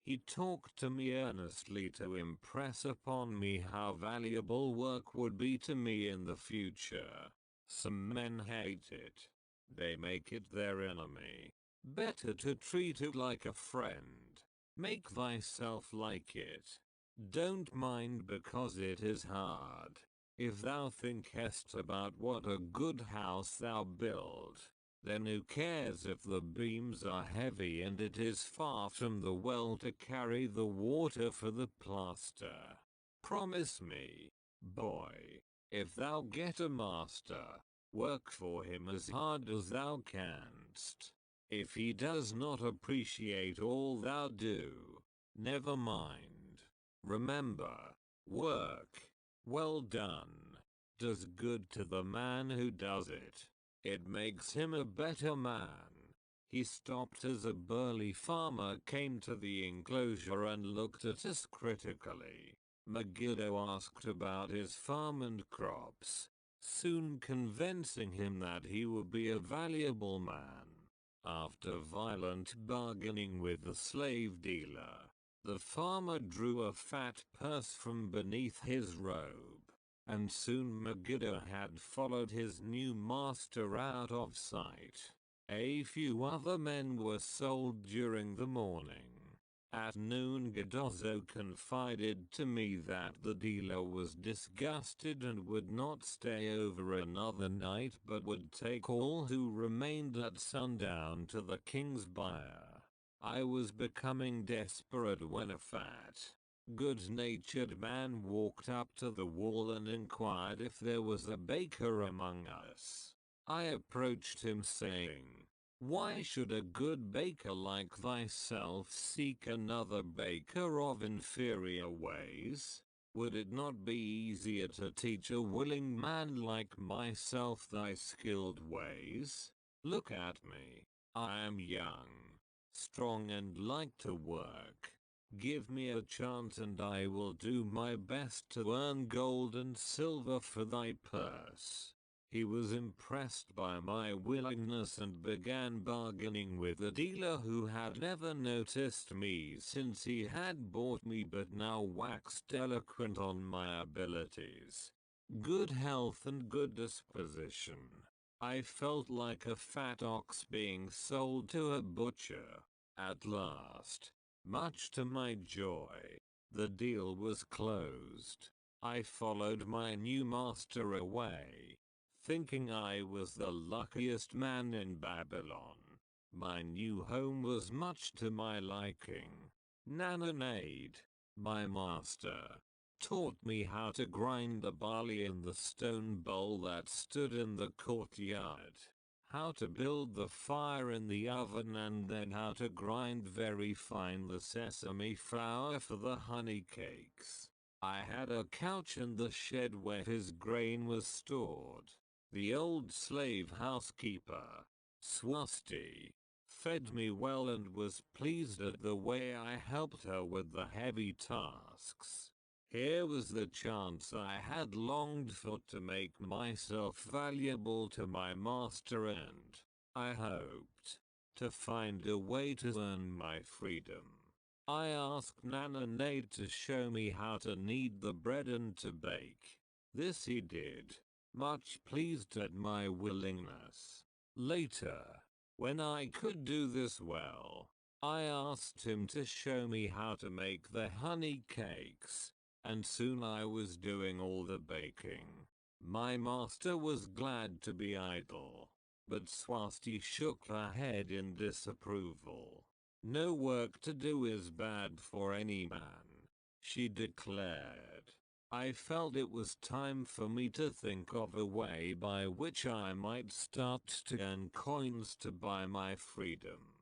[SPEAKER 1] He talked to me earnestly to impress upon me how valuable work would be to me in the future. Some men hate it. They make it their enemy. Better to treat it like a friend. Make thyself like it. Don't mind because it is hard. If thou thinkest about what a good house thou build, then who cares if the beams are heavy and it is far from the well to carry the water for the plaster? Promise me, boy, if thou get a master, work for him as hard as thou canst. If he does not appreciate all thou do, never mind. Remember, work well done. does good to the man who does it. It makes him a better man. He stopped as a burly farmer came to the enclosure and looked at us critically. Megiddo asked about his farm and crops, soon convincing him that he would be a valuable man. After violent bargaining with the slave dealer, the farmer drew a fat purse from beneath his robe, and soon Megiddo had followed his new master out of sight. A few other men were sold during the morning. At noon Gedozzo confided to me that the dealer was disgusted and would not stay over another night but would take all who remained at sundown to the king's byre. I was becoming desperate when a fat, good-natured man walked up to the wall and inquired if there was a baker among us. I approached him saying, "Why should a good baker like thyself seek another baker of inferior ways? Would it not be easier to teach a willing man like myself thy skilled ways? Look at me. I am young, strong and like to work. Give me a chance and I will do my best to earn gold and silver for thy purse." He was impressed by my willingness and began bargaining with the dealer, who had never noticed me since he had bought me but now waxed eloquent on my abilities, good health and good disposition. I felt like a fat ox being sold to a butcher. At last, much to my joy, the deal was closed. I followed my new master away, thinking I was the luckiest man in Babylon. My new home was much to my liking. Nananade, my master, taught me how to grind the barley in the stone bowl that stood in the courtyard, how to build the fire in the oven, and then how to grind very fine the sesame flour for the honey cakes. I had a couch in the shed where his grain was stored. The old slave housekeeper, Swasti, fed me well and was pleased at the way I helped her with the heavy tasks. Here was the chance I had longed for to make myself valuable to my master, and I hoped to find a way to earn my freedom. I asked Nananade to show me how to knead the bread and to bake. This he did, much pleased at my willingness. Later, when I could do this well, I asked him to show me how to make the honey cakes, and soon I was doing all the baking. My master was glad to be idle, but Swasti shook her head in disapproval. "No work to do is bad for any man," she declared. I felt it was time for me to think of a way by which I might start to earn coins to buy my freedom.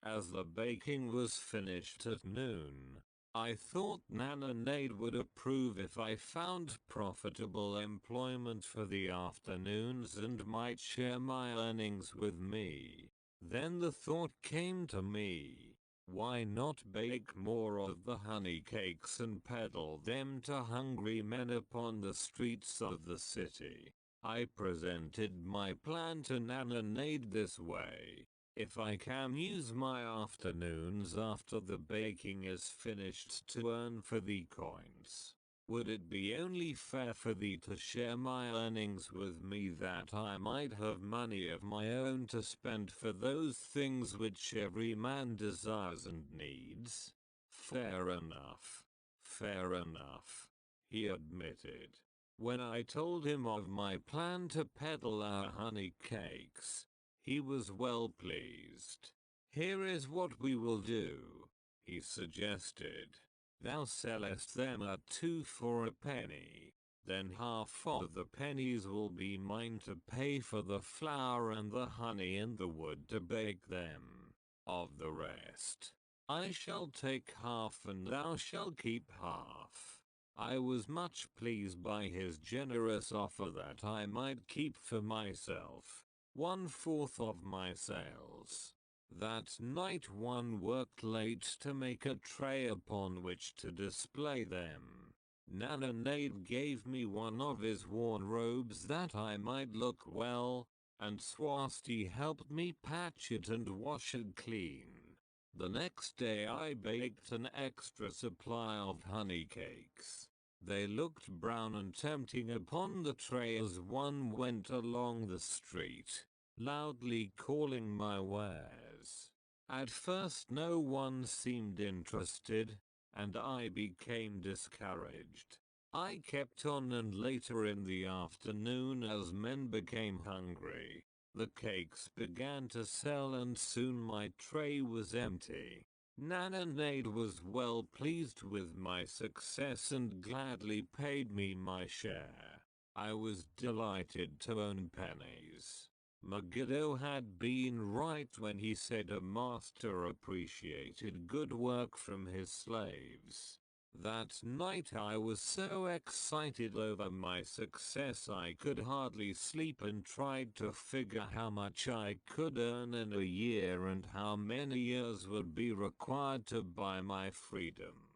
[SPEAKER 1] As the baking was finished at noon, I thought Nananade would approve if I found profitable employment for the afternoons and might share my earnings with me. Then the thought came to me, why not bake more of the honey cakes and peddle them to hungry men upon the streets of the city? I presented my plan to Nananade this way. If I can use my afternoons after the baking is finished to earn for thee coins, would it be only fair for thee to share my earnings with me, that I might have money of my own to spend for those things which every man desires and needs? Fair enough. Fair enough, he admitted. When I told him of my plan to peddle our honey cakes, he was well pleased. "Here is what we will do," he suggested. "Thou sellest them at 2 for a penny. Then half of the pennies will be mine to pay for the flour and the honey and the wood to bake them. Of the rest, I shall take half and thou shalt keep half." I was much pleased by his generous offer that I might keep for myself 1/4 of my sales. That night one worked late to make a tray upon which to display them. Nanonade gave me one of his worn robes that I might look well, and Swasti helped me patch it and wash it clean. The next day I baked an extra supply of honey cakes. They looked brown and tempting upon the tray as one went along the street, loudly calling my wares. At first no one seemed interested, and I became discouraged. I kept on, and later in the afternoon, as men became hungry, the cakes began to sell and soon my tray was empty. Nanonade was well pleased with my success and gladly paid me my share. I was delighted to earn pennies. Megiddo had been right when he said a master appreciated good work from his slaves. That night I was so excited over my success I could hardly sleep and tried to figure how much I could earn in a year and how many years would be required to buy my freedom.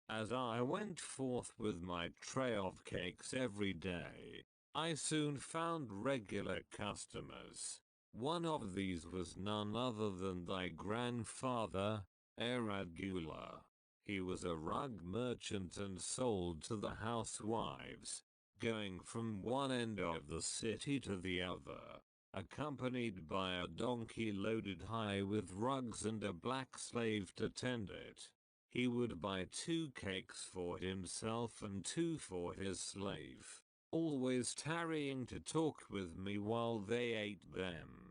[SPEAKER 1] As I went forth with my tray of cakes every day, I soon found regular customers. One of these was none other than thy grandfather, Eradgula. He was a rug merchant and sold to the housewives, going from one end of the city to the other, accompanied by a donkey loaded high with rugs and a black slave to tend it. He would buy 2 cakes for himself and 2 for his slave, always tarrying to talk with me while they ate them.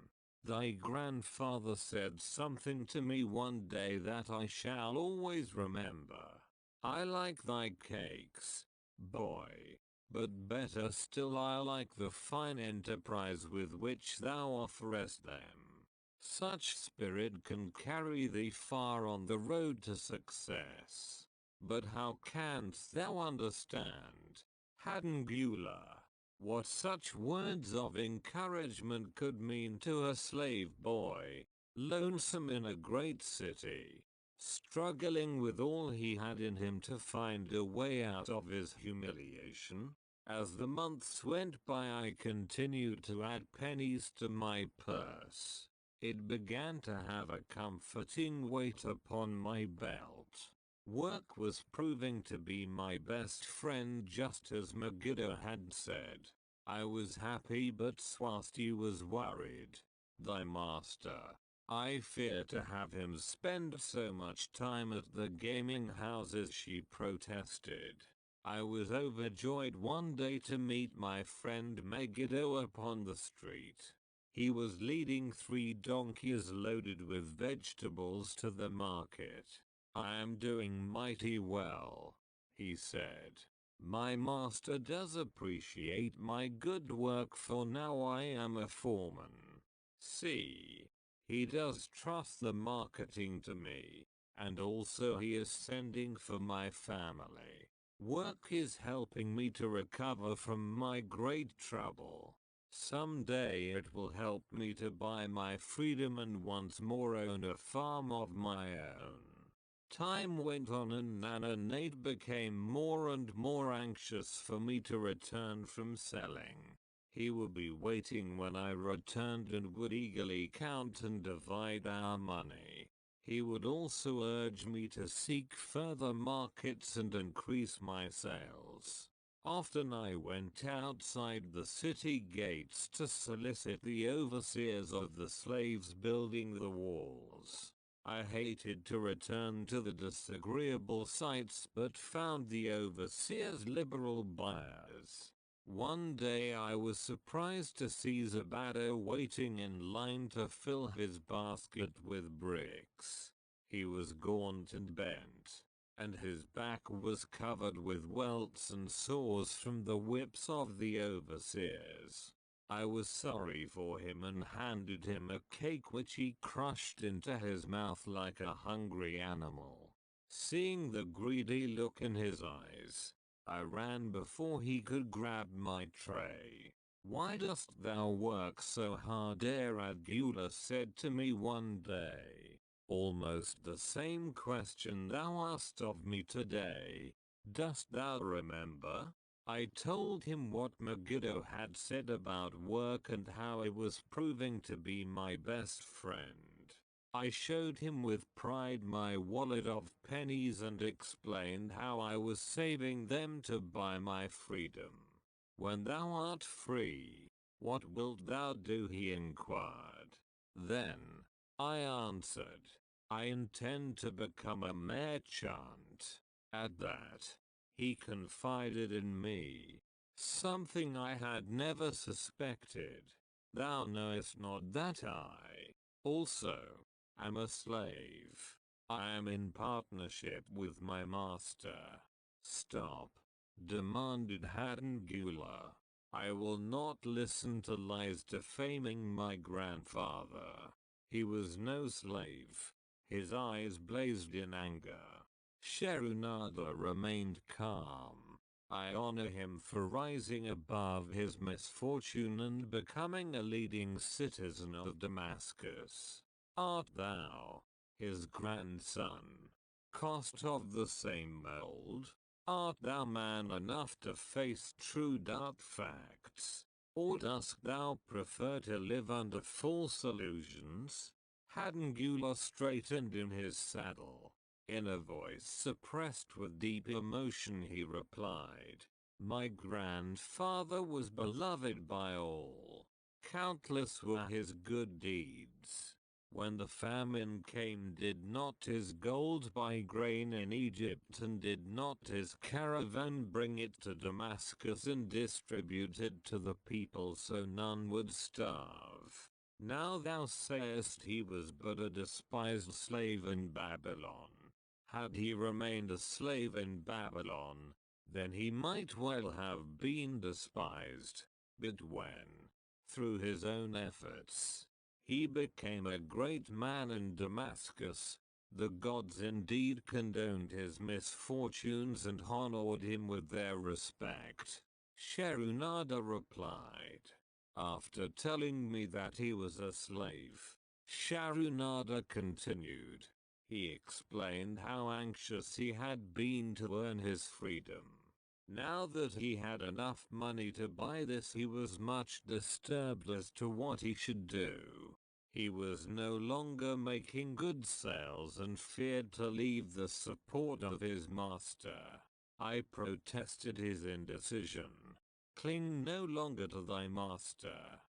[SPEAKER 1] Thy grandfather said something to me one day that I shall always remember. I like thy cakes, boy, but better still I like the fine enterprise with which thou offerest them. Such spirit can carry thee far on the road to success. But how canst thou understand, Hadangula, what such words of encouragement could mean to a slave boy, lonesome in a great city, struggling with all he had in him to find a way out of his humiliation? As the months went by I continued to add pennies to my purse. It began to have a comforting weight upon my belt. Work was proving to be my best friend, just as Megiddo had said. I was happy, but Swasti was worried. Thy master, I fear to have him spend so much time at the gaming houses, she protested. I was overjoyed one day to meet my friend Megiddo upon the street. He was leading 3 donkeys loaded with vegetables to the market. I am doing mighty well, he said. My master does appreciate my good work, for now I am a foreman. See, he does trust the marketing to me, and also he is sending for my family. Work is helping me to recover from my great trouble. Someday it will help me to buy my freedom and once more own a farm of my own. Time went on and Nanonade became more and more anxious for me to return from selling. He would be waiting when I returned and would eagerly count and divide our money. He would also urge me to seek further markets and increase my sales. Often I went outside the city gates to solicit the overseers of the slaves building the walls. I hated to return to the disagreeable sights, but found the overseers liberal buyers. One day I was surprised to see Zabado waiting in line to fill his basket with bricks. He was gaunt and bent, and his back was covered with welts and sores from the whips of the overseers. I was sorry for him and handed him a cake which he crushed into his mouth like a hungry animal. Seeing the greedy look in his eyes, I ran before he could grab my tray. "Why dost thou work so hard?" Eragula said to me one day. "Almost the same question thou asked of me today. Dost thou remember?" I told him what Megiddo had said about work and how it was proving to be my best friend. I showed him with pride my wallet of pennies and explained how I was saving them to buy my freedom. "When thou art free, what wilt thou do?" he inquired. "Then," I answered, "I intend to become a merchant." At that, he confided in me something I had never suspected. "Thou knowest not that I also am a slave. I am in partnership with my master." "Stop," demanded Hadangula. "I will not listen to lies defaming my grandfather. He was no slave." His eyes blazed in anger. Sherunada remained calm. "I honor him for rising above his misfortune and becoming a leading citizen of Damascus. Art thou his grandson? Cast of the same mold? Art thou man enough to face true dark facts? Or dost thou prefer to live under false illusions?" Hadangula straightened in his saddle. In a voice suppressed with deep emotion he replied, "My grandfather was beloved by all. Countless were his good deeds. When the famine came, did not his gold buy grain in Egypt, and did not his caravan bring it to Damascus and distribute it to the people so none would starve? Now thou sayest he was but a despised slave in Babylon. Had he remained a slave in Babylon, then he might well have been despised. But when, through his own efforts, he became a great man in Damascus, the gods indeed condoned his misfortunes and honored him with their respect." Sherunada replied. After telling me that he was a slave, Sharunada continued. He explained how anxious he had been to earn his freedom. Now that he had enough money to buy this, he was much disturbed as to what he should do. He was no longer making good sales and feared to leave the support of his master. I protested his indecision. "Cling no longer to thy master.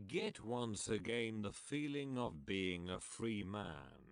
[SPEAKER 1] Get once again the feeling of being a free man.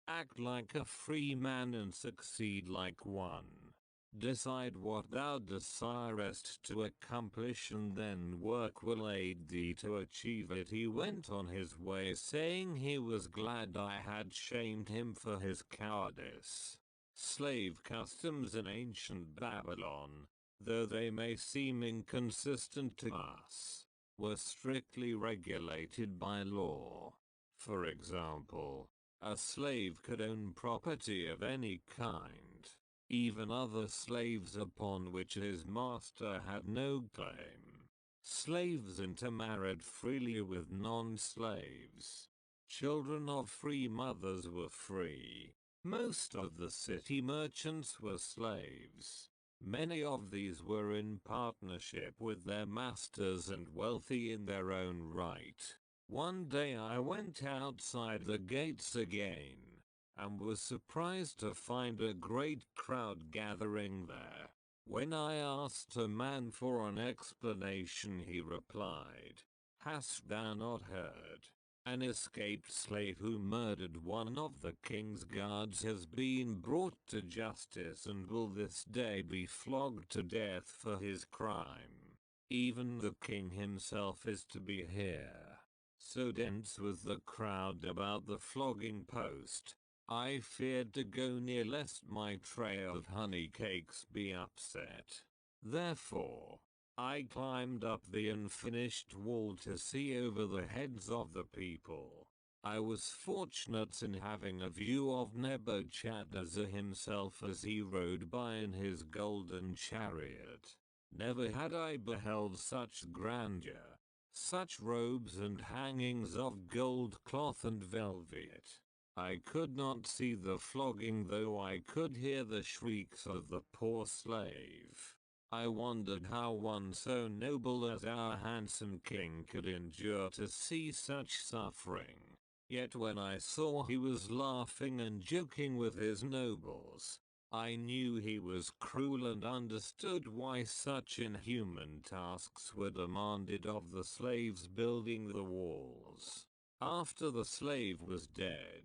[SPEAKER 1] Act like a free man and succeed like one. Decide what thou desirest to accomplish, and then work will aid thee to achieve it." He went on his way saying he was glad I had shamed him for his cowardice. Slave customs in ancient Babylon, though they may seem inconsistent to us, were strictly regulated by law. For example, a slave could own property of any kind, even other slaves upon which his master had no claim. Slaves intermarried freely with non-slaves. Children of free mothers were free. Most of the city merchants were slaves. Many of these were in partnership with their masters and wealthy in their own right. One day I went outside the gates again, and was surprised to find a great crowd gathering there. When I asked a man for an explanation, he replied, "Hast thou not heard? An escaped slave who murdered one of the king's guards has been brought to justice and will this day be flogged to death for his crime. Even the king himself is to be here." So dense was the crowd about the flogging post, I feared to go near lest my tray of honey cakes be upset. Therefore, I climbed up the unfinished wall to see over the heads of the people. I was fortunate in having a view of Nebuchadnezzar himself as he rode by in his golden chariot. Never had I beheld such grandeur, such robes and hangings of gold cloth and velvet. I could not see the flogging, though I could hear the shrieks of the poor slave. I wondered how one so noble as our handsome king could endure to see such suffering. Yet when I saw he was laughing and joking with his nobles, I knew he was cruel and understood why such inhuman tasks were demanded of the slaves building the walls. After the slave was dead,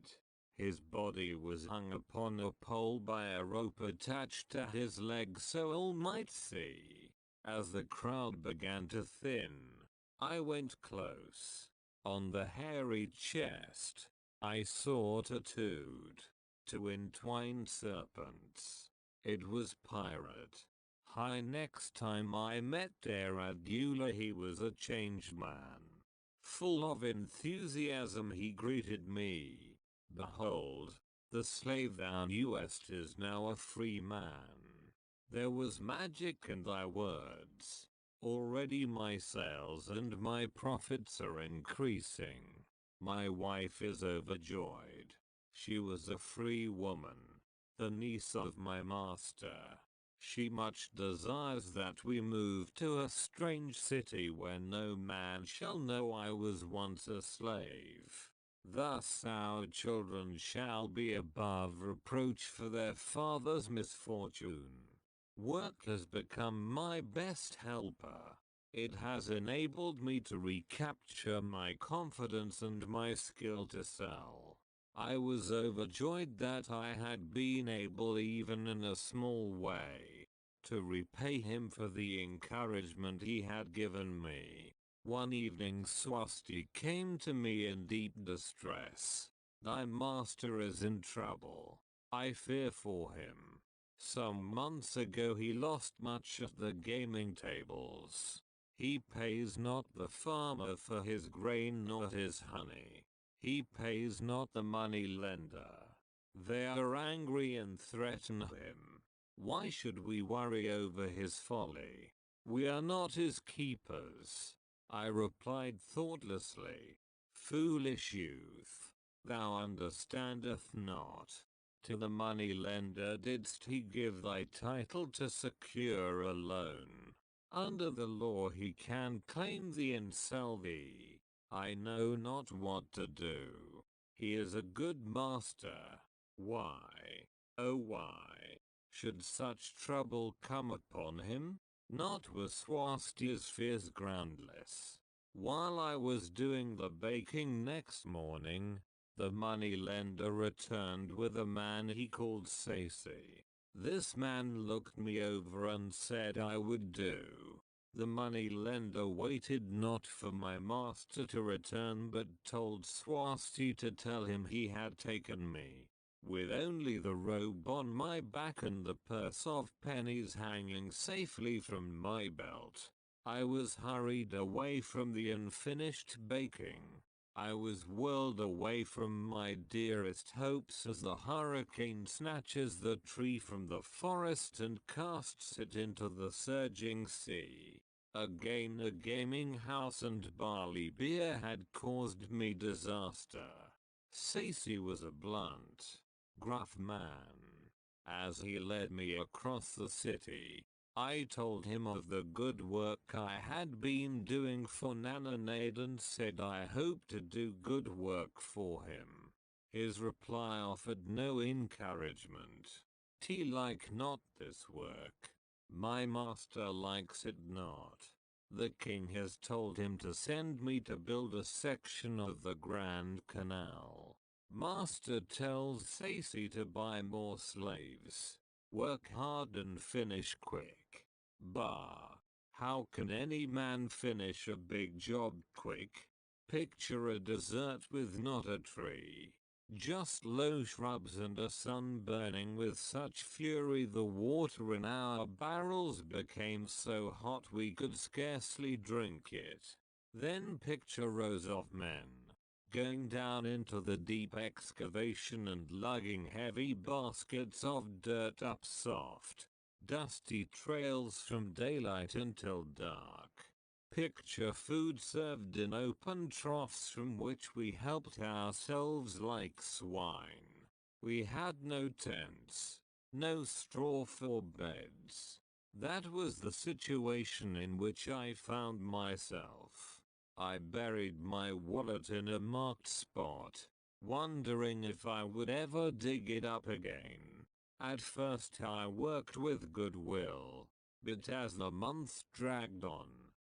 [SPEAKER 1] his body was hung upon a pole by a rope attached to his leg so all might see. As the crowd began to thin, I went close. On the hairy chest, I saw tattooed two entwined serpents. It was Pirate High. Next time I met Daradula, he was a changed man. Full of enthusiasm, he greeted me. Behold, the slave thou knewest is now a free man. There was magic in thy words. Already my sales and my profits are increasing. My wife is overjoyed. She was a free woman, the niece of my master. She much desires that we move to a strange city where no man shall know I was once a slave. Thus our children shall be above reproach for their father's misfortune. Work has become my best helper. It has enabled me to recapture my confidence and my skill to sell. I was overjoyed that I had been able, even in a small way, to repay him for the encouragement he had given me. One evening Swasti came to me in deep distress. Thy master is in trouble. I fear for him. Some months ago he lost much at the gaming tables. He pays not the farmer for his grain nor his honey. He pays not the money lender. They are angry and threaten him. Why should we worry over his folly? We are not his keepers. I replied thoughtlessly, foolish youth, thou understandest not. To the money lender didst he give thy title to secure a loan. Under the law he can claim thee and sell thee. I know not what to do. He is a good master. Why, oh why, should such trouble come upon him? Not were Swastia's fears groundless. While I was doing the baking next morning, the money lender returned with a man he called Sacy. This man looked me over and said I would do. The money lender waited not for my master to return, but told Swasti to tell him he had taken me. With only the robe on my back and the purse of pennies hanging safely from my belt, I was hurried away from the unfinished baking. I was whirled away from my dearest hopes as the hurricane snatches the tree from the forest and casts it into the surging sea. Again a gaming house and barley beer had caused me disaster. Sacy was a blunt, gruff man. As he led me across the city, I told him of the good work I had been doing for Nananade and said I hoped to do good work for him. His reply offered no encouragement. "T like not this work. My master likes it not. The king has told him to send me to build a section of the Grand Canal. Master tells Sacy to buy more slaves. Work hard and finish quick." Bah! How can any man finish a big job quick? Picture a desert with not a tree, just low shrubs and a sun burning with such fury the water in our barrels became so hot we could scarcely drink it. Then picture rows of men, going down into the deep excavation and lugging heavy baskets of dirt up soft, dusty trails from daylight until dark. Picture food served in open troughs from which we helped ourselves like swine. We had no tents, no straw for beds. That was the situation in which I found myself. I buried my wallet in a marked spot, wondering if I would ever dig it up again. At first I worked with goodwill, but as the months dragged on,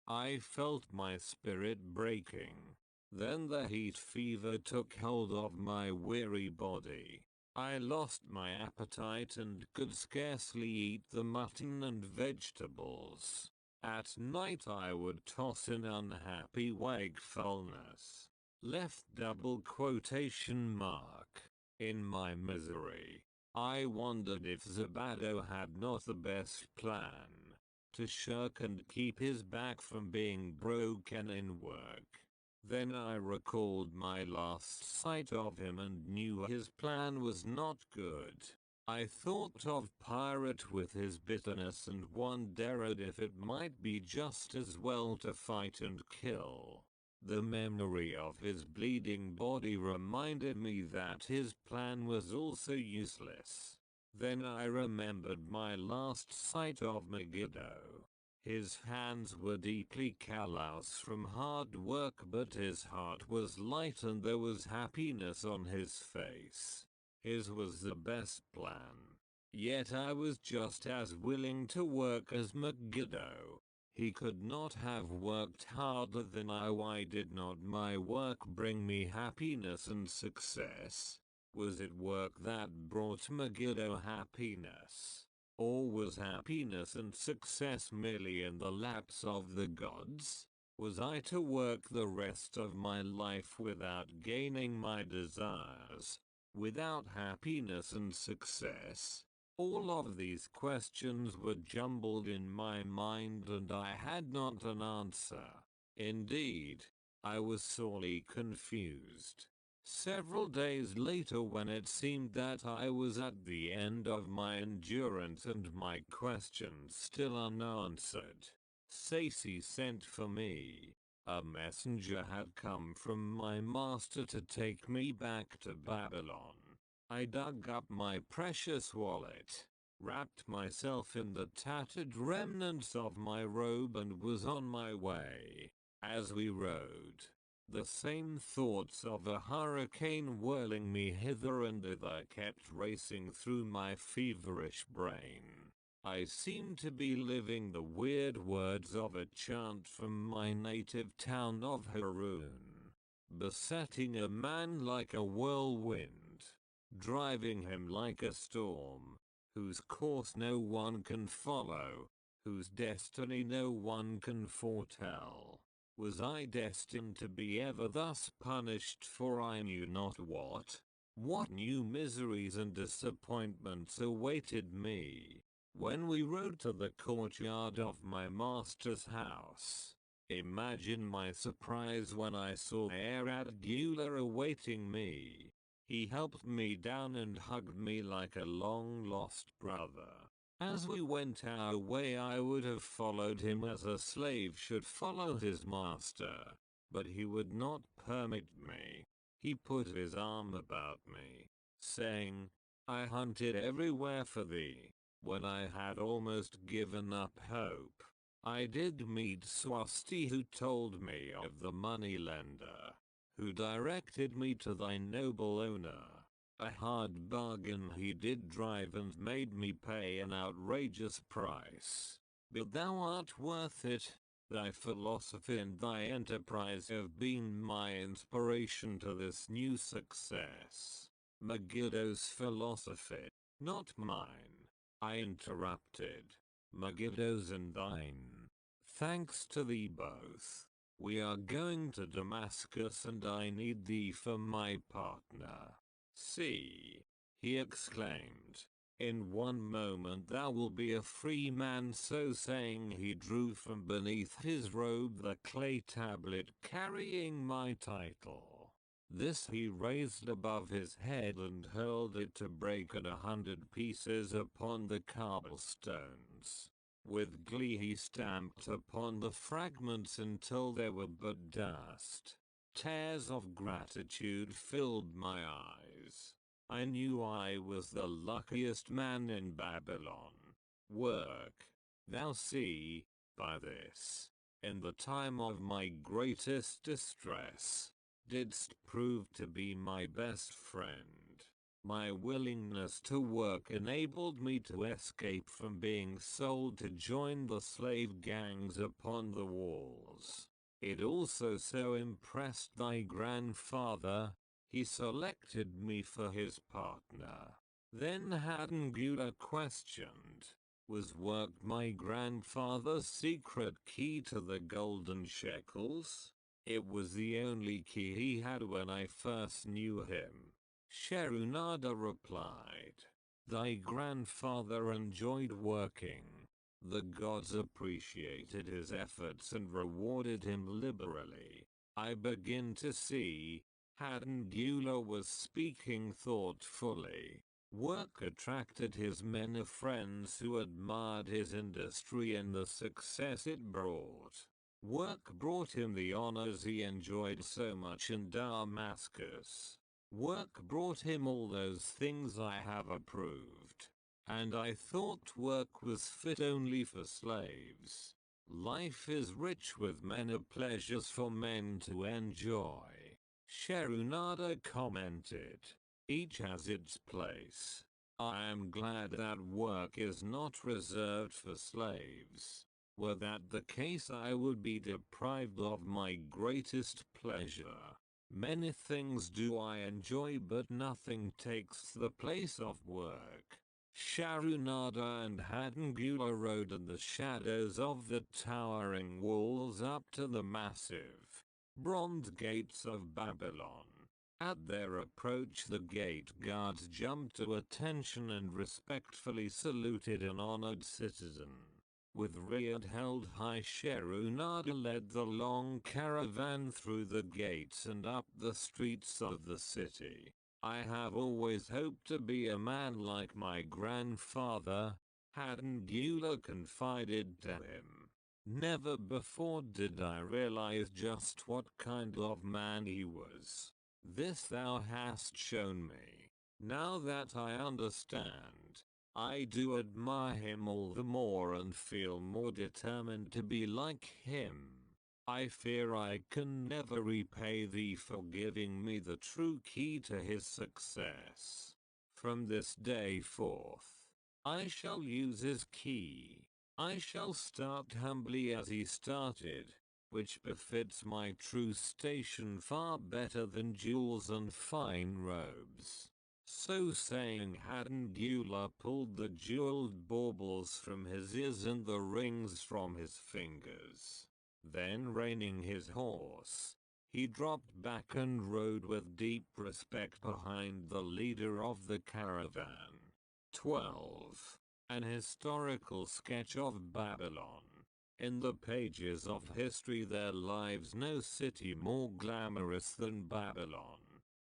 [SPEAKER 1] I felt my spirit breaking. Then the heat fever took hold of my weary body. I lost my appetite and could scarcely eat the mutton and vegetables. At night I would toss in unhappy wakefulness, left double quotation mark, in my misery. I wondered if Zabado had not the best plan, to shirk and keep his back from being broken in work. Then I recalled my last sight of him and knew his plan was not good. I thought of Pirate with his bitterness and wondered if it might be just as well to fight and kill. The memory of his bleeding body reminded me that his plan was also useless. Then I remembered my last sight of Megiddo. His hands were deeply callous from hard work, but his heart was light and there was happiness on his face. His was the best plan. Yet I was just as willing to work as Megiddo. He could not have worked harder than I. Why did not my work bring me happiness and success? Was it work that brought Megiddo happiness? Or was happiness and success merely in the laps of the gods? Was I to work the rest of my life without gaining my desires, without happiness and success? All of these questions were jumbled in my mind and I had not an answer. Indeed, I was sorely confused. Several days later, when it seemed that I was at the end of my endurance and my questions still unanswered, Sacy sent for me. A messenger had come from my master to take me back to Babylon. I dug up my precious wallet, wrapped myself in the tattered remnants of my robe and was on my way. As we rode, the same thoughts of a hurricane whirling me hither and thither kept racing through my feverish brain. I seemed to be living the weird words of a chant from my native town of Haroun, besetting a man like a whirlwind, driving him like a storm, whose course no one can follow, whose destiny no one can foretell. Was I destined to be ever thus punished for I knew not what? What new miseries and disappointments awaited me? When we rode to the courtyard of my master's house, imagine my surprise when I saw Eradgula awaiting me. He helped me down and hugged me like a long-lost brother. As we went our way, I would have followed him as a slave should follow his master, but he would not permit me. He put his arm about me, saying, "I hunted everywhere for thee." When I had almost given up hope, I did meet Swasti, who told me of the moneylender, who directed me to thy noble owner. A hard bargain he did drive and made me pay an outrageous price. But thou art worth it. Thy philosophy and thy enterprise have been my inspiration to this new success. Megiddo's philosophy, not mine, I interrupted. Megiddo's and thine. Thanks to thee both. We are going to Damascus and I need thee for my partner. See, he exclaimed, in one moment thou will be a free man. So saying, he drew from beneath his robe the clay tablet carrying my title. This he raised above his head and hurled it to break in 100 pieces upon the cobblestones. With glee he stamped upon the fragments until they were but dust. Tears of gratitude filled my eyes. I knew I was the luckiest man in Babylon. Work, thou see, by this, in the time of my greatest distress, didst prove to be my best friend. My willingness to work enabled me to escape from being sold to join the slave gangs upon the walls. It also so impressed thy grandfather, he selected me for his partner. Then Hadangula questioned, was work my grandfather's secret key to the golden shekels? It was the only key he had when I first knew him. Sherunada replied, thy grandfather enjoyed working. The gods appreciated his efforts and rewarded him liberally. I begin to see, Hadangula was speaking thoughtfully. Work attracted his many friends who admired his industry and the success it brought. Work brought him the honors he enjoyed so much in Damascus. Work brought him all those things I have approved. And I thought work was fit only for slaves. Life is rich with many pleasures for men to enjoy. Sherunada commented. Each has its place. I am glad that work is not reserved for slaves. Were that the case, I would be deprived of my greatest pleasure. Many things do I enjoy, but nothing takes the place of work. Sharunada and Hadangula rode in the shadows of the towering walls up to the massive bronze gates of Babylon. At their approach, the gate guards jumped to attention and respectfully saluted an honored citizen. With reared held high, Sherunada led the long caravan through the gates and up the streets of the city. I have always hoped to be a man like my grandfather, Hadangula confided to him. Never before did I realize just what kind of man he was. This thou hast shown me. Now that I understand, I do admire him all the more and feel more determined to be like him. I fear I can never repay thee for giving me the true key to his success. From this day forth, I shall use his key. I shall start humbly as he started, which befits my true station far better than jewels and fine robes. So saying, Hadangula pulled the jeweled baubles from his ears and the rings from his fingers. Then, reining his horse, he dropped back and rode with deep respect behind the leader of the caravan. 12. An historical sketch of Babylon. In the pages of history there lies no city more glamorous than Babylon.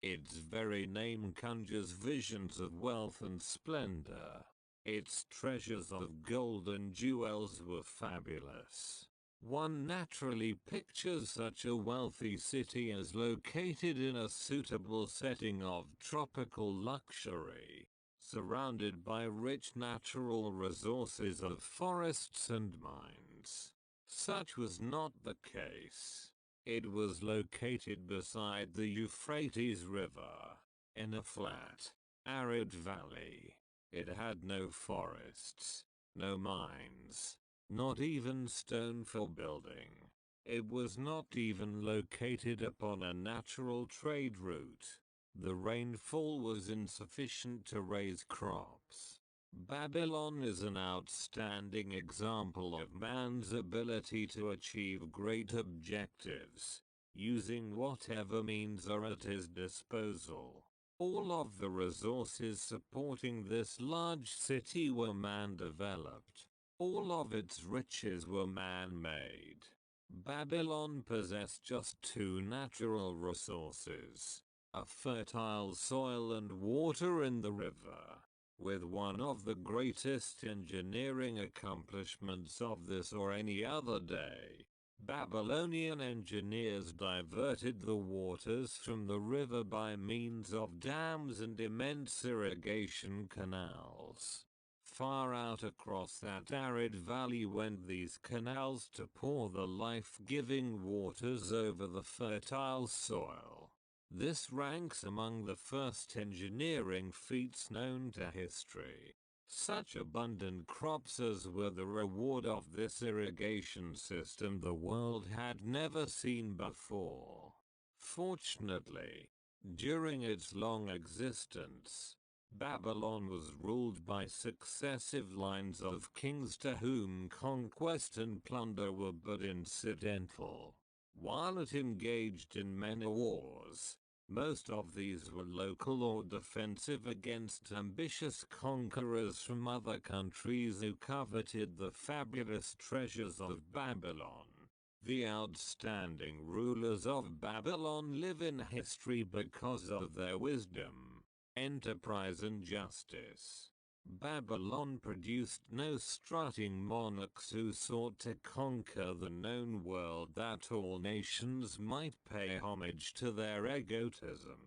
[SPEAKER 1] Its very name conjures visions of wealth and splendor. Its treasures of gold and jewels were fabulous. One naturally pictures such a wealthy city as located in a suitable setting of tropical luxury, surrounded by rich natural resources of forests and mines. Such was not the case. It was located beside the Euphrates River, in a flat, arid valley. It had no forests, no mines, not even stone for building. It was not even located upon a natural trade route. The rainfall was insufficient to raise crops. Babylon is an outstanding example of man's ability to achieve great objectives, using whatever means are at his disposal. All of the resources supporting this large city were man-developed. All of its riches were man-made. Babylon possessed just two natural resources, a fertile soil and water in the river. With one of the greatest engineering accomplishments of this or any other day, Babylonian engineers diverted the waters from the river by means of dams and immense irrigation canals. Far out across that arid valley went these canals to pour the life-giving waters over the fertile soil. This ranks among the first engineering feats known to history. Such abundant crops as were the reward of this irrigation system the world had never seen before. Fortunately, during its long existence, Babylon was ruled by successive lines of kings to whom conquest and plunder were but incidental. While it engaged in many wars, most of these were local or defensive against ambitious conquerors from other countries who coveted the fabulous treasures of Babylon. The outstanding rulers of Babylon live in history because of their wisdom, enterprise and justice. Babylon produced no strutting monarchs who sought to conquer the known world that all nations might pay homage to their egotism.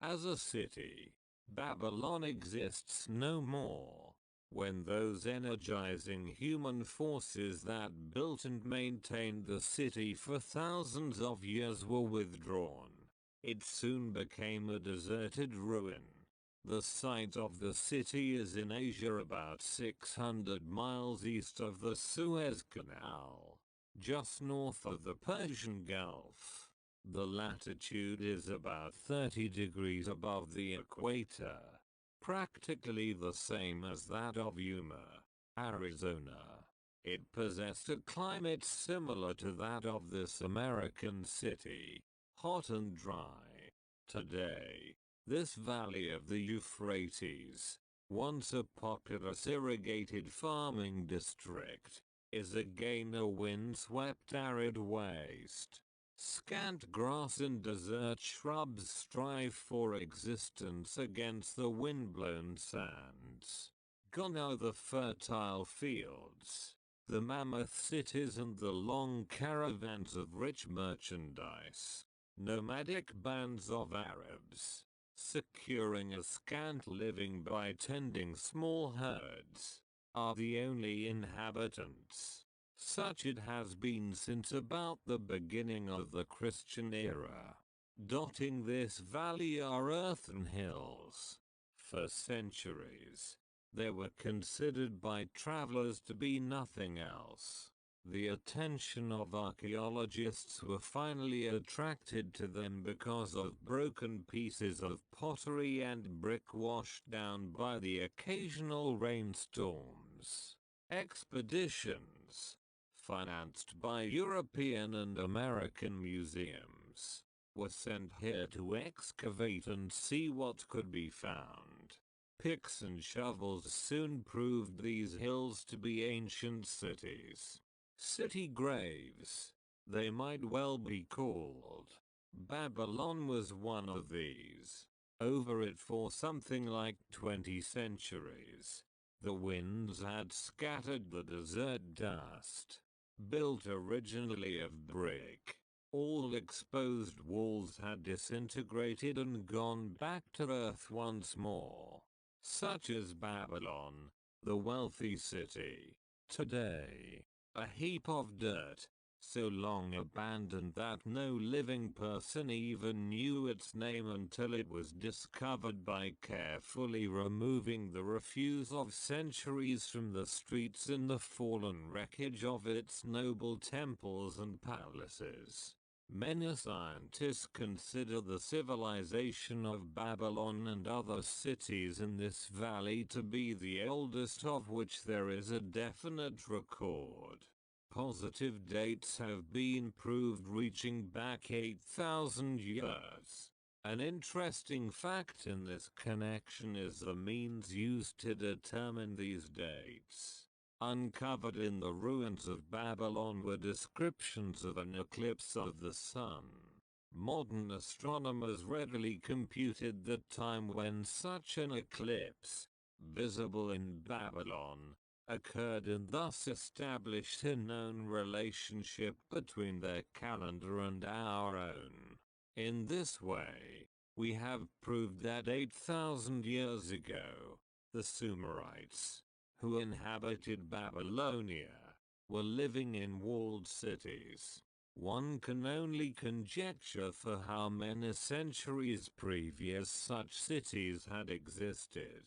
[SPEAKER 1] As a city, Babylon exists no more. When those energizing human forces that built and maintained the city for thousands of years were withdrawn, it soon became a deserted ruin. The site of the city is in Asia, about 600 miles east of the Suez Canal, just north of the Persian Gulf. The latitude is about 30 degrees above the equator, practically the same as that of Yuma, Arizona. It possessed a climate similar to that of this American city, hot and dry. Today, this valley of the Euphrates, once a populous irrigated farming district, is again a wind-swept arid waste. Scant grass and desert shrubs strive for existence against the wind-blown sands. Gone are the fertile fields, the mammoth cities and the long caravans of rich merchandise. Nomadic bands of Arabs, securing a scant living by tending small herds, are the only inhabitants. Such it has been since about the beginning of the Christian era. Dotting this valley are earthen hills. For centuries, they were considered by travelers to be nothing else. The attention of archaeologists were finally attracted to them because of broken pieces of pottery and brick washed down by the occasional rainstorms. Expeditions, financed by European and American museums, were sent here to excavate and see what could be found. Picks and shovels soon proved these hills to be ancient cities. City graves, they might well be called. Babylon was one of these. Over it for something like 20 centuries, the winds had scattered the desert dust. Built originally of brick, all exposed walls had disintegrated and gone back to earth once more. Such is Babylon, the wealthy city. Today, a heap of dirt, so long abandoned that no living person even knew its name until it was discovered by carefully removing the refuse of centuries from the streets and the fallen wreckage of its noble temples and palaces. Many scientists consider the civilization of Babylon and other cities in this valley to be the oldest of which there is a definite record. Positive dates have been proved reaching back 8,000 years. An interesting fact in this connection is the means used to determine these dates. Uncovered in the ruins of Babylon were descriptions of an eclipse of the sun. Modern astronomers readily computed the time when such an eclipse, visible in Babylon, occurred, and thus established a known relationship between their calendar and our own. In this way, we have proved that 8,000 years ago, the Sumerites, who inhabited Babylonia, were living in walled cities. One can only conjecture for how many centuries previous such cities had existed.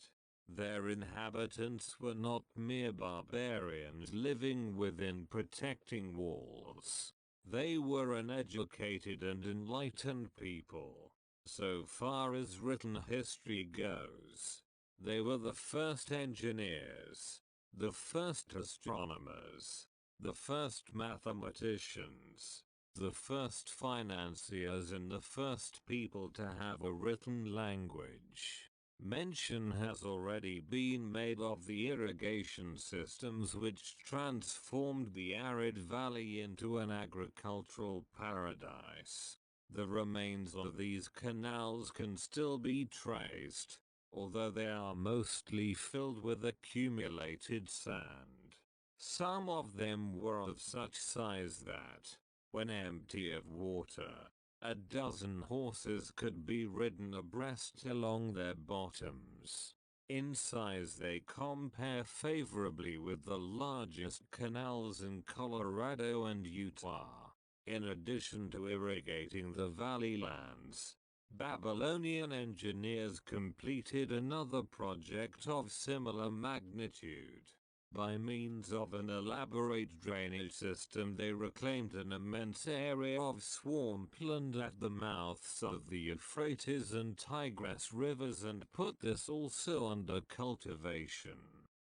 [SPEAKER 1] Their inhabitants were not mere barbarians living within protecting walls. They were an educated and enlightened people. So far as written history goes, they were the first engineers, the first astronomers, the first mathematicians, the first financiers, and the first people to have a written language. Mention has already been made of the irrigation systems which transformed the arid valley into an agricultural paradise. The remains of these canals can still be traced, although they are mostly filled with accumulated sand. Some of them were of such size that, when empty of water, a dozen horses could be ridden abreast along their bottoms. In size they compare favorably with the largest canals in Colorado and Utah. In addition to irrigating the valley lands, Babylonian engineers completed another project of similar magnitude. By means of an elaborate drainage system, they reclaimed an immense area of swampland at the mouths of the Euphrates and Tigris rivers and put this also under cultivation.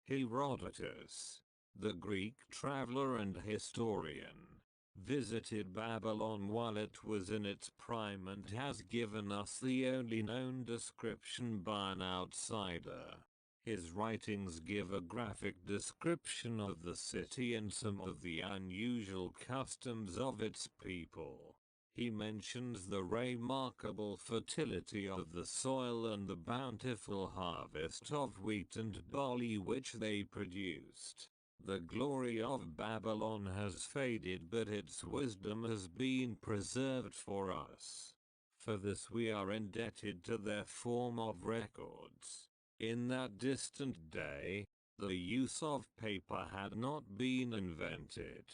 [SPEAKER 1] Herodotus, the Greek traveler and historian, visited Babylon while it was in its prime and has given us the only known description by an outsider. His writings give a graphic description of the city and some of the unusual customs of its people. He mentions the remarkable fertility of the soil and the bountiful harvest of wheat and barley which they produced. The glory of Babylon has faded, but its wisdom has been preserved for us. For this we are indebted to their form of records. In that distant day, the use of paper had not been invented.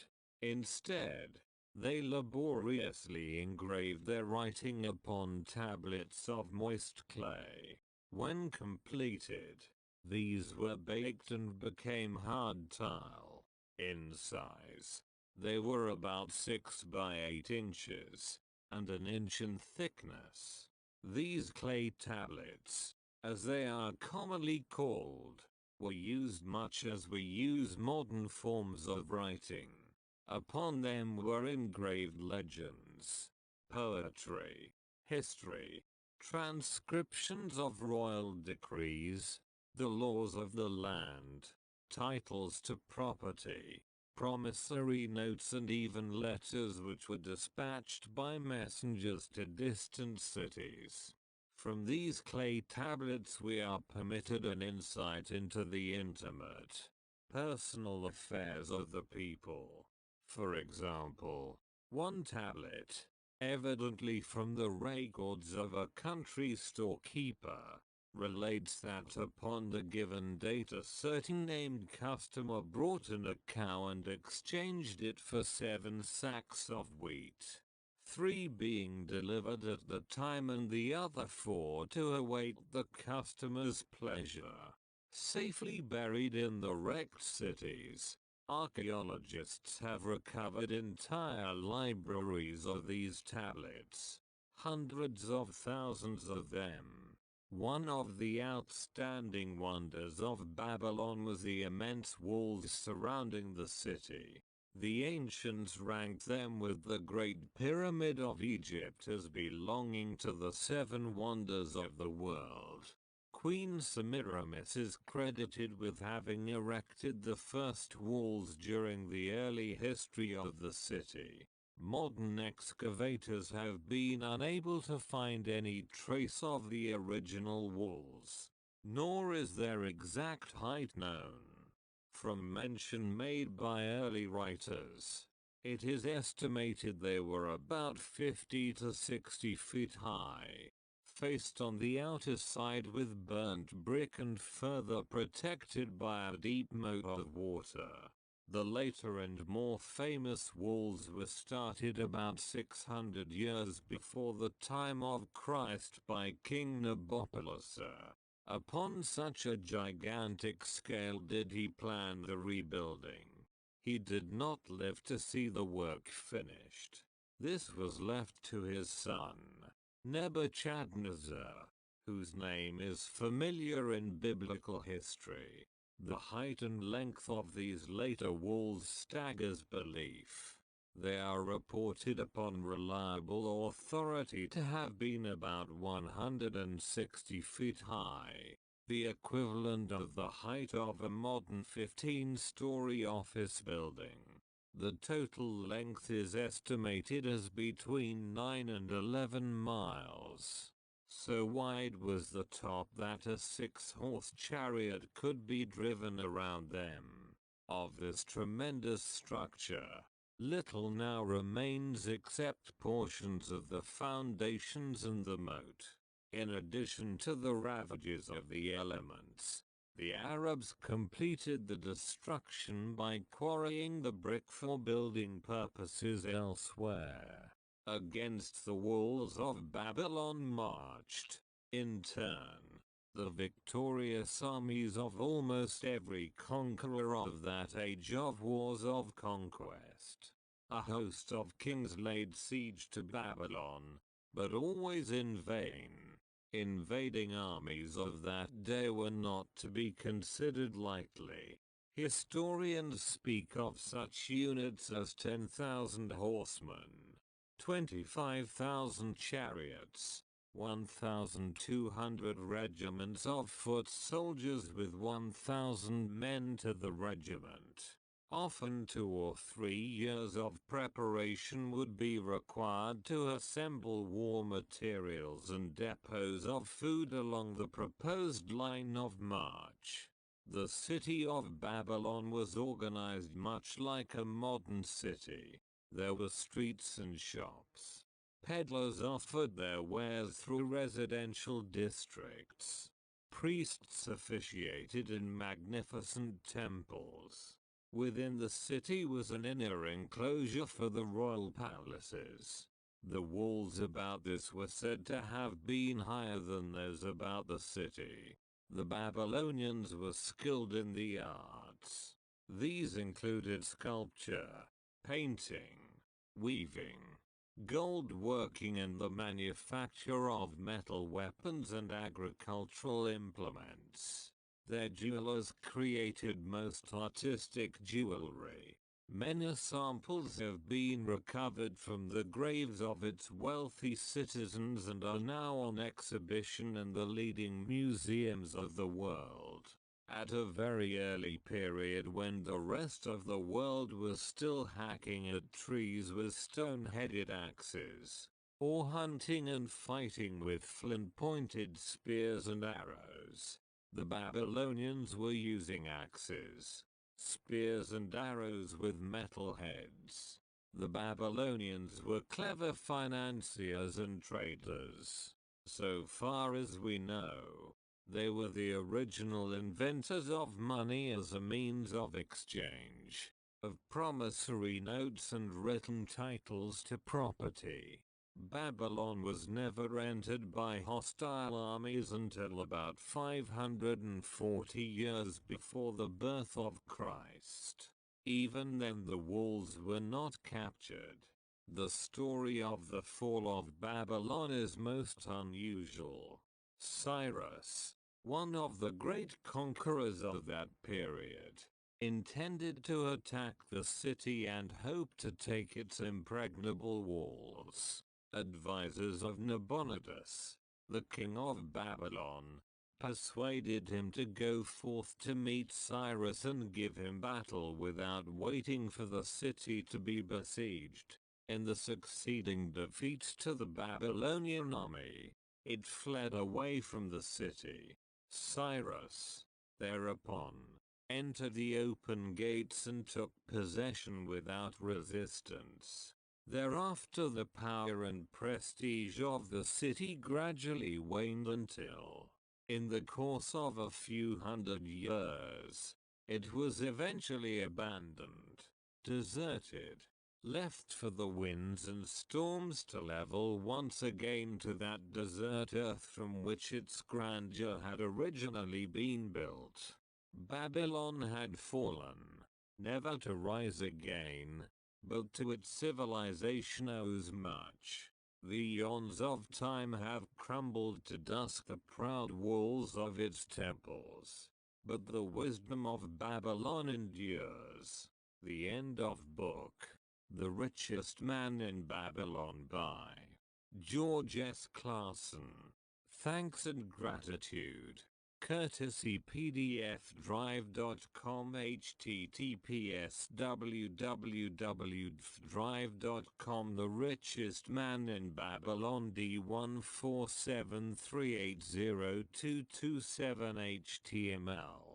[SPEAKER 1] Instead, they laboriously engraved their writing upon tablets of moist clay. When completed, these were baked and became hard tile. In size, they were about 6 by 8 inches, and an inch in thickness. These clay tablets, as they are commonly called, were used much as we use modern forms of writing. Upon them were engraved legends, poetry, history, transcriptions of royal decrees, the laws of the land, titles to property, promissory notes, and even letters which were dispatched by messengers to distant cities. From these clay tablets we are permitted an insight into the intimate, personal affairs of the people. For example, one tablet, evidently from the records of a country storekeeper, relates that upon the given date a certain named customer brought in a cow and exchanged it for 7 sacks of wheat, 3 being delivered at the time and the other 4 to await the customer's pleasure. Safely buried in the wrecked cities, archaeologists have recovered entire libraries of these tablets, hundreds of thousands of them. One of the outstanding wonders of Babylon was the immense walls surrounding the city. The ancients ranked them with the Great Pyramid of Egypt as belonging to the 7 wonders of the world. Queen Semiramis is credited with having erected the first walls during the early history of the city. Modern excavators have been unable to find any trace of the original walls, nor is their exact height known. From mention made by early writers, it is estimated they were about 50 to 60 feet high, faced on the outer side with burnt brick and further protected by a deep moat of water. The later and more famous walls were started about 600 years before the time of Christ by King Nabopolassar. Upon such a gigantic scale did he plan the rebuilding. He did not live to see the work finished. This was left to his son, Nebuchadnezzar, whose name is familiar in biblical history. The height and length of these later walls staggers belief. They are reported upon reliable authority to have been about 160 feet high, the equivalent of the height of a modern 15-story office building. The total length is estimated as between 9 and 11 miles. So wide was the top that a 6-horse chariot could be driven around them. Of this tremendous structure, little now remains except portions of the foundations and the moat. In addition to the ravages of the elements, the Arabs completed the destruction by quarrying the brick for building purposes elsewhere. Against the walls of Babylon marched, in turn, the victorious armies of almost every conqueror of that age of wars of conquest. A host of kings laid siege to Babylon, but always in vain. Invading armies of that day were not to be considered lightly. Historians speak of such units as 10,000 horsemen, 25,000 chariots, 1,200 regiments of foot soldiers with 1,000 men to the regiment. Often 2 or 3 years of preparation would be required to assemble war materials and depots of food along the proposed line of march. The city of Babylon was organized much like a modern city. There were streets and shops. Peddlers offered their wares through residential districts. Priests officiated in magnificent temples. Within the city was an inner enclosure for the royal palaces. The walls about this were said to have been higher than those about the city. The Babylonians were skilled in the arts. These included sculpture, painting, weaving, gold working and the manufacture of metal weapons and agricultural implements. Their jewelers created most artistic jewelry. Many samples have been recovered from the graves of its wealthy citizens and are now on exhibition in the leading museums of the world. At a very early period when the rest of the world was still hacking at trees with stone-headed axes, or hunting and fighting with flint-pointed spears and arrows, the Babylonians were using axes, spears and arrows with metal heads. The Babylonians were clever financiers and traders. So far as we know, they were the original inventors of money as a means of exchange, of promissory notes and written titles to property. Babylon was never entered by hostile armies until about 540 years before the birth of Christ. Even then the walls were not captured. The story of the fall of Babylon is most unusual. Cyrus, one of the great conquerors of that period, intended to attack the city and hoped to take its impregnable walls. Advisors of Nabonidus, the king of Babylon, persuaded him to go forth to meet Cyrus and give him battle without waiting for the city to be besieged. In the succeeding defeat to the Babylonian army, it fled away from the city. Cyrus, thereupon, entered the open gates and took possession without resistance. Thereafter the power and prestige of the city gradually waned until, in the course of a few hundred years, it was eventually abandoned, deserted, left for the winds and storms to level once again to that desert earth from which its grandeur had originally been built. Babylon had fallen, never to rise again, but to its civilization owes much. The eons of time have crumbled to dust the proud walls of its temples, but the wisdom of Babylon endures. The end of book. The Richest Man in Babylon by George S Clason. Thanks and gratitude. Courtesy pdfdrive.com https www.drive.com The Richest Man in Babylon D147380227 HTML